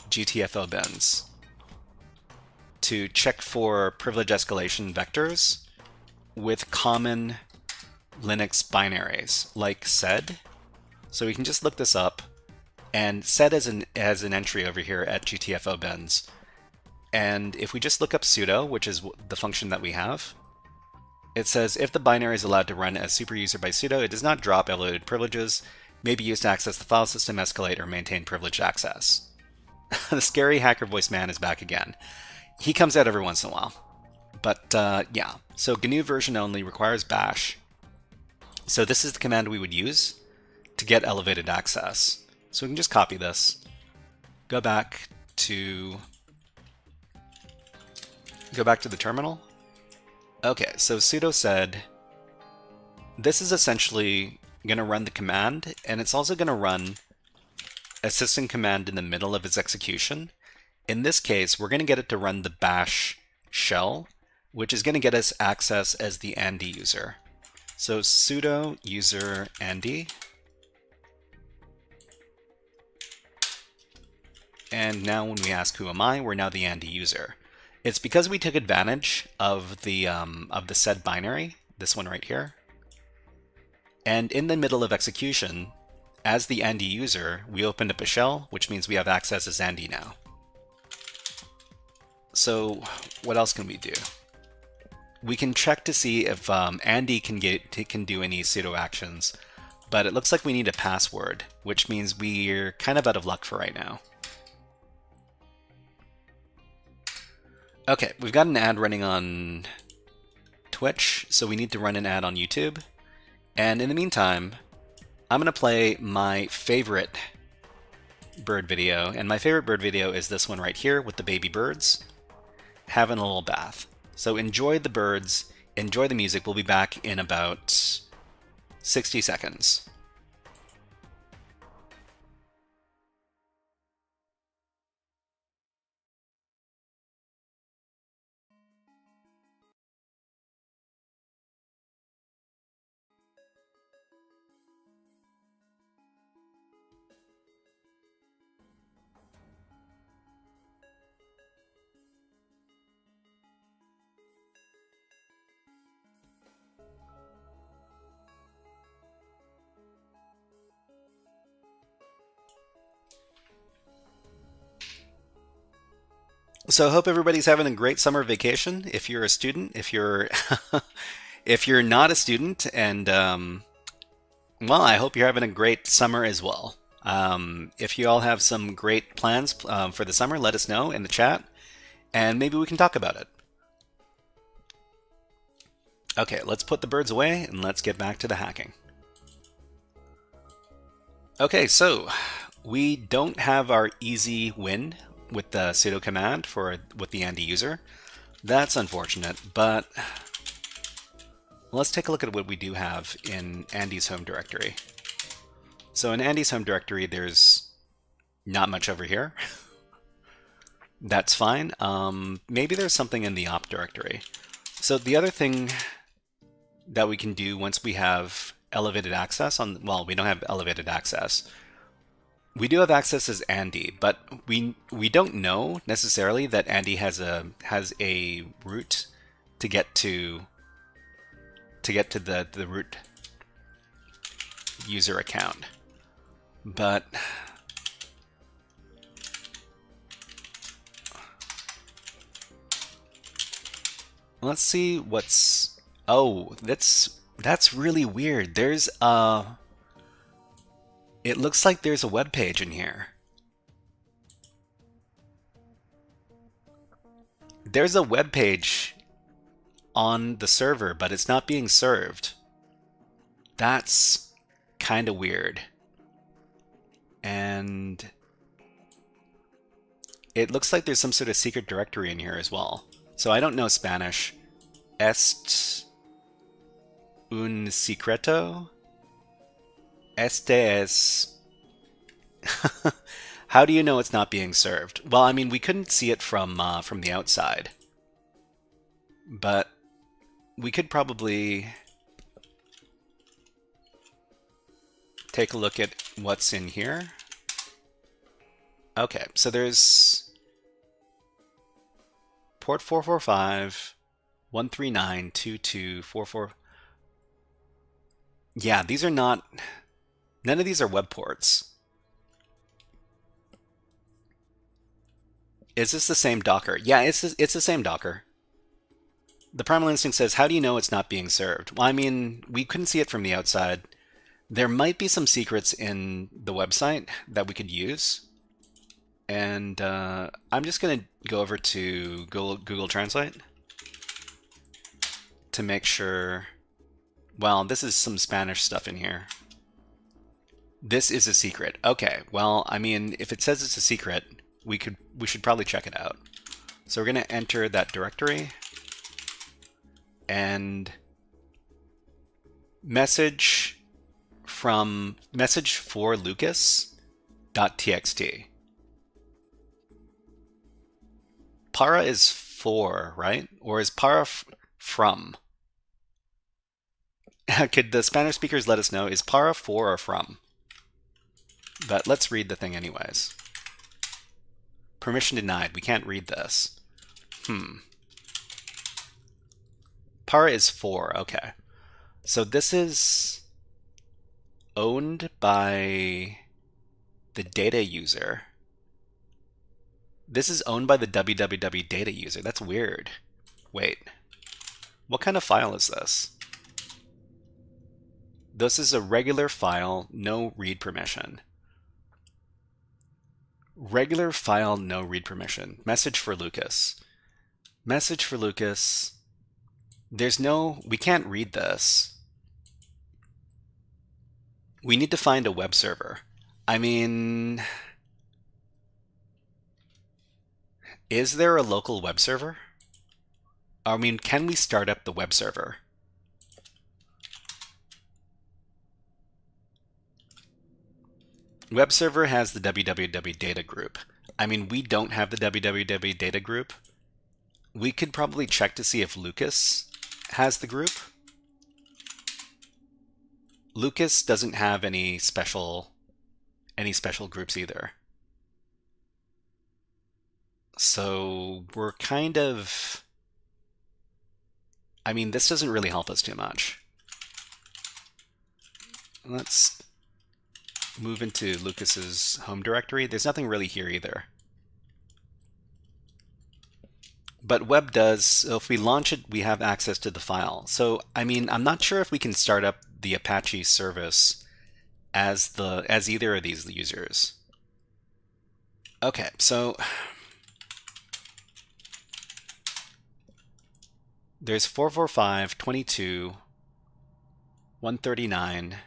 Speaker 3: GTFOBins to check for privilege escalation vectors with common Linux binaries like sed. So we can just look this up, and sed has an entry over here at GTFOBins. And if we just look up sudo, which is the function that we have, it says if the binary is allowed to run as superuser by sudo, it does not drop elevated privileges, may be used to access the file system, escalate, or maintain privileged access. The scary hacker voice man is back again. He comes out every once in a while. But yeah, so GNU version only requires bash. So this is the command we would use to get elevated access. So we can just copy this, go back to the terminal. Okay, so sudo sed, this is essentially going to run the command, and it's also going to run a system command in the middle of its execution. In this case, we're going to get it to run the bash shell, which is going to get us access as the Andy user. So sudo user Andy. And now when we ask who am I, we're now the Andy user. It's because we took advantage of the sed binary, this one right here. And in the middle of execution, as the Andy user, we opened up a shell, which means we have access as Andy now. So what else can we do? We can check to see if Andy can do any sudo actions, but it looks like we need a password, which means we're kind of out of luck for right now. Okay, we've got an ad running on Twitch, so we need to run an ad on YouTube. And in the meantime, I'm going to play my favorite bird video, and my favorite bird video is this one right here with the baby birds having a little bath. So enjoy the birds, enjoy the music. We'll be back in about 60 seconds. So I hope everybody's having a great summer vacation. If you're a student, if you're if you're not a student, and well, I hope you're having a great summer as well. If you all have some great plans for the summer, let us know in the chat, and maybe we can talk about it. Okay, let's put the birds away and let's get back to the hacking. Okay, so we don't have our easy win with the sudo command with the Andy user. That's unfortunate, but let's take a look at what we do have in Andy's home directory. So in Andy's home directory, there's not much over here. That's fine. Maybe there's something in the op directory. So the other thing that we can do once we have elevated access on, well, we don't have elevated access. We do have access as Andy, but we don't know necessarily that Andy has a route to get to the root user account. But let's see what's, oh, that's really weird. There's it looks like there's a web page in here. There's a web page on the server, but it's not being served. That's kind of weird. And it looks like there's some sort of secret directory in here as well. So I don't know Spanish. Est un secreto? Este es... How do you know it's not being served? Well, I mean, we couldn't see it from the outside. But we could probably take a look at what's in here. Okay, so there's port 445, 139, 22, 44. Yeah, these are not, none of these are web ports. Is this the same Docker? Yeah, it's the same Docker. The Primal Instinct says, how do you know it's not being served? Well, I mean, we couldn't see it from the outside. There might be some secrets in the website that we could use. And I'm just going to go over to Google Translate to make sure. Well, this is some Spanish stuff in here. This is a secret. Okay, well, I mean, if it says it's a secret, we should probably check it out. So we're going to enter that directory and message for Lucas.txt. Para is for, right? Or is para from? Could the Spanish speakers let us know, is para for or from? But let's read the thing anyways. Permission denied. We can't read this. Para is for. Okay. So this is owned by the data user. This is owned by the www data user. That's weird. Wait. What kind of file is this? This is a regular file, no read permission. Regular file, no read permission. Message for Lucas. Message for Lucas. There's no, we can't read this. We need to find a web server. I mean, is there a local web server? I mean, can we start up the web server? Web server has the www data group. I mean, we don't have the www data group. We could probably check to see if Lucas has the group. Lucas doesn't have any special groups either. So we're kind of, I mean, this doesn't really help us too much. Let's move into Lucas's home directory. There's nothing really here either. But web does, so if we launch it, we have access to the file. So, I mean, I'm not sure if we can start up the Apache service as either of these users. Okay, so there's 445, 22, 139,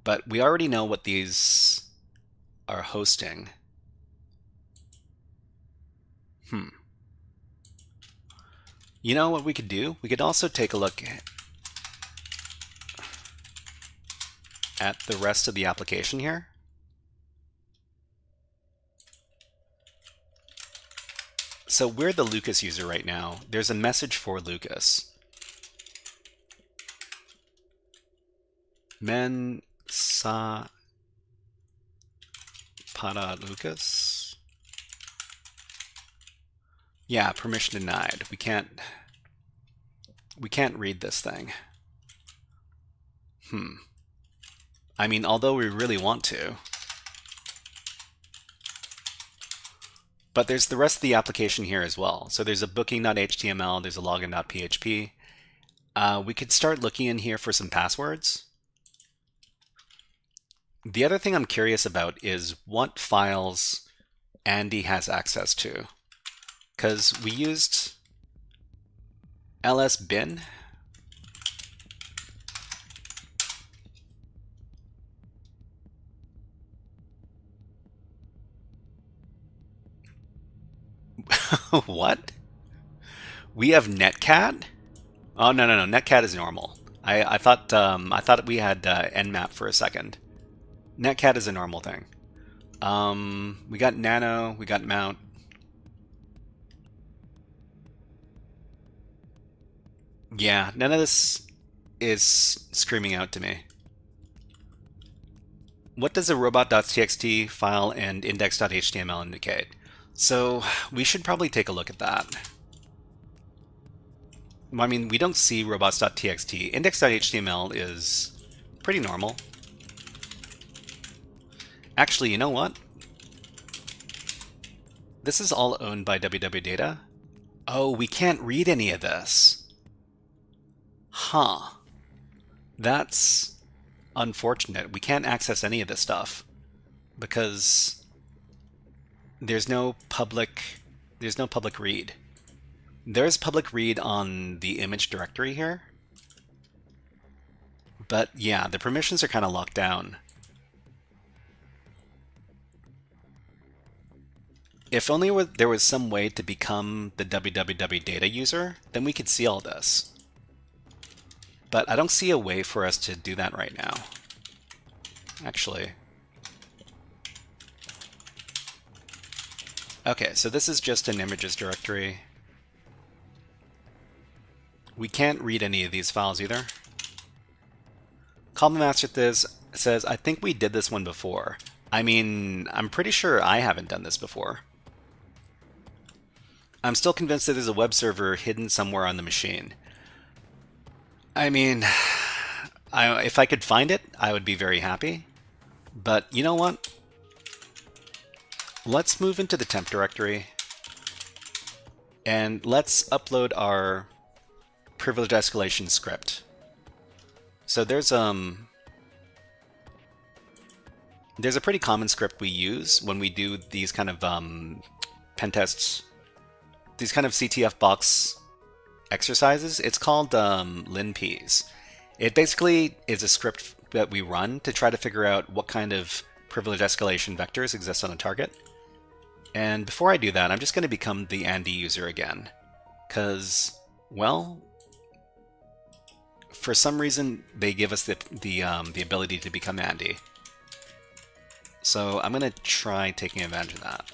Speaker 3: but we already know what these are hosting. You know what we could do? We could also take a look at the rest of the application here. So we're the Lucas user right now. There's a message for Lucas. Men sa para Lucas. Yeah, permission denied. We can't read this thing. I mean, although we really want to. But there's the rest of the application here as well. So there's a booking.html, there's a login.php. We could start looking in here for some passwords. The other thing I'm curious about is what files Andy has access to. Because we used lsbin. What? We have netcat? Oh, no. Netcat is normal. I thought we had nmap for a second. Netcat is a normal thing. We got nano, we got mount. Yeah, none of this is screaming out to me. What does a robot.txt file and index.html indicate? So we should probably take a look at that. I mean, we don't see robots.txt. Index.html is pretty normal. Actually, you know what? This is all owned by www.data. Oh, we can't read any of this. Huh. That's unfortunate. We can't access any of this stuff because there's no public read. There's public read on the image directory here. But yeah, the permissions are kind of locked down. If only there was some way to become the www.data user, then we could see all this. But I don't see a way for us to do that right now. Actually. Okay, so this is just an images directory. We can't read any of these files either. Column master this says, I think we did this one before. I mean, I'm pretty sure I haven't done this before. I'm still convinced that there's a web server hidden somewhere on the machine. I mean, if I could find it, I would be very happy. But you know what? Let's move into the temp directory and let's upload our privilege escalation script. So there's a pretty common script we use when we do these kind of pen tests, these kind of CTF box exercises. It's called linps. It basically is a script that we run to try to figure out what kind of privilege escalation vectors exist on a target. And before I do that, I'm just going to become the Andy user again, because, well, for some reason they give us the ability to become Andy. So I'm going to try taking advantage of that.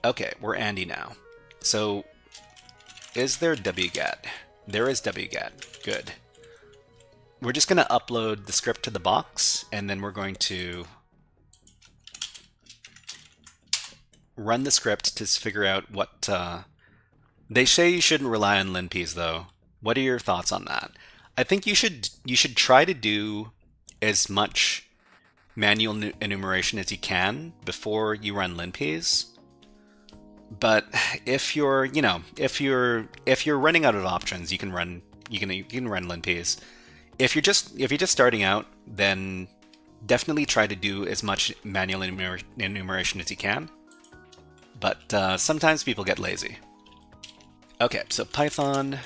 Speaker 3: Okay, we're Andy now. So is there wget? There is wget. Good. We're just going to upload the script to the box, and then we're going to run the script to figure out what... They say you shouldn't rely on linps, though. What are your thoughts on that? I think you should try to do as much manual enumeration as you can before you run linps. But if you're, if you're running out of options, you can run linps. If you're just starting out, then definitely try to do as much manual enumeration as you can. But sometimes people get lazy. Okay, so Python.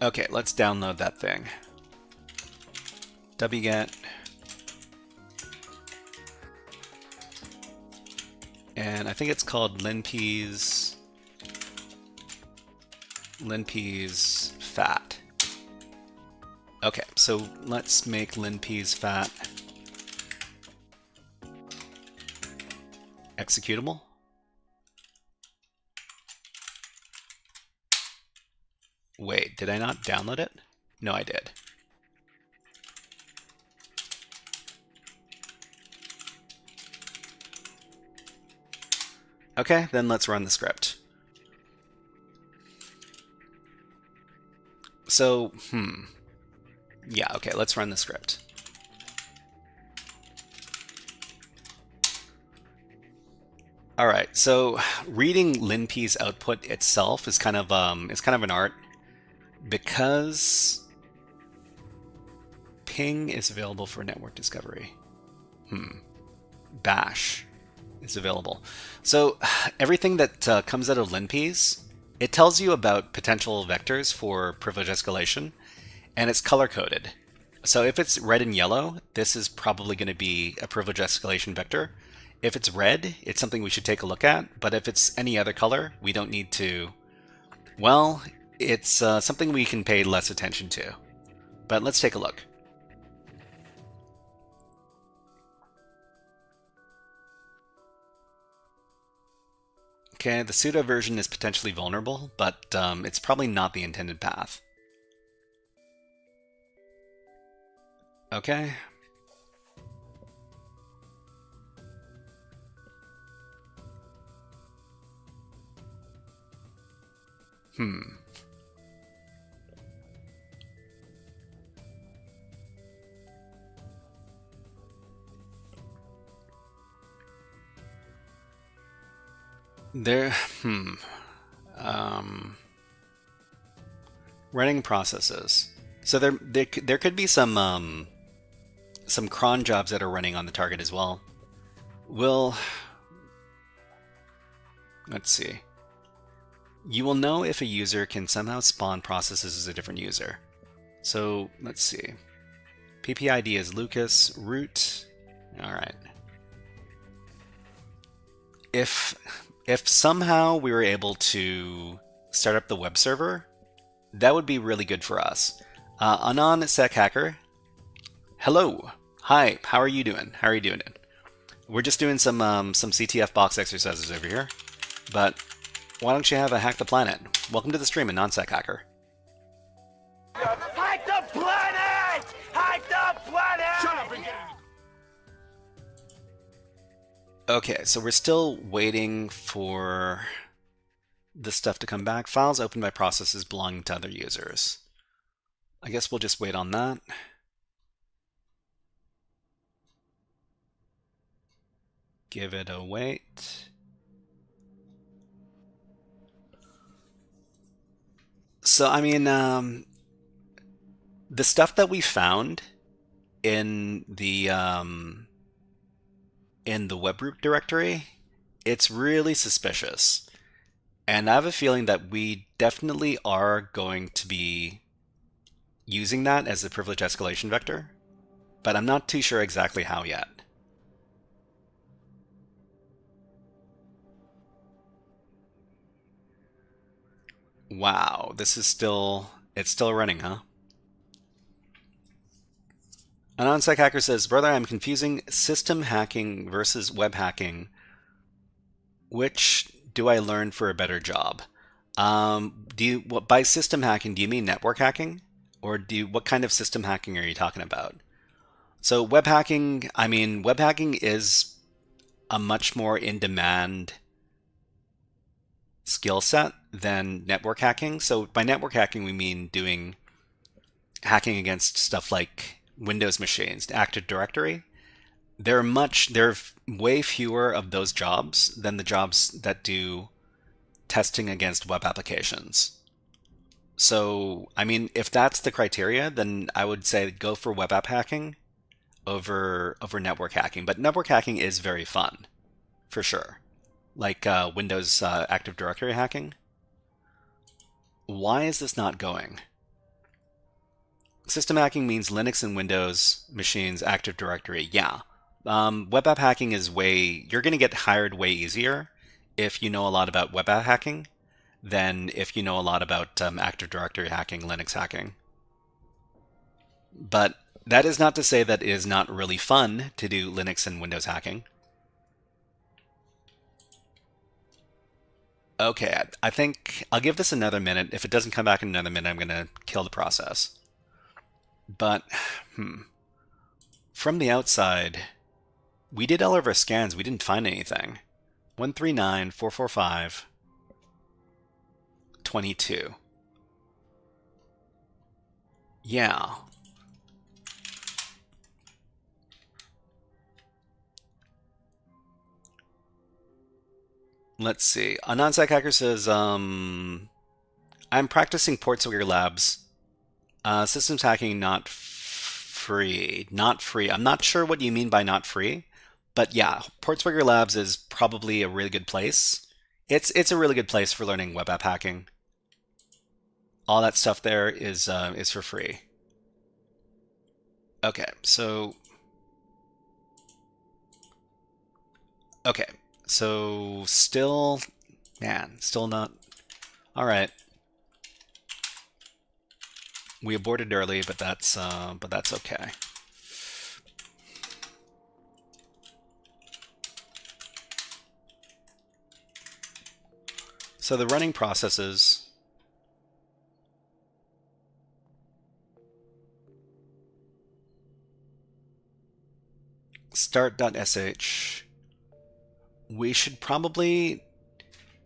Speaker 3: Okay, let's download that thing. wget. And I think it's called linps fat. Okay, so let's make linps fat executable. Wait, did I not download it? No, I did. Okay, then let's run the script. So, yeah, okay, let's run the script. All right, so reading linp's output itself is kind of an art, because ping is available for network discovery. Bash is available. So everything that comes out of linps, it tells you about potential vectors for privilege escalation, and it's color coded. So if it's red and yellow, this is probably going to be a privilege escalation vector. If it's red, it's something we should take a look at, but if it's any other color, we don't need to. Well, it's something we can pay less attention to. But let's take a look. Okay, the pseudo version is potentially vulnerable, but it's probably not the intended path. Okay. Running processes. So there could be some cron jobs that are running on the target as well. Let's see. You will know if a user can somehow spawn processes as a different user. So let's see. PPID is Lucas, root. All right. If somehow we were able to start up the web server, that would be really good for us. Anon Sec Hacker. Hello. Hi. How are you doing? How are you doing? We're just doing some CTF box exercises over here, but why don't you have a hack the planet? Welcome to the stream, Anon Sec Hacker.
Speaker 4: Hack the planet! Hack the planet! Shut up and get it.
Speaker 3: Okay, so we're still waiting for the stuff to come back. Files opened by processes belonging to other users. I guess we'll just wait on that. Give it a wait. So, I mean, the stuff that we found in the webroot directory, it's really suspicious. And I have a feeling that we definitely are going to be using that as a privilege escalation vector, but I'm not too sure exactly how yet. Wow, this is still, it's still running, huh? AnonSec Hacker says, brother, I'm confusing system hacking versus web hacking. Which do I learn for a better job? By system hacking, do you mean network hacking? Or what kind of system hacking are you talking about? So web hacking, I mean, web hacking is a much more in-demand skill set than network hacking. So by network hacking, we mean doing hacking against stuff like Windows machines, Active Directory. There are way fewer of those jobs than the jobs that do testing against web applications. So, I mean, if that's the criteria, then I would say go for web app hacking over network hacking. But network hacking is very fun, for sure. Like Windows Active Directory hacking. Why is this not going? System hacking means Linux and Windows machines Active Directory. Yeah. Web app hacking is you're going to get hired way easier if you know a lot about web app hacking than if you know a lot about Active Directory hacking, Linux hacking. But that is not to say that it is not really fun to do Linux and Windows hacking. Okay, I think I'll give this another minute. If it doesn't come back in another minute, I'm going to kill the process. But, from the outside, we did all of our scans. We didn't find anything. 139, 445, 22. Yeah. Let's see. A non-psych hacker says, I'm practicing Portswigger Labs. Systems hacking not free. Not free. I'm not sure what you mean by not free, but yeah, Portswigger Labs is probably a really good place. It's a really good place for learning web app hacking. All that stuff there is for free. Okay, so still, man, still not. All right. We aborted early, but that's okay. So the running processes. Start.sh. We should probably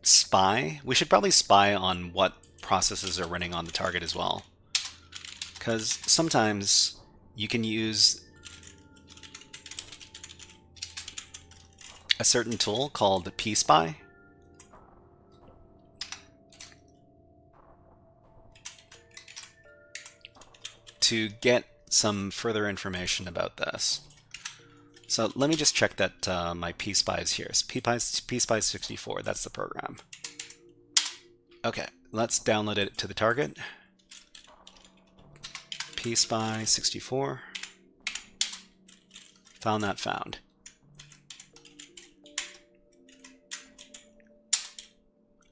Speaker 3: spy. We should probably spy on what processes are running on the target as well. Because sometimes you can use a certain tool called pspy to get some further information about this. So let me just check that my pspy is here. So pspy 64, that's the program. Okay, let's download it to the target. pspy 64. Found that found.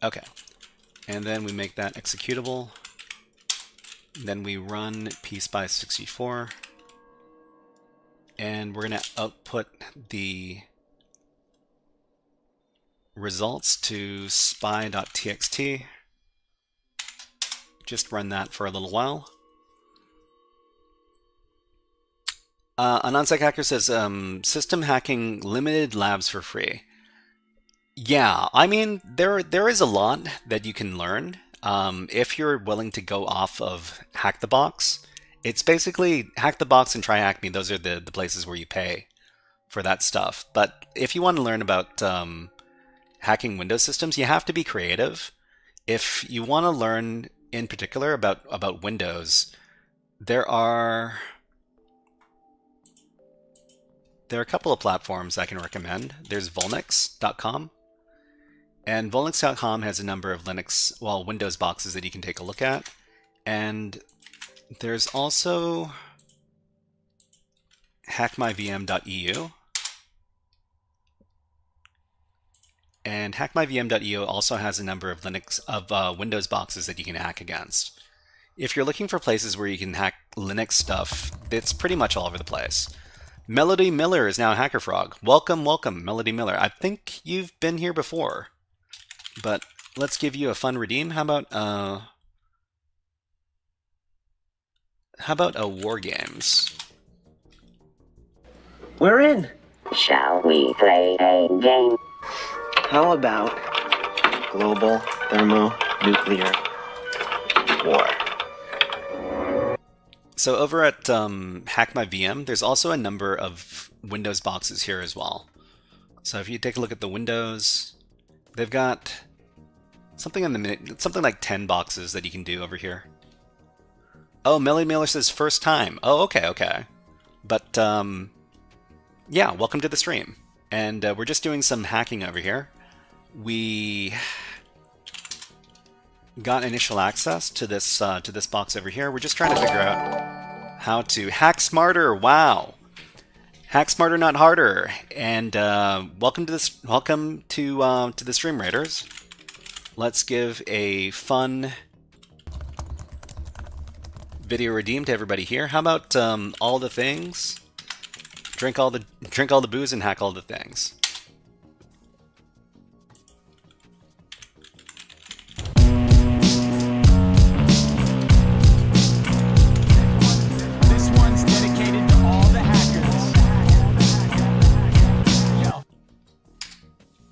Speaker 3: Okay, and then we make that executable. Then we run pspy 64. And we're going to output the results to spy.txt. Just run that for a little while. A non-psych hacker says, system hacking limited labs for free. Yeah, I mean, there is a lot that you can learn if you're willing to go off of Hack the Box. It's basically Hack the Box and TryHackMe. Those are the places where you pay for that stuff. But if you want to learn about hacking Windows systems, you have to be creative. If you want to learn in particular about Windows, there are a couple of platforms I can recommend. There's Volnix.com. And Volnix.com has a number of Windows boxes that you can take a look at. And there's also hackmyvm.eu. And hackmyvm.eu also has a number of Windows boxes that you can hack against. If you're looking for places where you can hack Linux stuff, it's pretty much all over the place. Melody Miller is now a HackerFrog. Welcome, welcome, Melody Miller. I think you've been here before, but let's give you a fun redeem. How about a War Games?
Speaker 1: We're in.
Speaker 2: Shall we play a game?
Speaker 1: How about global thermonuclear war?
Speaker 3: So over at HackMyVM, there's also a number of Windows boxes here as well. So if you take a look at the Windows, they've got something like 10 boxes that you can do over here. Oh, Melly Miller says first time. Oh, okay. But yeah, welcome to the stream. And we're just doing some hacking over here. We got initial access to this box over here. We're just trying to figure out how to hack smarter. Wow, hack smarter, not harder. And welcome to the stream, Raiders. Let's give a fun video redeem to everybody here. How about all the things? Drink all the booze and hack all the things.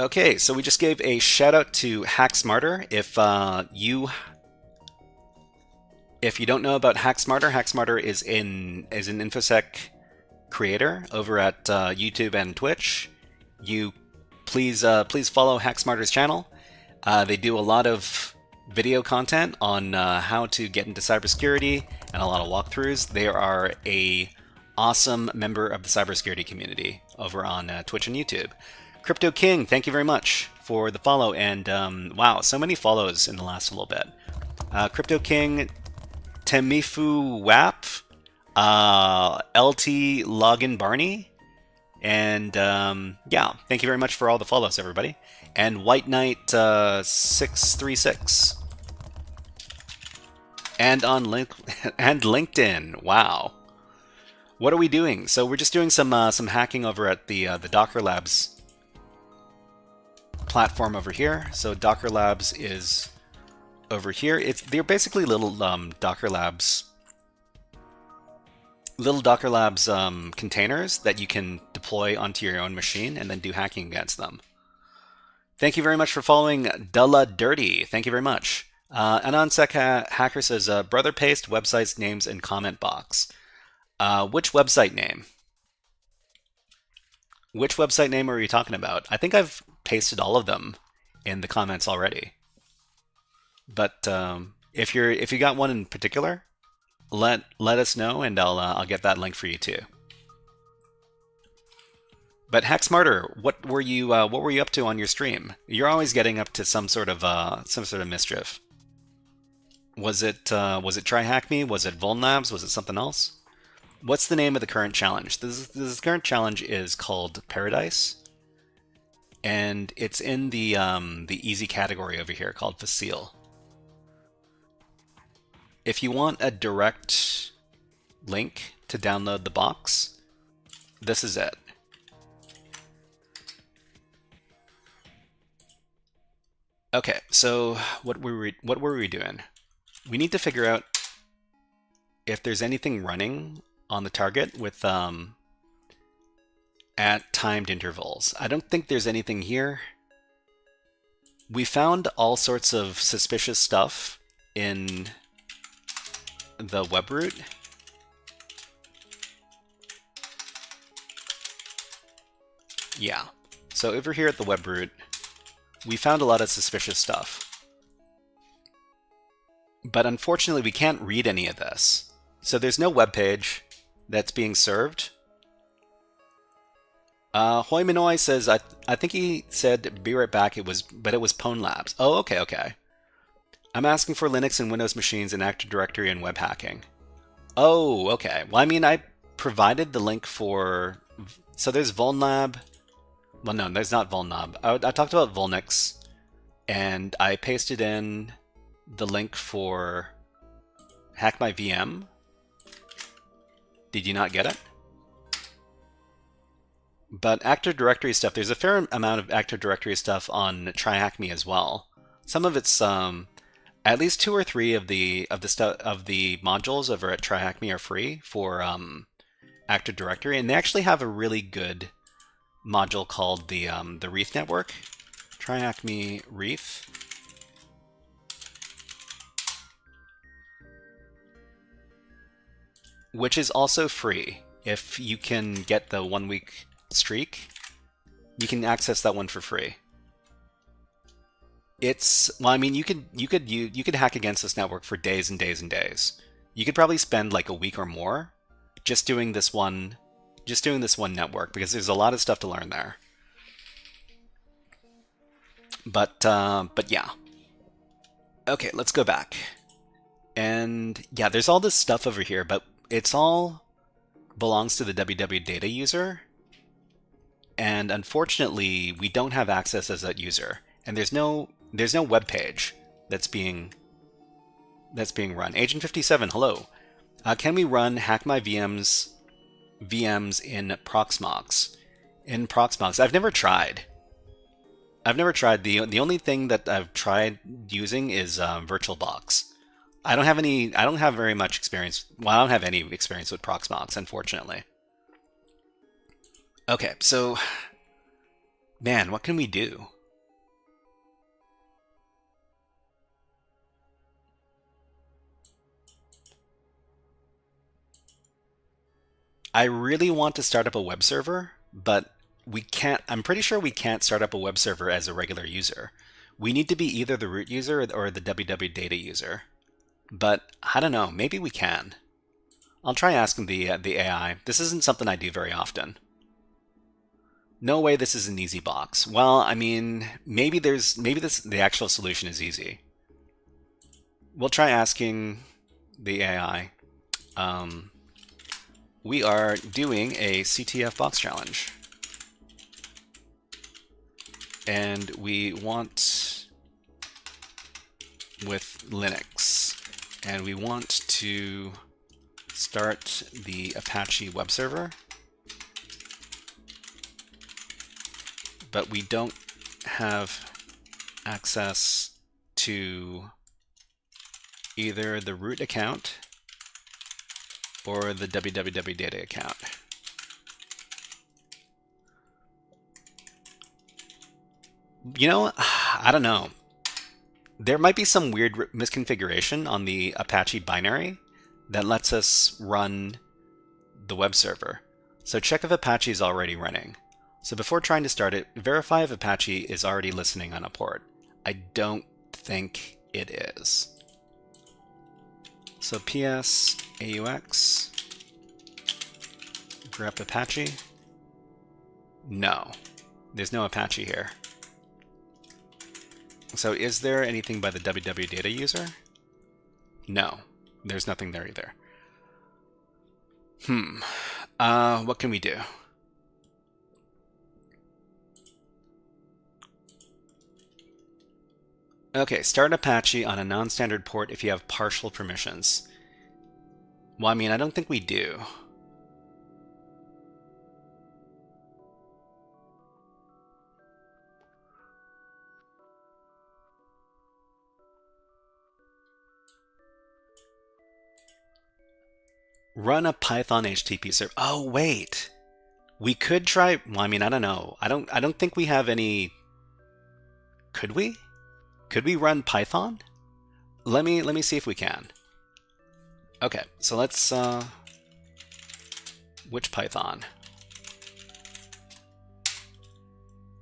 Speaker 3: Okay, so we just gave a shout out to HackSmarter. If you don't know about HackSmarter, HackSmarter is an InfoSec creator over at YouTube and Twitch. You please follow HackSmarter's channel. They do a lot of video content on how to get into cybersecurity and a lot of walkthroughs. They are a awesome member of the cybersecurity community over on Twitch and YouTube. Crypto King, thank you very much for the follow, and wow, so many follows in the last little bit. Crypto King, Temifu Wap, LT Login Barney, and yeah, thank you very much for all the follows, everybody. And White Knight 636, and on LinkedIn. Wow, what are we doing? So we're just doing some hacking over at the Dockerlabs platform over here. So Dockerlabs is over here. They're basically little Dockerlabs containers that you can deploy onto your own machine and then do hacking against them. Thank you very much for following Dulla Dirty. Thank you very much. Anansek Hacker says, brother paste websites names in comment box. Which website name? Which website name are you talking about? I think I've pasted all of them in the comments already. But if you got one in particular, let us know, and I'll get that link for you too. But HackSmarter, what were you up to on your stream? You're always getting up to some sort of mischief. Was it TryHackMe? Was it Vulnlabs? Was it something else? What's the name of the current challenge? This current challenge is called Paradise, and it's in the easy category over here called Facile. If you want a direct link to download the box, this is it. Okay, so what were we doing? We need to figure out if there's anything running on the target with at timed intervals. I don't think there's anything here. We found all sorts of suspicious stuff in the web root. Yeah, so over here at the web root, we found a lot of suspicious stuff. But unfortunately, we can't read any of this. So there's no web page that's being served. Hoi Minoi says, I think he said, be right back, but it was Pwn Labs. Oh, okay. I'm asking for Linux and Windows machines in Active Directory and web hacking. Oh, okay. Well, I mean, I provided the link for... So there's Vulnlab. Well, no, there's not Vulnlab. I talked about Vulnix, and I pasted in the link for Hack My VM. Did you not get it? But Active Directory stuff, there's a fair amount of Active Directory stuff on TryHackMe as well. Some of it's at least 2 or 3 of the modules over at TryHackMe are free for Active Directory, and they actually have a really good module called the Wreath network. TryHackMe Wreath. Which is also free. If you can get the 1-week streak, you can access that one for free. Well, I mean, you could hack against this network for days and days and days. You could probably spend like a week or more just doing this one network, because there's a lot of stuff to learn there. But yeah. Okay, let's go back. And yeah, there's all this stuff over here, but it's all belongs to the www data user. And unfortunately, we don't have access as that user. And there's no web page that's being run. Agent 57, hello. Can we run Hack My VMs in Proxmox? In Proxmox, I've never tried. The only thing that I've tried using is VirtualBox. I don't have very much experience. Well, I don't have any experience with Proxmox, unfortunately. Okay, so Man, what can we do? I really want to start up a web server, but we can't. I'm pretty sure we can't start up a web server as a regular user. We need to be either the root user or the www data user. But I don't know, maybe we can. I'll try asking the AI. This isn't something I do very often. No way this is an easy box. Well, I mean, maybe the actual solution is easy. We'll try asking the AI. We are doing a CTF box challenge. And we want with Linux. And we want to start the Apache web server. But we don't have access to either the root account or the www data account. You know, I don't know. There might be some weird misconfiguration on the Apache binary that lets us run the web server. So check if Apache is already running. So before trying to start it, verify if Apache is already listening on a port. I don't think it is. So ps aux grep Apache. No, there's no Apache here. So is there anything by the www data user? No, there's nothing there either. What can we do? Okay, start Apache on a non-standard port if you have partial permissions. Well, I mean, I don't think we do. Run a Python HTTP server. Oh, wait. We could try, well, I mean, I don't know. I don't think we have any. Could we? Could we run Python? Let me see if we can. Okay, so let's which Python?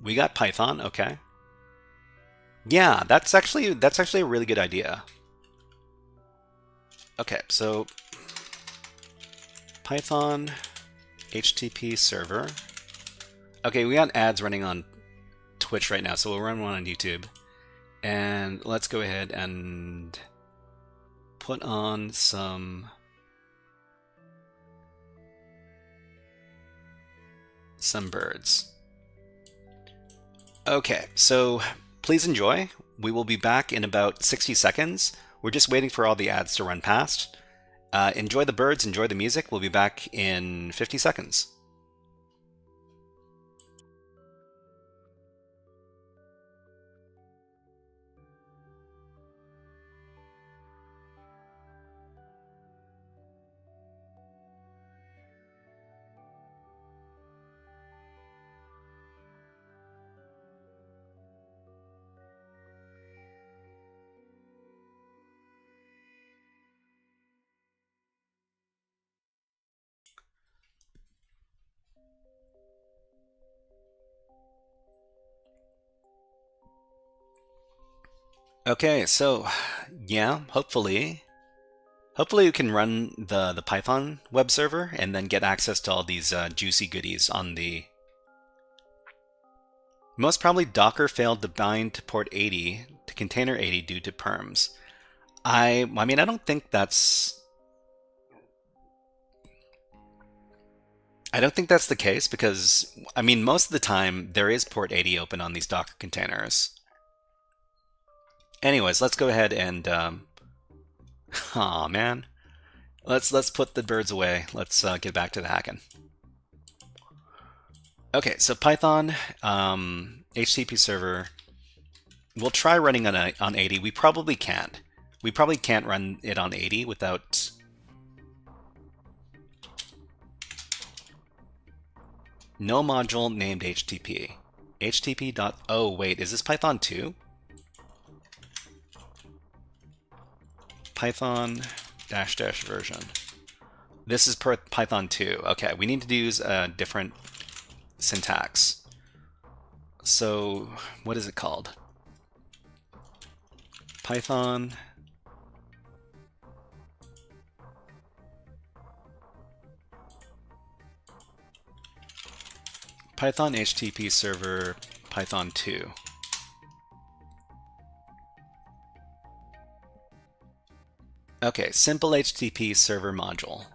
Speaker 3: We got Python, okay. Yeah, that's actually a really good idea. Okay, so Python HTTP server. Okay, we got ads running on Twitch right now, so we'll run one on YouTube. And let's go ahead and put on some birds. Okay, so please enjoy. We will be back in about 60 seconds. We're just waiting for all the ads to run past. Enjoy the birds, enjoy the music. We'll be back in 50 seconds. Okay, so yeah, hopefully we can run the Python web server and then get access to all these juicy goodies on the. Most probably Docker failed to bind to port 80 to container 80 due to perms. I mean, I don't think that's the case because, I mean, most of the time there is port 80 open on these Docker containers. Anyways, let's go ahead and, aw, man. Let's put the birds away. Let's get back to the hacking. Okay, so Python, HTTP server. We'll try running on 80. We probably can't. We probably can't run it on 80 without. No module named HTTP. HTTP dot, oh wait, is this Python 2? Python dash dash version. This is Python 2. Okay, we need to use a different syntax. So what is it called? Python HTTP server Python 2. Okay, simple HTTP server module.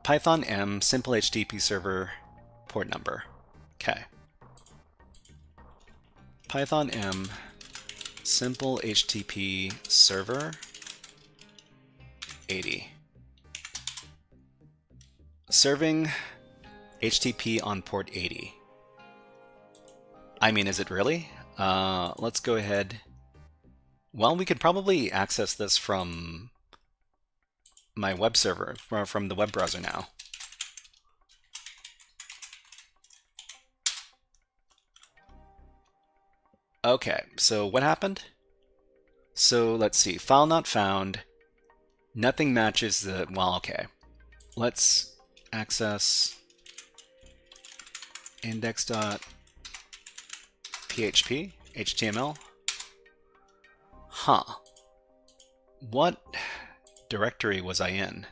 Speaker 3: Python M simple HTTP server port number. Okay. Python M simple HTTP server 80. Serving HTTP on port 80. I mean, is it really? Let's go ahead. Well, we could probably access this from my web server, from the web browser now. Okay, so what happened? So let's see, file not found. Nothing matches the, well, okay. Let's access index.php, HTML. Huh. What directory was I in?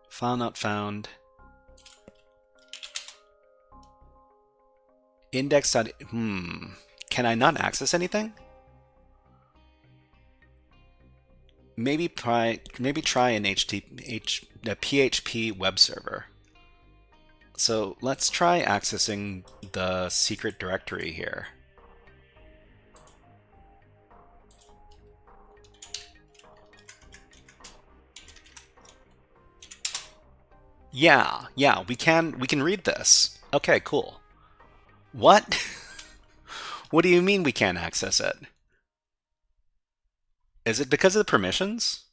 Speaker 3: File not found. Index. Can I not access anything? Maybe try an PHP web server. So let's try accessing the secret directory here. Yeah, we can read this. Okay, cool. What? What do you mean we can't access it? Is it because of the permissions?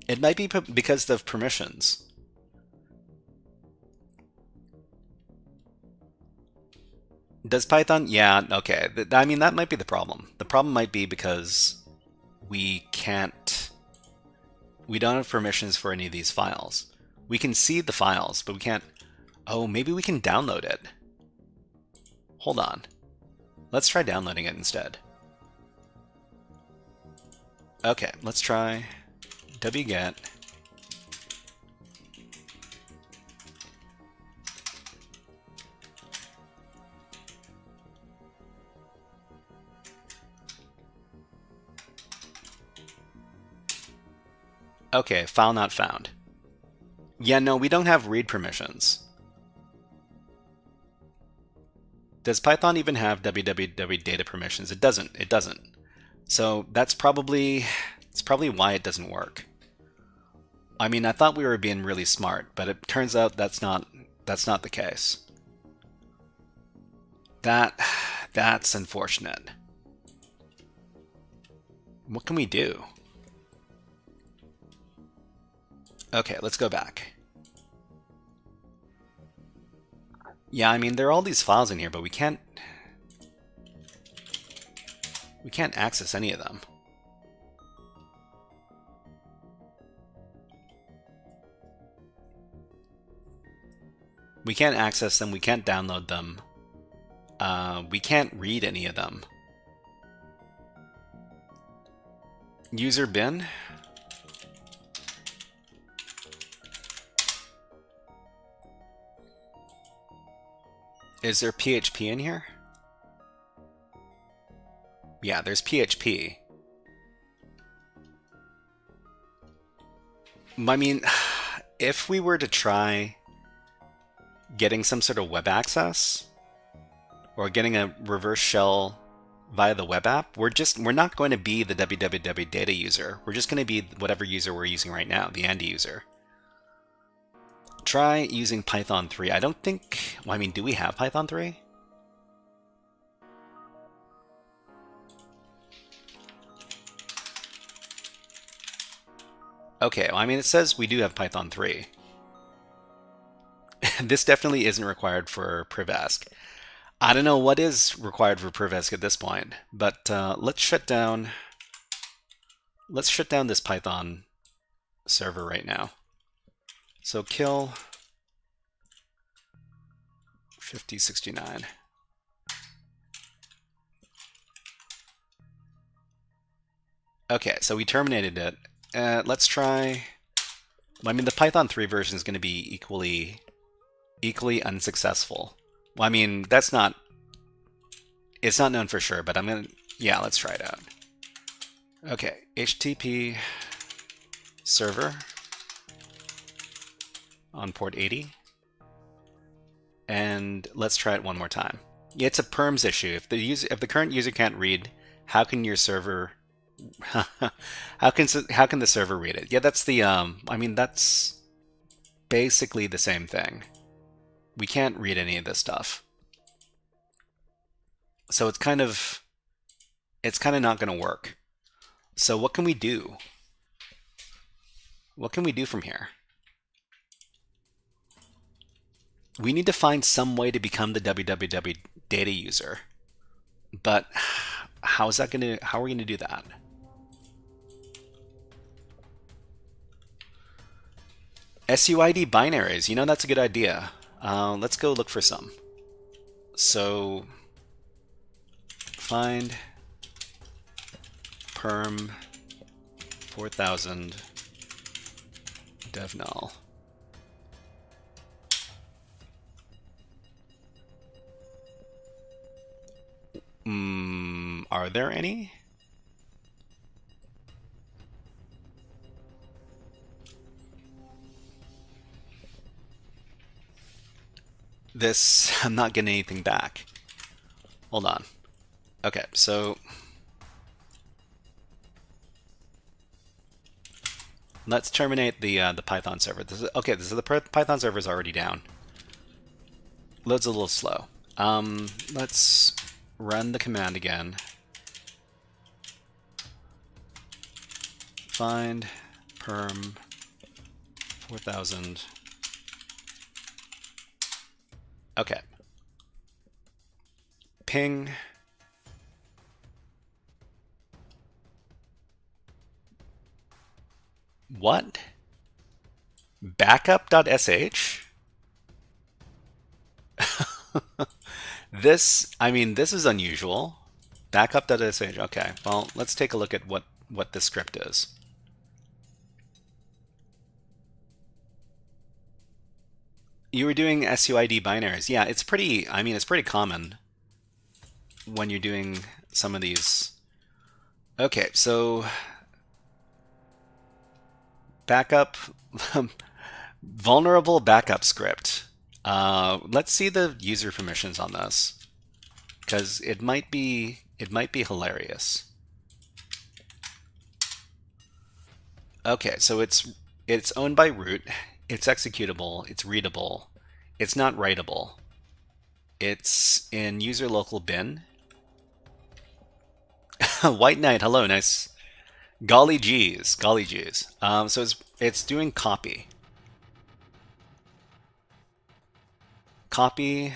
Speaker 3: It might be because of permissions. Does Python? Yeah, okay. I mean, that might be the problem. The problem might be because we don't have permissions for any of these files. We can see the files, but we can't. Oh, maybe we can download it. Hold on. Let's try downloading it instead. Okay, let's try wget okay, file not found. Yeah, no, we don't have read permissions. Does Python even have www data permissions? It doesn't. It doesn't. So that's probably why it doesn't work. I mean, I thought we were being really smart, but it turns out that's not the case. That's unfortunate. What can we do? Okay, let's go back. Yeah, I mean, there are all these files in here, but we can't access any of them. We can't access them, we can't download them. We can't read any of them. User bin. Is there PHP in here? Yeah, there's PHP. I mean, if we were to try getting some sort of web access or getting a reverse shell via the web app, we're not going to be the www data user. We're just going to be whatever user we're using right now, the end user. Try using Python 3. I don't think, well, I mean, do we have Python 3? Okay, well, I mean, it says we do have Python 3. This definitely isn't required for privask. I don't know what is required for privask at this point, but let's shut down this Python server right now. So kill 5069. Okay, so we terminated it. Let's try. I mean, the Python 3 version is going to be equally unsuccessful. Well, I mean, it's not known for sure, but yeah, let's try it out. Okay, HTTP server on port 80. And let's try it one more time. Yeah, it's a perms issue. If the current user can't read, how can your server how can the server read it? Yeah, that's the I mean, that's basically the same thing. We can't read any of this stuff. So it's kind of not going to work. So what can we do? What can we do from here? We need to find some way to become the www data user. But how are we going to do that? SUID binaries, that's a good idea. Let's go look for some. So find perm 4000 dev null. Are there any? I'm not getting anything back. Hold on. Okay, so let's terminate the Python server. Okay, the Python server is already down. Loads a little slow. Let's run the command again. Find perm 4000. Okay. Ping. What? Backup.sh? This is unusual. Backup.sh. Okay, well, let's take a look at what this script is. You were doing SUID binaries. Yeah, it's pretty common when you're doing some of these. Okay, so backup, vulnerable backup script. Let's see the user permissions on this, because it might be hilarious. Okay, so it's owned by root. It's executable, it's readable, it's not writable. It's in user local bin. White Knight, hello, nice. Golly geez. So it's doing copy. Copy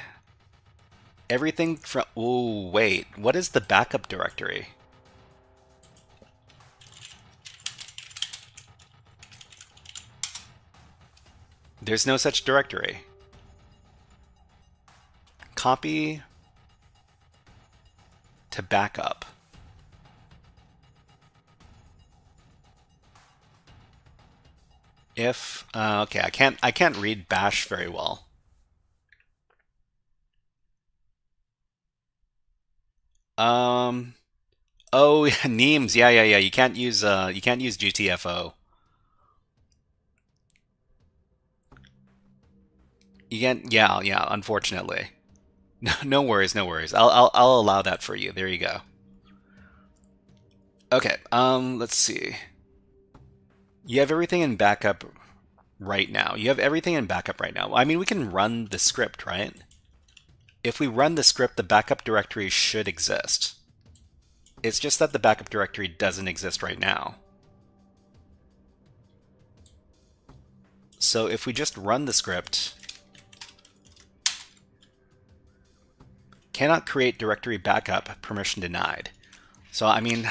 Speaker 3: everything from, oh wait, what is the backup directory? There's no such directory. Copy to backup. If okay, I can't read bash very well. Oh, Neems, yeah. You can't use GTFO. You can't, yeah, unfortunately. No worries. I'll allow that for you. There you go. Okay, let's see. You have everything in backup right now. I mean, we can run the script, right? If we run the script, the backup directory should exist. It's just that the backup directory doesn't exist right now. So if we just run the script, cannot create directory backup, permission denied. So I mean,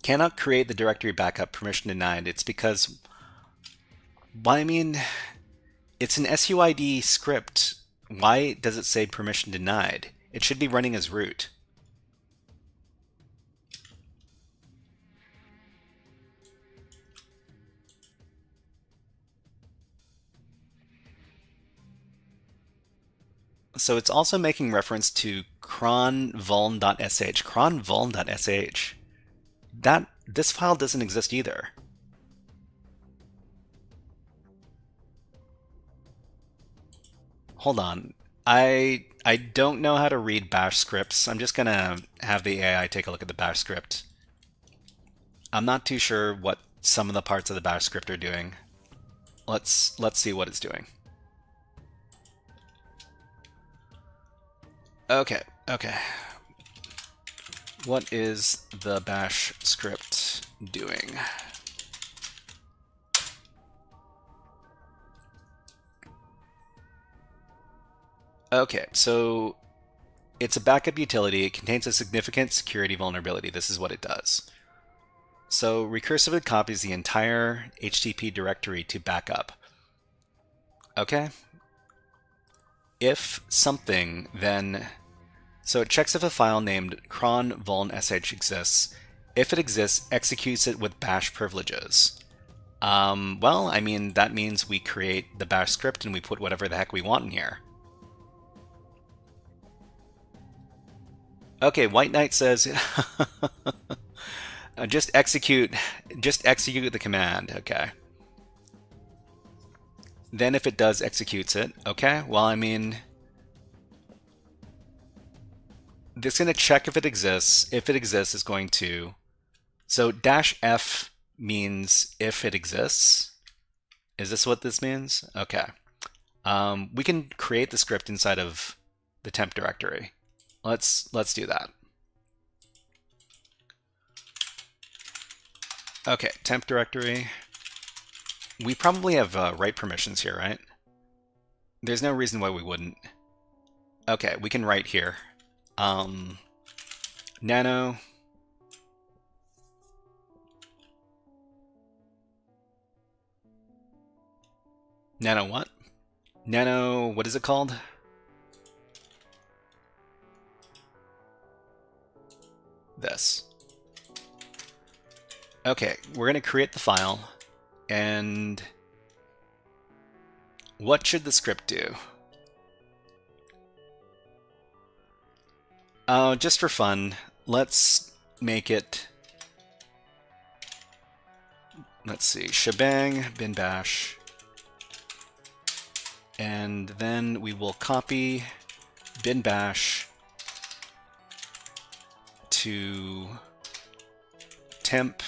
Speaker 3: cannot create the directory backup, permission denied. It's because, well, I mean, it's an SUID script. Why does it say permission denied? It should be running as root. So it's also making reference to cronvuln.sh. Cronvuln.sh. This file doesn't exist either. Hold on. I don't know how to read bash scripts. I'm just gonna have the AI take a look at the bash script. I'm not too sure what some of the parts of the bash script are doing. Let's see what it's doing. Okay. What is the bash script doing? Okay, so it's a backup utility. It contains a significant security vulnerability. This is what it does. So recursively copies the entire HTTP directory to backup. Okay? If something, then... So it checks if a file named cronvuln.sh exists. If it exists, executes it with bash privileges. Well, I mean, that means we create the bash script and we put whatever the heck we want in here. Okay, White Knight says, just execute the command. Okay. Then if it does, executes it. Okay, well, I mean, this is going to check if it exists. If it exists, it's going to... So -f means if it exists. Is this what this means? Okay. We can create the script inside of the temp directory. Let's do that. Okay, temp directory. We probably have write permissions here, right? There's no reason why we wouldn't. Okay, we can write here. Nano. Nano what? Nano, what is it called? This. Okay, we're going to create the file, and what should the script do? Just for fun, let's make it, let's see, shebang bin bash, and then we will copy bin bash to temp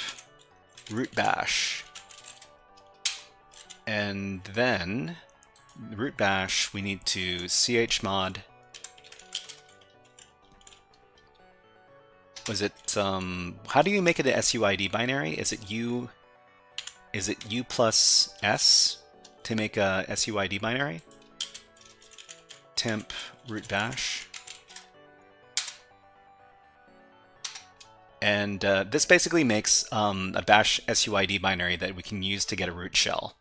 Speaker 3: root bash, and then root bash we need to chmod. Was it how do you make it a SUID binary? Is it U plus S to make a SUID binary? Temp root bash. And this basically makes a bash SUID binary that we can use to get a root shell.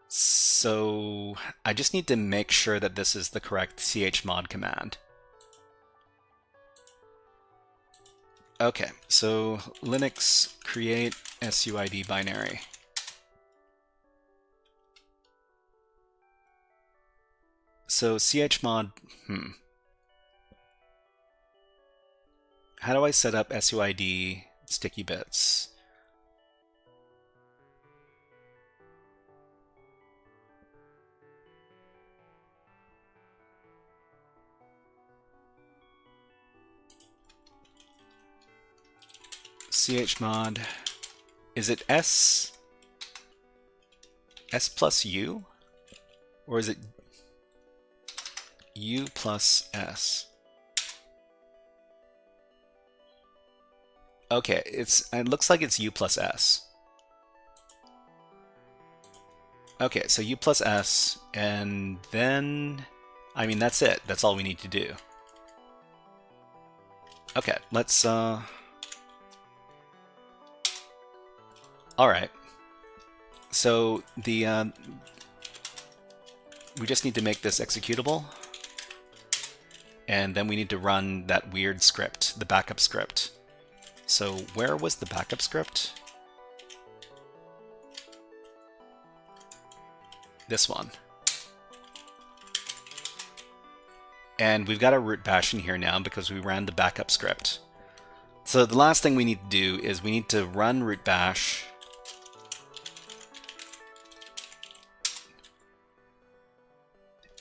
Speaker 3: So I just need to make sure that this is the correct chmod command. Okay, so Linux create SUID binary. So chmod, How do I set up SUID sticky bits? Chmod, is it S plus U? Or is it U plus S? Okay, it looks like it's U plus S. Okay, so U plus S, and then, I mean, that's it. That's all we need to do. Okay, let's, all right. So the, we just need to make this executable, and then we need to run that weird script, the backup script. So where was the backup script? This one. And we've got a root bash in here now because we ran the backup script. So the last thing we need to do is we need to run root bash.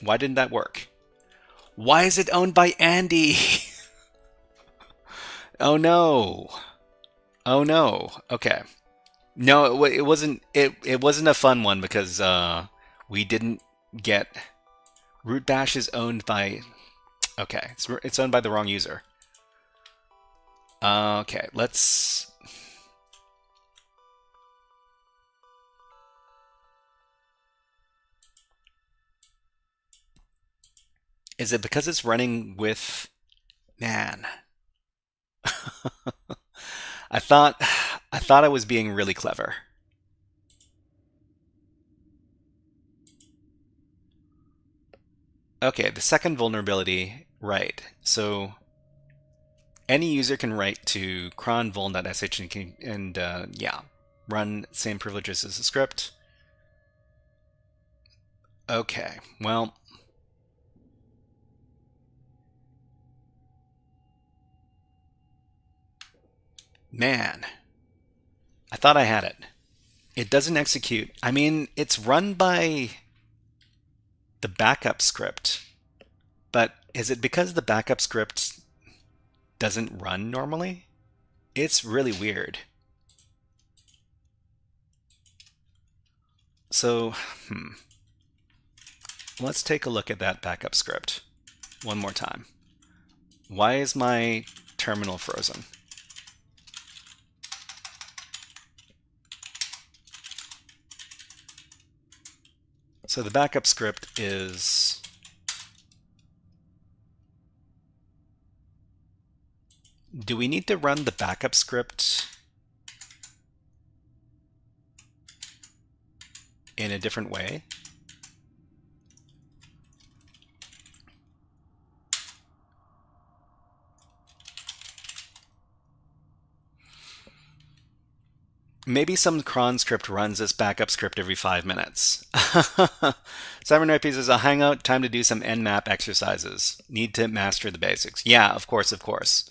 Speaker 3: Why didn't that work? Why is it owned by Andy? Oh no. Oh no. Okay. No, it wasn't. It wasn't a fun one because we didn't get root bash is owned by. Okay, it's owned by the wrong user. Okay, let's. Is it because it's running with? Man. I thought I was being really clever. Okay, the second vulnerability, right. So any user can write to cron vuln.sh and yeah, run same privileges as the script. Okay, well, man, I thought I had it. It doesn't execute. I mean, it's run by the backup script, but is it because the backup script doesn't run normally? It's really weird. So, let's take a look at that backup script one more time. Why is my terminal frozen? So the backup script is do we need to run the backup script in a different way? Maybe some cron script runs this backup script every 5 minutes. Simon Ripe says, a hangout, time to do some nmap exercises. Need to master the basics. Yeah, of course, of course.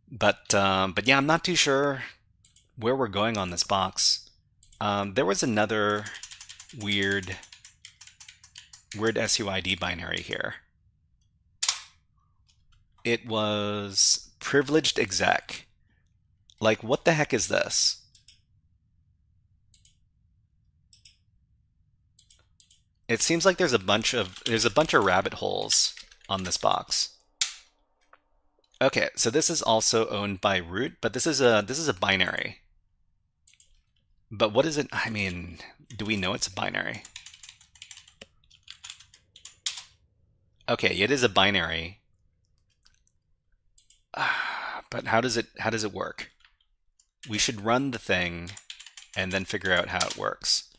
Speaker 3: But yeah, I'm not too sure where we're going on this box. There was another weird SUID binary here. It was privileged exec. Like, what the heck is this? It seems like there's a bunch of rabbit holes on this box. Okay, so this is also owned by root, but this is a binary. But what is it? I mean, do we know it's a binary? Okay, it is a binary. But how does it work? We should run the thing and then figure out how it works.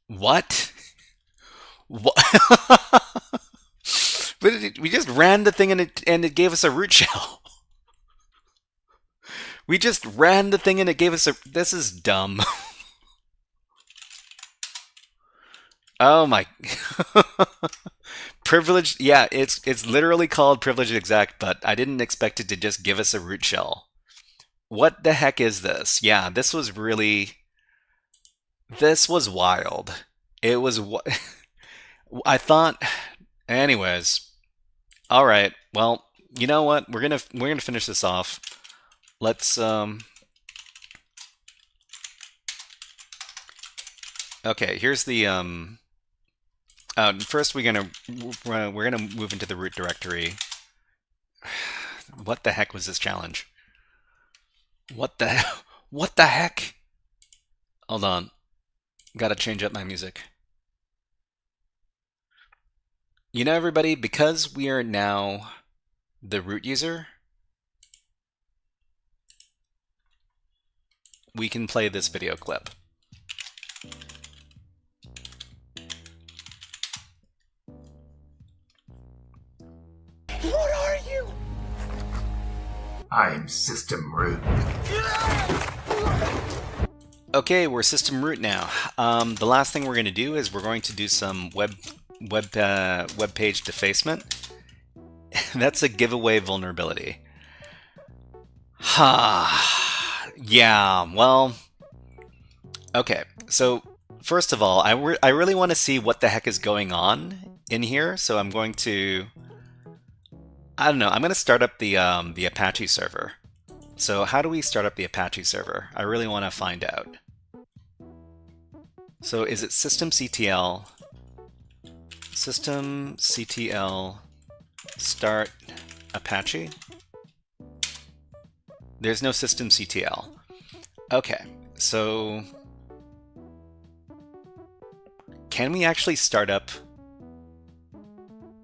Speaker 3: What? What? But we just ran the thing and it gave us a root shell. We just ran the thing and it gave us a. This is dumb. Oh my. Privileged. Yeah, it's literally called privileged exec, but I didn't expect it to just give us a root shell. What the heck is this? Yeah, this was wild. It was what. I thought, anyways. All right. Well, you know what? We're gonna finish this off. Let's Okay. Here's the First, we're gonna move into the root directory. What the heck was this challenge? What the what the heck? Hold on. Gotta change up my music. You know, everybody, because we are now the root user, we can play this video clip.
Speaker 4: What are you?
Speaker 9: I'm system root.
Speaker 3: Okay, we're system root now. The last thing we're going to do is we're going to do some web page defacement. That's a giveaway vulnerability. Yeah, well, okay. So first of all, I really want to see what the heck is going on in here. So I'm going to, I don't know, I'm going to start up the Apache server. So how do we start up the Apache server? I really want to find out. So is it systemctl start Apache? There's no systemctl. Okay, so can we actually start up?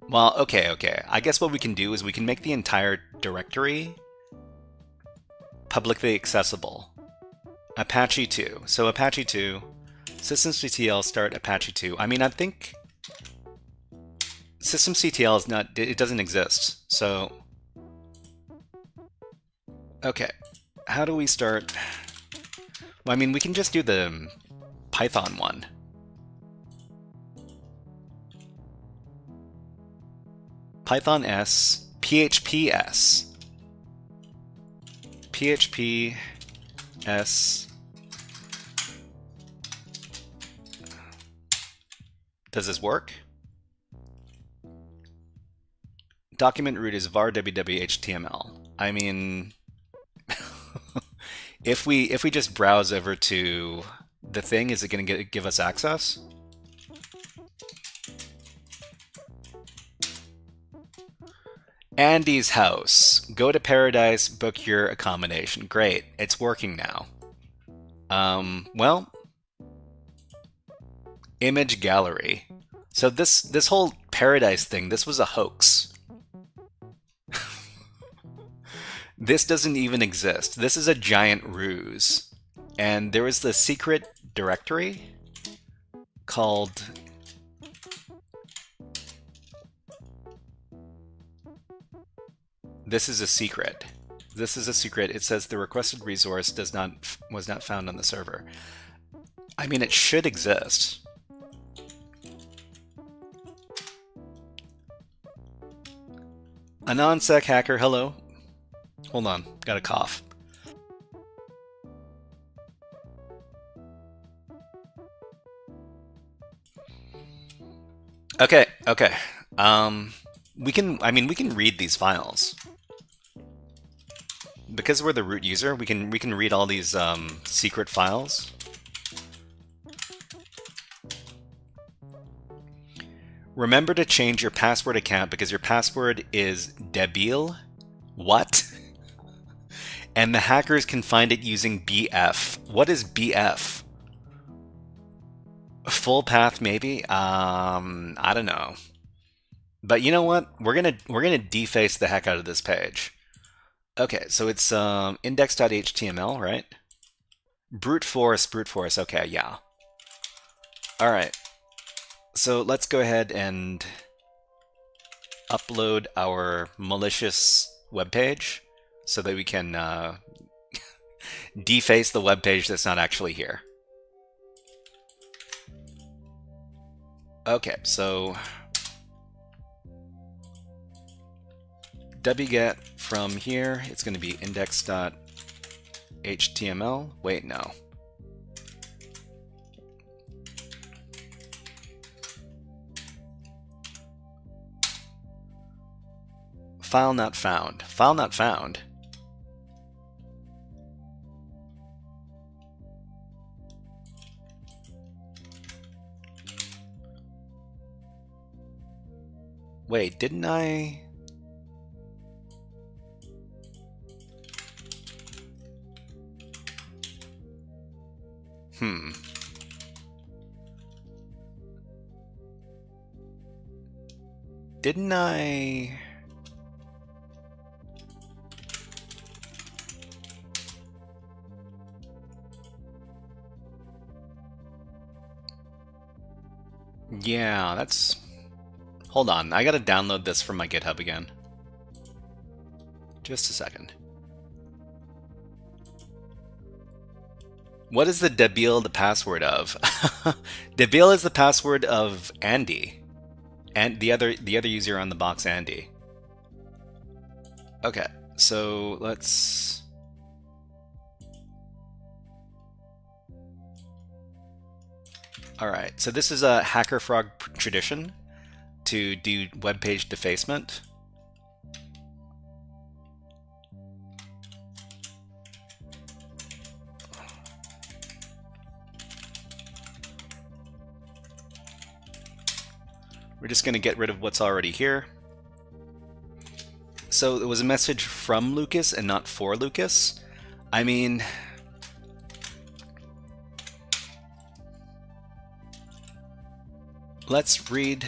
Speaker 3: Well, okay. I guess what we can do is we can make the entire directory publicly accessible. Apache 2. So Apache 2, systemctl start Apache 2. I mean, I think systemctl is not, it doesn't exist. So, okay. How do we start? Well, I mean, we can just do the Python one. Python S, PHP S. PHP S. Does this work? Document root is var www.html. I mean, if we just browse over to the thing, is it going to give us access? Andy's house. Go to Paradise, book your accommodation. Great, it's working now. Well, image gallery. So this whole Paradise thing, this was a hoax. This doesn't even exist. This is a giant ruse. And there was the secret directory called This is a secret. This is a secret. It says the requested resource was not found on the server. I mean, it should exist. A non-sec hacker, hello. Hold on, got a cough. Okay. We can read these files. Because we're the root user, we can read all these secret files. Remember to change your password account because your password is debil. What? And the hackers can find it using BF. What is BF? Full path, maybe? I don't know. But you know what? We're gonna deface the heck out of this page. Okay, so it's index.html, right? Brute force. Okay, yeah. All right. So let's go ahead and upload our malicious web page so that we can deface the web page that's not actually here. Okay, so wget from here, it's going to be index.html. Wait, no. File not found. File not found. Wait, didn't I? Didn't I... Yeah, that's... Hold on, I gotta download this from my GitHub again. Just a second. What is the Debil the password of? Debil is the password of Andy. And the other user on the box, Andy. Okay, so let's... Alright, so this is a HackerFrog tradition to do web page defacement. We're just going to get rid of what's already here. So it was a message from Lucas and not for Lucas. I mean... Let's read...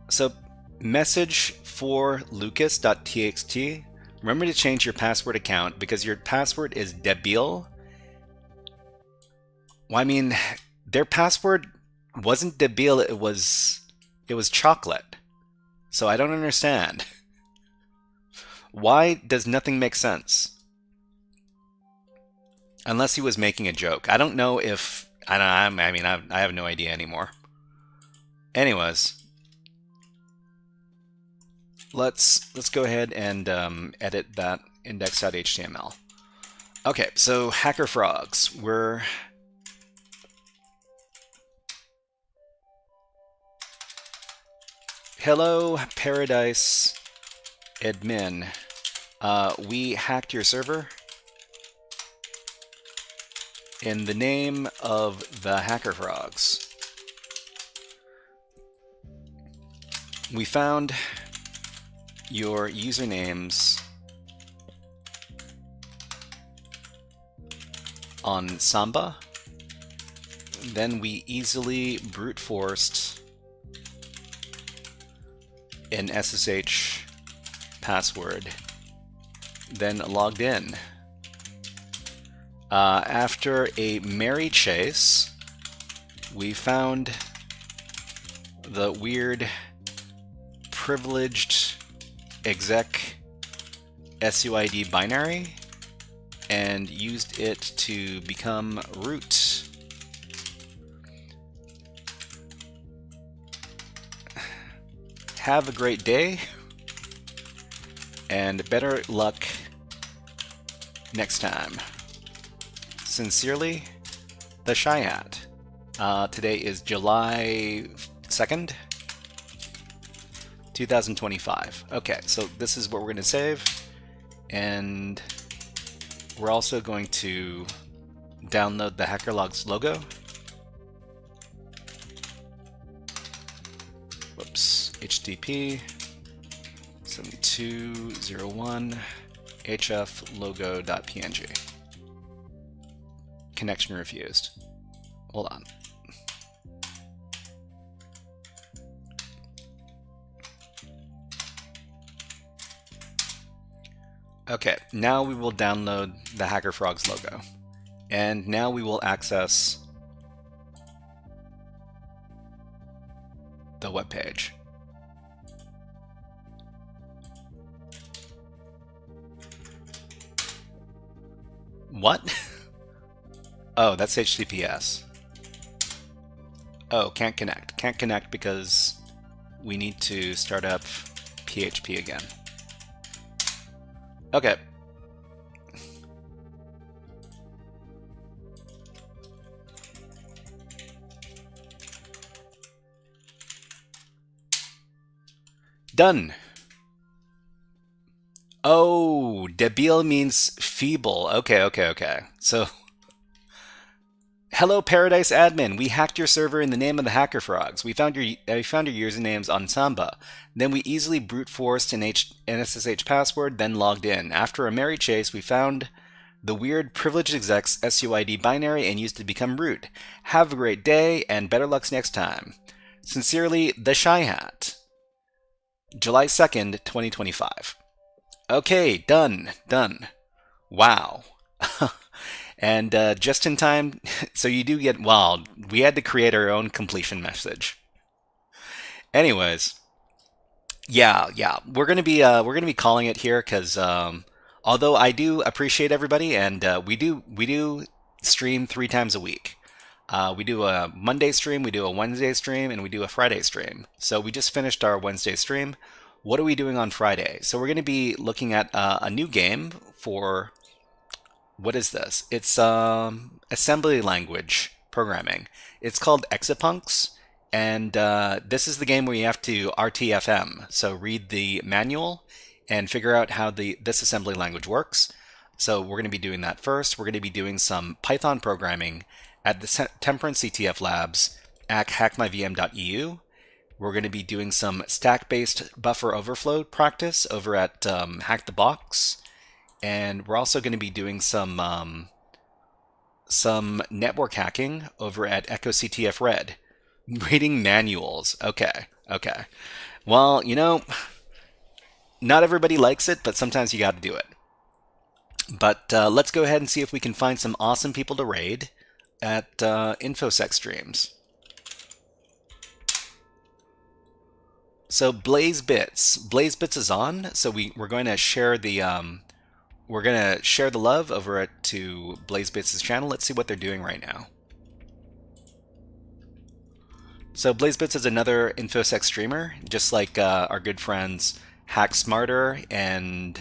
Speaker 3: So, message for lucas.txt. Remember to change your password account because your password is Debil. Well, I mean, their password wasn't Debil, it was chocolate. So I don't understand. Why does nothing make sense? Unless he was making a joke. I don't know if... I have no idea anymore. Anyways. Let's go ahead and edit that index.html. Okay, so HackerFrogs. We're... Hello, Paradise admin. We hacked your server in the name of the HackerFrogs. We found your usernames on Samba. Then we easily brute forced an SSH password, then logged in. After a merry chase, we found the weird privileged exec SUID binary and used it to become root. Have a great day, and better luck next time. Sincerely, the Shy Hat. Today is July 2nd, 2025. Okay, so this is what we're going to save, and we're also going to download the HackerLogs logo. Whoops, HTTP 7201 hf logo.png. Connection refused. Hold on. Okay, now we will download the HackerFrogs logo. And now we will access the web page. What? Oh, that's HTTPS. Oh, can't connect. Can't connect because we need to start up PHP again. Okay. Done. Oh, debil means feeble. Okay. So, hello, Paradise admin. We hacked your server in the name of the HackerFrogs. We found your usernames on Samba. Then we easily brute forced an SSH password, then logged in. After a merry chase, we found the weird privileged exec's SUID binary and used to become root. Have a great day and better lucks next time. Sincerely, the Shy Hat. July 2nd, 2025. Okay, done. Wow. And just in time, so you do get, well, we had to create our own completion message. Anyways, yeah, we're gonna be calling it here because although I do appreciate everybody, and we do stream 3 times a week. We do a Monday stream, we do a Wednesday stream, and we do a Friday stream. So we just finished our Wednesday stream. What are we doing on Friday? So we're going to be looking at a new game for, what is this? It's assembly language programming. It's called Exapunks, and this is the game where you have to RTFM, so read the manual and figure out how this assembly language works. So we're going to be doing that first. We're going to be doing some Python programming at the Temperance CTF Labs at hackmyvm.eu. We're going to be doing some stack-based buffer overflow practice over at Hack the Box. And we're also going to be doing some network hacking over at echoCTF Red. Reading manuals. Okay. Well, you know, not everybody likes it, but sometimes you got to do it. But let's go ahead and see if we can find some awesome people to raid at InfoSec streams. So BlazeBits is on. So we're going to share the love over to BlazeBits' channel. Let's see what they're doing right now. So BlazeBits is another InfoSec streamer, just like our good friends Hack Smarter and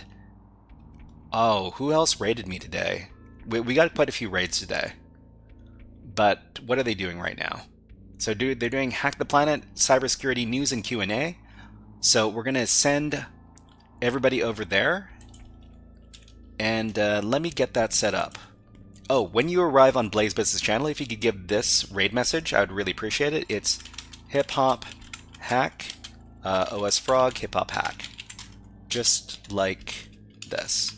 Speaker 3: who else raided me today? We got quite a few raids today. But what are they doing right now? So they're doing Hack the Planet, cybersecurity news and Q&A. So we're going to send everybody over there. And let me get that set up. Oh, when you arrive on BlazeBits' channel, if you could give this raid message, I would really appreciate it. It's hip hop hack, OS frog, hip hop hack. Just like this.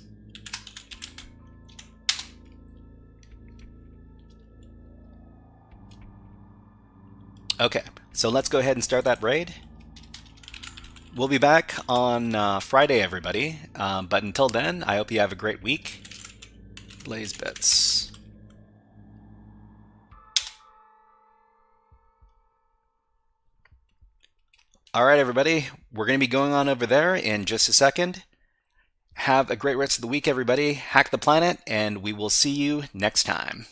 Speaker 3: Okay, so let's go ahead and start that raid. We'll be back on Friday, everybody. But until then, I hope you have a great week. BlazeBits. Alright, everybody. We're going to be going on over there in just a second. Have a great rest of the week, everybody. Hack the planet, and we will see you next time.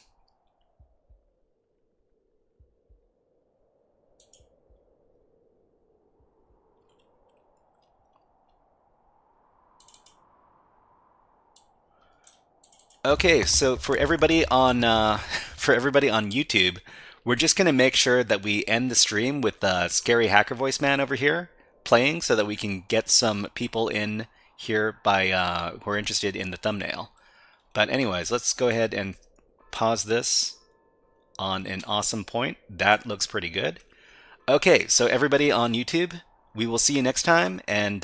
Speaker 3: Okay, so for everybody on YouTube, we're just gonna make sure that we end the stream with Scary Hacker Voice Man over here playing, so that we can get some people in here by who are interested in the thumbnail. But anyways, let's go ahead and pause this on an awesome point. That looks pretty good. Okay, so everybody on YouTube, we will see you next time, and